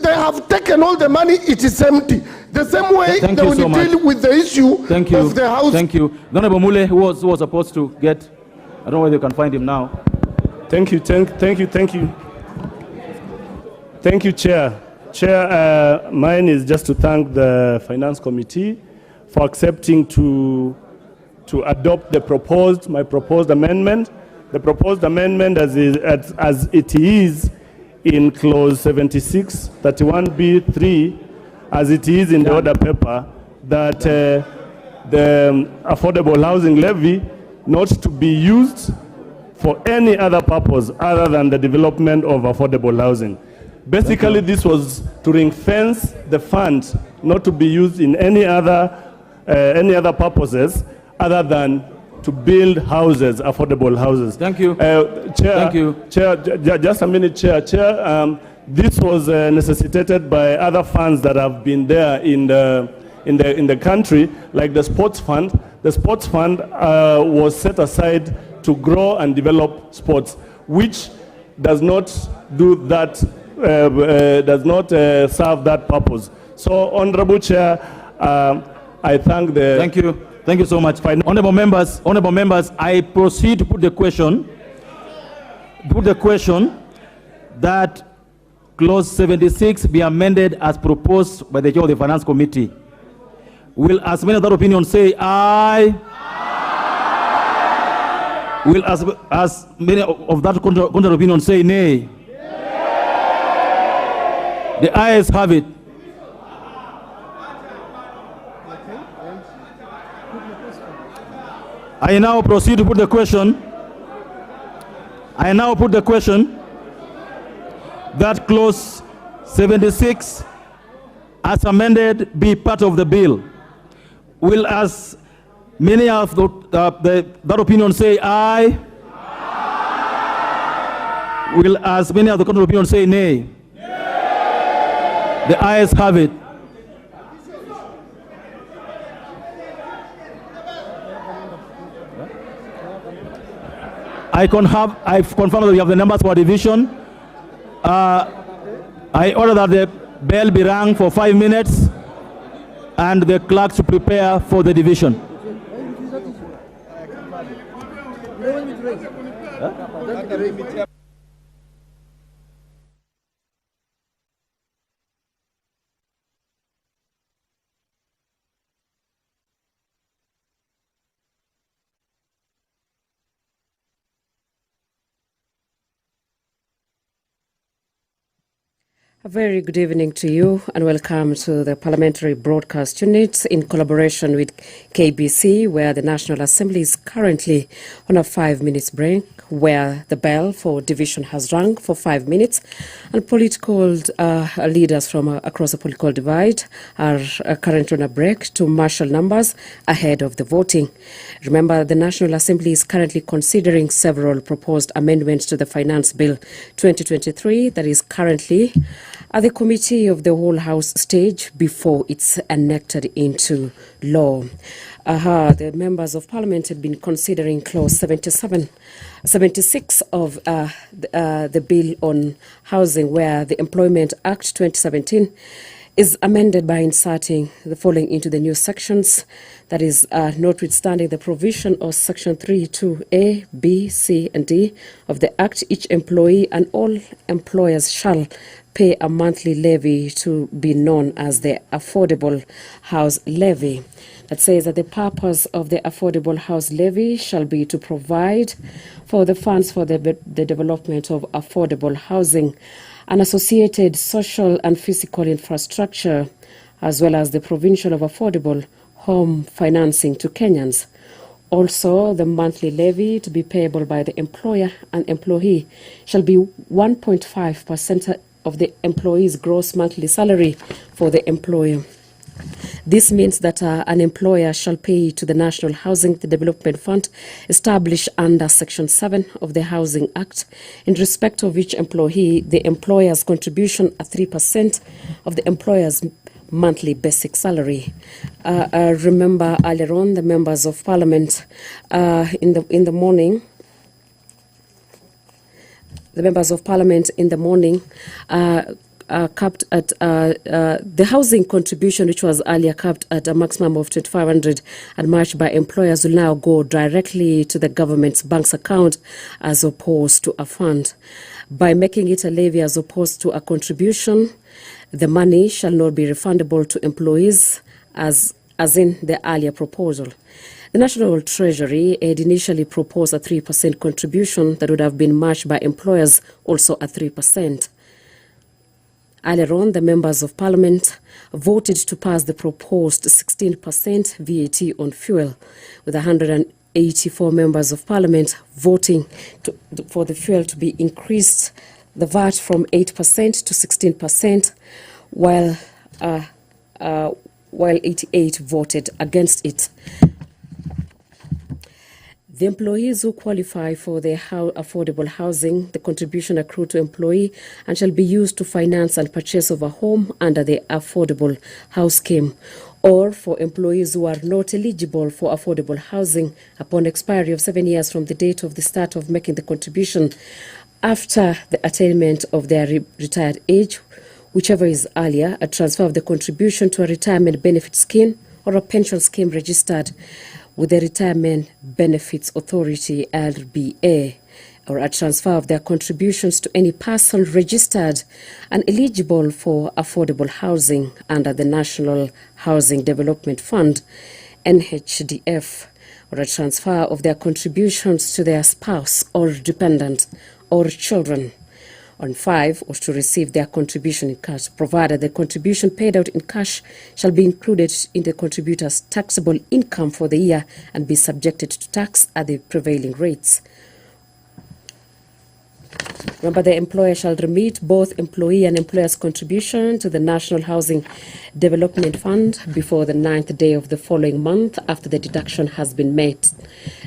Speaker 3: They have taken all the money. It is empty. The same way they will deal with the issue of the house.
Speaker 7: Thank you. The Honorable Mule, who was supposed to get, I don't know whether you can find him now.
Speaker 9: Thank you, Chair. Chair, mine is just to thank the Finance Committee for accepting to adopt my proposed amendment. The proposed amendment as it is in Clause 76, 31B3, as it is in the order paper, that the affordable housing levy not to be used for any other purpose other than the development of affordable housing. Basically, this was to ring-fence the fund, not to be used in any other purposes other than to build houses, affordable houses.
Speaker 7: Thank you.
Speaker 9: Chair,
Speaker 7: Thank you.
Speaker 9: Chair, just a minute, Chair. This was necessitated by other funds that have been there in the country, like the sports fund. The sports fund was set aside to grow and develop sports, which does not do that, does not serve that purpose. So, Honorable Chair, I thank the...
Speaker 7: Thank you. Thank you so much. Honorable members, I proceed to put the question that Clause 76 be amended as proposed by the Chair of the Finance Committee. Will as many of that opinion say aye? Aye. Will as many of that contrary opinion say nay? Nay. The ayes have it. I now proceed to put the question. That Clause 76 as amended be part of the bill. Will as Many of that opinion say aye. Will as many of the contrary opinion say nay? The ayes have it. I've confirmed that we have the numbers for division. I order that the bell be rung for 5 minutes and the clerk to prepare for the division.
Speaker 18: A very good evening to you and welcome to the Parliamentary Broadcast Unit in collaboration with KBC, where the National Assembly is currently on a 5-minute break, where the bell for division has rung for 5 minutes and political leaders from across the political divide are currently on a break to marshal numbers ahead of the voting. Remember, the National Assembly is currently considering several proposed amendments to the Finance Bill 2023 that is currently at the Committee of the Whole House stage before it's enacted into law. The members of Parliament had been considering Clause 76 of the Bill on Housing, where the Employment Act 2017 is amended by inserting the following into the new sections. That is, notwithstanding the provision of Section 3(2)(a), B, C, and D of the Act, each employee and all employers shall pay a monthly levy to be known as the Affordable House Levy. That says that the purpose of the Affordable House Levy shall be to provide for the funds for the development of affordable housing and associated social and physical infrastructure, as well as the provision of affordable home financing to Kenyans. Also, the monthly levy to be payable by the employer and employee shall be 1.5% of the employee's gross monthly salary for the employer. This means that an employer shall pay to the National Housing Development Fund established under Section 7 of the Housing Act, in respect of each employee, the employer's contribution at 3% of the employer's monthly basic salary. Remember earlier on, the members of Parliament in the morning, capped at the housing contribution, which was earlier capped at a maximum of 2,500 and matched by employers, will now go directly to the government's bank's account as opposed to a fund. By making it a levy as opposed to a contribution, the money shall not be refundable to employees as in the earlier proposal. The National Treasury had initially proposed a 3% contribution that would have been matched by employers also at 3%. Earlier on, the members of Parliament voted to pass the proposed 16% VAT on fuel, with 184 members of Parliament voting for the fuel to be increased, the VAT from 8% to 16%, while 88 voted against it. The employees who qualify for the affordable housing, the contribution accrued to employee and shall be used to finance and purchase of a home under the Affordable House Scheme, or for employees who are not eligible for affordable housing upon expiry of 7 years from the date of the start of making the contribution after the attainment of their retired age, whichever is earlier, a transfer of the contribution to a retirement benefit scheme or a pension scheme registered with the Retirement Benefits Authority, RBA, or a transfer of their contributions to any person registered and eligible for affordable housing under the National Housing Development Fund, NHDF, or a transfer of their contributions to their spouse or dependent or children. On 5, or to receive their contribution in cash, provided the contribution paid out in cash shall be included in the contributor's taxable income for the year and be subjected to tax at the prevailing rates. Remember, the employer shall remit both employee and employer's contribution to the National Housing Development Fund before the 9th day of the following month after the deduction has been made.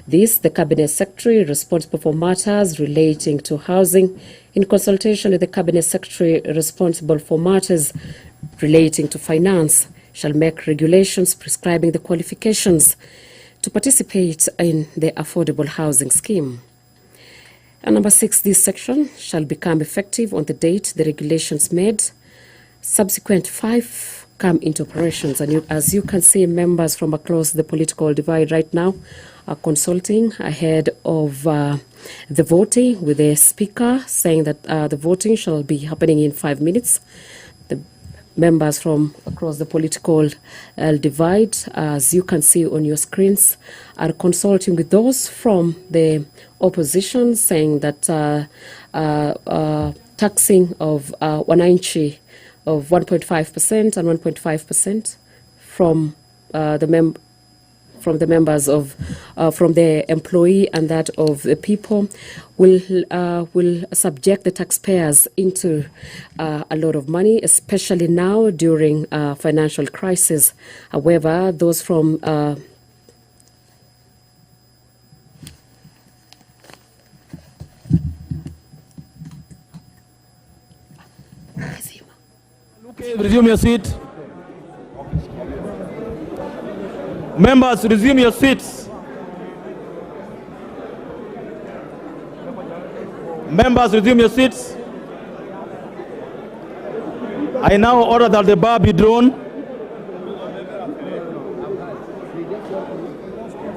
Speaker 18: This, the Cabinet Secretary responsible for matters relating to housing, in consultation with the Cabinet Secretary responsible for matters relating to finance, shall make regulations prescribing the qualifications to participate in the affordable housing scheme. And number 6, this section shall become effective on the date the regulations made. Subsequent 5 come into operations. And as you can see, members from across the political divide right now are consulting ahead of the voting with the Speaker, saying that the voting shall be happening in 5 minutes. The members from across the political divide, as you can see on your screens, are consulting with those from the opposition, saying that taxing of wananchi of 1.5% and 1.5% from the members of from the employee and that of the people will subject the taxpayers into a lot of money, especially now during financial crisis. However, those from
Speaker 7: resume your seat. Members, resume your seats. Members, resume your seats. I now order that the bar be drawn.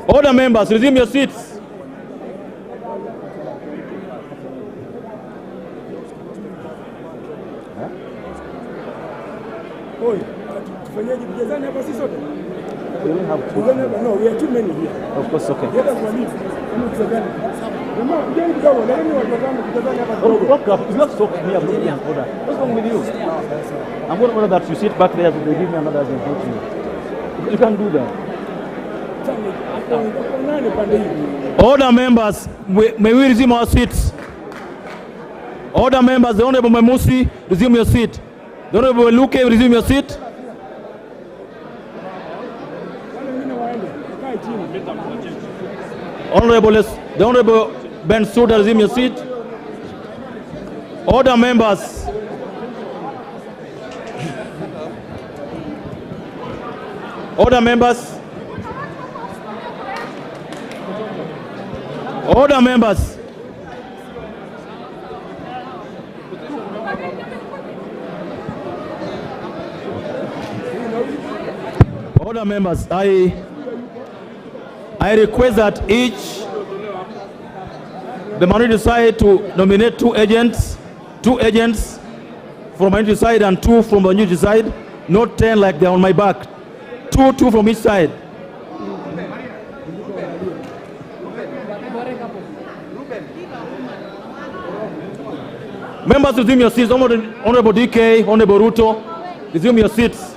Speaker 7: Order, members, resume your seats.
Speaker 20: No, we are too many here.
Speaker 7: Of course, okay.
Speaker 20: Let us leave.
Speaker 7: It's not so clear. What's wrong with you? I'm going to order that you sit back there so they give me another agent. You can't do that. Order, members, may we resume our seats? Order, members, the Honorable Memusi, resume your seat. The Honorable Luke, resume your seat. The Honorable Ben Suda, resume your seat. Order, members. Order, members. Order, members. Order, members. I request that the minority side to nominate two agents from minority side and 2 from the majority side, not 10 like they're on my back. 2 from each side. Members, resume your seats. Honorable DK, Honorable Ruto, resume your seats.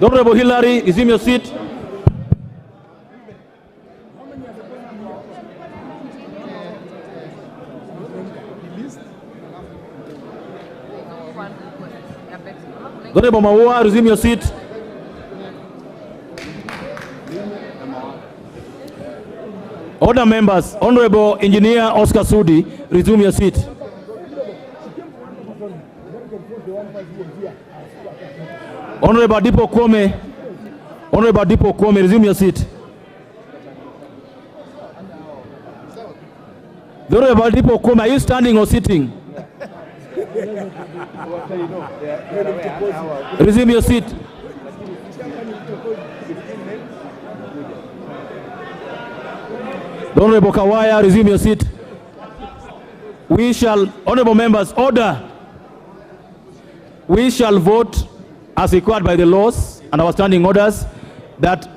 Speaker 7: Honorable Hillary, resume your seat. Honorable Maua, resume your seat. Order, members. Honorable Engineer Oscar Sudi, resume your seat. Honorable Dipo Kwame, resume your seat. Honorable Dipo Kwame, are you standing or sitting? Resume your seat. Honorable Kawaya, resume your seat. We shall, honorable members, order. We shall vote as required by the laws and our standing orders, that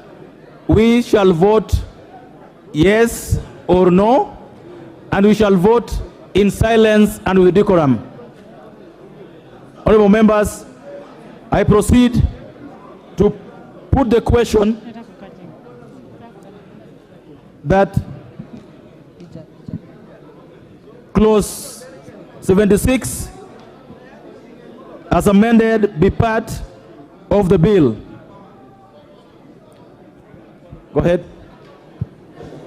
Speaker 7: we shall vote yes or no, and we shall vote in silence and with decorum. Honorable members, I proceed to put the question that clause 76 as amended be part of the bill. Go ahead.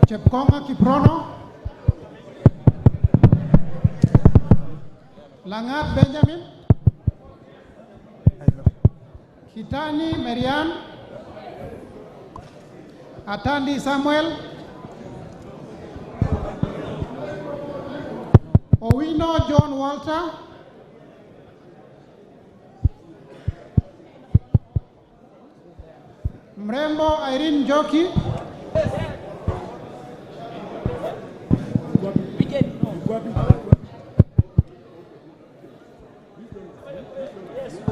Speaker 2: Chepkonga Kiprono, Langat Benjamin, Kitani Marian, Atandi Samuel, Owino John Walter, Mrembo Irene Joki,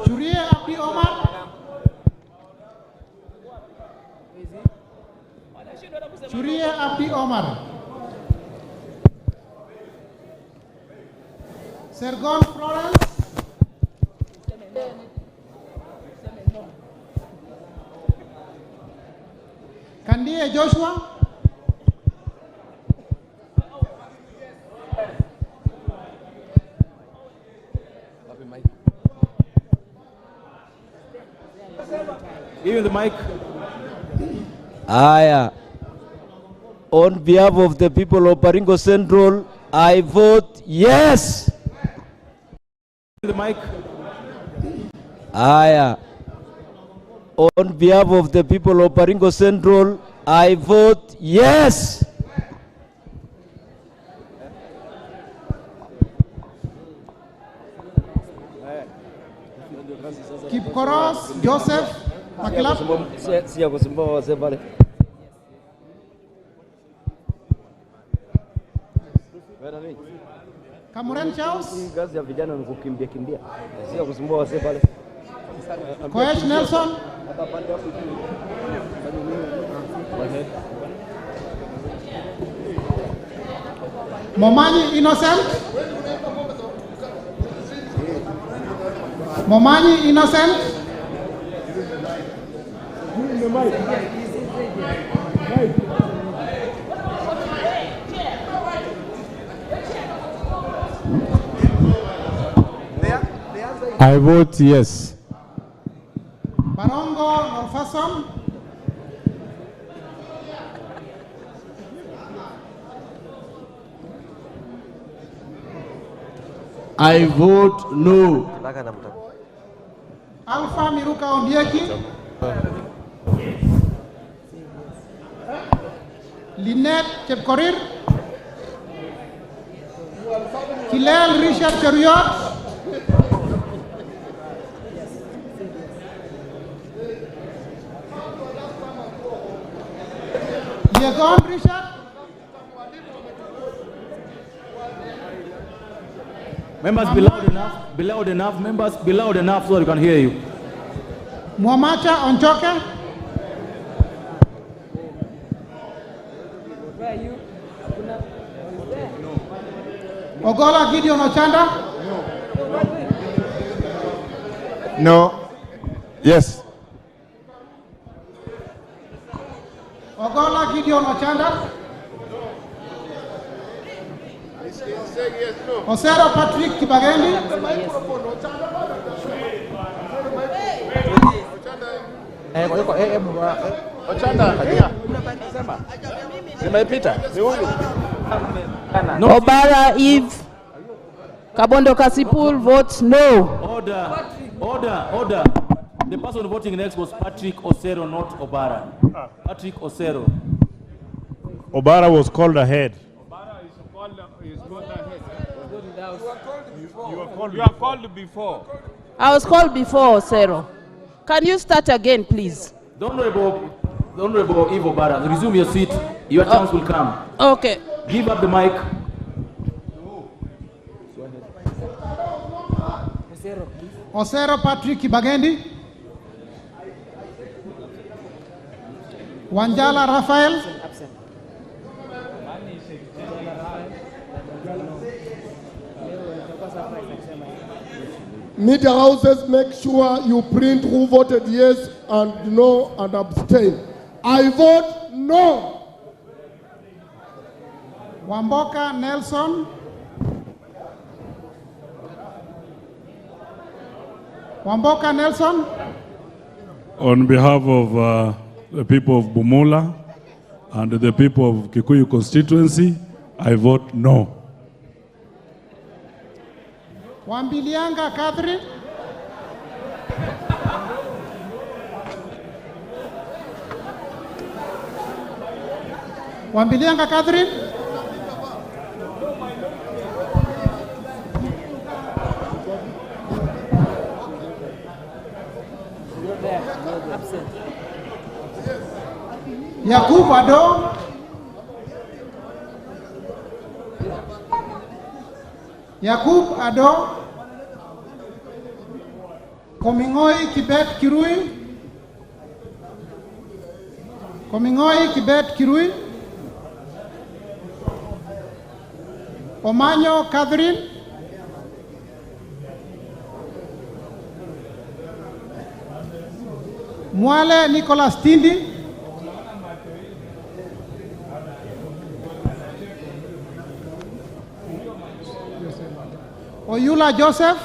Speaker 2: Churie Abdi Omar, Churie Abdi Omar, Sergon Florence, Kandie Joshua,
Speaker 7: give him the mic.
Speaker 15: Aya. On behalf of the people of Baringo Central, I vote yes.
Speaker 7: The mic.
Speaker 15: Aya. On behalf of the people of Baringo Central, I vote yes.
Speaker 2: Kipkoros Joseph Makilap, Kamuren Charles, Koech Nelson, Momanyi Innocent, Momanyi Innocent,
Speaker 19: I vote yes.
Speaker 2: Barongo Norfason,
Speaker 19: I vote no.
Speaker 2: Alpha Miruka Ondieki, Lynette Chepkorir, Kilel Richard Cheriot, Yegon Richard,
Speaker 7: Members, be loud enough. Be loud enough. Members, be loud enough so I can hear you.
Speaker 2: Mwamacha Onchoke, Ogola Gideon Ochanda,
Speaker 8: No. Yes.
Speaker 2: Ogola Gideon Ochanda, Osero Patrick Kibagendi,
Speaker 6: Obara Eve, Kabondo Kasipul votes no.
Speaker 7: Order. The person voting next was Patrick Osero, not Obara. Patrick Osero.
Speaker 22: Obara was called ahead.
Speaker 17: You are called before.
Speaker 6: I was called before, Osero. Can you start again, please?
Speaker 7: The Honorable Eve Obara, resume your seat. Your chance will come.
Speaker 6: Okay.
Speaker 7: Give up the mic.
Speaker 2: Osero Patrick Kibagendi, Wanjala Raphael,
Speaker 3: Media houses, make sure you print who voted yes and no and abstain. I vote no.
Speaker 2: Wamboka Nelson. Wamboka Nelson.
Speaker 22: On behalf of the people of Bumula and the people of Kikuyu constituency, I vote no.
Speaker 2: Wambilianga Catherine. Wambilianga Catherine. Yakub Ado. Yakub Ado. Komingoi Kibet Kirui. Komingoi Kibet Kirui. Omanyo Catherine. Mwale Nicholas Tindi. Oyula Joseph.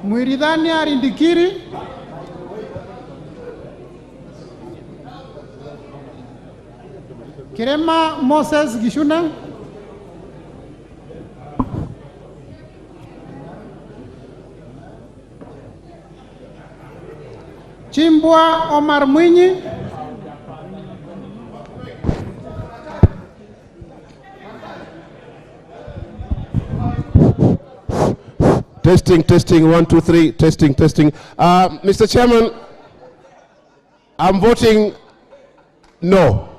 Speaker 2: Mwiridhania Rindikiri. Kirema Moses Gishuna. Chimbwa Omar Mwinyi.
Speaker 19: Testing, testing, 1, 2, 3, testing, testing. Mr. Chairman, I'm voting no.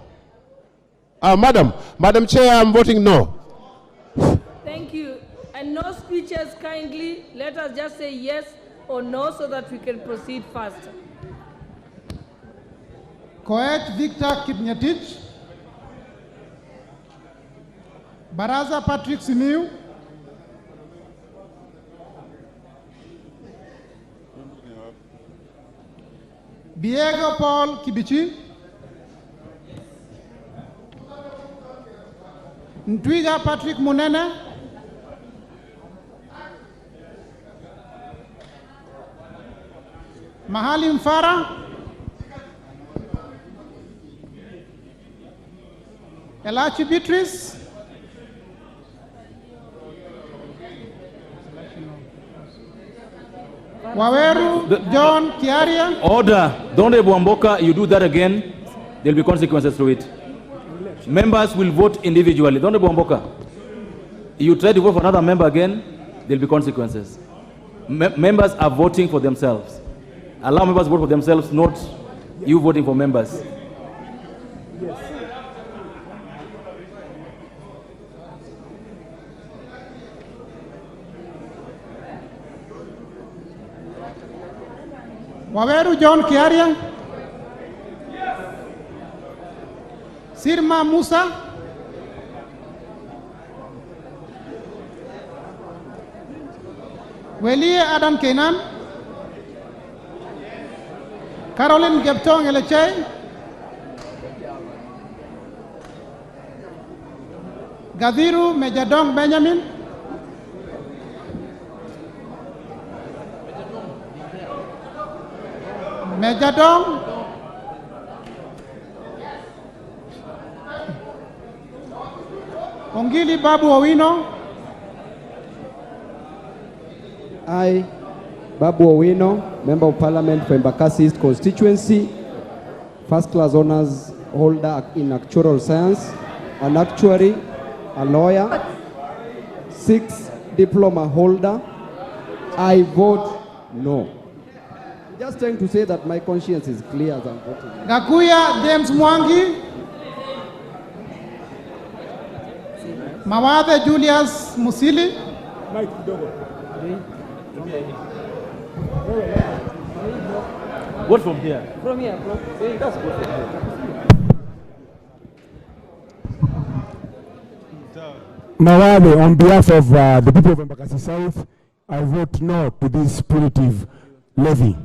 Speaker 19: Madam Chair, I'm voting no.
Speaker 6: Thank you. And no speeches kindly. Let us just say yes or no so that we can proceed faster.
Speaker 2: Koech Victor Kipngetich. Baraza Patrick Simiu. Diego Paul Kibichi. Ntwiga Patrick Munene. Mahali Mfara. Elachi Beatrice. Waweru John Kiaria.
Speaker 7: Order. Don't Wamboka, you do that again, there'll be consequences to it. Members will vote individually. Don't Wamboka. You try to vote for another member again, there'll be consequences. Members are voting for themselves. Allow members to vote for themselves, not you voting for members.
Speaker 2: Waweru John Kiaria. Sirma Musa. Welie Adam Kenan. Caroline Geptong Elechei. Gadhiru Mejadong Benjamin. Mejadong. Ongili Babu Owino.
Speaker 4: I, Babu Owino, Member of Parliament for Embakasi East Constituency, First Class Honours Holder in Actuarial Science, an actuary, a lawyer, 6 diploma holder. I vote no. Just trying to say that my conscience is clear as I'm voting.
Speaker 2: Gakuya James Mwangi. Mawathe Julius Musili.
Speaker 7: Vote from here.
Speaker 14: From here,
Speaker 7: That's good.
Speaker 20: Mawale, on behalf of the people of Embakasi South, I vote no to this punitive levy.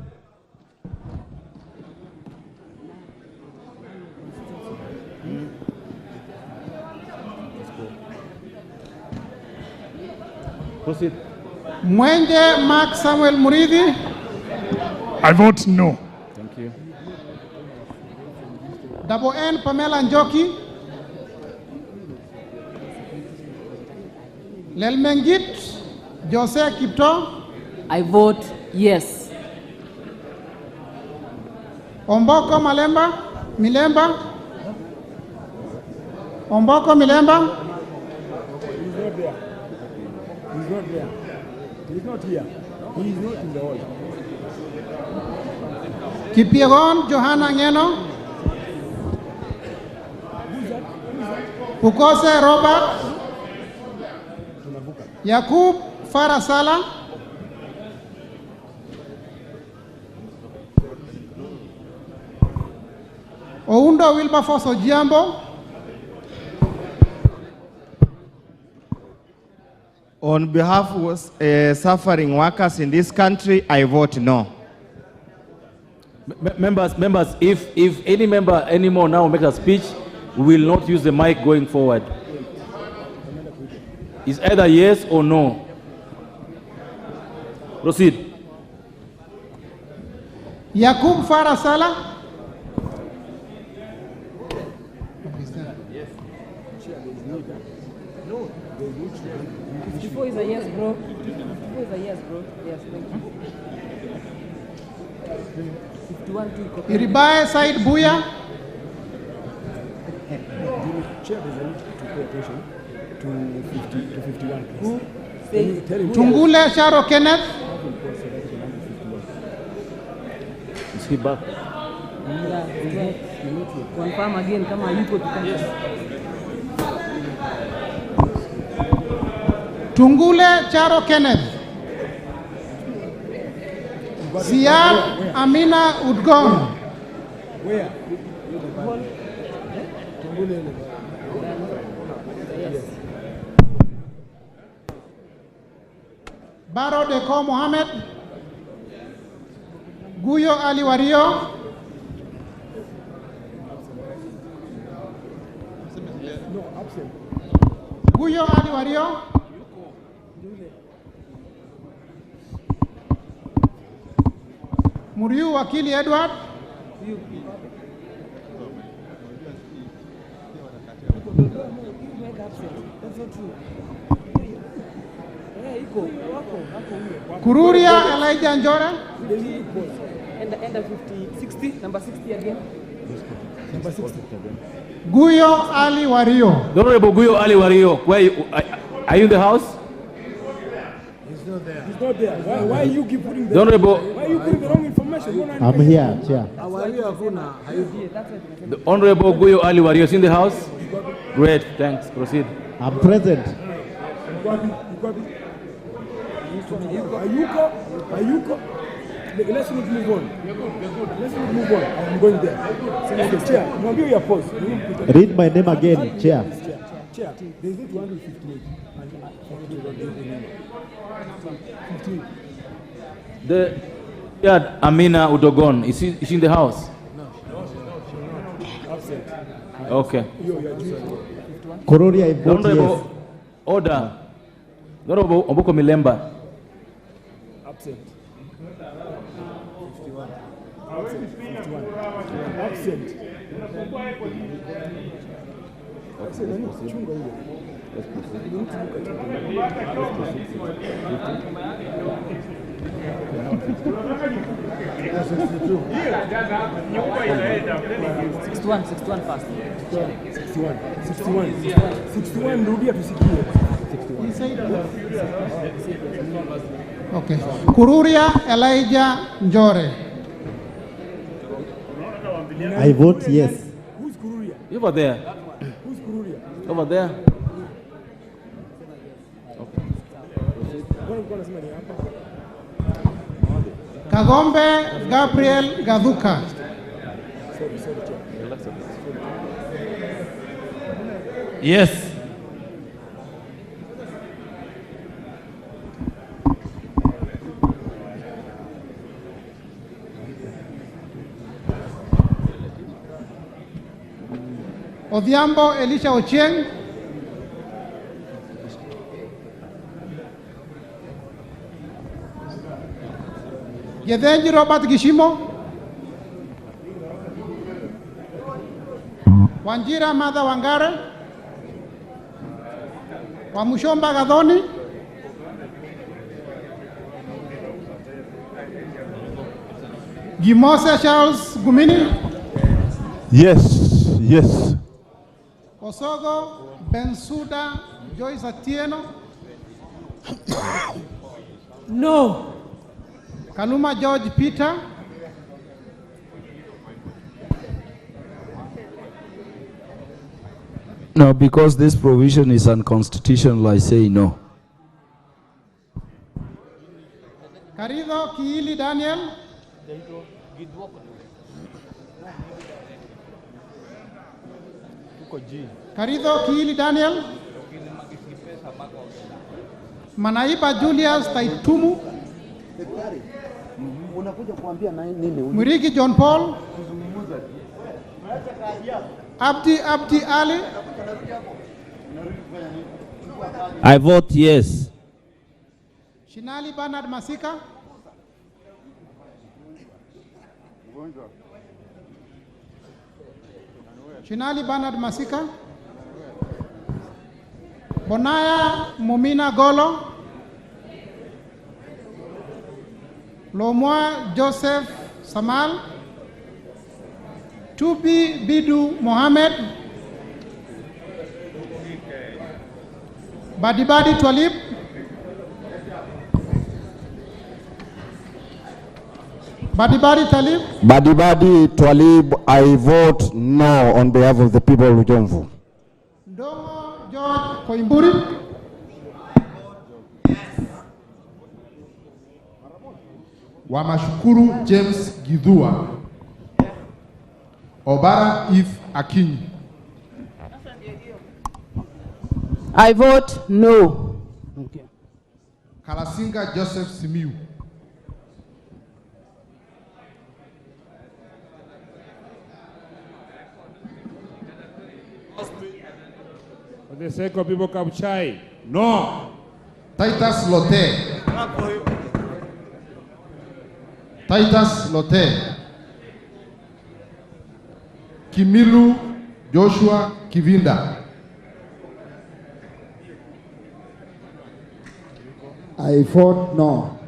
Speaker 7: Proceed.
Speaker 2: Mwenje Mark Samuel Murithi.
Speaker 11: I vote no.
Speaker 7: Thank you.
Speaker 2: Double N Pamela Njoki. Lelmengit Jose Kipto.
Speaker 12: I vote yes.
Speaker 2: Omboko Milemba. Omboko Milemba.
Speaker 20: He's not there. He's not there. He's not here. He is not in the hall.
Speaker 2: Kipiegon Johanna Ngeno. Pukose Robert. Yakub Farasala. Oundo Wilberforce Ojiambo.
Speaker 21: On behalf of suffering workers in this country, I vote no.
Speaker 7: Members, if any member anymore now makes a speech, we will not use the mic going forward. It's either yes or no. Proceed.
Speaker 2: Yakub Farasala.
Speaker 12: Before is a yes, bro. Before is a yes, bro. Yes, thank you. 51 to
Speaker 2: Iribae Said Buya.
Speaker 20: Chair, there's a need to pay attention to 51.
Speaker 12: Who?
Speaker 2: Tungule Sharo Kenneth.
Speaker 7: Is he back?
Speaker 12: Yeah, confirm again, come on, you put yes.
Speaker 2: Tungule Charo Kenneth. Siad Amina Udgon.
Speaker 20: Where?
Speaker 2: Baro Deko Mohammed. Guyo Ali Wario.
Speaker 20: No, absent.
Speaker 2: Guyo Ali Wario. Muriu Wakili Edward. Kururia Elijah Njora.
Speaker 12: And 60, number 60 again.
Speaker 20: Number 60.
Speaker 2: Guyo Ali Wario.
Speaker 7: The Honorable Guyo Ali Wario, where are you in the house?
Speaker 20: He's not there. He's not there. Why you keep putting the Why you putting the wrong information?
Speaker 24: I'm here, Chair.
Speaker 7: The Honorable Guyo Ali Wario is in the house? Great, thanks. Proceed.
Speaker 24: I'm present.
Speaker 20: Ayuko. Let's not move on. Let's not move on. I'm going there. Chair, mwambie your pause.
Speaker 24: Read my name again, Chair.
Speaker 20: Chair, there's not 158.
Speaker 7: The Amina Udogon, is she in the house?
Speaker 20: No. Absent.
Speaker 7: Okay.
Speaker 24: Kururia, I vote yes.
Speaker 7: Order. The Honorable Omboko Milemba.
Speaker 20: Absent. 51.
Speaker 12: Sixty-one fast.
Speaker 20: 61 rudia tusikie.
Speaker 2: Okay. Kururia Elijah Njore.
Speaker 24: I vote yes.
Speaker 20: Who's Kururia?
Speaker 7: Over there.
Speaker 20: Who's Kururia?
Speaker 7: Over there.
Speaker 2: Kagombe Gabriel Gaduka.
Speaker 7: Yes.
Speaker 2: Odhiambo Elisha Ochieng. Gedhenji Robert Gishimo, Wanjira Martha Wangare, Wamushomba Gathoni, Gimose Charles Gumini,
Speaker 19: Yes.
Speaker 2: Osogo Bensuda Joyce Atieno,
Speaker 6: No.
Speaker 2: Kaluma George Peter,
Speaker 5: No, because this provision is unconstitutional, I say no.
Speaker 2: Karido Kiili Daniel, Karido Kiili Daniel, Manaiba Julius Taitumu, Muriki John Paul, Abdi Ali,
Speaker 5: I vote yes.
Speaker 2: Shinali Bernard Masika, Shinali Bernard Masika, Bonaya Mumina Golo, Lomwa Joseph Samal, Tubi Bidu Mohammed, Badibadi Twalib, Badibadi Talib,
Speaker 10: Badibadi Twalib, I vote no on behalf of the people of Jomvu.
Speaker 2: Ndongo George Koimburi,
Speaker 16: Wamashukuru James Gidhua, Obara Eve Akinyi.
Speaker 6: I vote no.
Speaker 16: Okay. Kalasinga Joseph Simiu.
Speaker 17: For the sake of people Kabuchai.
Speaker 16: No. Titus Lote. Titus Lote. Kimilu Joshua Kivinda.
Speaker 24: I vote no.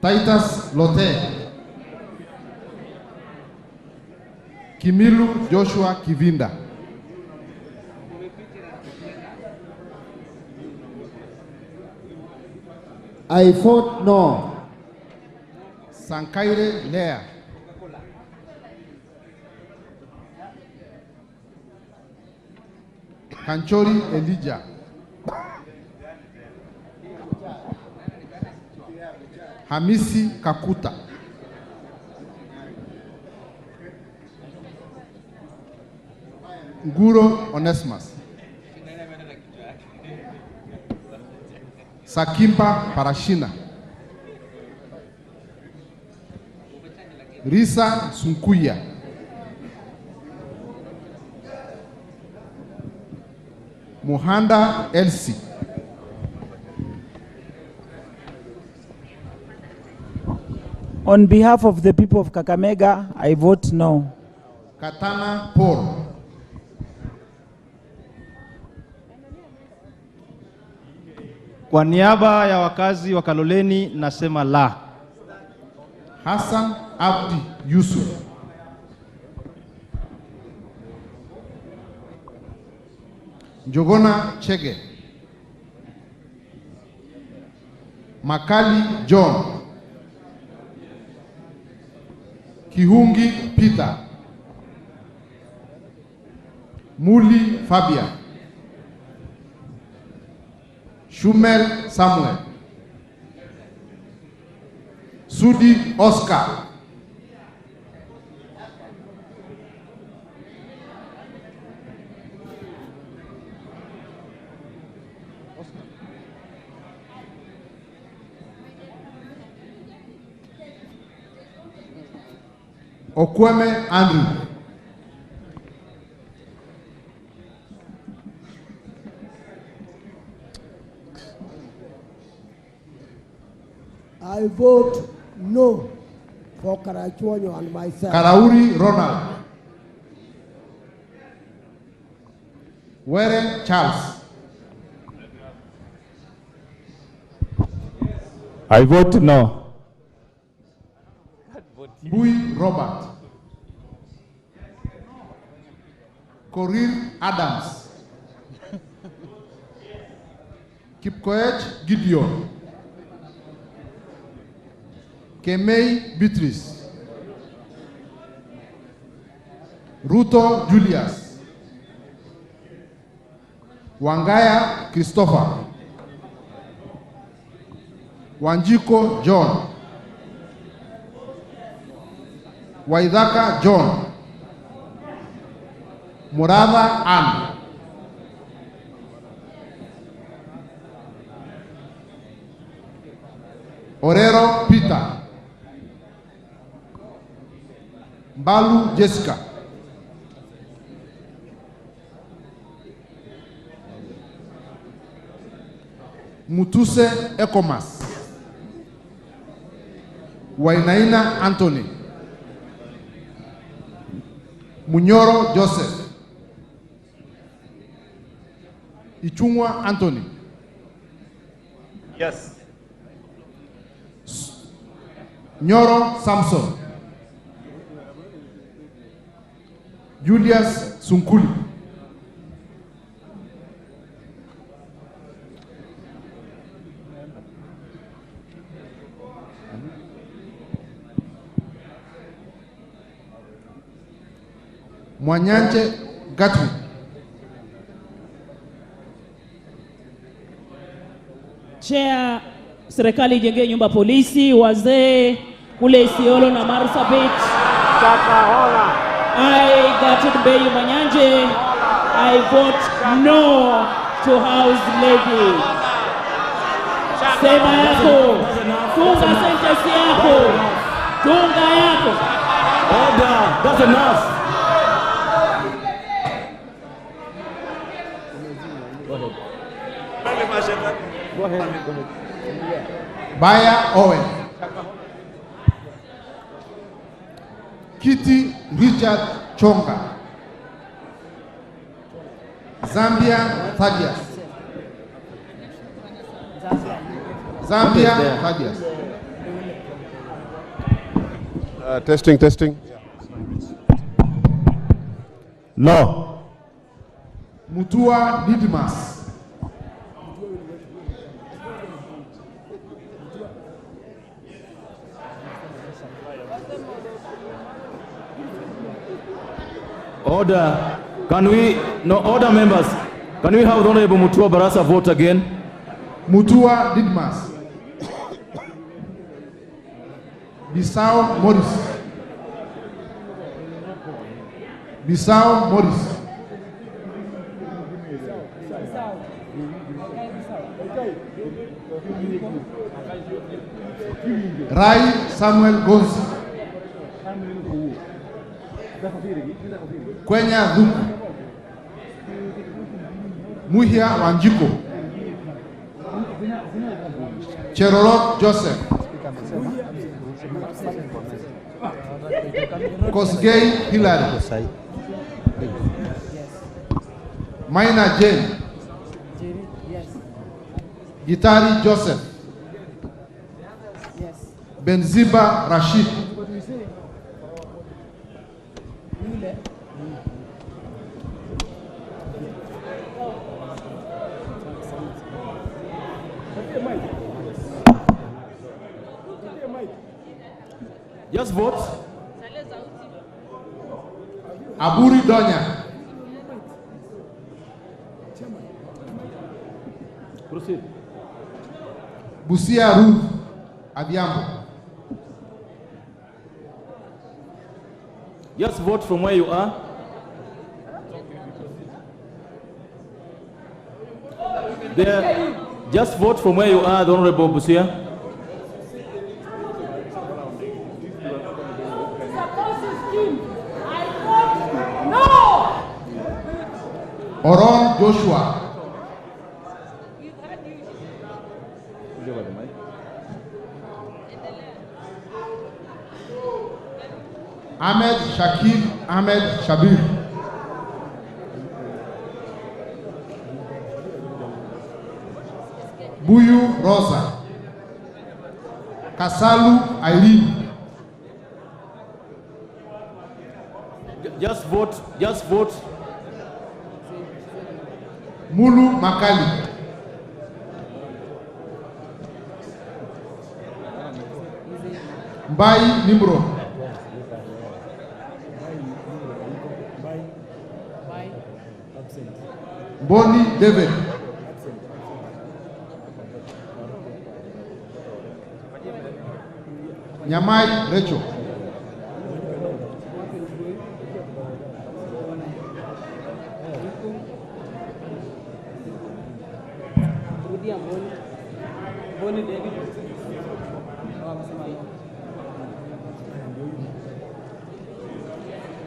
Speaker 16: Titus Lote. Kimilu Joshua Kivinda.
Speaker 24: I vote no.
Speaker 16: Sankaire Lea. Kanchori Elijah. Hamisi Kakuta. Nguro Onesimus. Sakimba Parashina. Risa Sunkuya. Muhanda Elsie.
Speaker 23: On behalf of the people of Kakamega, I vote no.
Speaker 16: Katana Paul.
Speaker 21: Kwa niaba ya wakazi wa Kaloleni nasema la.
Speaker 16: Hassan Abdi Yusuf. Njogona Chege. Makali John, Kihungi Peter, Muli Fabian, Shumel Samuel, Sudi Oscar, Okweme Andrew,
Speaker 24: I vote no for Karachuonyo and myself.
Speaker 16: Karauri Ronald, Were Charles,
Speaker 8: I vote no.
Speaker 16: Bui Robert, Korir Adams, Kipkoech Gideon, Kemei Beatrice, Ruto Julius, Wangaya Christopher, Wanjiko John, Waidaka John, Murada Ann, Orero Peter, Balu Jessica, Mutuse Ekomas, Wainaina Anthony, Munyoro Joseph, Ichungwa Anthony.
Speaker 8: Yes.
Speaker 16: Nyoro Samson, Julius Sunkuli, Mwanyanje Gatwi,
Speaker 1: Chair, serikali ijengee nyumba polisi, wazee kule Isiolo na Marsabit. I, Gatun Beyu Mwanyanje, I vote no to house levy. Sema yako, funga sentence yako, tunga yako.
Speaker 8: Order, that's enough. Go ahead.
Speaker 16: Baya Owen, Kitty Richard Chonga, Zambia Thaddeus, Zambia Thaddeus.
Speaker 19: Testing, testing.
Speaker 8: No.
Speaker 16: Mutua Didmas,
Speaker 7: Order. Can we, no, order members. Can we have the Honorable Mutua Barasa vote again?
Speaker 16: Mutua Didmas, Bissau Morris, Bissau Morris, Rai Samuel Gonzi, Kwenya Dhuku, Muhia Wanjiko, Cherolot Joseph, Kosgei Hilary, Maina Jane, Gitari Joseph, Benziba Rashid,
Speaker 7: Just vote.
Speaker 16: Aburi Donya.
Speaker 7: Proceed.
Speaker 16: Busia Ruth Adhiambo.
Speaker 7: Just vote from where you are. There. Just vote from where you are, the Honorable Busia.
Speaker 16: Oron Joshua. Ahmed Shakib Ahmed Shabir. Buyu Rosa. Kasalu Irene.
Speaker 7: Just vote. Just vote.
Speaker 16: Mulu Makali. Mbai Nimro. Boni David. Nyamai Rachel.
Speaker 12: Boni David.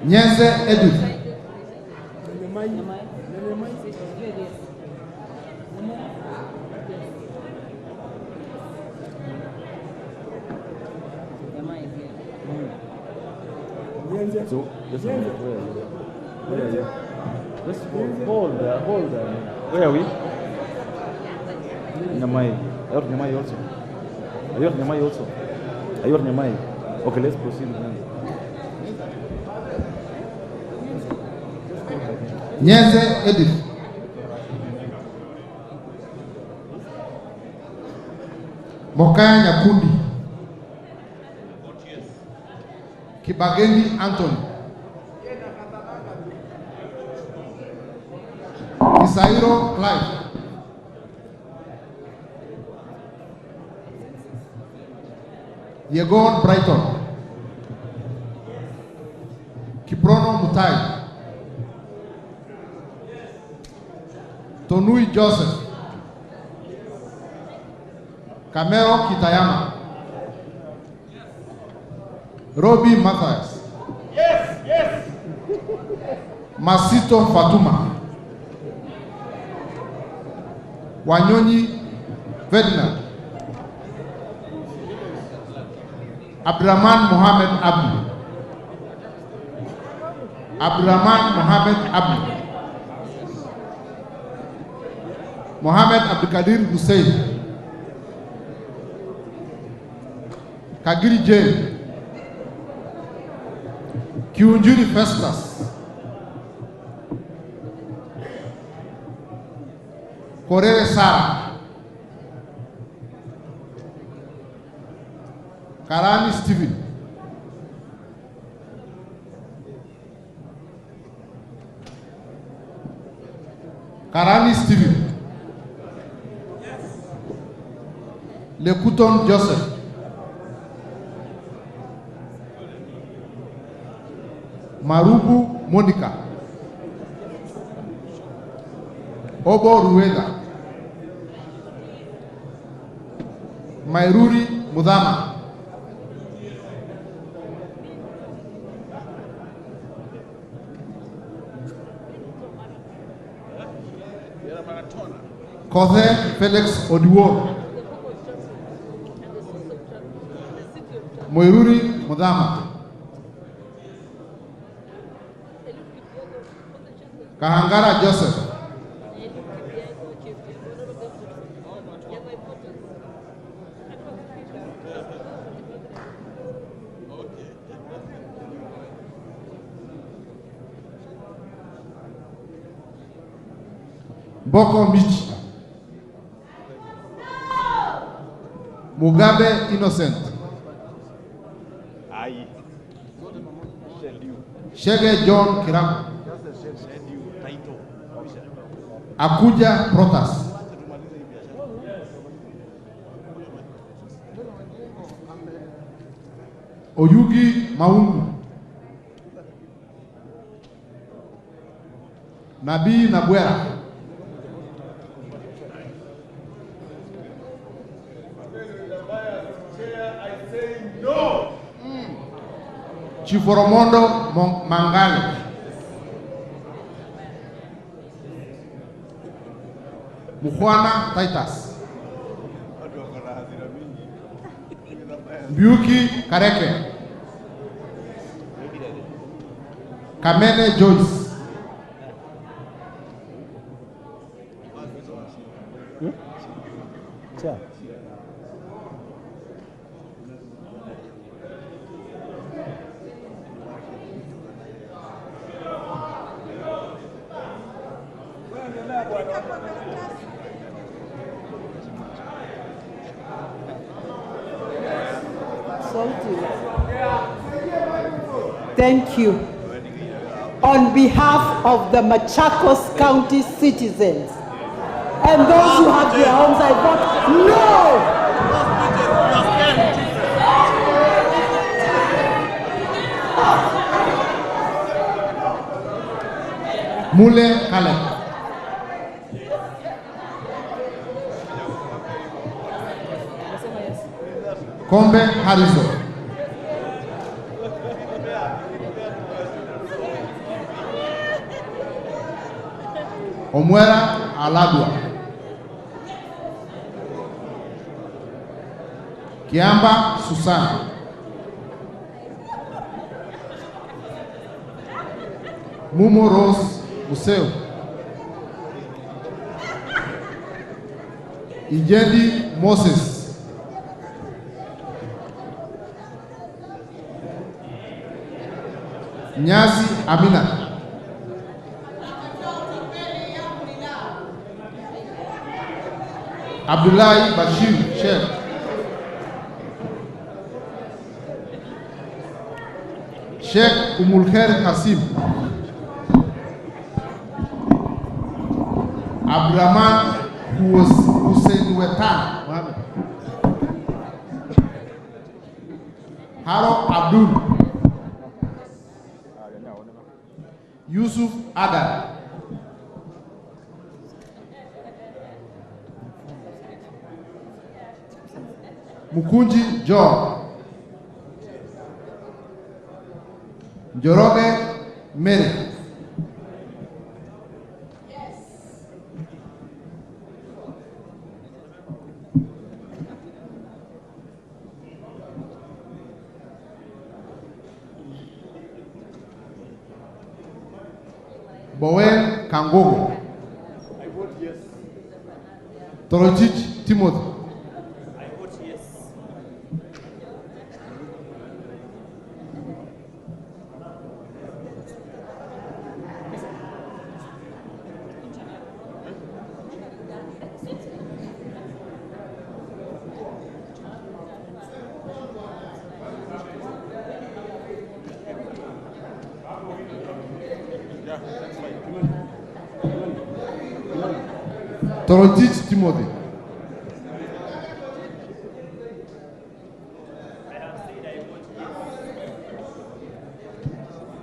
Speaker 16: Nyenze Edith.
Speaker 7: So, just where are you? Just hold there, hold there. Where are we? Nyamai. Ayor Nyamai also. Ayor Nyamai also. Ayor Nyamai. Okay, let's proceed then.
Speaker 16: Nyenze Edith. Mokaya Nyakundi. Kibageni Anthony. Isairo Clive. Yegon Brighton. Kiprono Mutai. Tonui Joseph. Camero Kitayama. Robbie Matthias.
Speaker 17: Yes, yes.
Speaker 16: Masito Fatuma. Wanyonyi Ferdinand. Abdurrahman Mohammed Abdi. Abdurrahman Mohammed Abdi. Mohammed Abdulkadir Hussein. Kagiri J. Kiunjuri Festus. Korere Sara. Karani Stephen. Karani Stephen. Lekuton Joseph. Marubu Monica. Obo Rueda. Mairuri Mudama. Kothe Felix Odiwo. Moiruri Mudama. Kahangara Joseph. Boko Michi. Mugabe Innocent. Shege John Kiraku. Akuja Protas. Oyugi Maungu. Nabii Nabwera. Chiforomondo Mangale. Mukwana Titus. Mbiuki Kareke. Kamene Joyce.
Speaker 9: Thank you. On behalf of the Machakos County citizens and those who have their homes, I vote no.
Speaker 16: Mule Caleb. Kombe Harrison. Omwera Aladwa. Kiamba Susan. Mumo Rose Museo. Ijendi Moses. Nyazi Amina. Abdullahi Bashir Sheikh. Sheikh Umulkhair Kasim. Abdurrahman who was Hussein Wetan. Haro Abdul. Yusuf Adam. Mukunji John. Njoroge Mary. Bowen Kangogo.
Speaker 13: I vote yes.
Speaker 16: Torojich Timothy.
Speaker 13: I vote yes.
Speaker 16: Torojich Timothy.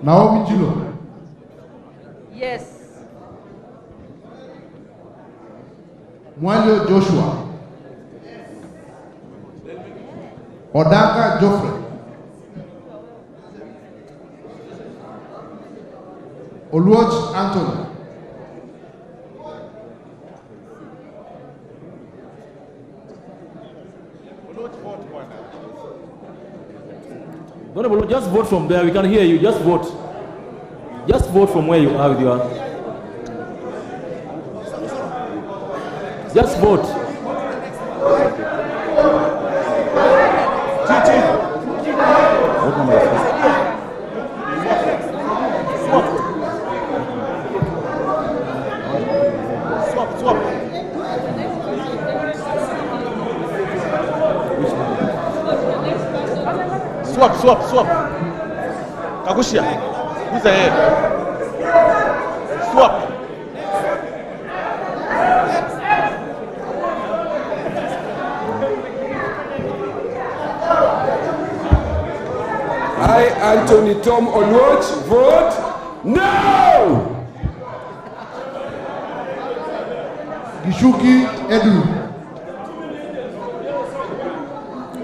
Speaker 16: Naomi Jilo.
Speaker 9: Yes.
Speaker 16: Mwalio Joshua. Odaka Geoffrey. Oluoch Anthony.
Speaker 7: Honorable, just vote from there. We can hear you. Just vote. Just vote from where you are with your. Just vote. Vote number is
Speaker 13: Swap. Kagushia. Who's ahead? Swap.
Speaker 3: I, Anthony Tom Oluoch, vote no!
Speaker 16: Gishuki Edu.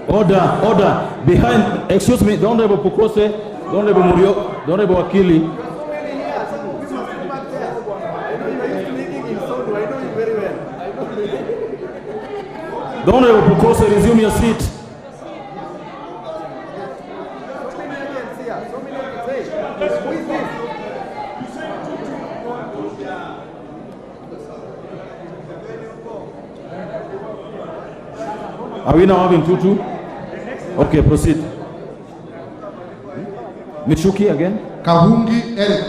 Speaker 7: Order. Behind, excuse me, the Honorable Pukose, the Honorable Murio, the Honorable Wakili. The Honorable Pukose, resume your seat. Are we now having 2-2? Okay, proceed. Michuki again.
Speaker 16: Kahungi Eric.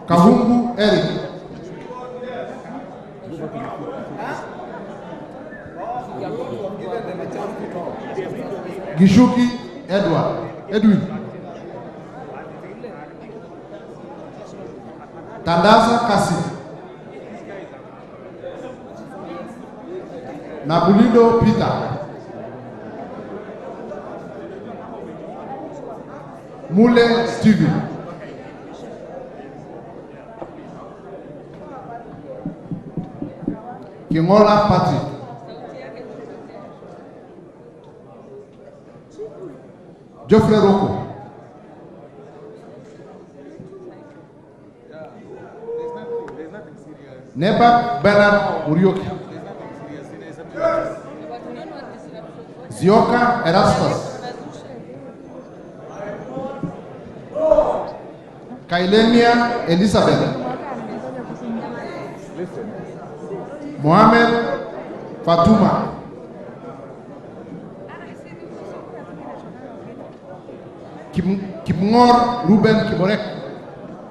Speaker 16: Kahungu Eric. Gishuki Edwin. Tandaza Kasi. Nabulido Peter. Mule Steven. Kingola Patrick. Geoffrey Roko. Neba Bernard Urioki. Zioka Erastus. Kailemia Elizabeth. Mohamed Fatuma. Kimngor Ruben Kiborek.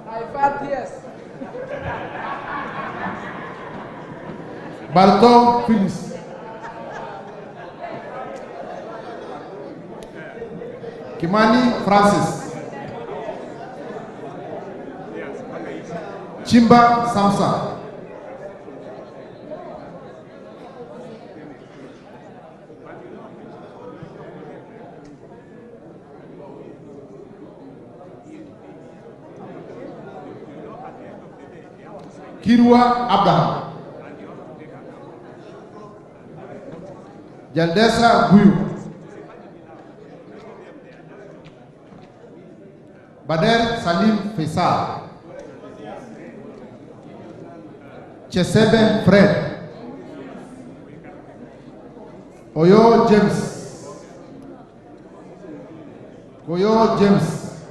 Speaker 6: I vote yes.
Speaker 16: Barto Phyllis. Kimani Francis. Chimba Samsa. Kirwa Abraham. Jaldesa Guyu. Bader Salim Faisal. Chesebe Fred. Oyo James. Koyo James.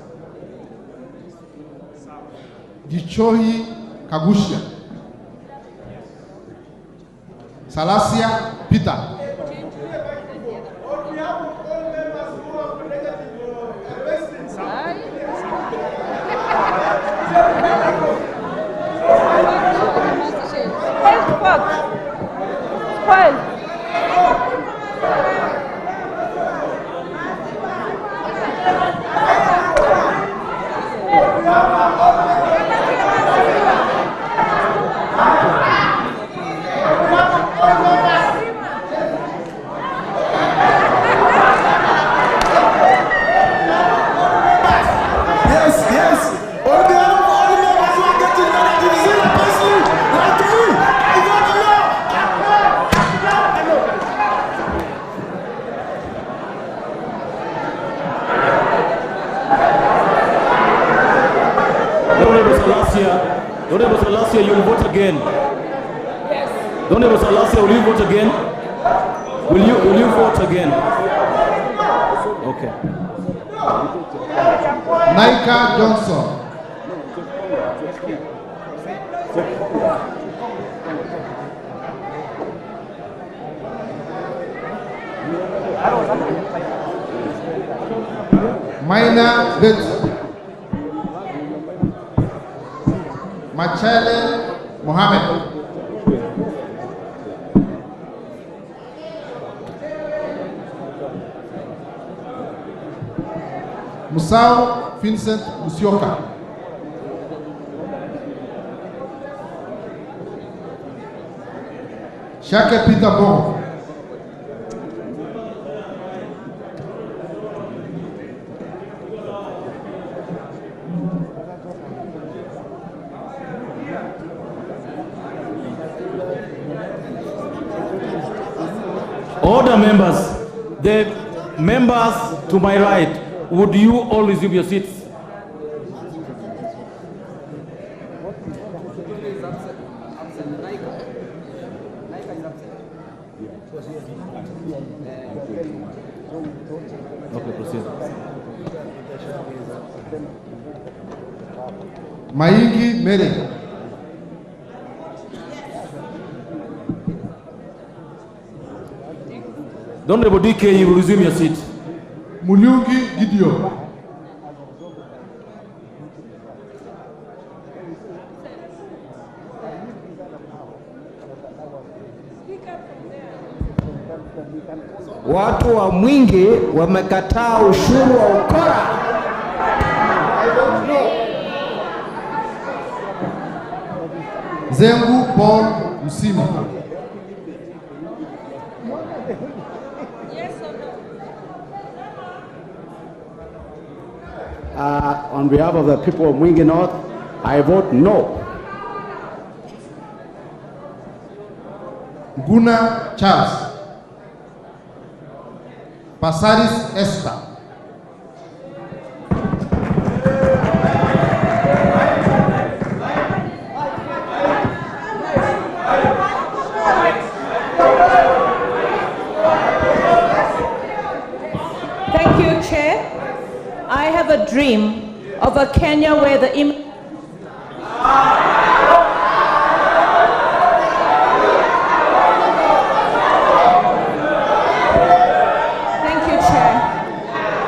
Speaker 16: Gichohi Kagushia. Salasia Peter.
Speaker 7: Honorable Salasia, you will vote again. Yes. Honorable Salasia, will you vote again? Will you vote again? Okay.
Speaker 16: Naika Johnson. Maina Bet. Machele Mohammed. Musau Vincent Musyoka. Shake Peter Bongo.
Speaker 7: Order, members. The members to my right, would you all resume your seats? Okay, proceed.
Speaker 16: Maingi Mary.
Speaker 7: Honorable DK, you will resume your seat.
Speaker 16: Muliugi Gideon.
Speaker 4: Watu wa Mwingi wamekataa ushuru wa ukora.
Speaker 16: Zengu Paul Msimi.
Speaker 15: On behalf of the people of Mwingi North, I vote no.
Speaker 16: Guna Charles. Pasaris Esther.
Speaker 18: Thank you, Chair. I have a dream of a Kenya where the Thank you, Chair.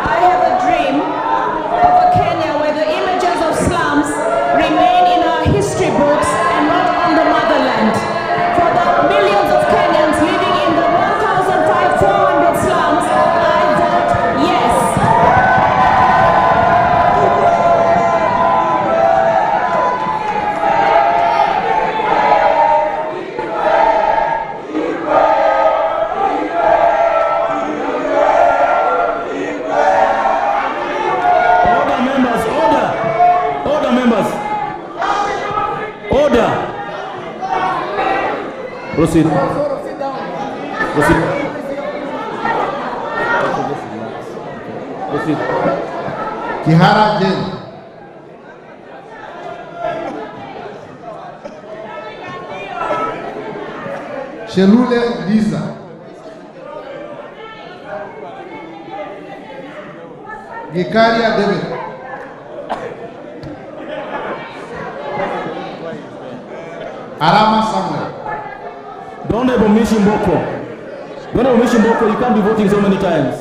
Speaker 18: I have a dream of a Kenya where the images of slums remain in our history books and not on the motherland. For the millions of Kenyans living in the 1,400 slums, I vote yes.
Speaker 7: Proceed. Proceed. Proceed.
Speaker 16: Kihara Jane. Shelule Liza. Gikaria David. Arama Samuel.
Speaker 7: Don't ever miss Mboko. Don't ever miss Mboko. You can't be voting so many times.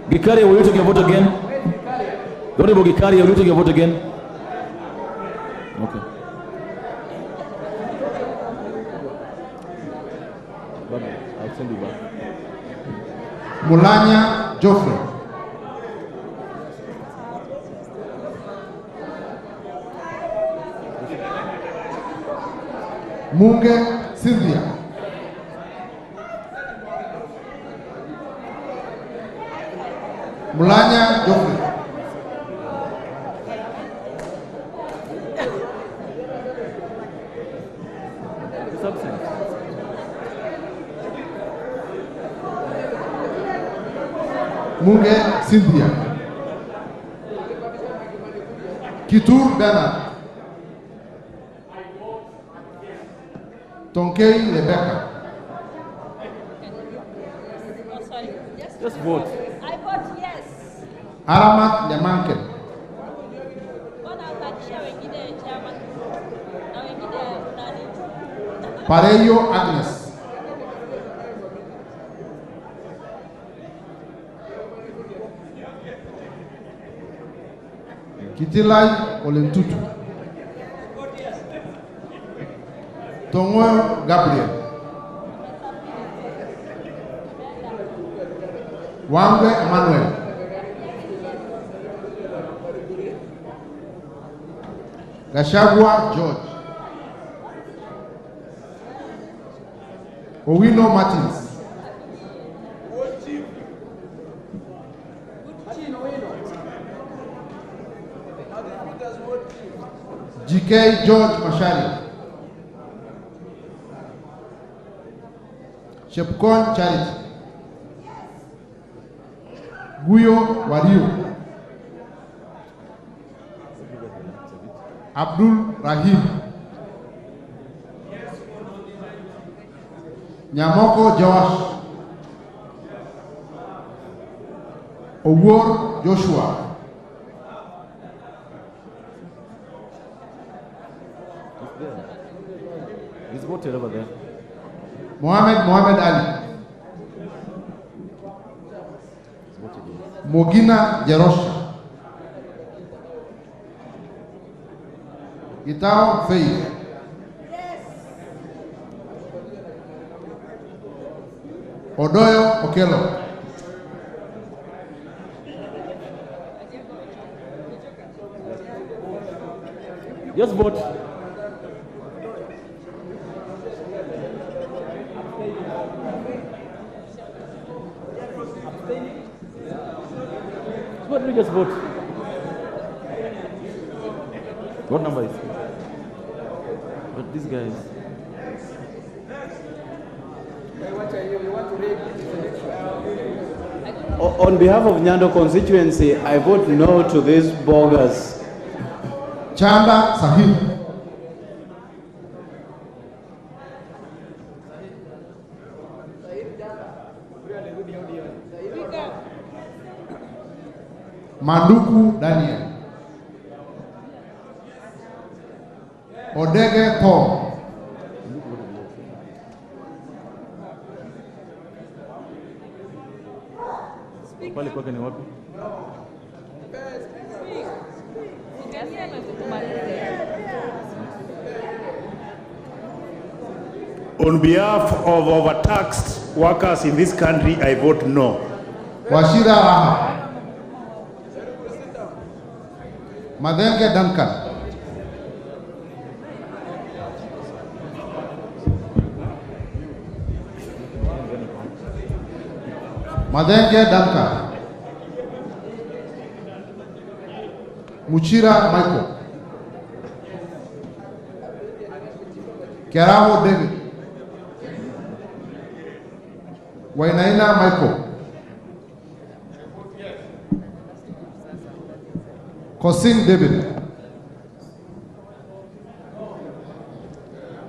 Speaker 7: Gikaria, will you take your vote again? Don't ever Gikaria, will you take your vote again? Okay. I'll send you back.
Speaker 16: Mulanya Geoffrey. Munge Cynthia. Mulanya Geoffrey. Munge Cynthia. Kitur Bernard. Tonkei Rebecca.
Speaker 7: Just vote.
Speaker 18: I vote yes.
Speaker 16: Aramat Lemanken. Pareyo Agnes. Kitilai Olentutu. Tongo Gabriel. Wangwe Emmanuel. Gashagwa George. Owino Martins. GK George Mashari. Shepkon Charity. Guyo Wario. Abdul Rahim. Nyamoko Josh. Owor Joshua.
Speaker 7: He's voted over there.
Speaker 16: Mohammed Ali. Mogina Jerosha. Gitao Faye. Odoyo Okelo.
Speaker 7: Just vote. What we just vote? What number is it? But these guys.
Speaker 11: On behalf of Nyando constituency, I vote no to these bogus.
Speaker 16: Chanda Sahib. Manduku Daniel. Odege Tom.
Speaker 7: Pale kwake ni wapi?
Speaker 14: On behalf of overtaxed workers in this country, I vote no.
Speaker 16: Washira Raha. Madenge Duncan. Madenge Duncan. Muchira Michael. Keramo David. Wainaina Michael. Kosin David.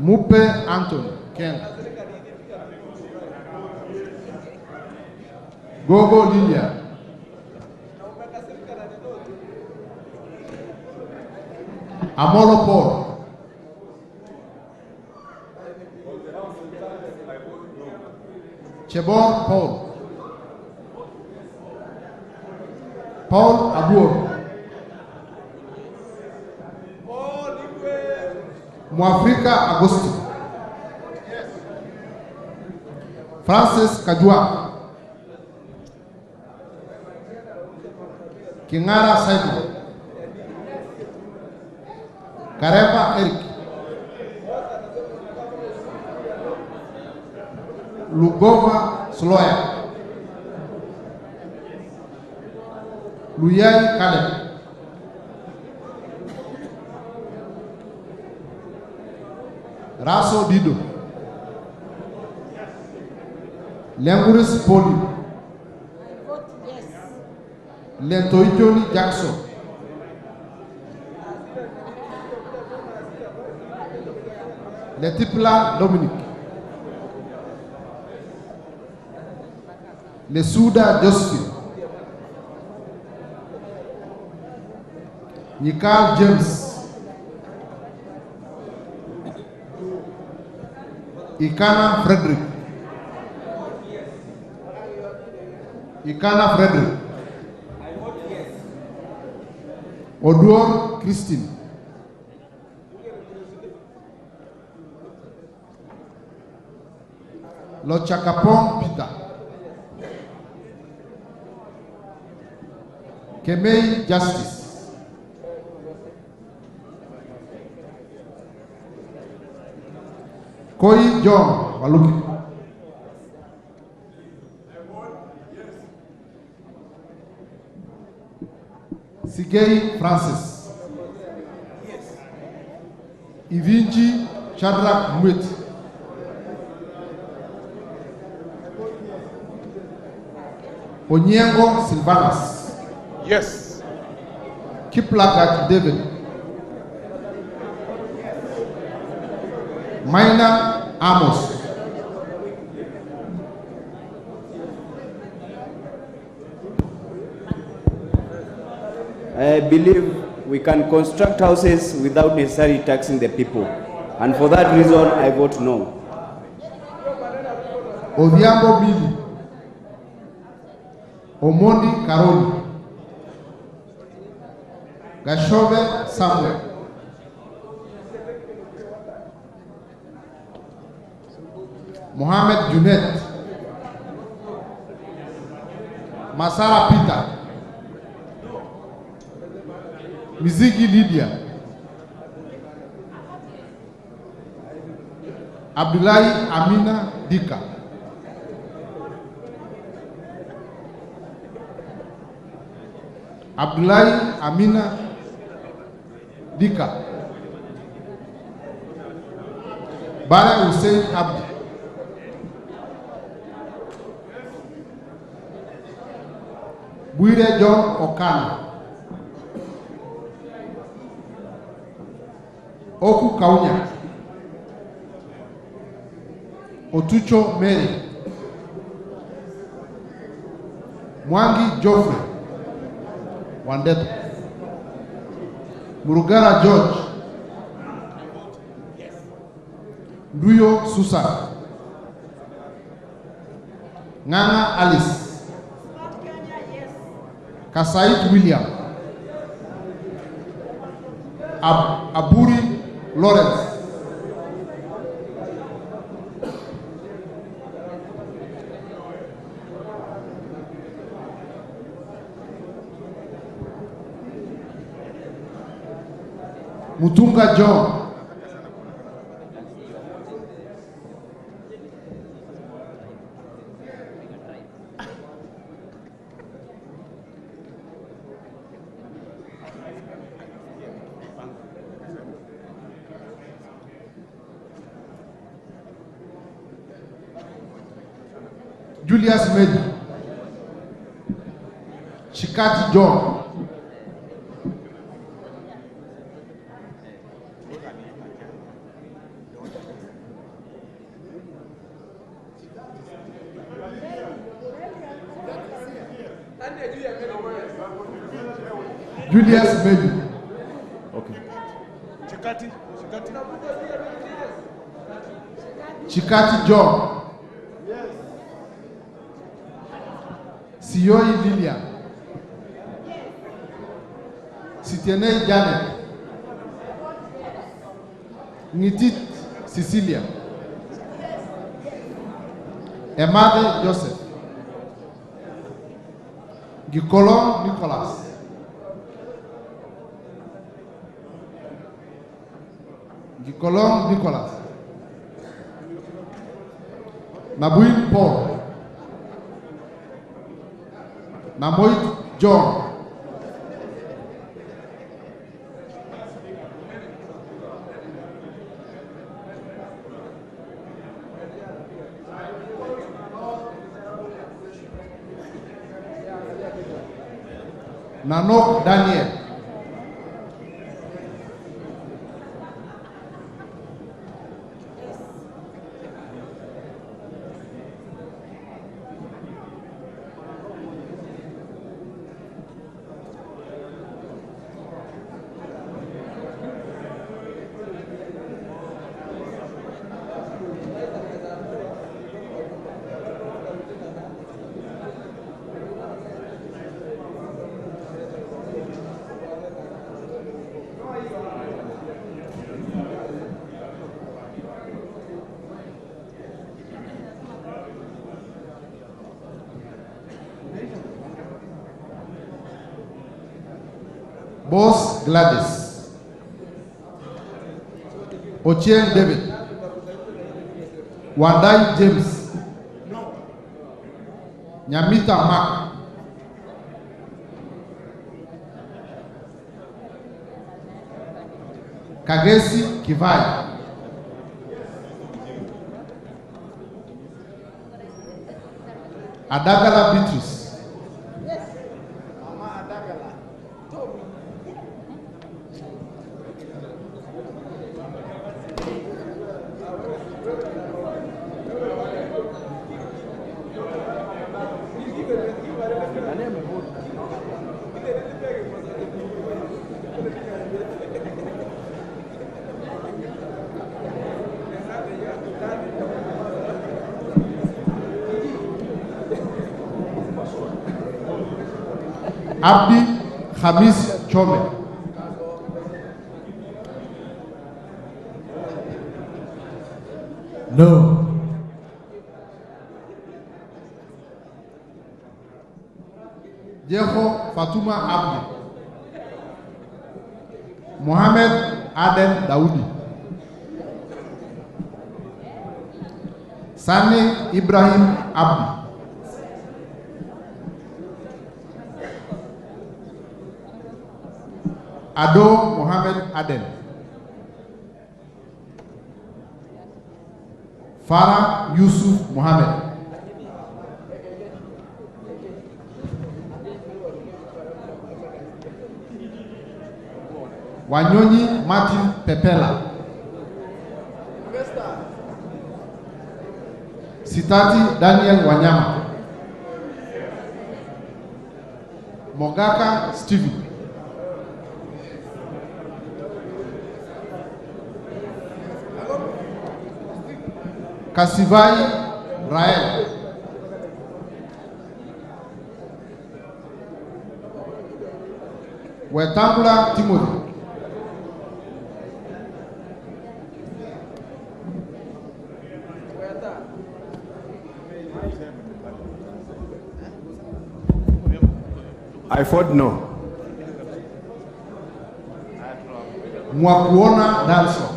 Speaker 16: Mupe Anthony Ken. Gogo Lilia. Amolo Paul. Chebon Paul. Paul Abur. Mwafrika Agosti. Francis Kajua. Kingara Saidu. Kareba Eric. Lugova Sloya. Luyai Kaleb. Raso Dido. Lenguris Poli. Lentoitoni Jackson. Letipla Dominic. Lesuda Josephine. Nikal James. Ikana Frederick. Ikana Frederick. Oduor Christine. Lochakapong Peter. Kemei Justice. Koi John Waluki. Sigei Francis. Ivinji Shadrach Mwit. Onyengo Silvanus.
Speaker 17: Yes.
Speaker 16: Kiplagat David. Maina Amos.
Speaker 11: I believe we can construct houses without necessarily taxing the people. And for that reason, I vote no.
Speaker 16: Odhiambo Billy. Omondi Karoli. Gashove Samuel. Mohammed Junet. Masara Peter. Mizigi Lydia. Abdullahi Amina Dika. Abdullahi Amina Dika. Bara Hussein Abdi. Buire John Okana. Oku Kaunya. Otucho Mary. Mwangi Geoffrey Wandeto. Murugara George. Nduyo Susan. Nganga Alice. Kasait William. Aburi Lawrence. Mutunga John. Julius Medi. Chikati John. Julius Medi.
Speaker 7: Okay.
Speaker 16: Chikati John. Siyoi Lilian. Sitienei Janet. Ngitit Cecilia. Emade Joseph. Gikolon Nicholas. Gikolon Nicholas. Nabuin Paul. Namoit John. Nanok Daniel. Boss Gladys. Ochieng David. Wadai James. Nyamita Mark. Kagesi Kivai. Adagala Beatrice. Abdi Hamis Chome. No. Jeho Fatuma Abdi. Mohamed Aden Daoudi. Sani Ibrahim Abdi. Ado Mohamed Aden. Farah Yusuf Mohamed. Wanyonyi Martin Pepela. Sitati Daniel Wanyama. Mogaka Stephen. Kasivai Rael. Wetangula Timothy.
Speaker 14: I vote no.
Speaker 16: Mwakuona Danso.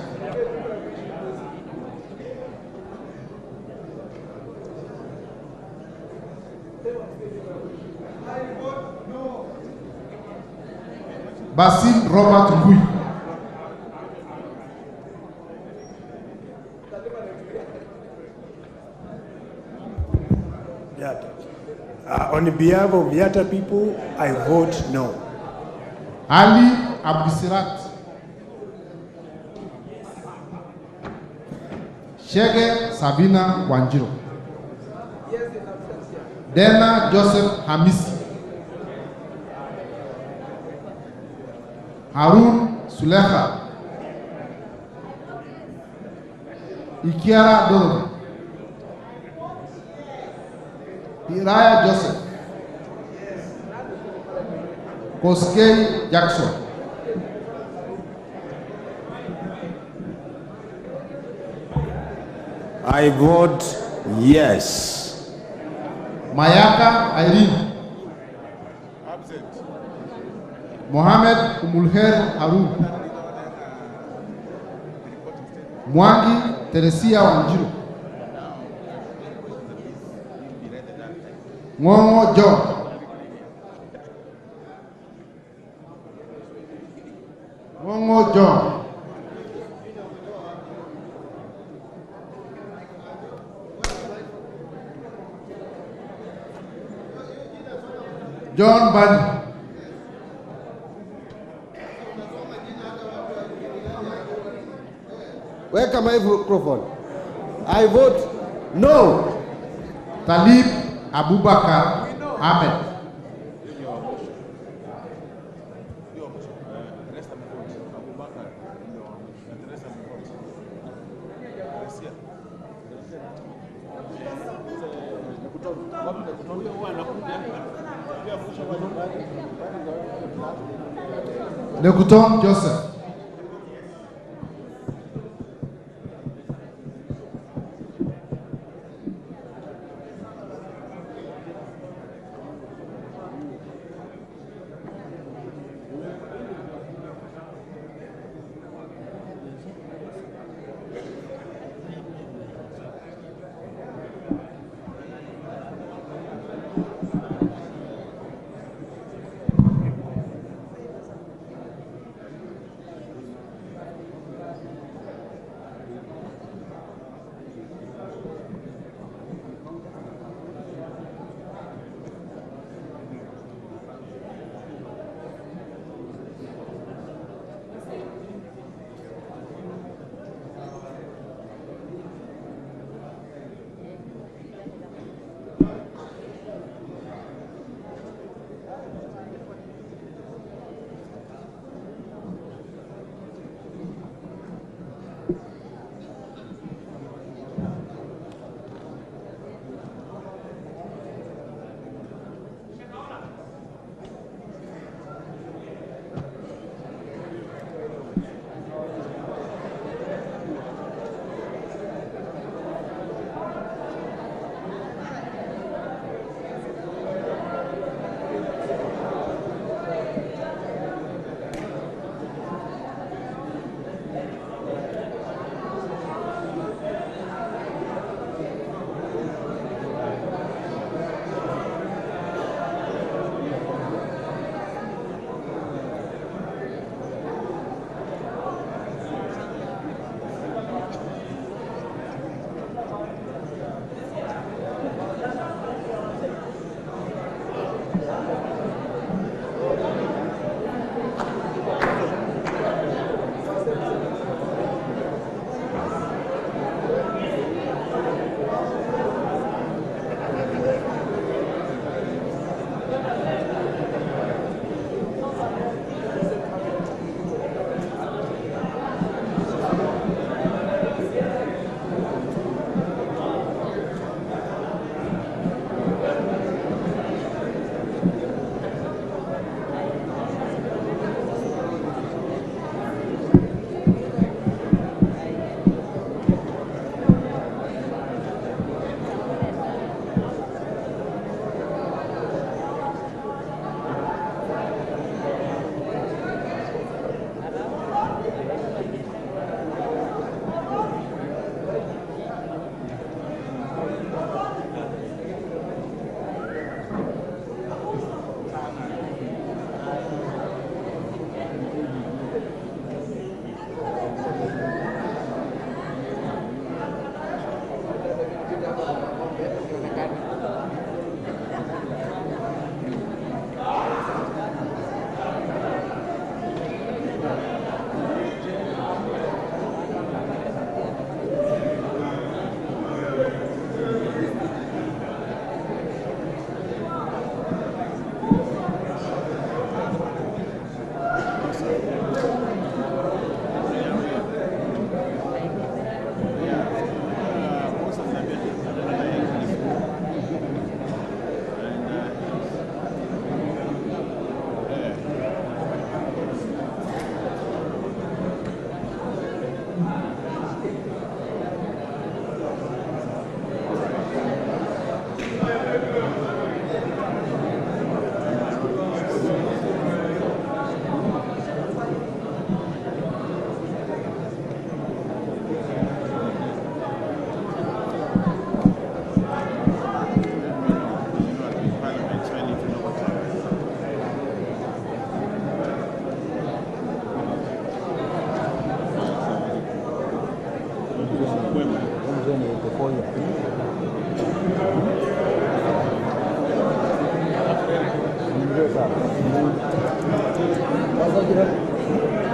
Speaker 16: Basil Robert Ngui.
Speaker 14: On behalf of Yata people, I vote no.
Speaker 16: Ali Abdisirat. Shege Sabina Wanjiro. Dena Joseph Hamisi. Harun Suleha. Ikiara Donovan. Iraya Joseph. Koskei Jackson.
Speaker 14: I vote yes.
Speaker 16: Mayaka Irene. Absent. Mohamed Umulher Harun. Mwangi Teresia Wanjiru. Ngongo John. Ngongo John. John Bani.
Speaker 5: Weka microphone. I vote no.
Speaker 16: Talib Abubakar Ahmed. Lekuton Joseph.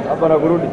Speaker 2: Hapa na kurudi.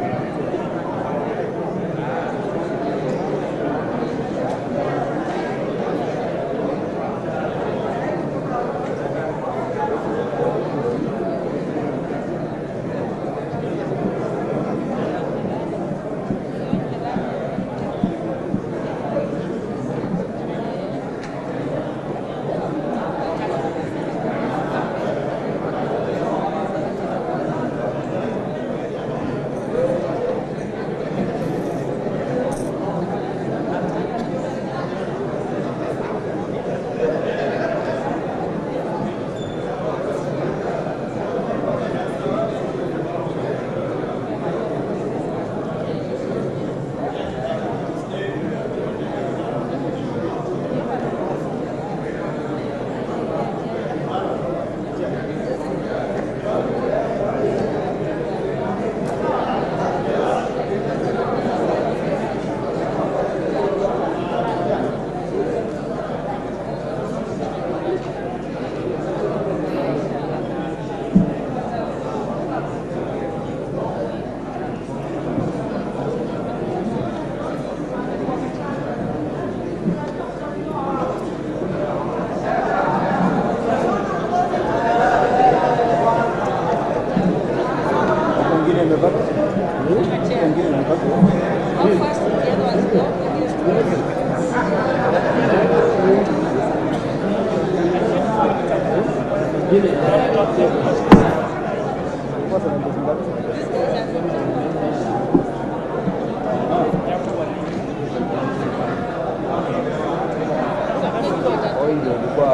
Speaker 2: wengi walikuwa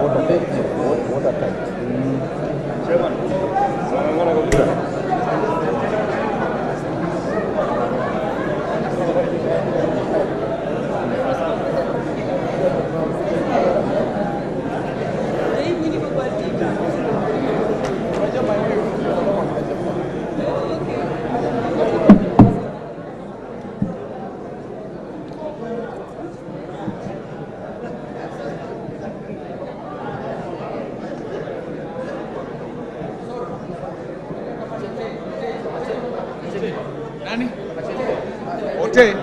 Speaker 2: water tight. Chairman.
Speaker 13: Nani? Ote.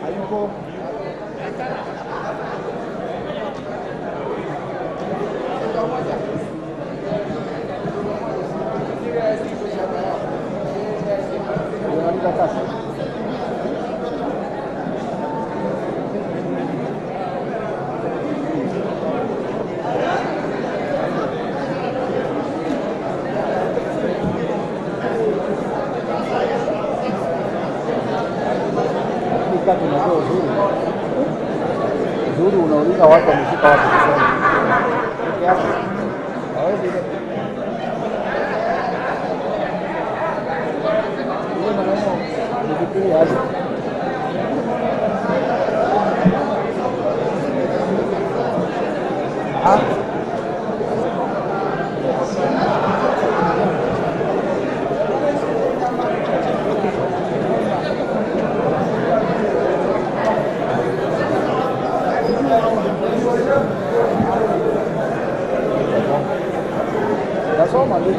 Speaker 2: Hayuko. Tunajua uzuri unauliza watu wameshika watu kusema hawezi nifikirie aje. Nasoma ndio.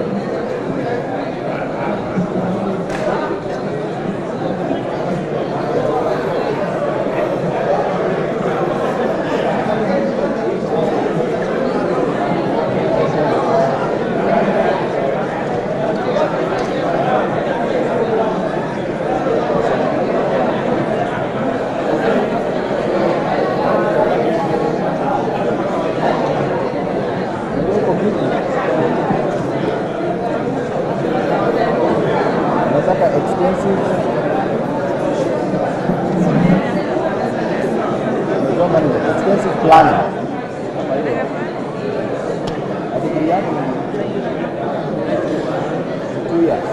Speaker 2: Expensive planner. Degree yako ni 2 years.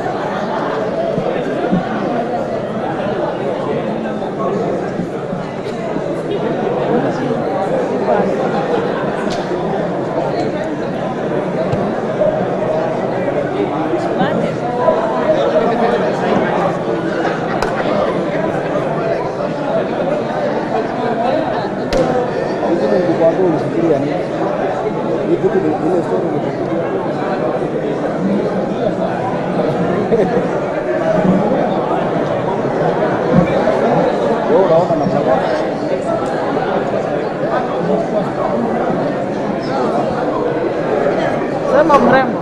Speaker 2: Sema mrembo.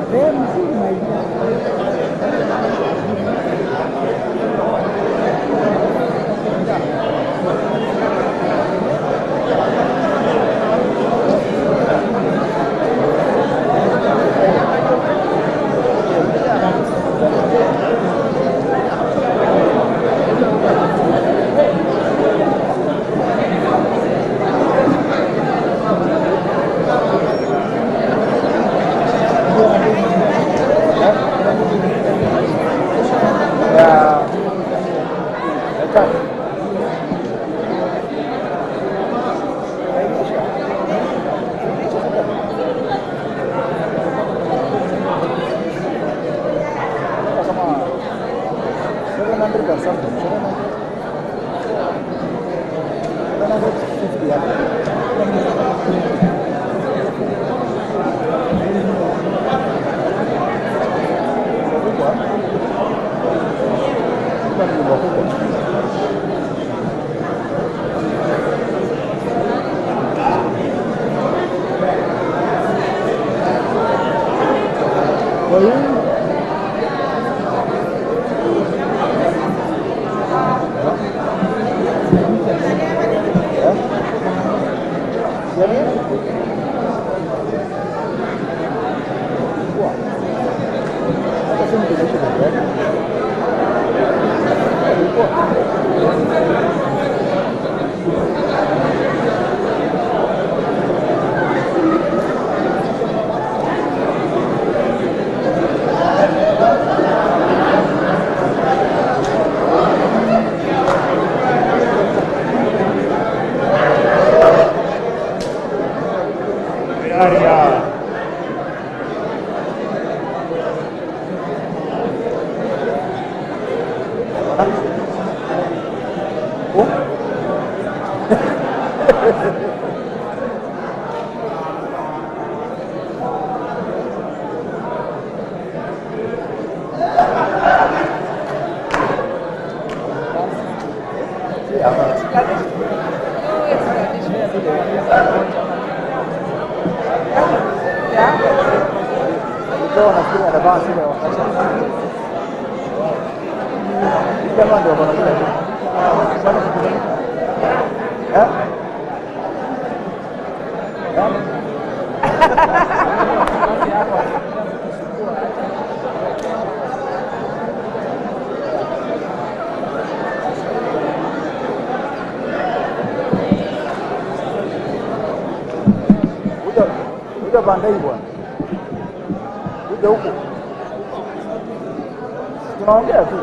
Speaker 2: Hata simu Kuja bandai bwana. Kuja huku. Tunaongea tu.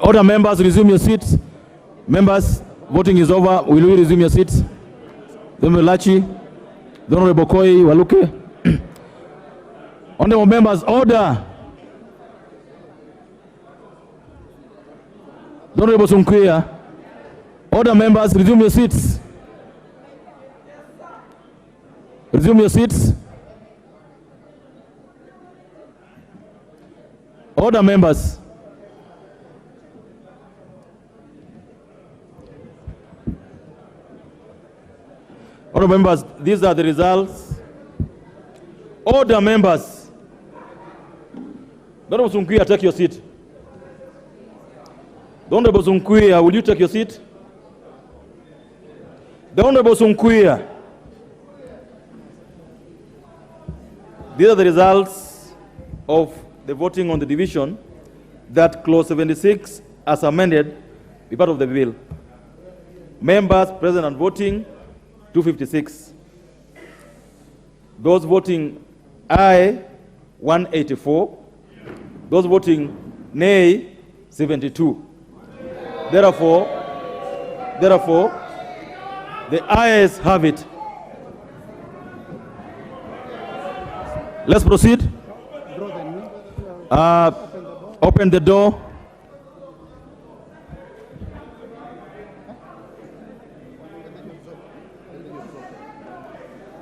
Speaker 7: Order, members, resume your seats. Members, voting is over. Will you resume your seats? The Honorable the Honorable Koi Waluke. Honorable members, order. The Honorable Sunkuya. Order, members, resume your seats. Resume your seats. Order, members. Honorable members, these are the results. Order, members. The Honorable Sunkuya, take your seat. The Honorable Sunkuya, will you take your seat? The Honorable Sunkuya. These are the results of the voting on the division that clause 76 as amended be part of the bill. Members present and voting 256. Those voting aye 184. Those voting nay 72. Therefore, the ayes have it. Let's proceed. Open the door.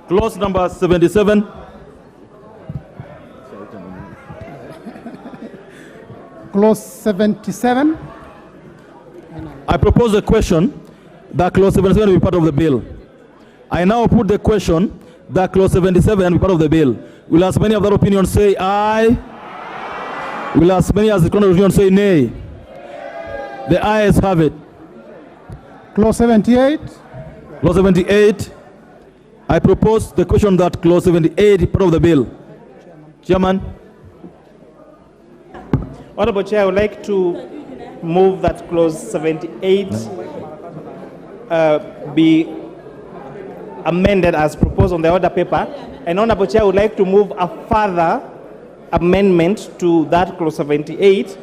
Speaker 7: Clause number 77.
Speaker 10: Clause 77.
Speaker 7: I propose a question that clause 77 be part of the bill. I now put the question that clause 77 be part of the bill. Will as many of that opinion say aye? Will as many as the contrary opinion say nay? The ayes have it.
Speaker 10: Clause 78.
Speaker 7: Clause 78. I propose the question that clause 78 is part of the bill. Chairman.
Speaker 20: Honorable Chair, I would like to move that clause 78 be amended as proposed on the order paper. And Honorable Chair, I would like to move a further amendment to that clause 78,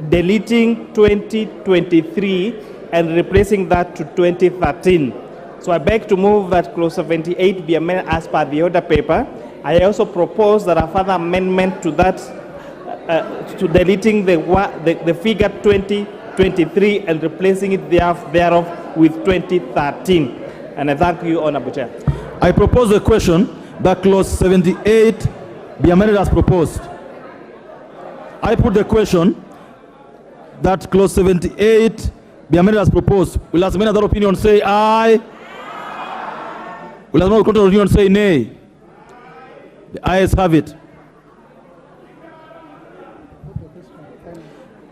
Speaker 20: deleting 2023 and replacing that to 2013. So I beg to move that clause 78 be amended as per the order paper. I also propose that a further amendment to that, to deleting the figure 2023 and replacing it thereof with 2013. And I thank you, Honorable Chair.
Speaker 7: I propose the question that clause 78 be amended as proposed. I put the question that clause 78 be amended as proposed. Will as many other opinion say aye? Will as many contrary opinion say nay? The ayes have it.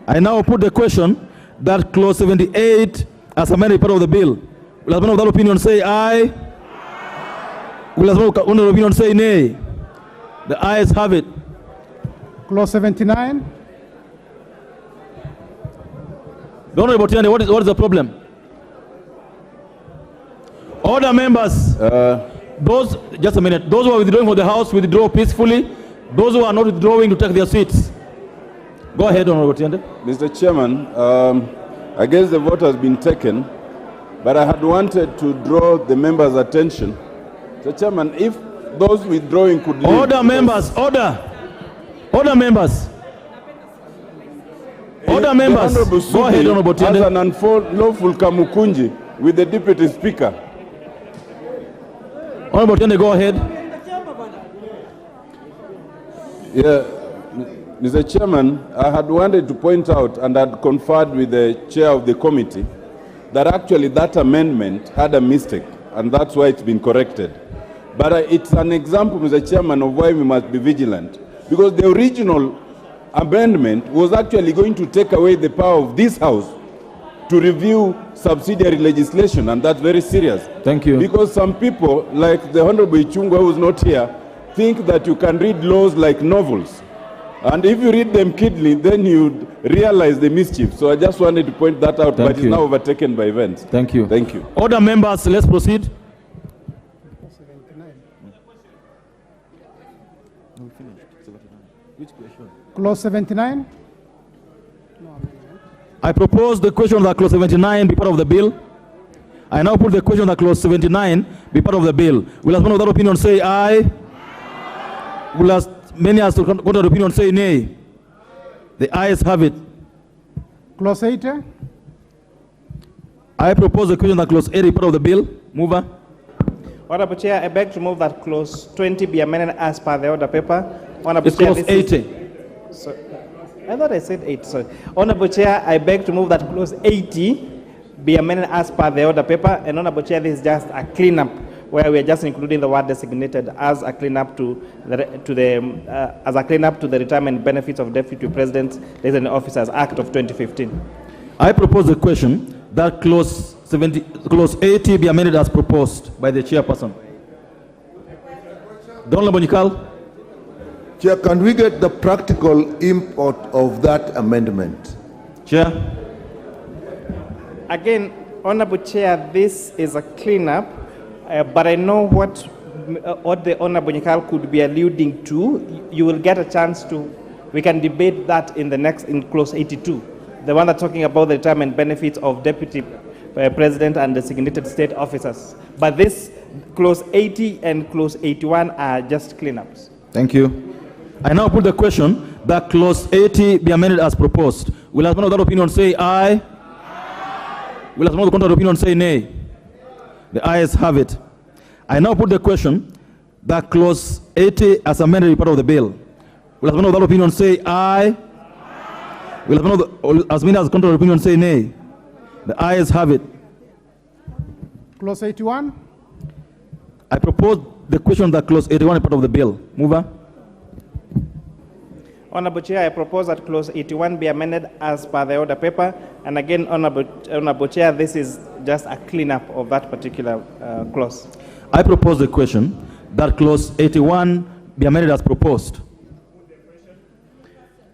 Speaker 7: I now put the question that clause 78 as amended part of the bill. Will as many other opinion say aye? Will as many contrary opinion say nay? The ayes have it.
Speaker 10: Clause 79.
Speaker 7: The Honorable Tiende, what is the problem? Order members, just a minute. Those who are withdrawing from the House, withdraw peacefully. Those who are not withdrawing, to take their seats. Go ahead, Honorable Tiende.
Speaker 3: Mr. Chairman, I guess the vote has been taken, but I had wanted to draw the members' attention. Mr. Chairman, if those withdrawing could leave.
Speaker 7: Order members, order. Order members. Order members. Go ahead, Honorable Tiende.
Speaker 3: As an unlawful kamukunji with the Deputy Speaker.
Speaker 7: Honorable Tiende, go ahead.
Speaker 3: Yeah, Mr. Chairman, I had wanted to point out and had conferred with the chair of the committee that actually that amendment had a mistake, and that's why it's been corrected. But it's an example, Mr. Chairman, of why we must be vigilant. Because the original amendment was actually going to take away the power of this House to review subsidiary legislation, and that's very serious.
Speaker 7: Thank you.
Speaker 3: Because some people, like the Honorable Ichungwa, who is not here, think that you can read laws like novels. And if you read them keenly, then you realize the mischief. So I just wanted to point that out, but it's now overtaken by events.
Speaker 7: Thank you.
Speaker 3: Thank you.
Speaker 7: Order members, let's proceed.
Speaker 10: Which question? Clause 79.
Speaker 7: I propose the question that clause 79 be part of the bill. I now put the question that clause 79 be part of the bill. Will as many of that opinion say aye? Will as many as contrary opinion say nay? The ayes have it.
Speaker 10: Clause 80.
Speaker 7: I propose the question that clause 80 be part of the bill. Mover.
Speaker 20: Honorable Chair, I beg to move that clause 20 be amended as per the order paper. Honorable
Speaker 7: It's
Speaker 20: Chair,
Speaker 7: clause 80.
Speaker 20: I thought I said 8, sorry. Honorable Chair, I beg to move that clause 80 be amended as per the order paper. And Honorable Chair, this is just a cleanup where we are just including the word designated as a cleanup to the retirement benefits of Deputy Presidents, Liaison Officers Act of 2015.
Speaker 7: I propose the question that clause 80 be amended as proposed by the chairperson. Don Labonikal.
Speaker 2: Chair, can we get the practical import of that amendment?
Speaker 7: Chair.
Speaker 20: Again, Honorable Chair, this is a cleanup, but I know what the Honorable Nyikal could be alluding to. You will get a chance to, we can debate that in clause 82, the one that's talking about the retirement benefits of Deputy President and designated state officers. But this clause 80 and clause 81 are just cleanups.
Speaker 7: Thank you. I now put the question that clause 80 be amended as proposed. Will as one of that opinion say aye? Will as one of the contrary opinion say nay? The ayes have it. I now put the question that clause 80 as amended be part of the bill? Will as many of that opinion say aye? Will as many as contrary opinion say nay? The ayes have it.
Speaker 10: Clause 81.
Speaker 7: I propose the question that clause 81 is part of the bill. Mover.
Speaker 20: Honorable Chair, I propose that clause 81 be amended as per the order paper. And again, Honorable Chair, this is just a cleanup of that particular clause.
Speaker 7: I propose the question that clause 81 be amended as proposed.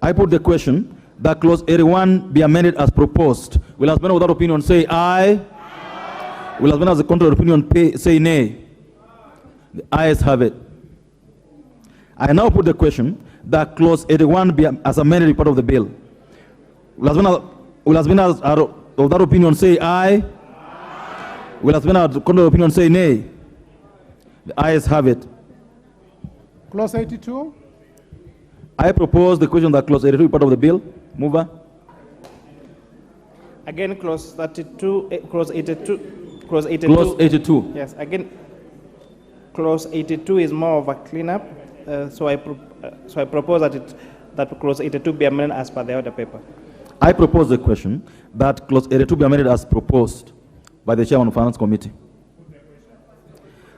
Speaker 7: I put the question that clause 81 be amended as proposed. Will as many of that opinion say aye? Will as many as the contrary opinion say nay? The ayes have it. I now put the question that clause 81 be as amended be part of the bill. Will as many as are of that opinion say aye? Will as many as the contrary opinion say nay? The ayes have it.
Speaker 10: Clause 82.
Speaker 7: I propose the question that clause 82 be part of the bill. Mover.
Speaker 20: Again, clause 32, clause 82. Clause 82.
Speaker 7: Clause 82.
Speaker 20: Yes, again, clause 82 is more of a cleanup. So I propose that clause 82 be amended as per the order paper.
Speaker 7: I propose the question that clause 82 be amended as proposed by the chairman of Finance Committee.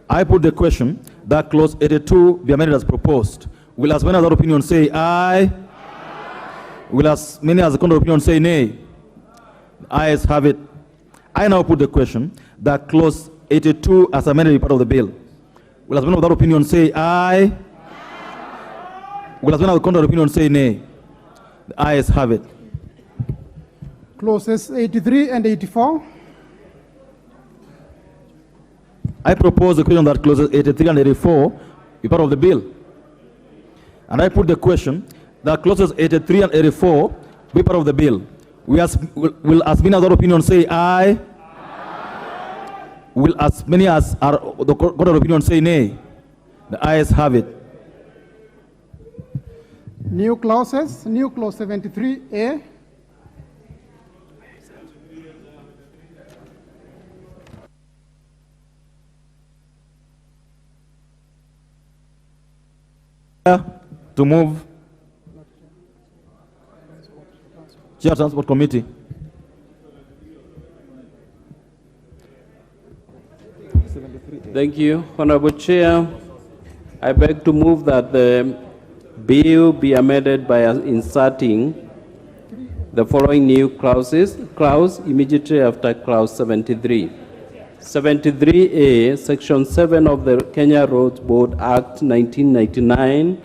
Speaker 7: I put the question that clause 82 be amended as proposed. Will as many as that opinion say aye? Will as many as the contrary opinion say nay? The ayes have it. I now put the question that clause 82 as amended be part of the bill. Will as many of that opinion say aye? Will as many of the contrary opinion say nay? The ayes have it.
Speaker 10: Clauses 83 and 84.
Speaker 7: I propose the question that clauses 83 and 84 be part of the bill. And I put the question that clauses 83 and 84 be part of the bill. Will as many as that opinion say aye? Will as many as are the contrary opinion say nay? The ayes have it.
Speaker 10: New clauses. New clause 73A.
Speaker 7: To move. Chair Transport Committee.
Speaker 21: Thank you, Honorable Chair. I beg to move that the bill be amended by inserting the following new clause immediately after clause 73. 73A, Section 7 of the Kenya Roads Board Act 1999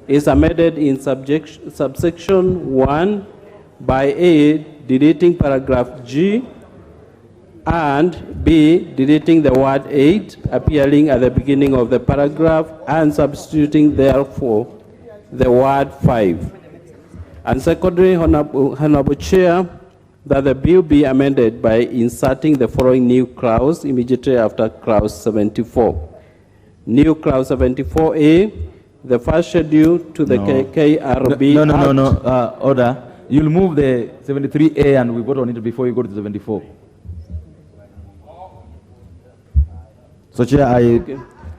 Speaker 21: is amended in subsection 1 by A, deleting paragraph G, and B, deleting the word 8 appearing at the beginning of the paragraph and substituting therefore the word 5. And secondly, Honorable Chair, that the bill be amended by inserting the following new clause immediately after clause 74. New clause 74A, the first schedule to the KRB
Speaker 7: Order. You'll move the 73A and we vote on it before you go to the 74. So, Chair,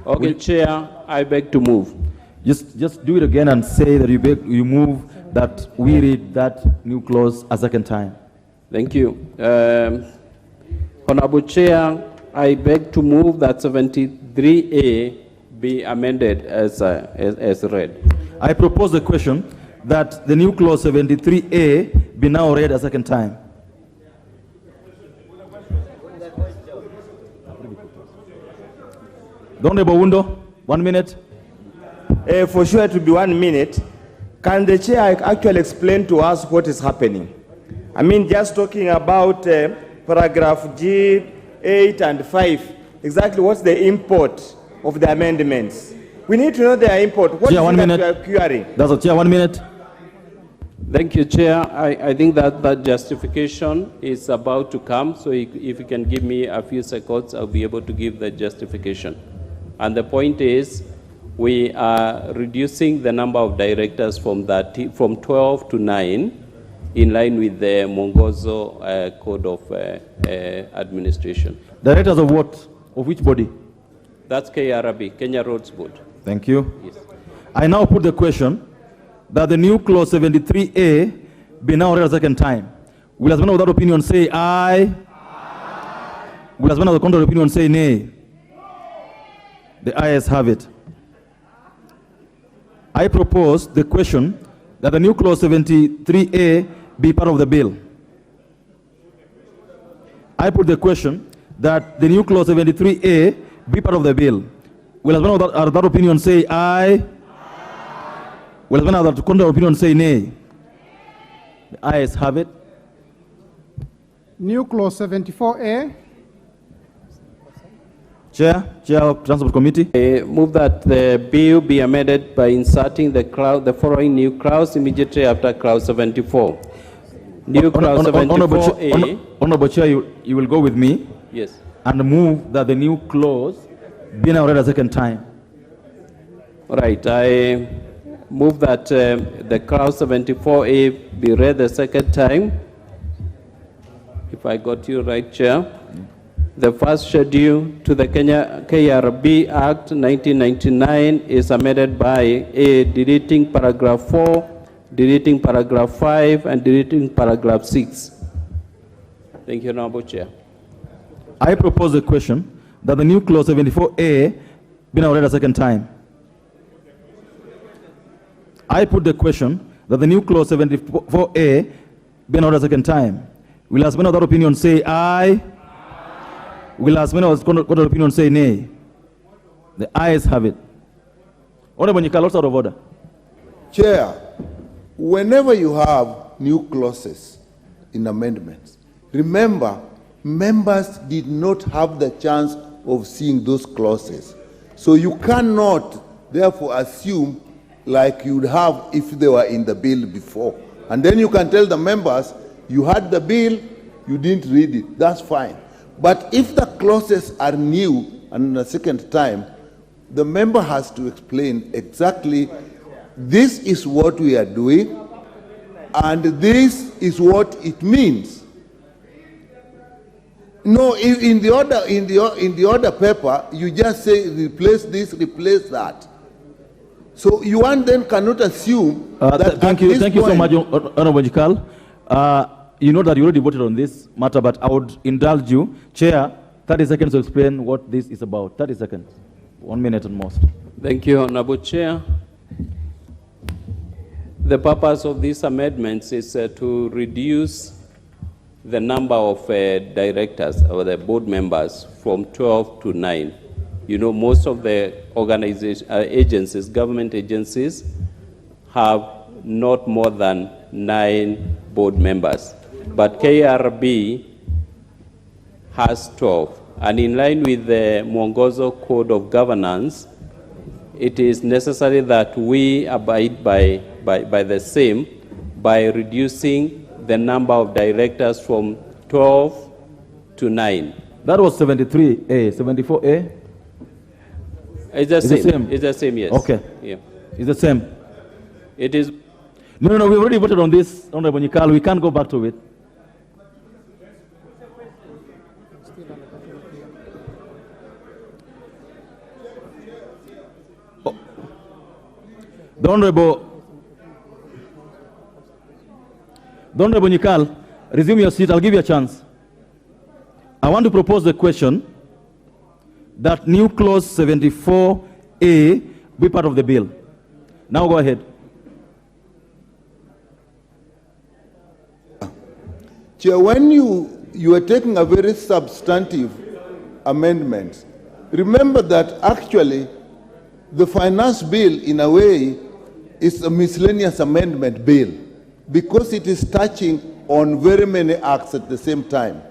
Speaker 21: Okay, Chair, I beg to move.
Speaker 7: Just do it again and say that you move that we read that new clause a second time.
Speaker 21: Thank you. Honorable Chair, I beg to move that 73A be amended as read.
Speaker 7: I propose the question that the new clause 73A be now read a second time. Honorable Wundo, 1 minute.
Speaker 11: For sure, it will be 1 minute. Can the chair actually explain to us what is happening? I mean, just talking about paragraph G, 8 and 5, exactly what's the import of the amendments? We need to know their import. What
Speaker 7: Chair,
Speaker 11: is
Speaker 7: 1
Speaker 11: it
Speaker 7: minute.
Speaker 11: that we are querying?
Speaker 7: That's a Chair, 1 minute.
Speaker 21: Thank you, Chair. I think that justification is about to come, so if you can give me a few seconds, I'll be able to give the justification. And the point is, we are reducing the number of directors from 12 to 9, in line with the Mongozo Code of Administration.
Speaker 7: Directors of what? Of which body?
Speaker 21: That's KRB, Kenya Roads Board.
Speaker 7: Thank you. Yes. I now put the question that the new clause 73A be now read a second time. Will as one of that opinion say aye? Will as one of the contrary opinion say nay? The ayes have it. I propose the question that the new clause 73A be part of the bill. I put the question that the new clause 73A be part of the bill. Will as one of that opinion say aye? Will as one of that contrary opinion say nay? The ayes have it.
Speaker 10: New clause 74A.
Speaker 7: Chair of Transport Committee.
Speaker 21: I move that the bill be amended by inserting the following new clause immediately after clause 74. New clause 74A.
Speaker 7: Honorable Chair, you will go with me.
Speaker 21: Yes.
Speaker 7: And move that the new clause be now read a second time.
Speaker 21: All right. I move that the clause 74A be read the second time. If I got you right, Chair. The first schedule to the KRB Act 1999 is amended by A, deleting paragraph 4, deleting paragraph 5, and deleting paragraph 6. Thank you, Honorable Chair.
Speaker 7: I propose the question that the new clause 74A be now read a second time. I put the question that the new clause 74A be now read a second time. Will as many of that opinion say aye? Will as many of the opinion say nay? The ayes have it. Honorable Nyikal, also out of order.
Speaker 2: Chair, whenever you have new clauses in amendments, remember, members did not have the chance of seeing those clauses. So you cannot, therefore, assume like you would have if they were in the bill before. And then you can tell the members, you had the bill, you didn't read it. That's fine. But if the clauses are new and a second time, the member has to explain exactly this is what we are doing and this is what it means. No, in the order paper, you just say replace this, replace that. So you then cannot assume that.
Speaker 7: Thank you so much, Honorable Nyikal. You know that you already voted on this matter, but I would indulge you. Chair, 30 seconds to explain what this is about. 30 seconds. 1 minute at most.
Speaker 21: Thank you, Honorable Chair. The purpose of these amendments is to reduce the number of directors or the board members from 12 to 9. You know, most of the agencies, government agencies, have not more than 9 board members. But KRB has 12. And in line with the Mwongozo Code of Governance, it is necessary that we abide by the same by reducing the number of directors from 12 to 9.
Speaker 7: That was 73A, 74A?
Speaker 21: It's the same. It's the same, yes.
Speaker 7: Okay.
Speaker 21: Yeah.
Speaker 7: It's the same.
Speaker 21: It is.
Speaker 7: No, we already voted on this, Honorable Nyikal. We can't go back to it. The Honorable Nyikal, resume your seat. I'll give you a chance. I want to propose the question that new clause 74A be part of the bill. Now go ahead.
Speaker 2: Chair, when you are taking a very substantive amendment, remember that actually the finance bill, in a way, is a miscellaneous amendment bill because it is touching on very many acts at the same time.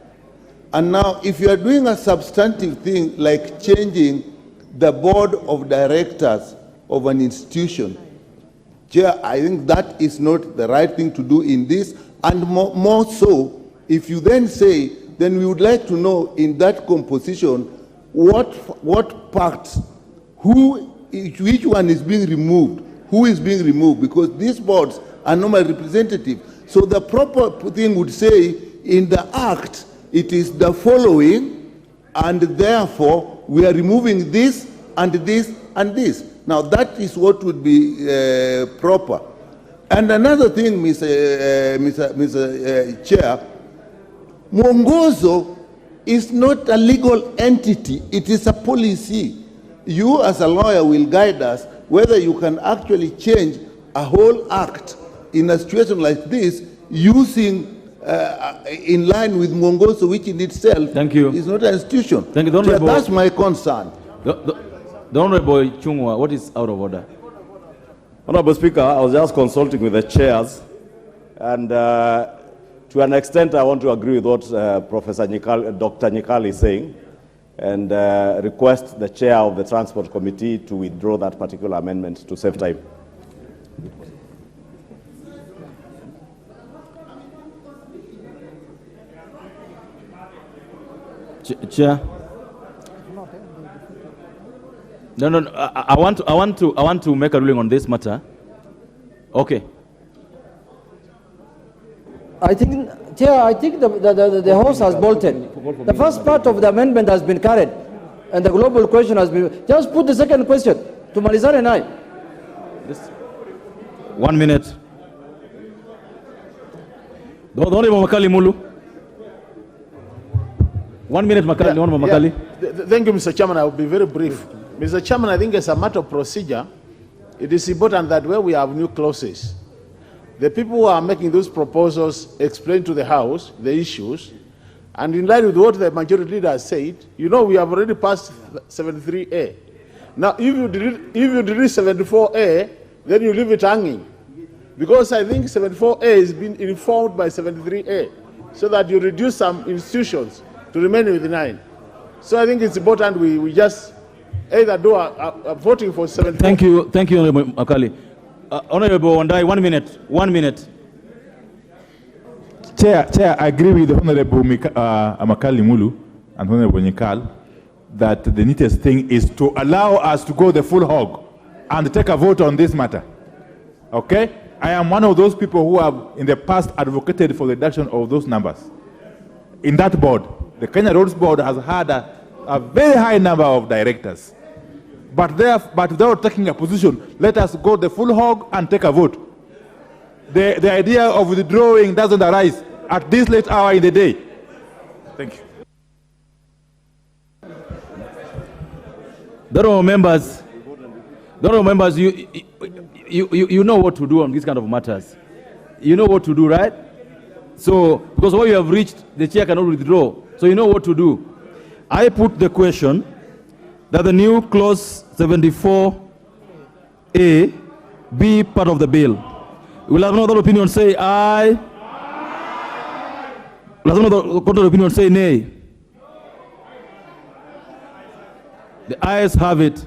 Speaker 2: And now, if you are doing a substantive thing like changing the board of directors of an institution, Chair, I think that is not the right thing to do in this, and more so, if you then say, then we would like to know in that composition what parts, which one is being removed, who is being removed, because these boards are normally representative. So the proper thing would say, in the act, it is the following, and therefore we are removing this and this and this. Now that is what would be proper. And another thing, Mr. Chair, Mwongozo is not a legal entity, it is a policy. You as a lawyer will guide us whether you can actually change a whole act in a situation like this using in line with Mwongozo, which in itself is not an institution.
Speaker 7: Thank you.
Speaker 2: Chair, that's my concern.
Speaker 7: The Honorable Chungwa, what is out of order?
Speaker 1: Honorable Speaker, I was just consulting with the chairs, and to an extent I want to agree with what Professor Dr. Nyikal is saying, and request the chair of the Transport Committee to withdraw that particular amendment to save time.
Speaker 7: Chair. No. I want to make a ruling on this matter. Okay.
Speaker 22: I think, Chair, the House has bolted. The first part of the amendment has been carried, and the global question has been. Just put the second question to Malizar and I.
Speaker 7: 1 minute. Don't even Makali Mulu. 1 minute, Makali. Yeah, Makali.
Speaker 23: Thank you, Mr. Chairman. I will be very brief. Mr. Chairman, I think as a matter of procedure, it is important that where we have new clauses, the people who are making those proposals explain to the House the issues, and in line with what the majority leader has said, you know, we have already passed 73A. Now, if you delete 74A, then you leave it hanging, because I think 74A has been informed by 73A, so that you reduce some institutions to remain with 9. So I think it's important we just either do a voting for 74.
Speaker 7: Thank you, Honorable Makali. Honorable Wandai, 1 minute. 1 minute.
Speaker 8: Chair, I agree with Honorable Makali Mulu and Honorable Nyikal that the neatest thing is to allow us to go the full hog and take a vote on this matter. Okay? I am one of those people who have in the past advocated for the reduction of those numbers. In that board, the Kenya Roads Board has had a very high number of directors. But without taking a position, let us go the full hog and take a vote. The idea of withdrawing doesn't arise at this late hour in the day. Thank you.
Speaker 7: The honorable members, you know what to do on these kind of matters. You know what to do, right? So, because what you have reached, the chair cannot withdraw. So you know what to do. I put the question that the new clause 74A be part of the bill. Will have another opinion say aye? Will have another opinion say nay? The ayes have it.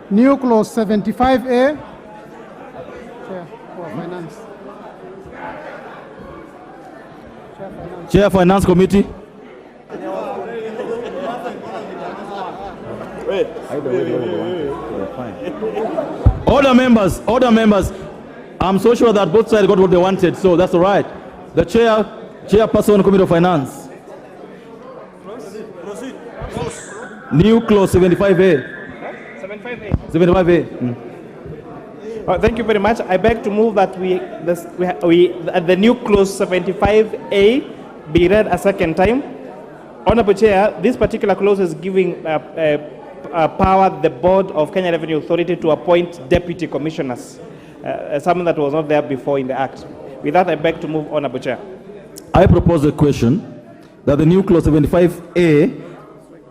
Speaker 10: New clause 75A. Chair for Finance.
Speaker 7: Chair Finance Committee. Order members. I'm so sure that both sides got what they wanted, so that's all right. The chairperson Committee of Finance. New clause 75A. 75A.
Speaker 20: Thank you very much. I beg to move that the new clause 75A be read a second time. Honorable Chair, this particular clause is giving power the board of Kenya Revenue Authority to appoint deputy commissioners, something that was not there before in the Act. With that, I beg to move, Honorable Chair.
Speaker 7: I propose a question that the new clause 75A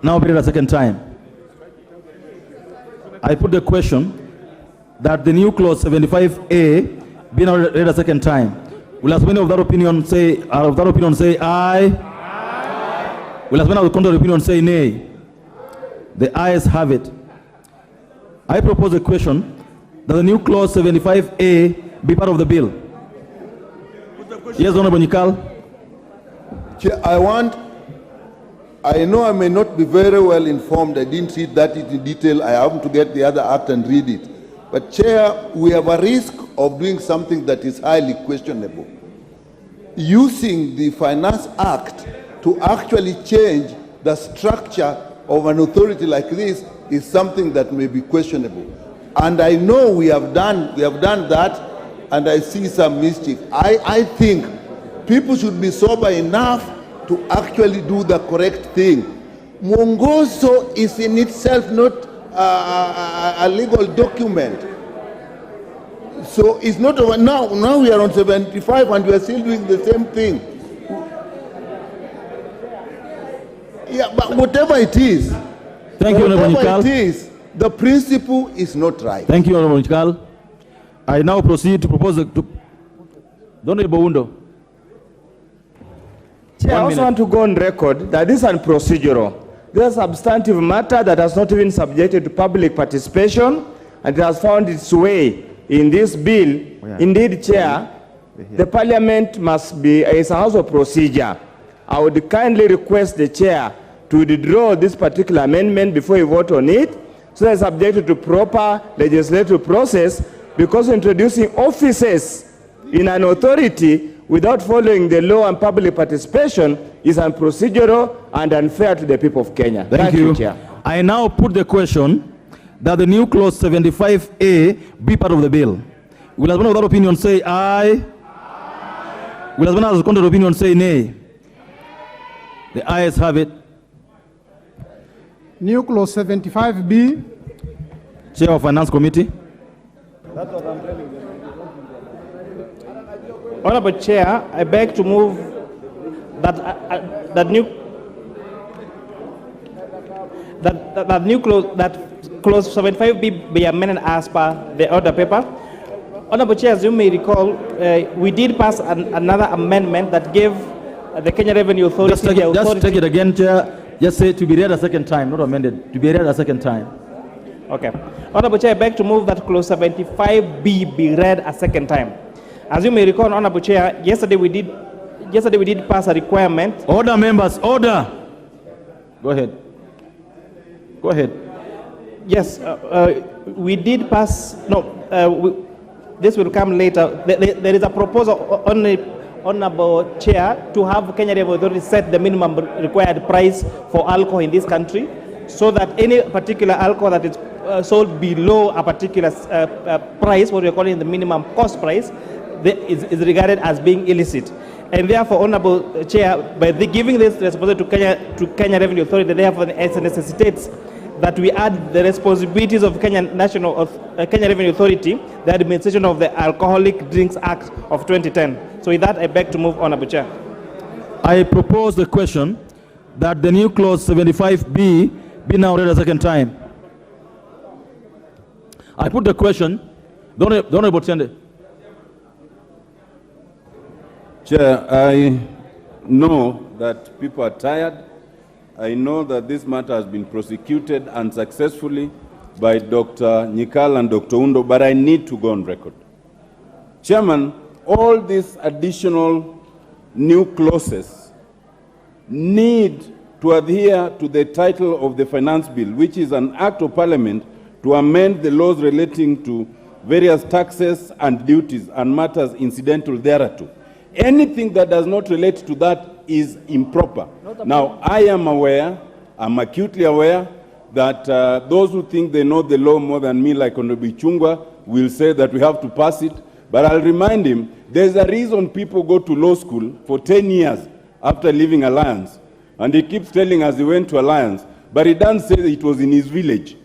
Speaker 7: now be read a second time. I put the question that the new clause 75A be now read a second time. Will as many of that opinion say aye? Will as many of the contrary opinion say nay? The ayes have it. I propose a question that the new clause 75A be part of the bill. Yes, Honorable Nyikal.
Speaker 2: I know I may not be very well informed. I didn't read that in detail. I have to get the other act and read it. But Chair, we have a risk of doing something that is highly questionable. Using the Finance Act to actually change the structure of an authority like this is something that may be questionable. And I know we have done that, and I see some mischief. I think people should be sober enough to actually do the correct thing. Mwongozo is in itself not a legal document. So it's not over now. Now we are on 75 and we are still doing the same thing. Yeah, but whatever it is,
Speaker 7: thank you, Honorable Nyikal.
Speaker 2: Whatever it is, the principle is not right.
Speaker 7: Thank you, Honorable Nyikal. I now proceed to propose to Honorable Boundo.
Speaker 11: Chair, I also want to go on record that this is procedural. This is a substantive matter that has not even subjected to public participation, and it has found its way in this bill. Indeed, Chair, the Parliament is a house of procedure. I would kindly request the Chair to withdraw this particular amendment before you vote on it, so that it's subjected to proper legislative process, because introducing offices in an authority without following the law and public participation is unprocedural and unfair to the people of Kenya.
Speaker 7: Thank you,
Speaker 11: Chair.
Speaker 7: I now put the question that the new clause 75A be part of the bill. Will anyone without opinion say aye? Will anyone has a contrary opinion say nay? The ayes have it.
Speaker 10: New clause 75B.
Speaker 7: Chair of Finance Committee.
Speaker 20: That's what I'm telling you. Honorable Chair, I beg to move that clause 75B be amended as per the order paper. Honorable Chair, as you may recall, we did pass another amendment that gave the Kenya Revenue Authority
Speaker 7: Just take it again, Chair. Just say to be read a second time, not amended. To be read a second time.
Speaker 20: Okay. Honorable Chair, I beg to move that clause 75B be read a second time. As you may recall, Honorable Chair, yesterday we did pass a requirement.
Speaker 7: Order, members, order. Go ahead. Go ahead.
Speaker 20: Yes, we did pass. No, this will come later. There is a proposal on the Honorable Chair to have Kenya Revenue Authority set the minimum required price for alcohol in this country, so that any particular alcohol that is sold below a particular price, what we are calling the minimum cost price, is regarded as being illicit. And therefore, Honorable Chair, by giving this responsibility to Kenya Revenue Authority, therefore it necessitates that we add the responsibilities of Kenya Revenue Authority, the administration of the Alcoholic Drinks Act of 2010. So with that, I beg to move, Honorable Chair.
Speaker 7: I propose the question that the new clause 75B be now read a second time. I put the question. Don't Tende.
Speaker 3: Chair, I know that people are tired. I know that this matter has been prosecuted unsuccessfully by Dr. Nyikal and Dr. Undo, but I need to go on record. Chairman, all these additional new clauses need to adhere to the title of the Finance Bill, which is an act of Parliament to amend the laws relating to various taxes and duties and matters incidental thereto. Anything that does not relate to that is improper. Now, I am aware, I'm acutely aware, that those who think they know the law more than me, like Honorable Chungwa, will say that we have to pass it. But I'll remind him, there's a reason people go to law school for 10 years after leaving Alliance. And he keeps telling us he went to Alliance, but he doesn't say that it was in his village.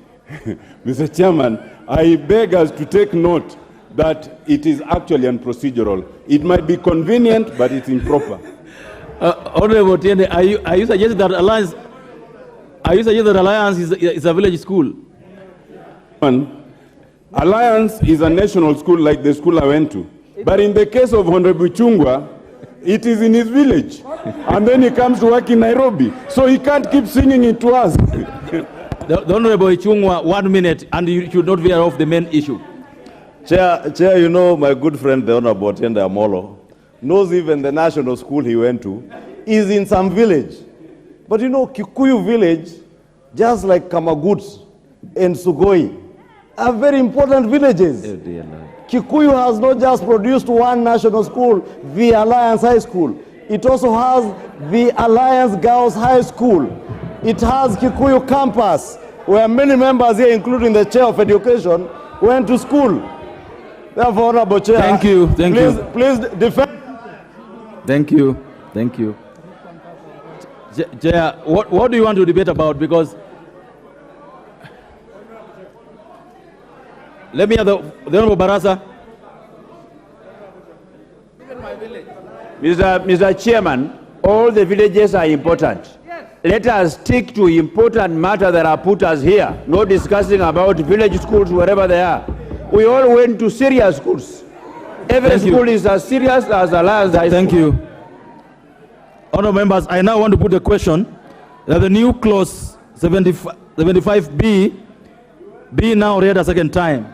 Speaker 3: Mr. Chairman, I beg us to take note that it is actually unprocedural. It might be convenient, but it's improper.
Speaker 7: Honorable Tiende, are you suggesting that Alliance? Are you suggesting that Alliance is a village school?
Speaker 3: Alliance is a national school like the school I went to. But in the case of Honorable Chungwa, it is in his village. And then he comes to work in Nairobi. So he can't keep singing it to us.
Speaker 7: The Honorable Chungwa, 1 minute, and you should not veer off the main issue.
Speaker 1: Chair, you know, my good friend, the Honorable Tiende Amolo, knows even the national school he went to is in some village. But you know, Kikuyu village, just like Kamagut and Sugoi, are very important villages. Oh dear Lord. Kikuyu has not just produced one national school, the Alliance High School. It also has the Alliance Girls High School. It has Kikuyu Campus, where many members here, including the Chair of Education, went to school. Therefore, Honorable Chair,
Speaker 7: thank you.
Speaker 1: Please defend.
Speaker 7: Thank you. Chair, what do you want to debate about? Because let me have the Honorable Barasa.
Speaker 9: Mr. Chairman, all the villages are important. Yes. Let us stick to important matters that are put us here, not discussing about village schools wherever they are. We all went to serious schools. Every school is as serious as Alliance High School.
Speaker 7: Thank you. Honourable members, I now want to put a question that the new clause 75B be now read a second time.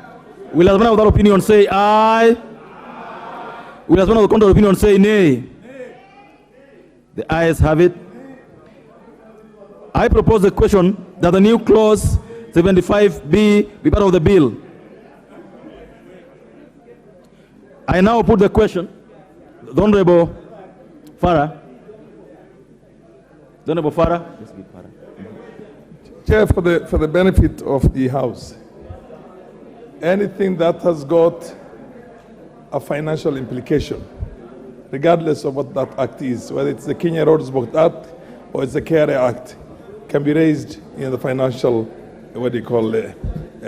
Speaker 7: Will as one of that opinion say aye? Will as one of the contrary opinion say nay? The ayes have it. I propose the question that the new clause 75B be part of the bill. I now put the question. The Honorable Farah. The Honorable Farah.
Speaker 12: Chair, for the benefit of the House, anything that has got a financial implication, regardless of what that act is, whether it's the Kenya Roads Board Act or it's the KRA Act, can be raised in the financial,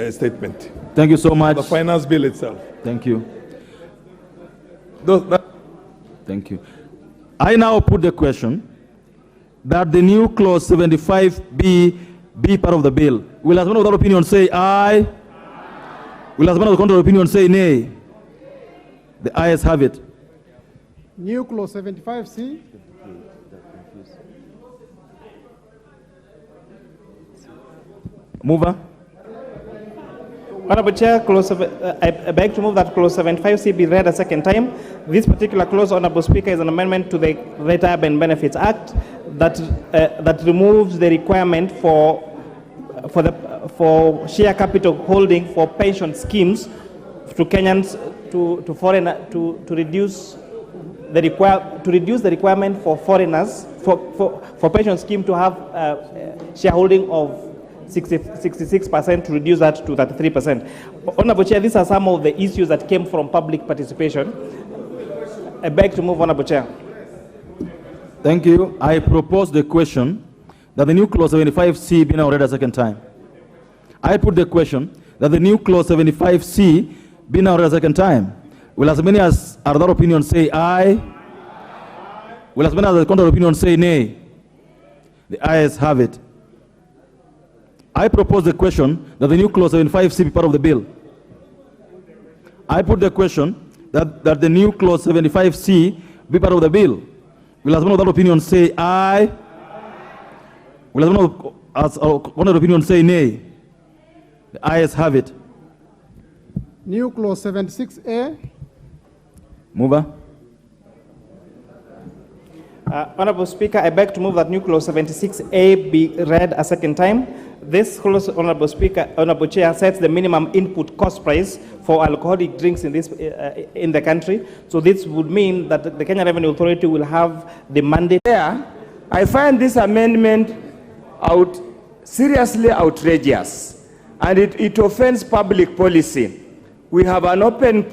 Speaker 12: statement.
Speaker 7: Thank you so much.
Speaker 12: The finance bill itself.
Speaker 7: Thank you. Thank you. I now put the question that the new clause 75B be part of the bill. Will as one of that opinion say aye? Will as one of the contrary opinion say nay? The ayes have it.
Speaker 10: New clause 75C.
Speaker 7: Mover.
Speaker 20: Honorable Chair, I beg to move that clause 75C be read a second time. This particular clause, Honorable Speaker, is an amendment to the Retirement Benefits Act that removes the requirement for share capital holding for pension schemes to Kenyans to reduce the requirement for foreigners for pension scheme to have shareholding of 66% to reduce that to 33%. Honorable Chair, these are some of the issues that came from public participation. I beg to move, Honorable Chair.
Speaker 7: Thank you. I propose the question that the new clause 75C be now read a second time. I put the question that the new clause 75C be now read a second time. Will as many as are that opinion say aye? Will as many as the contrary opinion say nay? The ayes have it. I propose the question that the new clause 75C be part of the bill. I put the question that the new clause 75C be part of the bill. Will as one of that opinion say aye? Will as one of the opinion say nay? The ayes have it.
Speaker 10: New clause 76A.
Speaker 7: Mover.
Speaker 20: Honorable Speaker, I beg to move that new clause 76A be read a second time. This clause, Honorable Speaker, Honorable Chair, sets the minimum input cost price for alcoholic drinks in the country. So this would mean that the Kenya Revenue Authority will have the mandate.
Speaker 11: I find this amendment seriously outrageous, and it offends public policy. We have an open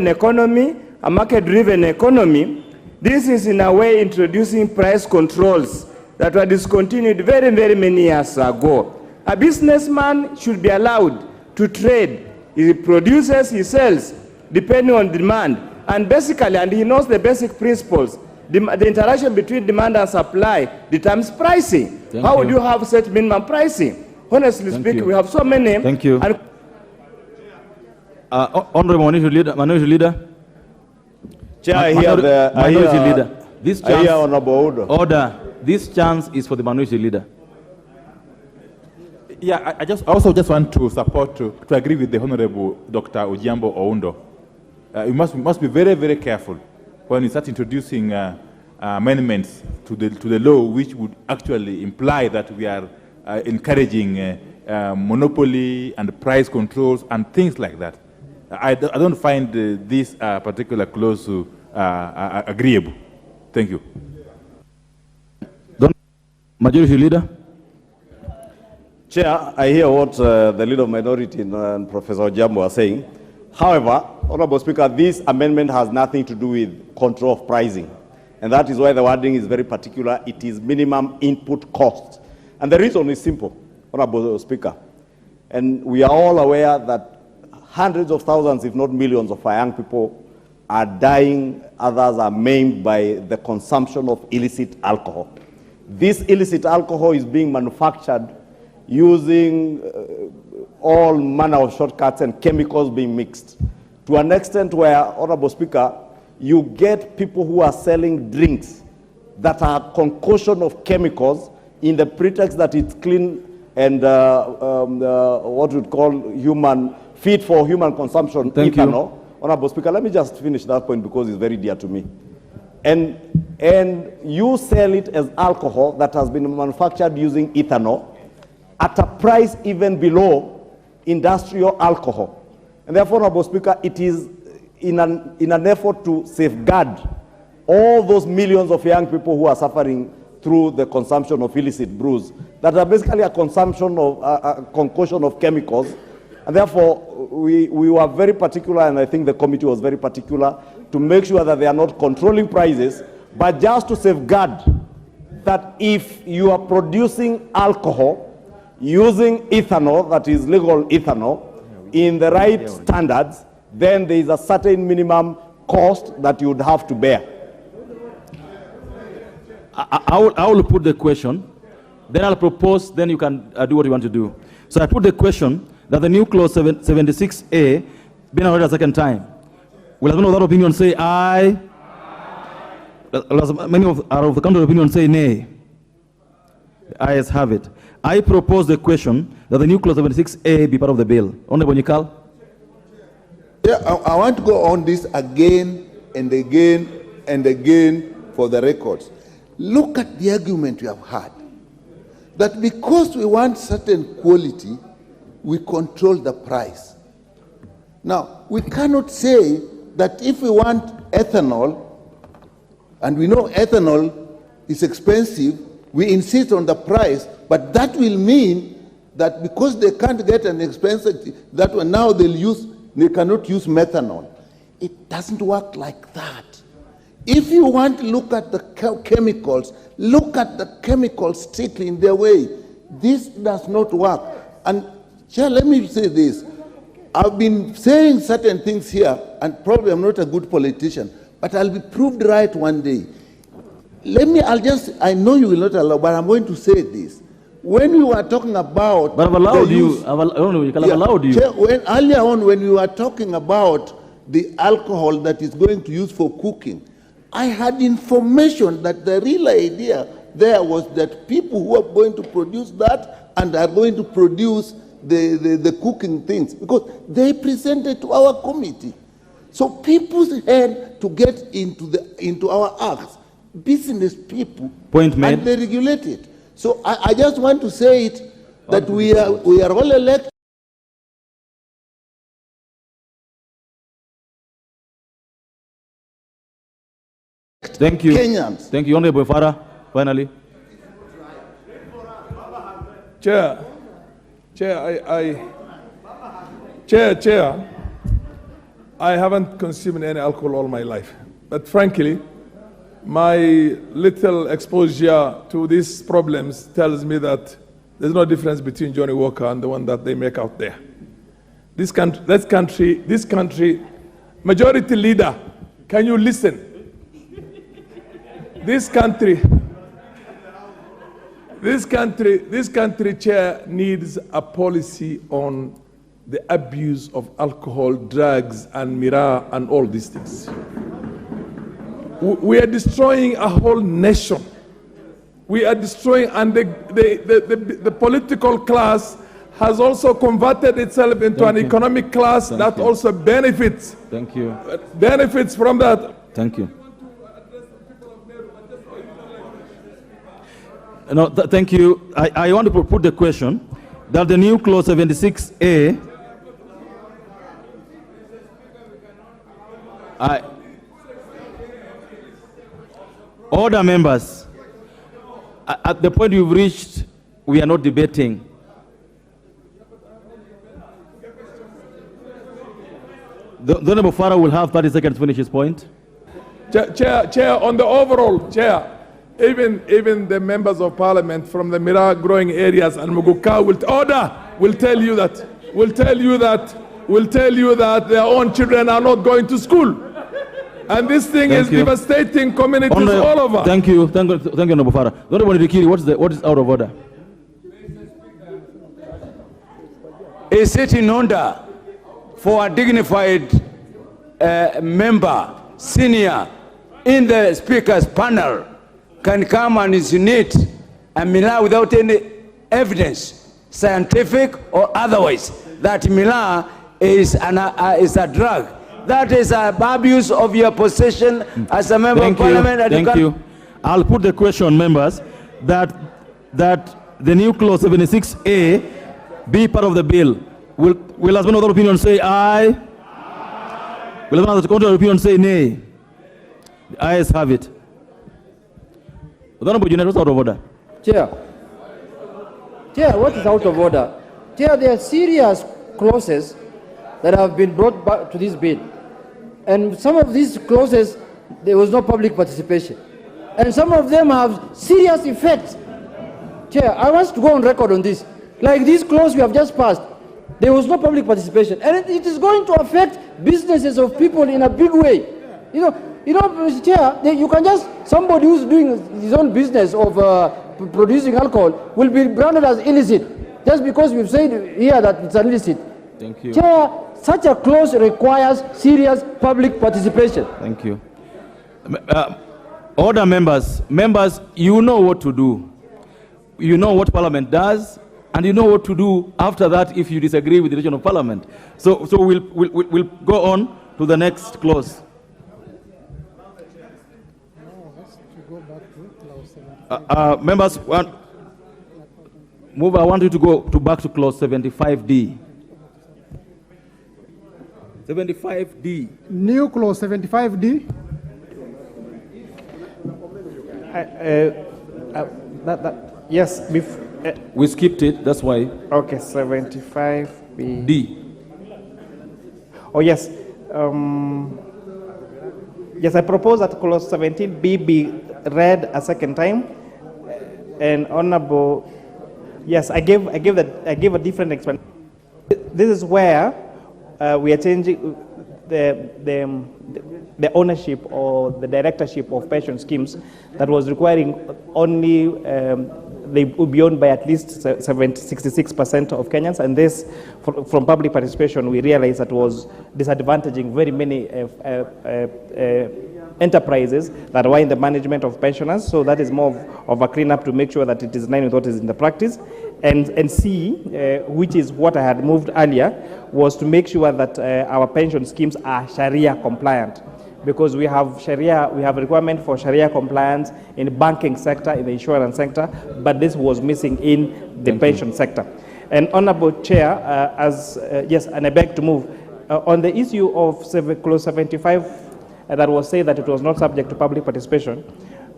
Speaker 11: economy, a market-driven economy. This is in a way introducing price controls that were discontinued very, very many years ago. A businessman should be allowed to trade. He produces, he sells, depending on demand. And basically, and he knows the basic principles, the interaction between demand and supply determines pricing. How would you have set minimum pricing? Honestly speaking, we have so many.
Speaker 7: Thank you. Honorable Minority Leader.
Speaker 1: Chair, I hear the
Speaker 7: Minority Leader. This chance,
Speaker 1: Honorable
Speaker 7: order. This chance is for the Minority Leader.
Speaker 8: Yeah, I also want to support, to agree with the Honorable Dr. Ojiambo Oundo. You must be very, very careful when you start introducing amendments to the law, which would actually imply that we are encouraging monopoly and price controls and things like that. I don't find this particular clause agreeable. Thank you.
Speaker 7: Majority Leader.
Speaker 1: Chair, I hear what the Leader of Minority and Professor Jambo are saying. However, Honorable Speaker, this amendment has nothing to do with control of pricing. And that is why the wording is very particular. It is minimum input cost. And the reason is simple, Honorable Speaker. And we are all aware that hundreds of thousands, if not millions, of our young people are dying, others are maimed by the consumption of illicit alcohol. This illicit alcohol is being manufactured using all manner of shortcuts and chemicals being mixed to an extent where, Honorable Speaker, you get people who are selling drinks that are concoction of chemicals in the pretext that it's clean and what we'd call fit for human consumption, ethanol. Honorable Speaker, let me just finish that point because it's very dear to me. And you sell it as alcohol that has been manufactured using ethanol at a price even below industrial alcohol. And therefore, Honorable Speaker, it is in an effort to safeguard all those millions of young people who are suffering through the consumption of illicit brews that are basically a consumption of a concoction of chemicals. And therefore, we were very particular, and I think the committee was very particular, to make sure that they are not controlling prices, but just to safeguard that if you are producing alcohol using ethanol, that is legal ethanol, in the right standards, then there is a certain minimum cost that you would have to bear.
Speaker 7: I will put the question, then I'll propose, then you can do what you want to do. So I put the question that the new clause 76A be read a second time. Will anyone of that opinion say aye? Many of the counter opinion say nay. The ayes have it. I propose the question that the new clause 76A be part of the bill. Honorable Nikal.
Speaker 2: Yeah, I want to go on this again and again and again for the records. Look at the argument we have had. That because we want certain quality, we control the price. Now, we cannot say that if we want ethanol, and we know ethanol is expensive, we insist on the price, but that will mean that because they can't get an expensive, that one now they cannot use methanol. It doesn't work like that. If you want to look at the chemicals, look at the chemicals strictly in their way. This does not work. And Chair, let me say this. I've been saying certain things here, and probably I'm not a good politician, but I'll be proved right one day. I know you will not allow, but I'm going to say this. When we were talking about...
Speaker 7: But I've allowed you. I've allowed you.
Speaker 2: Chair, earlier on, when we were talking about the alcohol that is going to use for cooking, I had information that the real idea there was that people who are going to produce that and are going to produce the cooking things, because they presented to our committee. So people's had to get into our acts, business people,
Speaker 7: point made,
Speaker 2: and they regulate it. So I just want to say it that we are all elected.
Speaker 7: Thank you.
Speaker 2: Kenyans.
Speaker 7: Thank you, Honorable Farah. Finally.
Speaker 12: Chair, I haven't consumed any alcohol all my life. But frankly, my little exposure to these problems tells me that there's no difference between Johnny Walker and the one that they make out there. This country, majority leader, can you listen? This country, Chair, needs a policy on the abuse of alcohol, drugs, and miraa, and all these things. We are destroying a whole nation. We are destroying, and the political class has also converted itself into an economic class that also benefits.
Speaker 7: Thank you.
Speaker 12: Benefits from that.
Speaker 7: Thank you. No, thank you. I want to put the question that the new clause 76A. Order, members. At the point you've reached, we are not debating. The Honorable Farah will have 30 seconds to finish his point.
Speaker 12: Chair, on the overall, Chair, even the members of parliament from the Mira growing areas and Muguka will tell you that their own children are not going to school. And this thing is devastating communities all over.
Speaker 7: Thank you, Honorable Farah. Honorable Rikiri, what is out of order?
Speaker 9: Is it in order for a dignified member, senior, in the speaker's panel can come and insinuate a Mila without any evidence, scientific or otherwise, that Mila is a drug? That is an abuse of your position as a member of parliament.
Speaker 7: Thank you. I'll put the question, members, that the new clause 76A be part of the bill. Will as one other opinion say aye? Will as one other contrary opinion say nay? The ayes have it. Honorable Junior, what's out of order?
Speaker 22: Chair, what is out of order? Chair, there are serious clauses that have been brought back to this bill. And some of these clauses, there was no public participation. And some of them have serious effects. Chair, I want to go on record on this. Like this clause we have just passed, there was no public participation. And it is going to affect businesses of people in a big way. You know, Mr. Chair, you can just, somebody who's doing his own business of producing alcohol will be branded as illicit, just because we've said here that it's illicit.
Speaker 7: Thank you.
Speaker 22: Chair, such a clause requires serious public participation.
Speaker 7: Thank you. Order, members. Members, you know what to do. You know what Parliament does, and you know what to do after that if you disagree with the decision of Parliament. So we'll go on to the next clause. Members, I want you to go back to clause 75D. 75D.
Speaker 10: New clause 75D. Yes.
Speaker 7: We skipped it, that's why.
Speaker 20: Okay, 75B.
Speaker 7: D.
Speaker 20: Oh, yes. Yes, I propose that clause 17B be read a second time. And Honorable, yes, I gave a different explanation. This is where we are changing the ownership or the directorship of pension schemes that was requiring only they would be owned by at least 66% of Kenyans, and this, from public participation, we realized that was disadvantaging very many enterprises that were in the management of pensioners. So that is more of a cleanup to make sure that it is in line with what is in the practice. And C, which is what I had moved earlier, was to make sure that our pension schemes are Sharia compliant. Because we have Sharia, we have a requirement for Sharia compliance in the banking sector, in the insurance sector, but this was missing in the pension sector. And Honorable Chair, yes, and I beg to move, on the issue of clause 75, that was said that it was not subject to public participation.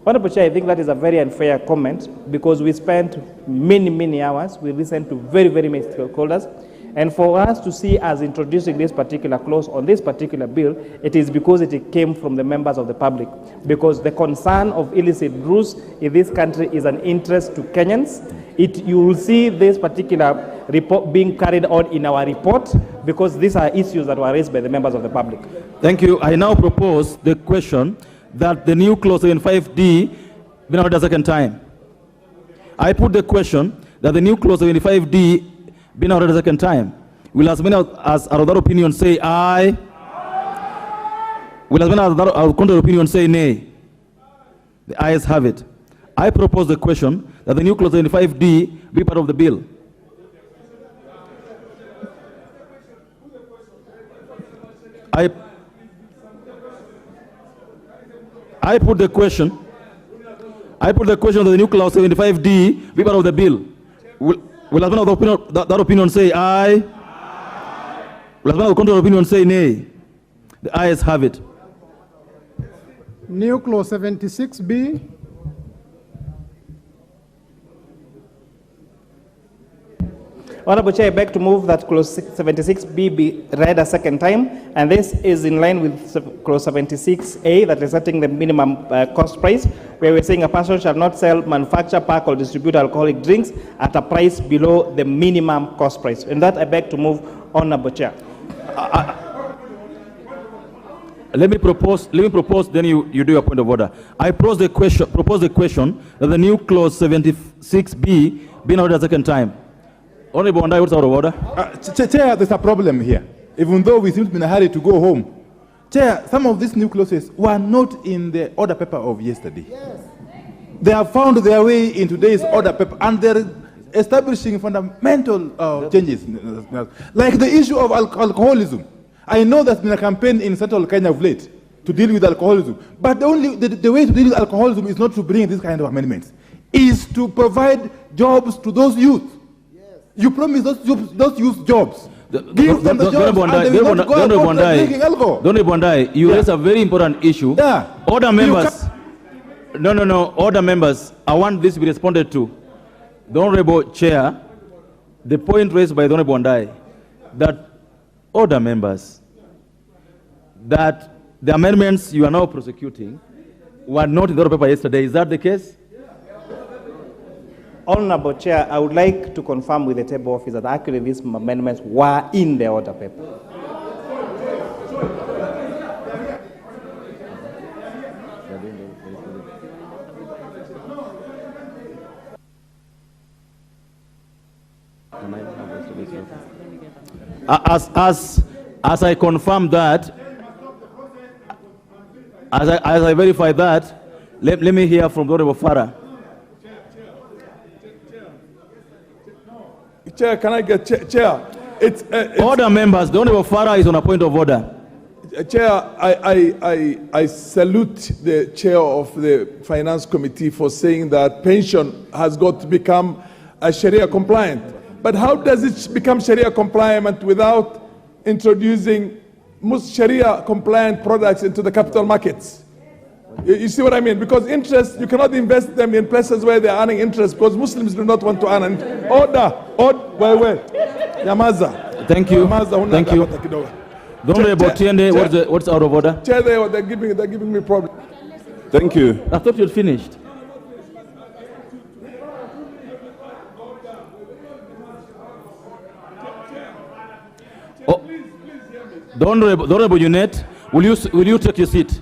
Speaker 20: Honorable Chair, I think that is a very unfair comment, because we spent many hours, we listened to very many stakeholders, and for us to see us introducing this particular clause on this particular bill, it is because it came from the members of the public. Because the concern of illicit brews in this country is an interest to Kenyans. You will see this particular report being carried on in our report, because these are issues that were raised by the members of the public.
Speaker 7: Thank you. I now propose the question that the new clause 75D be read a second time. I put the question that the new clause 75D be now read a second time. Will as many as our other opinion say aye? Will as many as our contrary opinion say nay? The ayes have it. I propose the question that the new clause 75D be part of the bill. I put the question that the new clause 75D be part of the bill. Will as many of that opinion say aye? Will as many of the contrary opinion say nay? The ayes have it.
Speaker 10: New clause 76B.
Speaker 20: Honorable Chair, I beg to move that clause 76B be read a second time, and this is in line with clause 76A that is setting the minimum cost price, where we're saying a person shall not sell, manufacture, pack, or distribute alcoholic drinks at a price below the minimum cost price. And that I beg to move, Honorable Chair.
Speaker 7: Let me propose, then you do your point of order. I propose the question that the new clause 76B be noted a second time. Honorable Wandai, what's out of order?
Speaker 8: Chair, there's a problem here. Even though we seem to be in a hurry to go home. Chair, some of these new clauses were not in the order paper of yesterday. Yes. They have found their way in today's order paper, and they're establishing fundamental changes. Like the issue of alcoholism. I know there's been a campaign in Central Kenya of late to deal with alcoholism. But the way to deal with alcoholism is not to bring this kind of amendments. Is to provide jobs to those youth. You promise those youth jobs. Give them the jobs and they will not go out drinking alcohol.
Speaker 7: Honorable Wandai, you raise a very important issue.
Speaker 8: Yeah.
Speaker 7: Order members. No. Order members, I want this to be responded to. The Honorable Chair, the point raised by the Honorable Wandai, that order members, that the amendments you are now prosecuting were not in the order paper yesterday. Is that the case?
Speaker 20: Honorable Chair, I would like to confirm with the table office that actually these amendments were in the order paper.
Speaker 7: As I confirm that, as I verify that, let me hear from the Honorable Farah.
Speaker 12: Chair, can I get Chair? It's
Speaker 7: order members. The Honorable Farah is on a point of order.
Speaker 12: Chair, I salute the chair of the Finance Committee for saying that pension has got to become Sharia compliant. But how does it become Sharia compliant without introducing Sharia compliant products into the capital markets? You see what I mean? Because interest, you cannot invest them in places where they are earning interest because Muslims do not want to earn. Wait. Yamaza.
Speaker 7: Thank you. Thank you. Honorable Tiende, what's out of order?
Speaker 12: Chair, they're giving me problem.
Speaker 3: Thank you.
Speaker 7: I thought you had finished. The Honorable Unit, will you take your seat?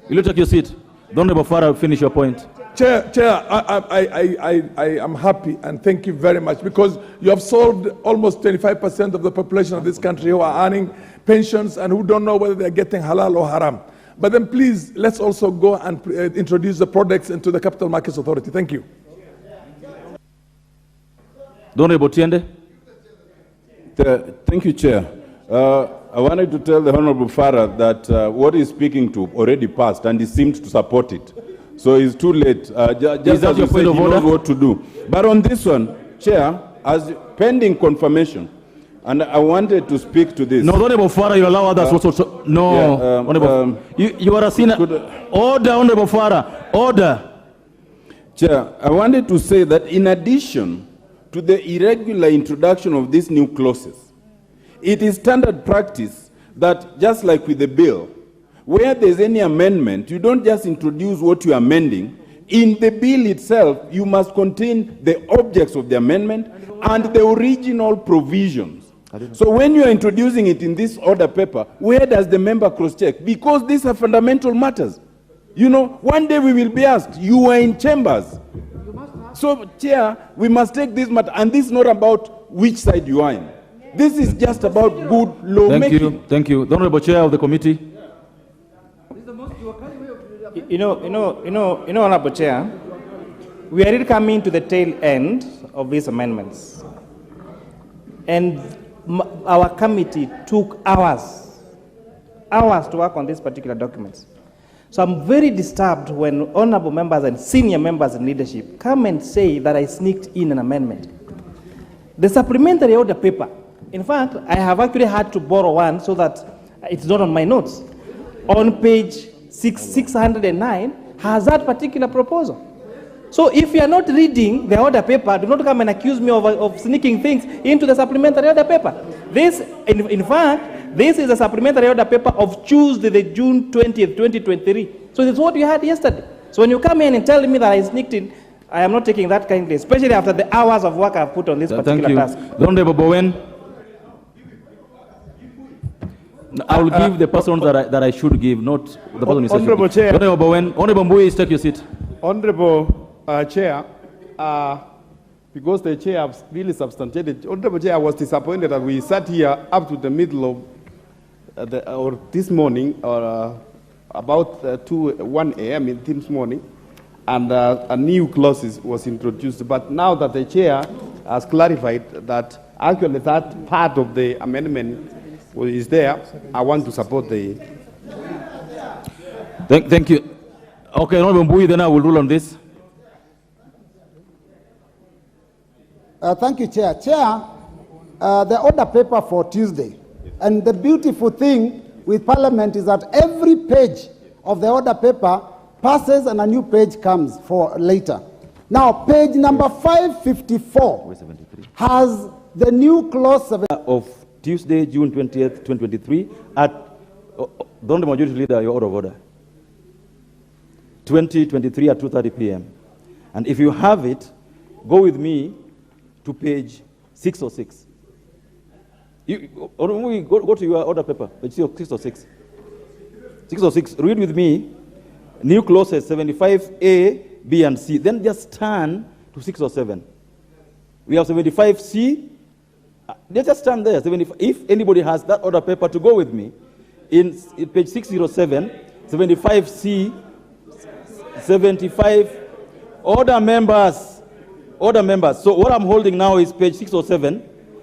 Speaker 7: Will you take your seat? The Honorable Farah, finish your point.
Speaker 12: Chair, I am happy and thank you very much because you have solved almost 25% of the population of this country who are earning pensions and who don't know whether they're getting halal or haram. But then please, let's also go and introduce the products into the Capital Markets Authority. Thank you.
Speaker 7: The Honorable Tiende.
Speaker 3: Thank you, Chair. I wanted to tell the Honorable Farah that what he's speaking to already passed and he seemed to support it. So it's too late. Just as you said, he knows what to do. But on this one, Chair, as pending confirmation, and I wanted to speak to this.
Speaker 7: No, Honorable Farah, you allow others also. No, you are a sinner. Order, Honorable Farah, order.
Speaker 3: Chair, I wanted to say that in addition to the irregular introduction of these new clauses, it is standard practice that just like with the bill, where there's any amendment, you don't just introduce what you're amending. In the bill itself, you must contain the objects of the amendment and the original provisions. So when you are introducing it in this order paper, where does the member cross-check? Because these are fundamental matters. You know, one day we will be asked, you were in chambers. So, Chair, we must take this matter, and this is not about which side you are in. This is just about good lawmaking.
Speaker 7: Thank you. The Honorable Chair of the committee.
Speaker 20: You know, Honorable Chair, we are really coming to the tail end of these amendments. And our committee took hours to work on these particular documents. So I'm very disturbed when honorable members and senior members in leadership come and say that I sneaked in an amendment. The supplementary order paper, in fact, I have actually had to borrow one so that it's not on my notes. On page 609 has that particular proposal. So if you are not reading the order paper, do not come and accuse me of sneaking things into the supplementary order paper. This, in fact, this is a supplementary order paper of Tuesday, the June 20th, 2023. So this is what you had yesterday. So when you come in and tell me that I sneaked in, I am not taking that kindly, especially after the hours of work I've put on this particular task.
Speaker 7: The Honorable Bowen. I will give the person that I should give, not the person
Speaker 4: Honorable Chair.
Speaker 7: Honorable Bowen. Honorable Mbui, take your seat.
Speaker 4: Honorable Chair, because the Chair has really substantiated, Honorable Chair, I was disappointed that we sat here up to the middle of or this morning, or about 1 a.m. this morning, and a new clause was introduced. But now that the Chair has clarified that actually that part of the amendment is there, I want to support the...
Speaker 7: Thank you. Okay, Honorable Mbui, then I will rule on this.
Speaker 6: Thank you, Chair. Chair, the order paper for Tuesday, and the beautiful thing with Parliament is that every page of the order paper passes and a new page comes for later. Now, page number 554 has the new clause
Speaker 7: of Tuesday, June 20th, 2023, at the Honorable Majority Leader, your order of order. 2023 at 2:30 p.m. And if you have it, go with me to page 606. Go to your order paper, page 606. 606, read with me, new clauses 75A, B, and C. Then just turn to 607. We have 75C. Let's just stand there. 75. If anybody has that order paper to go with me, in page 607, 75C, 75, order members. So what I'm holding now is page 607,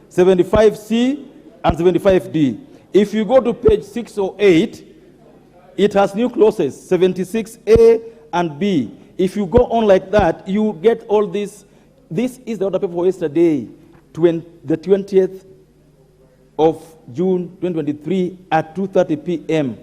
Speaker 7: 75C, and 75D. If you go to page 608, it has new clauses, 76A and B. If you go on like that, you get all this. This is the order paper for yesterday, the 20th of June 2023 at 2:30 p.m.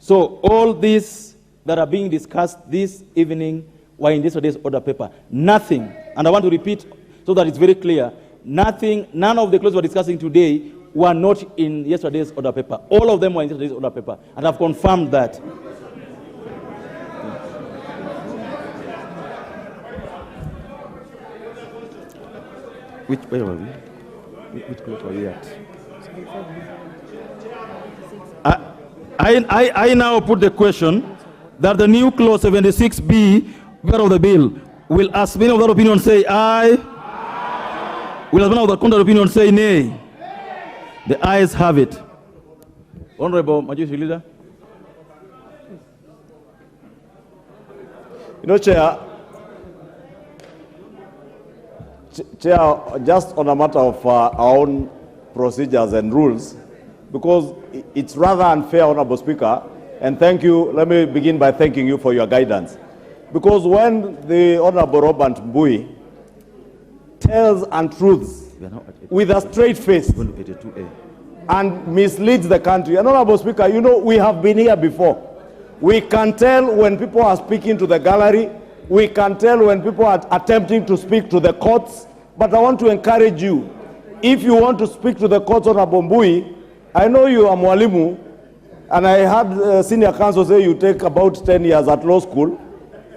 Speaker 7: So all these that are being discussed this evening were in yesterday's order paper. Nothing, and I want to repeat so that it's very clear, none of the clauses we're discussing today were not in yesterday's order paper. All of them were in yesterday's order paper, and I've confirmed that. Where were we? Which clause were we at? I now put the question that the new clause 76B of the bill will, as many of that opinion say aye, will as many of the contrary opinion say nay. The ayes have it. Honorable Majority Leader.
Speaker 1: You know, Chair, just on a matter of our own procedures and rules, because it's rather unfair, Honorable Speaker, and thank you, let me begin by thanking you for your guidance. Because when the Honorable Robert Mbui tells untruths with a straight face and misleads the country, and Honorable Speaker, you know, we have been here before. We can tell when people are speaking to the gallery, we can tell when people are attempting to speak to the courts, but I want to encourage you, if you want to speak to the courts, Honorable Mbui, I know you are Mwalimu, and I had senior counsel say you take about 10 years at law school.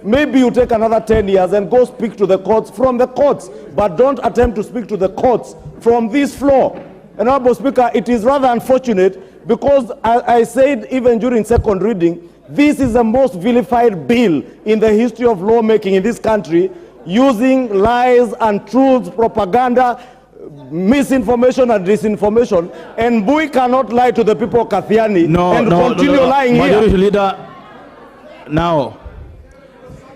Speaker 1: Maybe you take another 10 years and go speak to the courts from the courts, but don't attempt to speak to the courts from this floor. And Honorable Speaker, it is rather unfortunate because I said even during second reading, this is the most vilified bill in the history of lawmaking in this country, using lies and truths, propaganda, misinformation and disinformation, and Mbui cannot lie to the people of Kathiani and continue lying here.
Speaker 7: Majority Leader, now,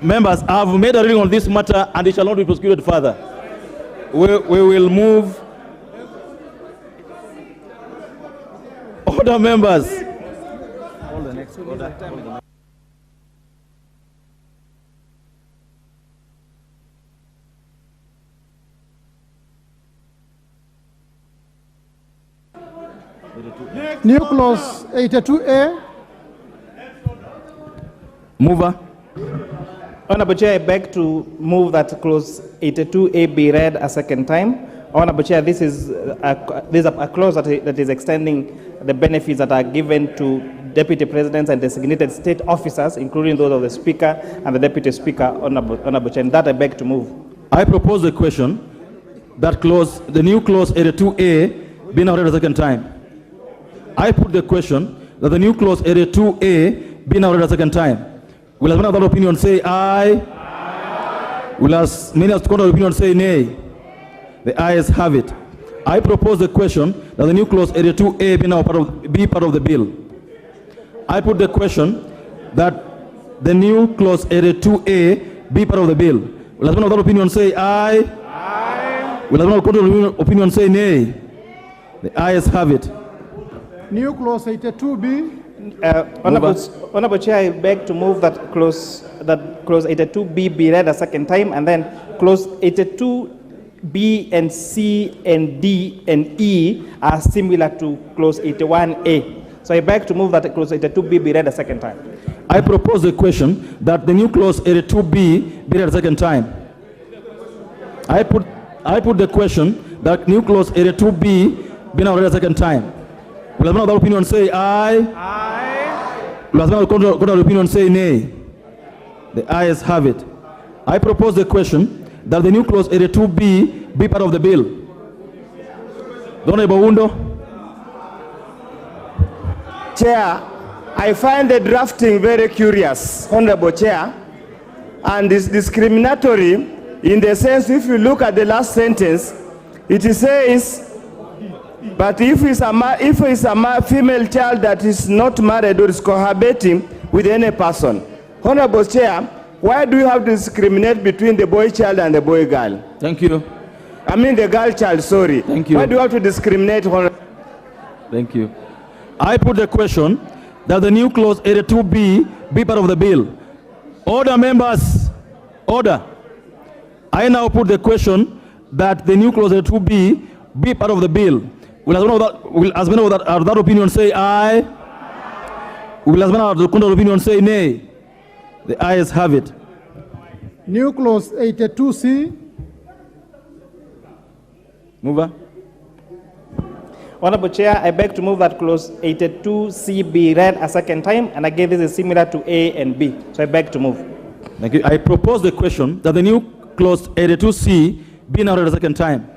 Speaker 7: members, I have made a ruling on this matter and it shall not be prosecuted further. We will move. Order, members. All the next order.
Speaker 10: New clause 82A.
Speaker 7: Mover.
Speaker 20: Honorable Chair, I beg to move that clause 82A be read a second time. Honorable Chair, this is a clause that is extending the benefits that are given to deputy presidents and designated state officers, including those of the Speaker and the Deputy Speaker, Honorable Chair. And that I beg to move.
Speaker 7: I propose the question that clause, the new clause 82A, be now read a second time. I put the question that the new clause 82A be now read a second time. Will as many other opinion say aye? Aye. Will as many as contrary opinion say nay? The ayes have it. I propose the question that the new clause 82A be now be part of the bill. I put the question that the new clause 82A be part of the bill. Will as many other opinion say aye? Aye. Will as many contrary opinion say nay? The ayes have it.
Speaker 10: New clause 82B.
Speaker 20: Honorable Chair, I beg to move that clause 82B be read a second time, and then clause 82B and C and D and E are similar to clause 81A. So I beg to move that clause 82B be read a second time.
Speaker 7: I propose the question that the new clause 82B be read a second time. I put the question that new clause 82B be now read a second time. Will as many other opinion say aye? Aye. Will as many contrary opinion say nay? The ayes have it. I propose the question that the new clause 82B be part of the bill. Honorable Wundo.
Speaker 11: Chair, I find the drafting very curious, Honorable Chair, and it's discriminatory in the sense if you look at the last sentence, it says, but if it's a female child that is not married or is cohabiting with any person. Honorable Chair, why do you have to discriminate between the boy child and the boy girl?
Speaker 7: Thank you.
Speaker 11: I mean the girl child, sorry.
Speaker 7: Thank you.
Speaker 11: Why do you have to discriminate?
Speaker 7: Thank you. I put the question that the new clause 82B be part of the bill. Order, members. Order. I now put the question that the new clause 82B be part of the bill. Will as many of that opinion say aye? Will as many of the contrary opinion say nay? The ayes have it.
Speaker 10: New clause 82C.
Speaker 7: Mover.
Speaker 20: Honorable Chair, I beg to move that clause 82C be read a second time, and again this is similar to A and B. So I beg to move.
Speaker 7: Thank you. I propose the question that the new clause 82C be now read a second time.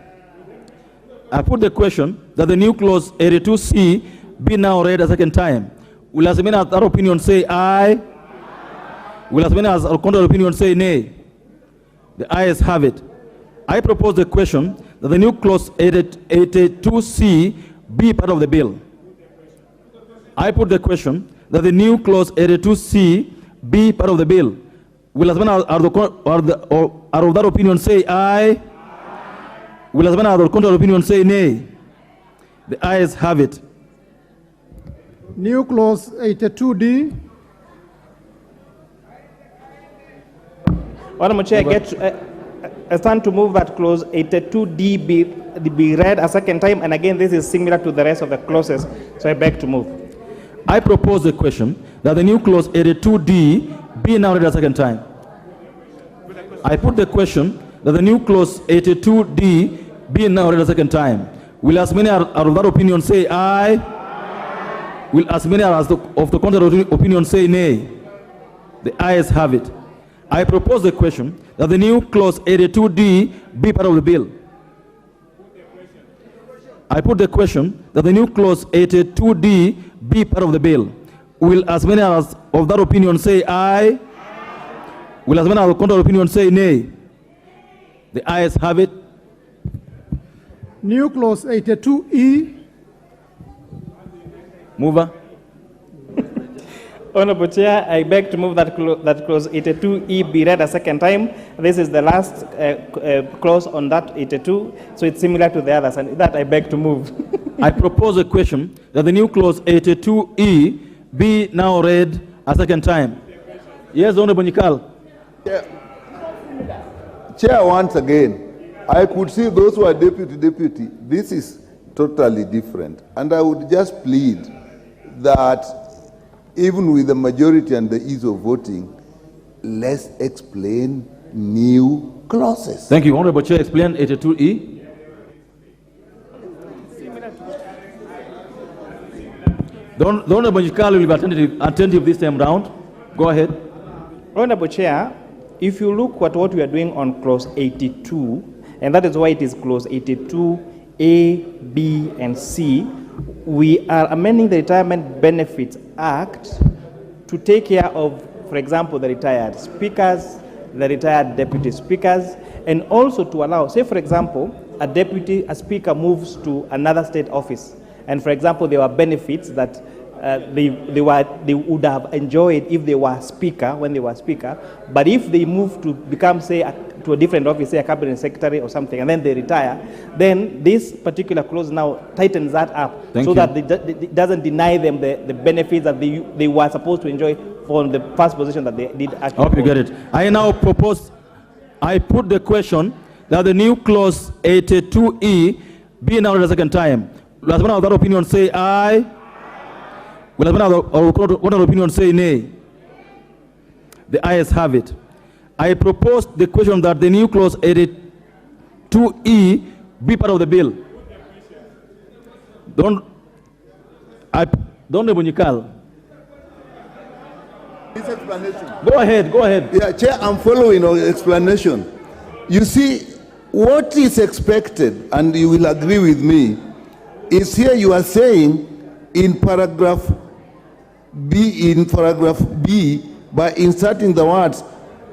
Speaker 7: I put the question that the new clause 82C be now read a second time. Will as many as our opinion say aye? Will as many as our contrary opinion say nay? The ayes have it. I propose the question that the new clause 82C be part of the bill. I put the question that the new clause 82C be part of the bill. Will as many as are of that opinion say aye? Will as many as our contrary opinion say nay? The ayes have it.
Speaker 10: New clause 82D.
Speaker 20: Honorable Chair, I stand to move that clause 82D be read a second time, and again this is similar to the rest of the clauses, so I beg to move.
Speaker 7: I propose the question that the new clause 82D be now read a second time. I put the question that the new clause 82D be now read a second time. Will as many are of that opinion say aye? Aye. Will as many as of the contrary opinion say nay? The ayes have it. I propose the question that the new clause 82D be part of the bill. I put the question that the new clause 82D be part of the bill. Will as many as of that opinion say aye? Will as many as of the contrary opinion say nay? The ayes have it.
Speaker 10: New clause 82E.
Speaker 7: Mover.
Speaker 20: Honorable Chair, I beg to move that clause 82E be read a second time. This is the last clause on that 82, so it's similar to the others, and that I beg to move.
Speaker 7: I propose a question that the new clause 82E be now read a second time. Yes, Honorable Nikal.
Speaker 2: Chair, once again, I could see those who are deputy. This is totally different. And I would just plead that even with the majority and the ease of voting, let's explain new clauses.
Speaker 7: Thank you. Honorable Chair, explain 82E. The Honorable Nyikal will be attentive this time round. Go ahead.
Speaker 20: Honorable Chair, if you look at what we are doing on clause 82, and that is why it is clause 82, A, B, and C, we are amending the Retirement Benefits Act to take care of, for example, the retired speakers, the retired deputy speakers, and also to allow, say for example, a speaker moves to another state office, and for example, there were benefits that they would have enjoyed if they were speaker, when they were speaker, but if they move to become, say, to a different office, say a cabinet secretary or something, and then they retire, then this particular clause now tightens that up that it doesn't deny them the benefits that they were supposed to enjoy from the first position that they did actually.
Speaker 7: I hope you get it. I now propose, I put the question that the new clause 82E be now the second time. Will anyone of that opinion say aye? Will anyone of that opinion say nay? The ayes have it. I propose the question that the new clause 82E be part of the bill. Don't Nyikal.
Speaker 2: This explanation.
Speaker 7: Go ahead.
Speaker 2: Yeah, Chair, I'm following your explanation. You see, what is expected, and you will agree with me, is here you are saying in paragraph B, by inserting the words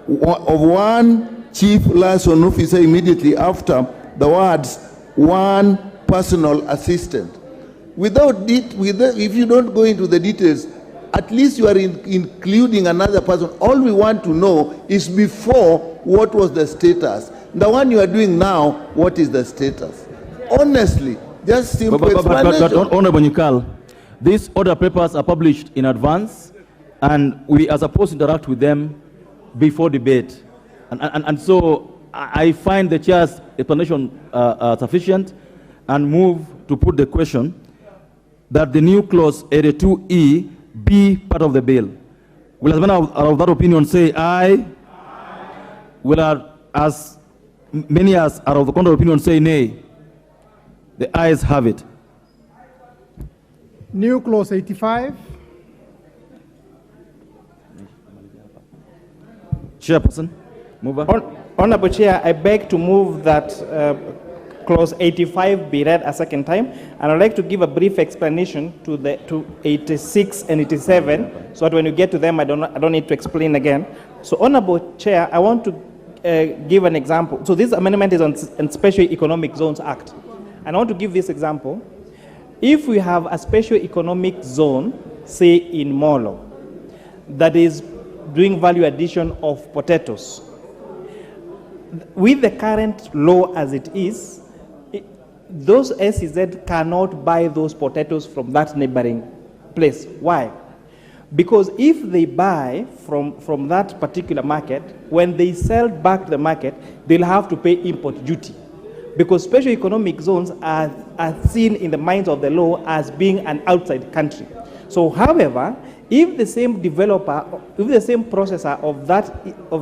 Speaker 2: of one chief liaison officer immediately after the words one personal assistant. If you don't go into the details, at least you are including another person. All we want to know is before, what was the status? The one you are doing now, what is the status? Honestly, just simple explanation.
Speaker 7: But Honorable Nyikal, these order papers are published in advance, and we are supposed to interact with them before debate. And so I find the chair's explanation sufficient and move to put the question that the new clause 82E be part of the bill. Will as many of that opinion say aye? Will as many as are of the contrary opinion say nay? The ayes have it.
Speaker 10: New clause 85.
Speaker 7: Chairperson, move on.
Speaker 20: Honorable Chair, I beg to move that clause 85 be read a second time, and I'd like to give a brief explanation to 86 and 87, so that when you get to them, I don't need to explain again. So, Honorable Chair, I want to give an example. So this amendment is on Special Economic Zones Act, and I want to give this example. If we have a special economic zone, say in Molo, that is doing value addition of potatoes, with the current law as it is, those SEZ cannot buy those potatoes from that neighboring place. Why? Because if they buy from that particular market, when they sell back to the market, they'll have to pay import duty. Because special economic zones are seen in the minds of the law as being an outside country. So, however, if the same developer, if the same processor of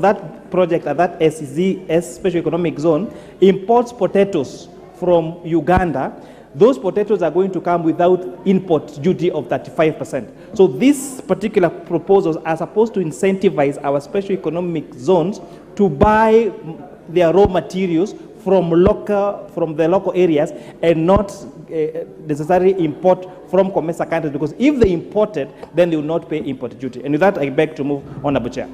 Speaker 20: that project at that SEZ, special economic zone, imports potatoes from Uganda, those potatoes are going to come without import duty of 35%. So these particular proposals are supposed to incentivize our special economic zones to buy their raw materials from the local areas and not necessarily import from COMESA countries, because if they imported, then they will not pay import duty. And with that, I beg to move, Honorable Chair.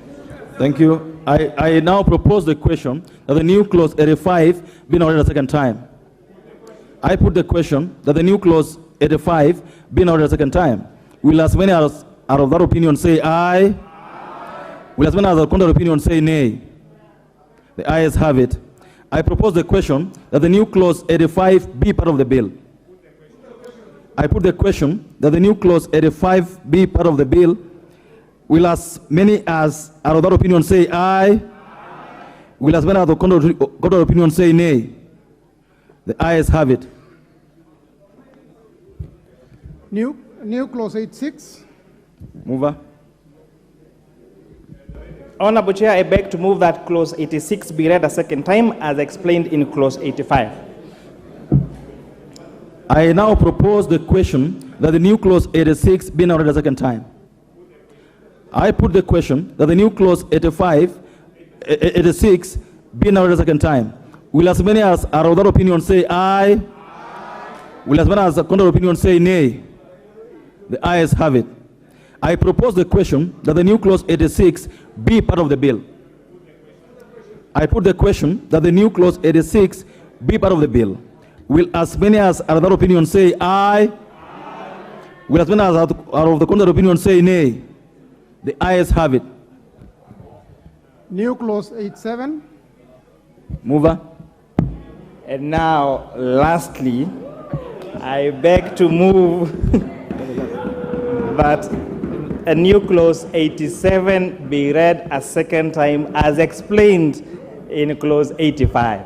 Speaker 7: Thank you. I now propose the question that the new clause 85 be noted a second time. I put the question that the new clause 85 be noted a second time. Will as many as are of that opinion say aye? Will as many as are of the contrary opinion say nay? The ayes have it. I propose the question that the new clause 85 be part of the bill. I put the question that the new clause 85 be part of the bill. Will as many as are of that opinion say aye? Will as many as are of the contrary opinion say nay? The ayes have it.
Speaker 10: New clause 86.
Speaker 7: Mover.
Speaker 20: Honorable Chair, I beg to move that clause 86 be read a second time as explained in clause 85.
Speaker 7: I now propose the question that the new clause 86 be now read a second time. I put the question that the new clause 86 be now read a second time. Will as many as are of that opinion say aye? Will as many as are contrary opinion say nay? The ayes have it. I propose the question that the new clause 86 be part of the bill. I put the question that the new clause 86 be part of the bill. Will as many as are of that opinion say aye? Will as many as are of the contrary opinion say nay? The ayes have it.
Speaker 10: New clause 87.
Speaker 7: Mover.
Speaker 20: And now, lastly, I beg to move that a new clause 87 be read a second time as explained in clause 85.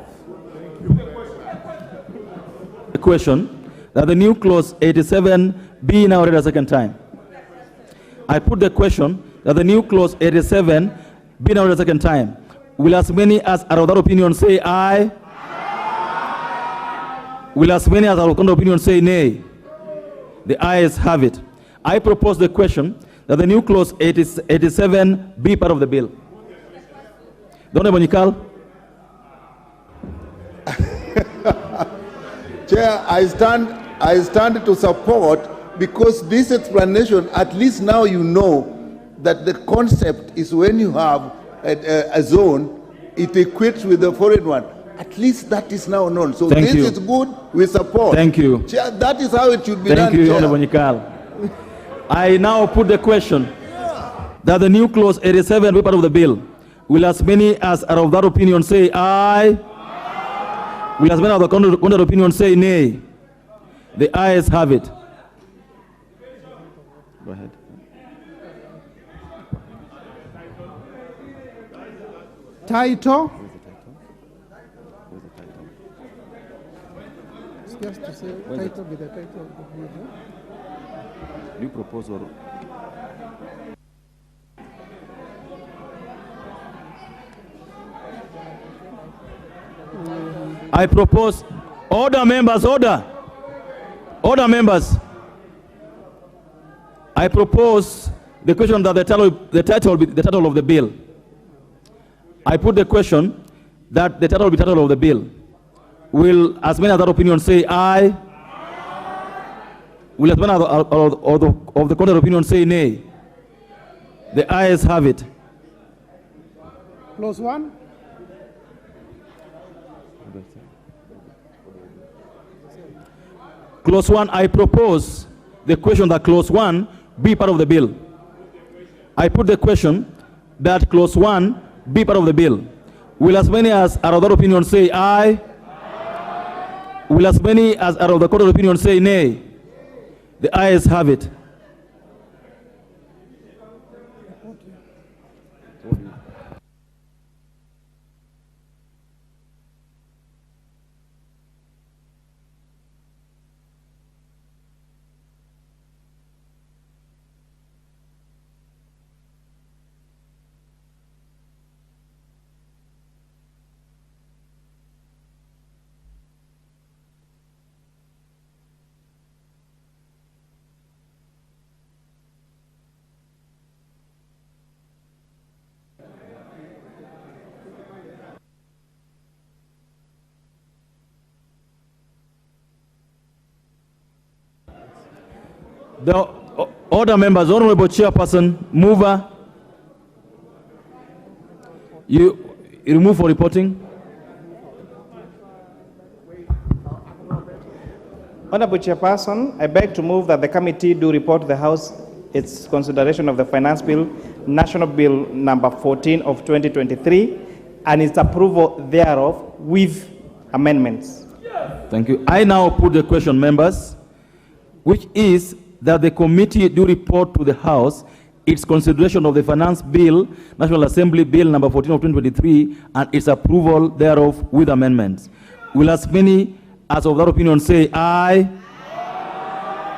Speaker 7: The question that the new clause 87 be now read a second time. I put the question that the new clause 87 be now read a second time. Will as many as are of that opinion say aye? Will as many as are of that opinion say nay? The ayes have it. I propose the question that the new clause 87 be part of the bill. The Honorable Nyikal.
Speaker 2: Chair, I stand to support, because this explanation, at least now you know that the concept is when you have a zone, it equates with the foreign one. At least that is now known. So
Speaker 7: Thank
Speaker 2: this
Speaker 7: you.
Speaker 2: is good, we support.
Speaker 7: Thank you.
Speaker 2: Chair, that is how it should be done.
Speaker 7: Thank you,
Speaker 2: Chair.
Speaker 7: Honorable Nyikal. I now put the question that the new clause 87 be part of the bill. Will as many as are of that opinion say aye? Will as many of the contrary opinion say nay? The ayes have it. Go ahead.
Speaker 10: Title. It's just to say title with the title of the bill.
Speaker 7: New proposal. I propose, order members, order. Order members. I propose the question that the title of the bill. I put the question that the title will be title of the bill. Will as many other opinions say aye? Will as many of the contrary opinion say nay? The ayes have it.
Speaker 10: Clause 1.
Speaker 7: Clause 1, I propose the question that clause 1 be part of the bill. I put the question that clause 1 be part of the bill. Will as many as are of that opinion say aye? Will as many as are of the contrary opinion say nay? The ayes have it. The order members, Honorable Chairperson, mover, you remove for reporting.
Speaker 20: Honorable Chairperson, I beg to move that the committee do report to the House its consideration of the Finance Bill, National Bill number 14 of 2023, and its approval thereof with amendments.
Speaker 7: Thank you. I now put the question, members, which is that the committee do report to the House its consideration of the Finance Bill, National Assembly Bill number 14 of 2023, and its approval thereof with amendments. Will as many as of that opinion say aye?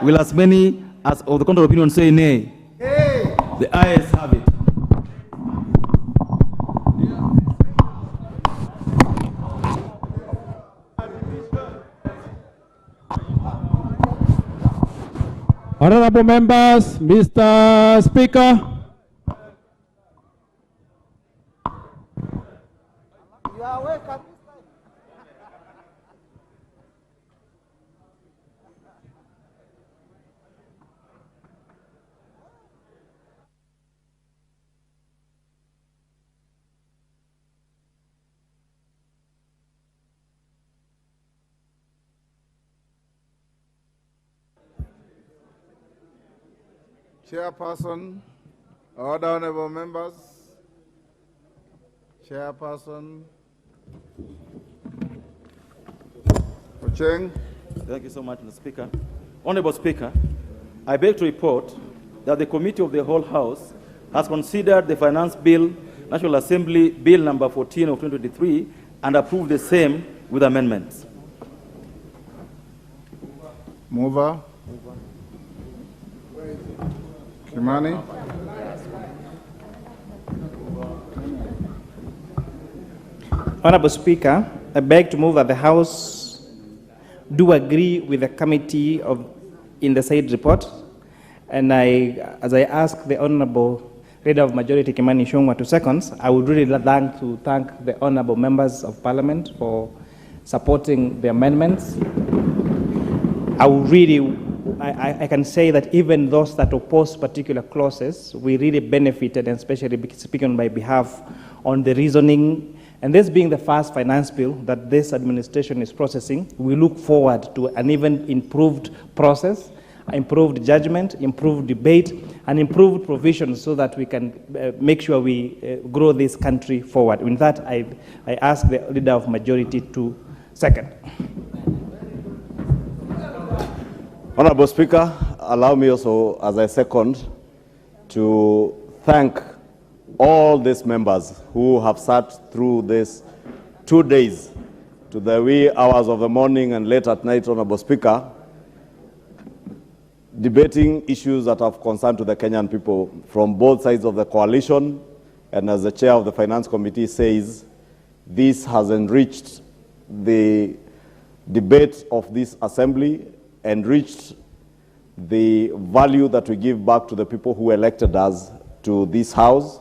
Speaker 7: Will as many as of the contrary opinion say nay? The ayes have it.
Speaker 15: Honorable members, Mr. Speaker.
Speaker 2: Chairperson, order, honorable members. Chairperson. Ocheng.
Speaker 7: Thank you so much, Mr. Speaker. Honorable Speaker, I beg to report that the Committee of the Whole House has considered the Finance Bill, National Assembly Bill number 14 of 2023, and approved the same with amendments.
Speaker 2: Mover. Kimani.
Speaker 20: Honorable Speaker, I beg to move that the House do agree with the committee in the said report, and as I ask the Honorable Leader of Majority Kimani Ichung'wah to seconds, I would really like to thank the Honorable Members of Parliament for supporting the amendments. I can say that even those that oppose particular clauses, we really benefited, and especially speaking on my behalf, on the reasoning. And this being the first finance bill that this administration is processing, we look forward to an even improved process, improved judgment, improved debate, and improved provisions so that we can make sure we grow this country forward. With that, I ask the Leader of Majority to second.
Speaker 1: Honorable Speaker, allow me also, as I second, to thank all these members who have sat through this 2 days to the wee hours of the morning and late at night, Honorable Speaker, debating issues that have concern to the Kenyan people from both sides of the coalition. And as the chair of the Finance Committee says, this has enriched the debate of this assembly, enriched the value that we give back to the people who elected us to this house.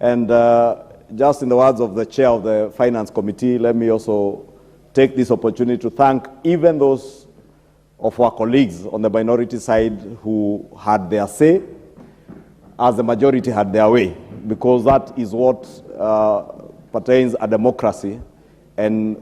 Speaker 1: And just in the words of the chair of the Finance Committee, let me also take this opportunity to thank even those of our colleagues on the minority side who had their say, as the majority had their way, because that is what pertains a democracy. And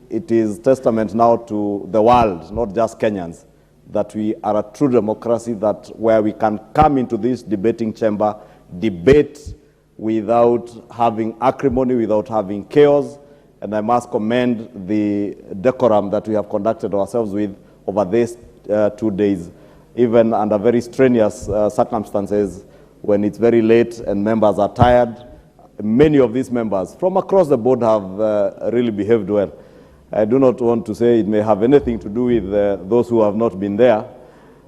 Speaker 1: it is testament now to the world, not just Kenyans, that we are a true democracy, that where we can come into this debating chamber, debate without having acrimony, without having chaos. And I must commend the decorum that we have conducted ourselves with over these 2 days, even under very strenuous circumstances, when it's very late and members are tired. Many of these members from across the board have really behaved well. I do not want to say it may have anything to do with those who have not been there,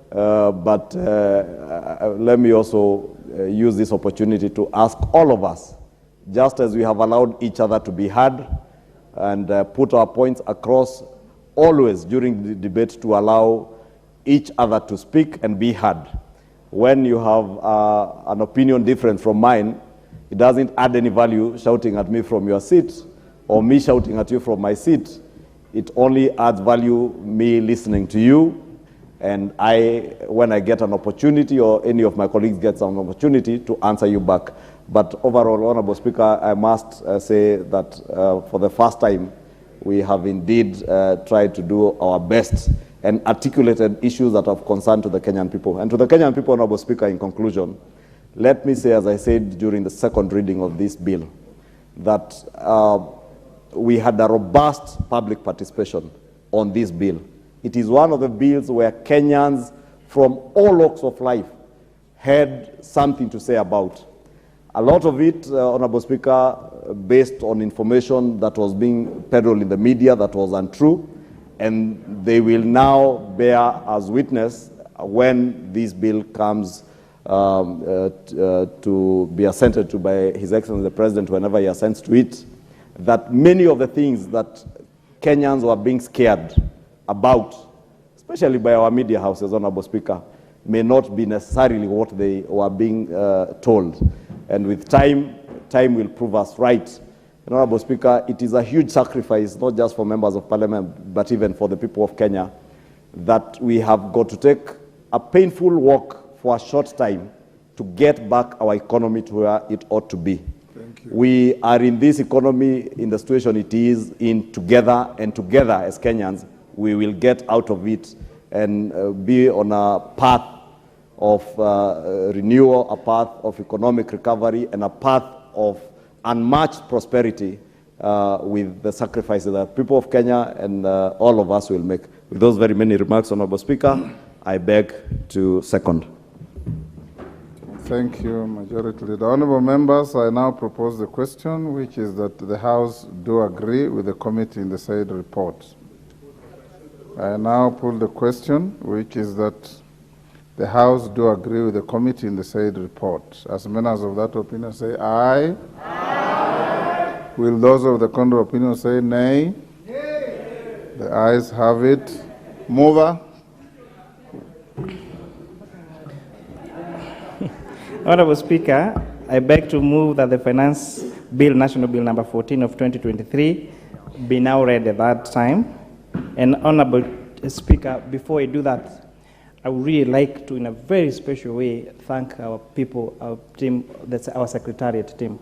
Speaker 1: but let me also use this opportunity to ask all of us, just as we have allowed each other to be heard and put our points across always during the debate, to allow each other to speak and be heard. When you have an opinion different from mine, it doesn't add any value shouting at me from your seat or me shouting at you from my seat. It only adds value me listening to you, and when I get an opportunity, or any of my colleagues gets an opportunity, to answer you back. But overall, Honorable Speaker, I must say that for the first time, we have indeed tried to do our best and articulated issues that have concern to the Kenyan people. And to the Kenyan people, Honorable Speaker, in conclusion, let me say, as I said during the second reading of this bill, that we had a robust public participation on this bill. It is one of the bills where Kenyans from all walks of life had something to say about. A lot of it, Honorable Speaker, based on information that was being peddled in the media that was untrue, and they will now bear as witness when this bill comes to be assented to by His Excellency the President whenever he assents to it, that many of the things that Kenyans were being scared about, especially by our media houses, Honorable Speaker, may not be necessarily what they were being told. And with time will prove us right. And Honorable Speaker, it is a huge sacrifice, not just for members of Parliament, but even for the people of Kenya, that we have got to take a painful walk for a short time to get back our economy to where it ought to be. We are in this economy, in the situation it is in together, and together as Kenyans, we will get out of it and be on a path of renewal, a path of economic recovery, and a path of unmatched prosperity with the sacrifices that people of Kenya and all of us will make. With those very many remarks, Honorable Speaker, I beg to second.
Speaker 2: Thank you, Majority Leader. Honorable members, I now propose the question, which is that the House do agree with the committee in the said report. I now put the question, which is that the House do agree with the committee in the said report. As members of that opinion say aye. Aye. Will those of the contrary opinion say nay? Nay. The ayes have it. Mover.
Speaker 20: Honorable Speaker, I beg to move that the Finance Bill, National Bill number 14 of 2023, be now read at that time. And Honorable Speaker, before I do that, I would really like to, in a very special way, thank our people, our team, that's our secretariat team.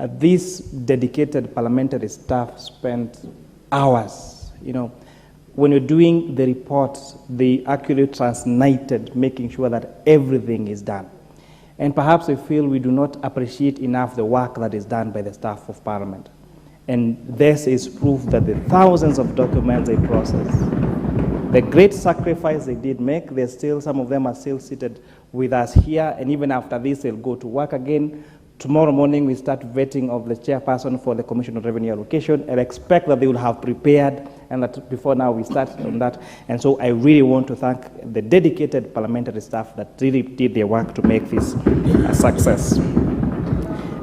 Speaker 20: This dedicated parliamentary staff spent hours, when you're doing the reports, they actually translated, making sure that everything is done. And perhaps I feel we do not appreciate enough the work that is done by the staff of Parliament. And this is proof that the thousands of documents they processed, the great sacrifice they did make, some of them are still seated with us here, and even after this, they'll go to work again. Tomorrow morning, we start vetting of the chairperson for the Commission of Revenue Allocation, and expect that they will have prepared, and that before now we start on that. And so I really want to thank the dedicated parliamentary staff that really did their work to make this a success.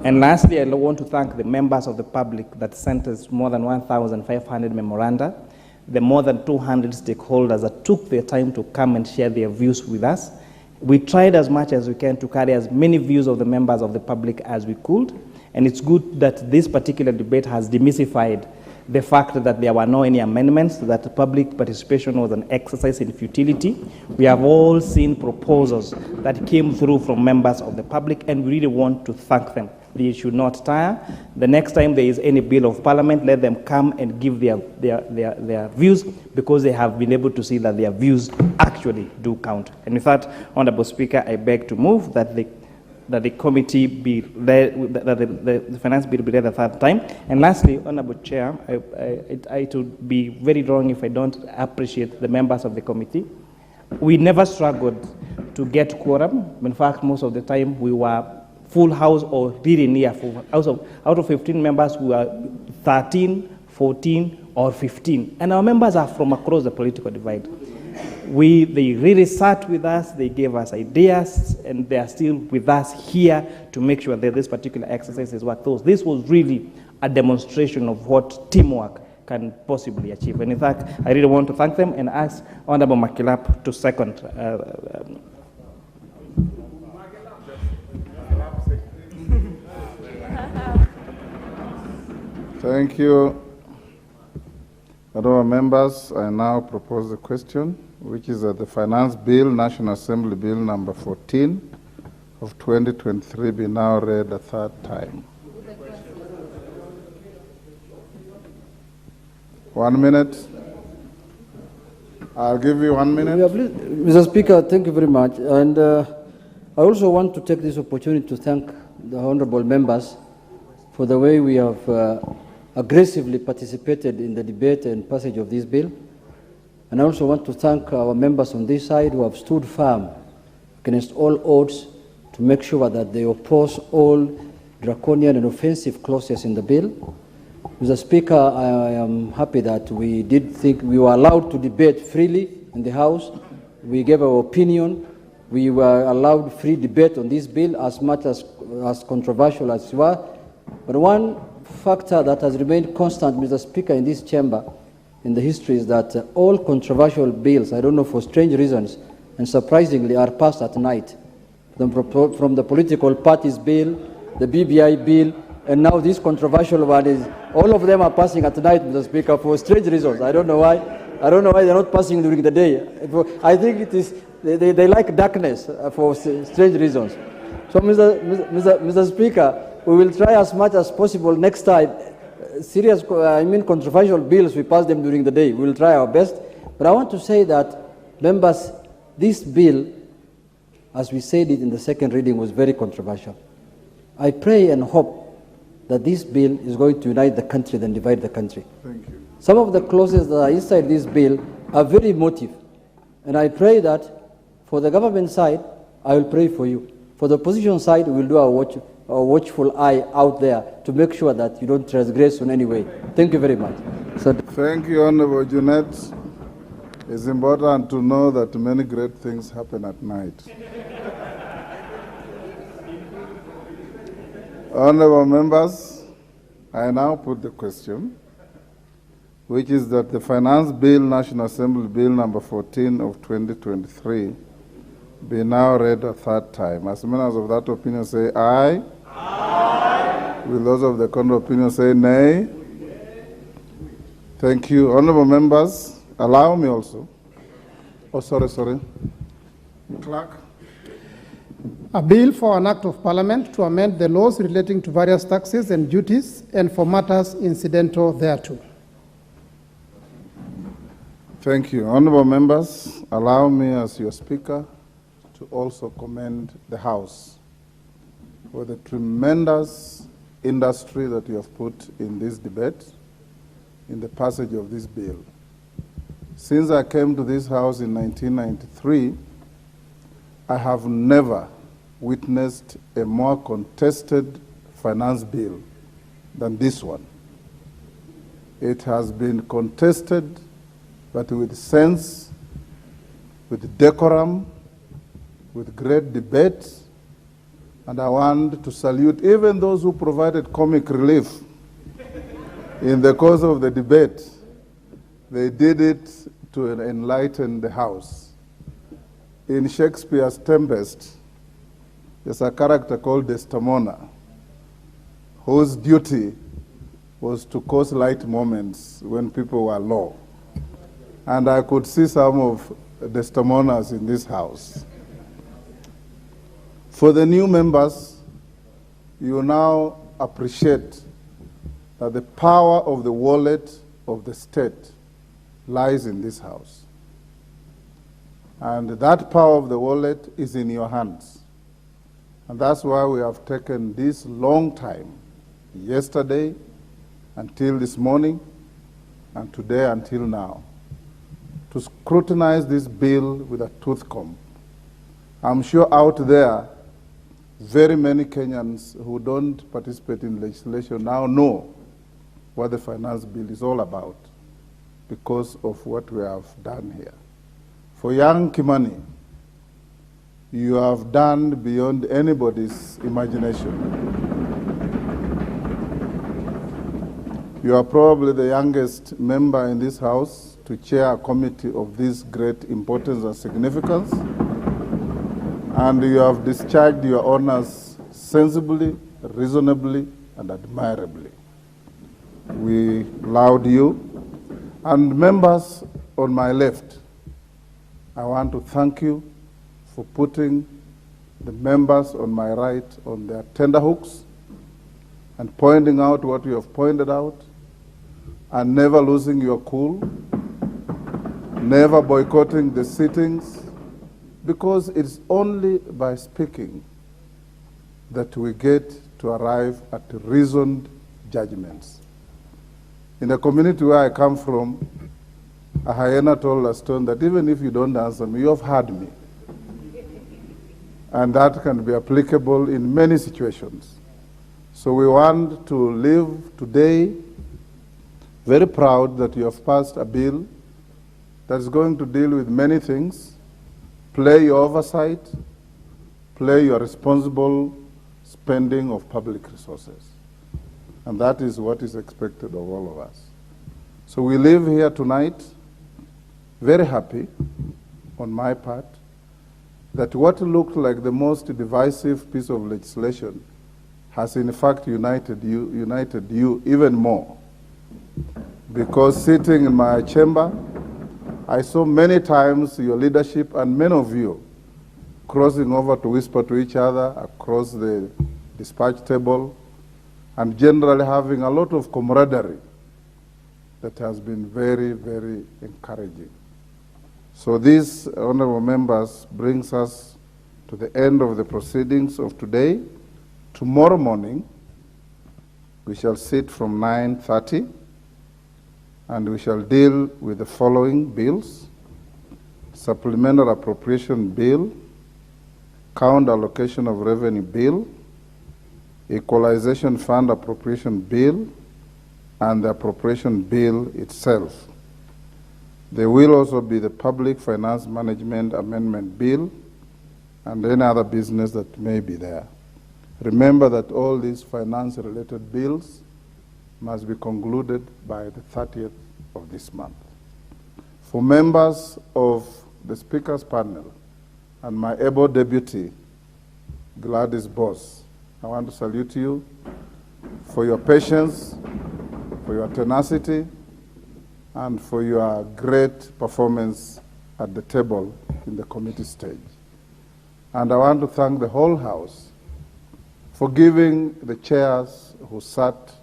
Speaker 20: And lastly, I want to thank the members of the public that sent us more than 1,500 memoranda, the more than 200 stakeholders that took their time to come and share their views with us. We tried as much as we can to carry as many views of the members of the public as we could, and it's good that this particular debate has demystified the fact that there were no any amendments, that public participation was an exercise in futility. We have all seen proposals that came through from members of the public, and we really want to thank them. They should not tire. The next time there is any bill of parliament, let them come and give their views, because they have been able to see that their views actually do count. And with that, Honorable Speaker, I beg to move that the committee be read, that the finance bill be read a third time. And lastly, Honorable Chair, it would be very wrong if I don't appreciate the members of the committee. We never struggled to get quorum. In fact, most of the time we were full house or really near full. Out of 15 members, we are 13, 14, or 15. And our members are from across the political divide. They really sat with us, they gave us ideas, and they are still with us here to make sure that this particular exercise is what those. This was really a demonstration of what teamwork can possibly achieve. And in fact, I really want to thank them and ask Honorable Makilap to second.
Speaker 2: Thank you. Honorable members, I now propose the question, which is that the Finance Bill, National Assembly Bill number 14 of 2023 be now read a third time. 1 minute. I'll give you 1 minute.
Speaker 22: Mr. Speaker, thank you very much. And I also want to take this opportunity to thank the honorable members for the way we have aggressively participated in the debate and passage of this bill. And I also want to thank our members on this side who have stood firm against all odds to make sure that they oppose all draconian and offensive clauses in the bill. Mr. Speaker, I am happy that we were allowed to debate freely in the House. We gave our opinion. We were allowed free debate on this bill, as much as controversial as it was. But one factor that has remained constant, Mr. Speaker, in this chamber, in the history, is that all controversial bills, I don't know, for strange reasons, and surprisingly, are passed at night. From the political parties bill, the BBI bill, and now this controversial one is, all of them are passing at night, Mr. Speaker, for strange reasons. I don't know why. I don't know why they're not passing during the day. I think it is, they like darkness for strange reasons. So, Mr. Speaker, we will try as much as possible next time. Serious, controversial bills, we pass them during the day. We will try our best. But I want to say that, members, this bill, as we said it in the second reading, was very controversial. I pray and hope that this bill is going to unite the country than divide the country.
Speaker 2: Thank you.
Speaker 22: Some of the clauses that are inside this bill are very emotive. And I pray that for the government side, I will pray for you. For the opposition side, we will do our watchful eye out there to make sure that you don't transgress in any way. Thank you very much.
Speaker 2: Thank you, Honorable Junet. It's important to know that many great things happen at night. Honorable members, I now put the question, which is that the Finance Bill, National Assembly Bill number 14 of 2023, be now read a third time. As members of that opinion say aye. Aye. Will those of the contrary opinion say nay? Thank you. Honorable members, allow me also. Oh, sorry. Clerk.
Speaker 10: A bill for an act of parliament to amend the laws relating to various taxes and duties and for matters incidental thereto.
Speaker 2: Thank you. Honorable members, allow me as your speaker to also commend the House for the tremendous industry that you have put in this debate, in the passage of this bill. Since I came to this House in 1993, I have never witnessed a more contested finance bill than this one. It has been contested, but with sense, with decorum, with great debate, and I want to salute even those who provided comic relief in the course of the debate. They did it to enlighten the House. In Shakespeare's Tempest, there's a character called Desdemona, whose duty was to cause light moments when people were low. And I could see some of Desdemonas in this House. For the new members, you now appreciate that the power of the wallet of the state lies in this House. And that power of the wallet is in your hands. And that's why we have taken this long time, yesterday until this morning, and today until now, to scrutinize this bill with a tooth comb. I'm sure out there, very many Kenyans who don't participate in legislation now know what the finance bill is all about because of what we have done here. For young Kimani, you have done beyond anybody's imagination. You are probably the youngest member in this House to chair a committee of this great importance and significance, and you have discharged your honors sensibly, reasonably, and admirably. We laud you. And members on my left, I want to thank you for putting the members on my right on their tenterhooks and pointing out what you have pointed out and never losing your cool, never boycotting the sittings, because it's only by speaking that we get to arrive at reasoned judgments. In the community where I come from, a hyena told a stone that even if you don't answer me, you have heard me. And that can be applicable in many situations. So we want to live today very proud that you have passed a bill that is going to deal with many things, play your oversight, play your responsible spending of public resources. And that is what is expected of all of us. So we live here tonight very happy, on my part, that what looked like the most divisive piece of legislation has in fact united you even more. Because sitting in my chamber, I saw many times your leadership and many of you crossing over to whisper to each other across the dispatch table and generally having a lot of camaraderie that has been very, very encouraging. So this, honorable members, brings us to the end of the proceedings of today. Tomorrow morning, we shall sit from 9:30 and we shall deal with the following bills: Supplemental Appropriation Bill, Count Allocation of Revenue Bill, Equalization Fund Appropriation Bill, and the Appropriation Bill itself. There will also be the Public Finance Management Amendment Bill and any other business that may be there. Remember that all these finance-related bills must be concluded by the 30th of this month. For members of the Speaker's panel and my able deputy, Gladys Boss, I want to salute you for your patience, for your tenacity, and for your great performance at the table in the committee stage. And I want to thank the whole House for giving the chairs who sat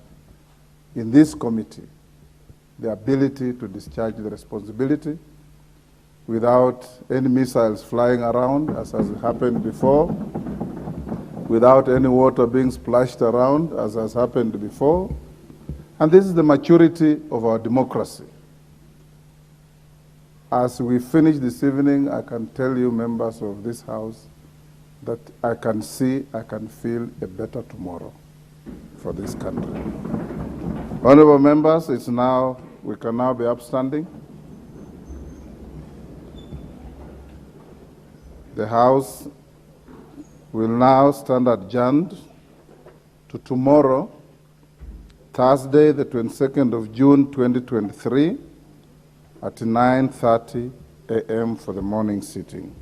Speaker 2: in this committee the ability to discharge the responsibility without any missiles flying around, as has happened before, without any water being splashed around, as has happened before. And this is the maturity of our democracy. As we finish this evening, I can tell you, members of this House, that I can see, I can feel a better tomorrow for this country. Honorable members, we can now be upstanding. The House will now stand adjourned to tomorrow, Thursday, the 22nd of June, 2023, at 9:30 a.m. for the morning sitting.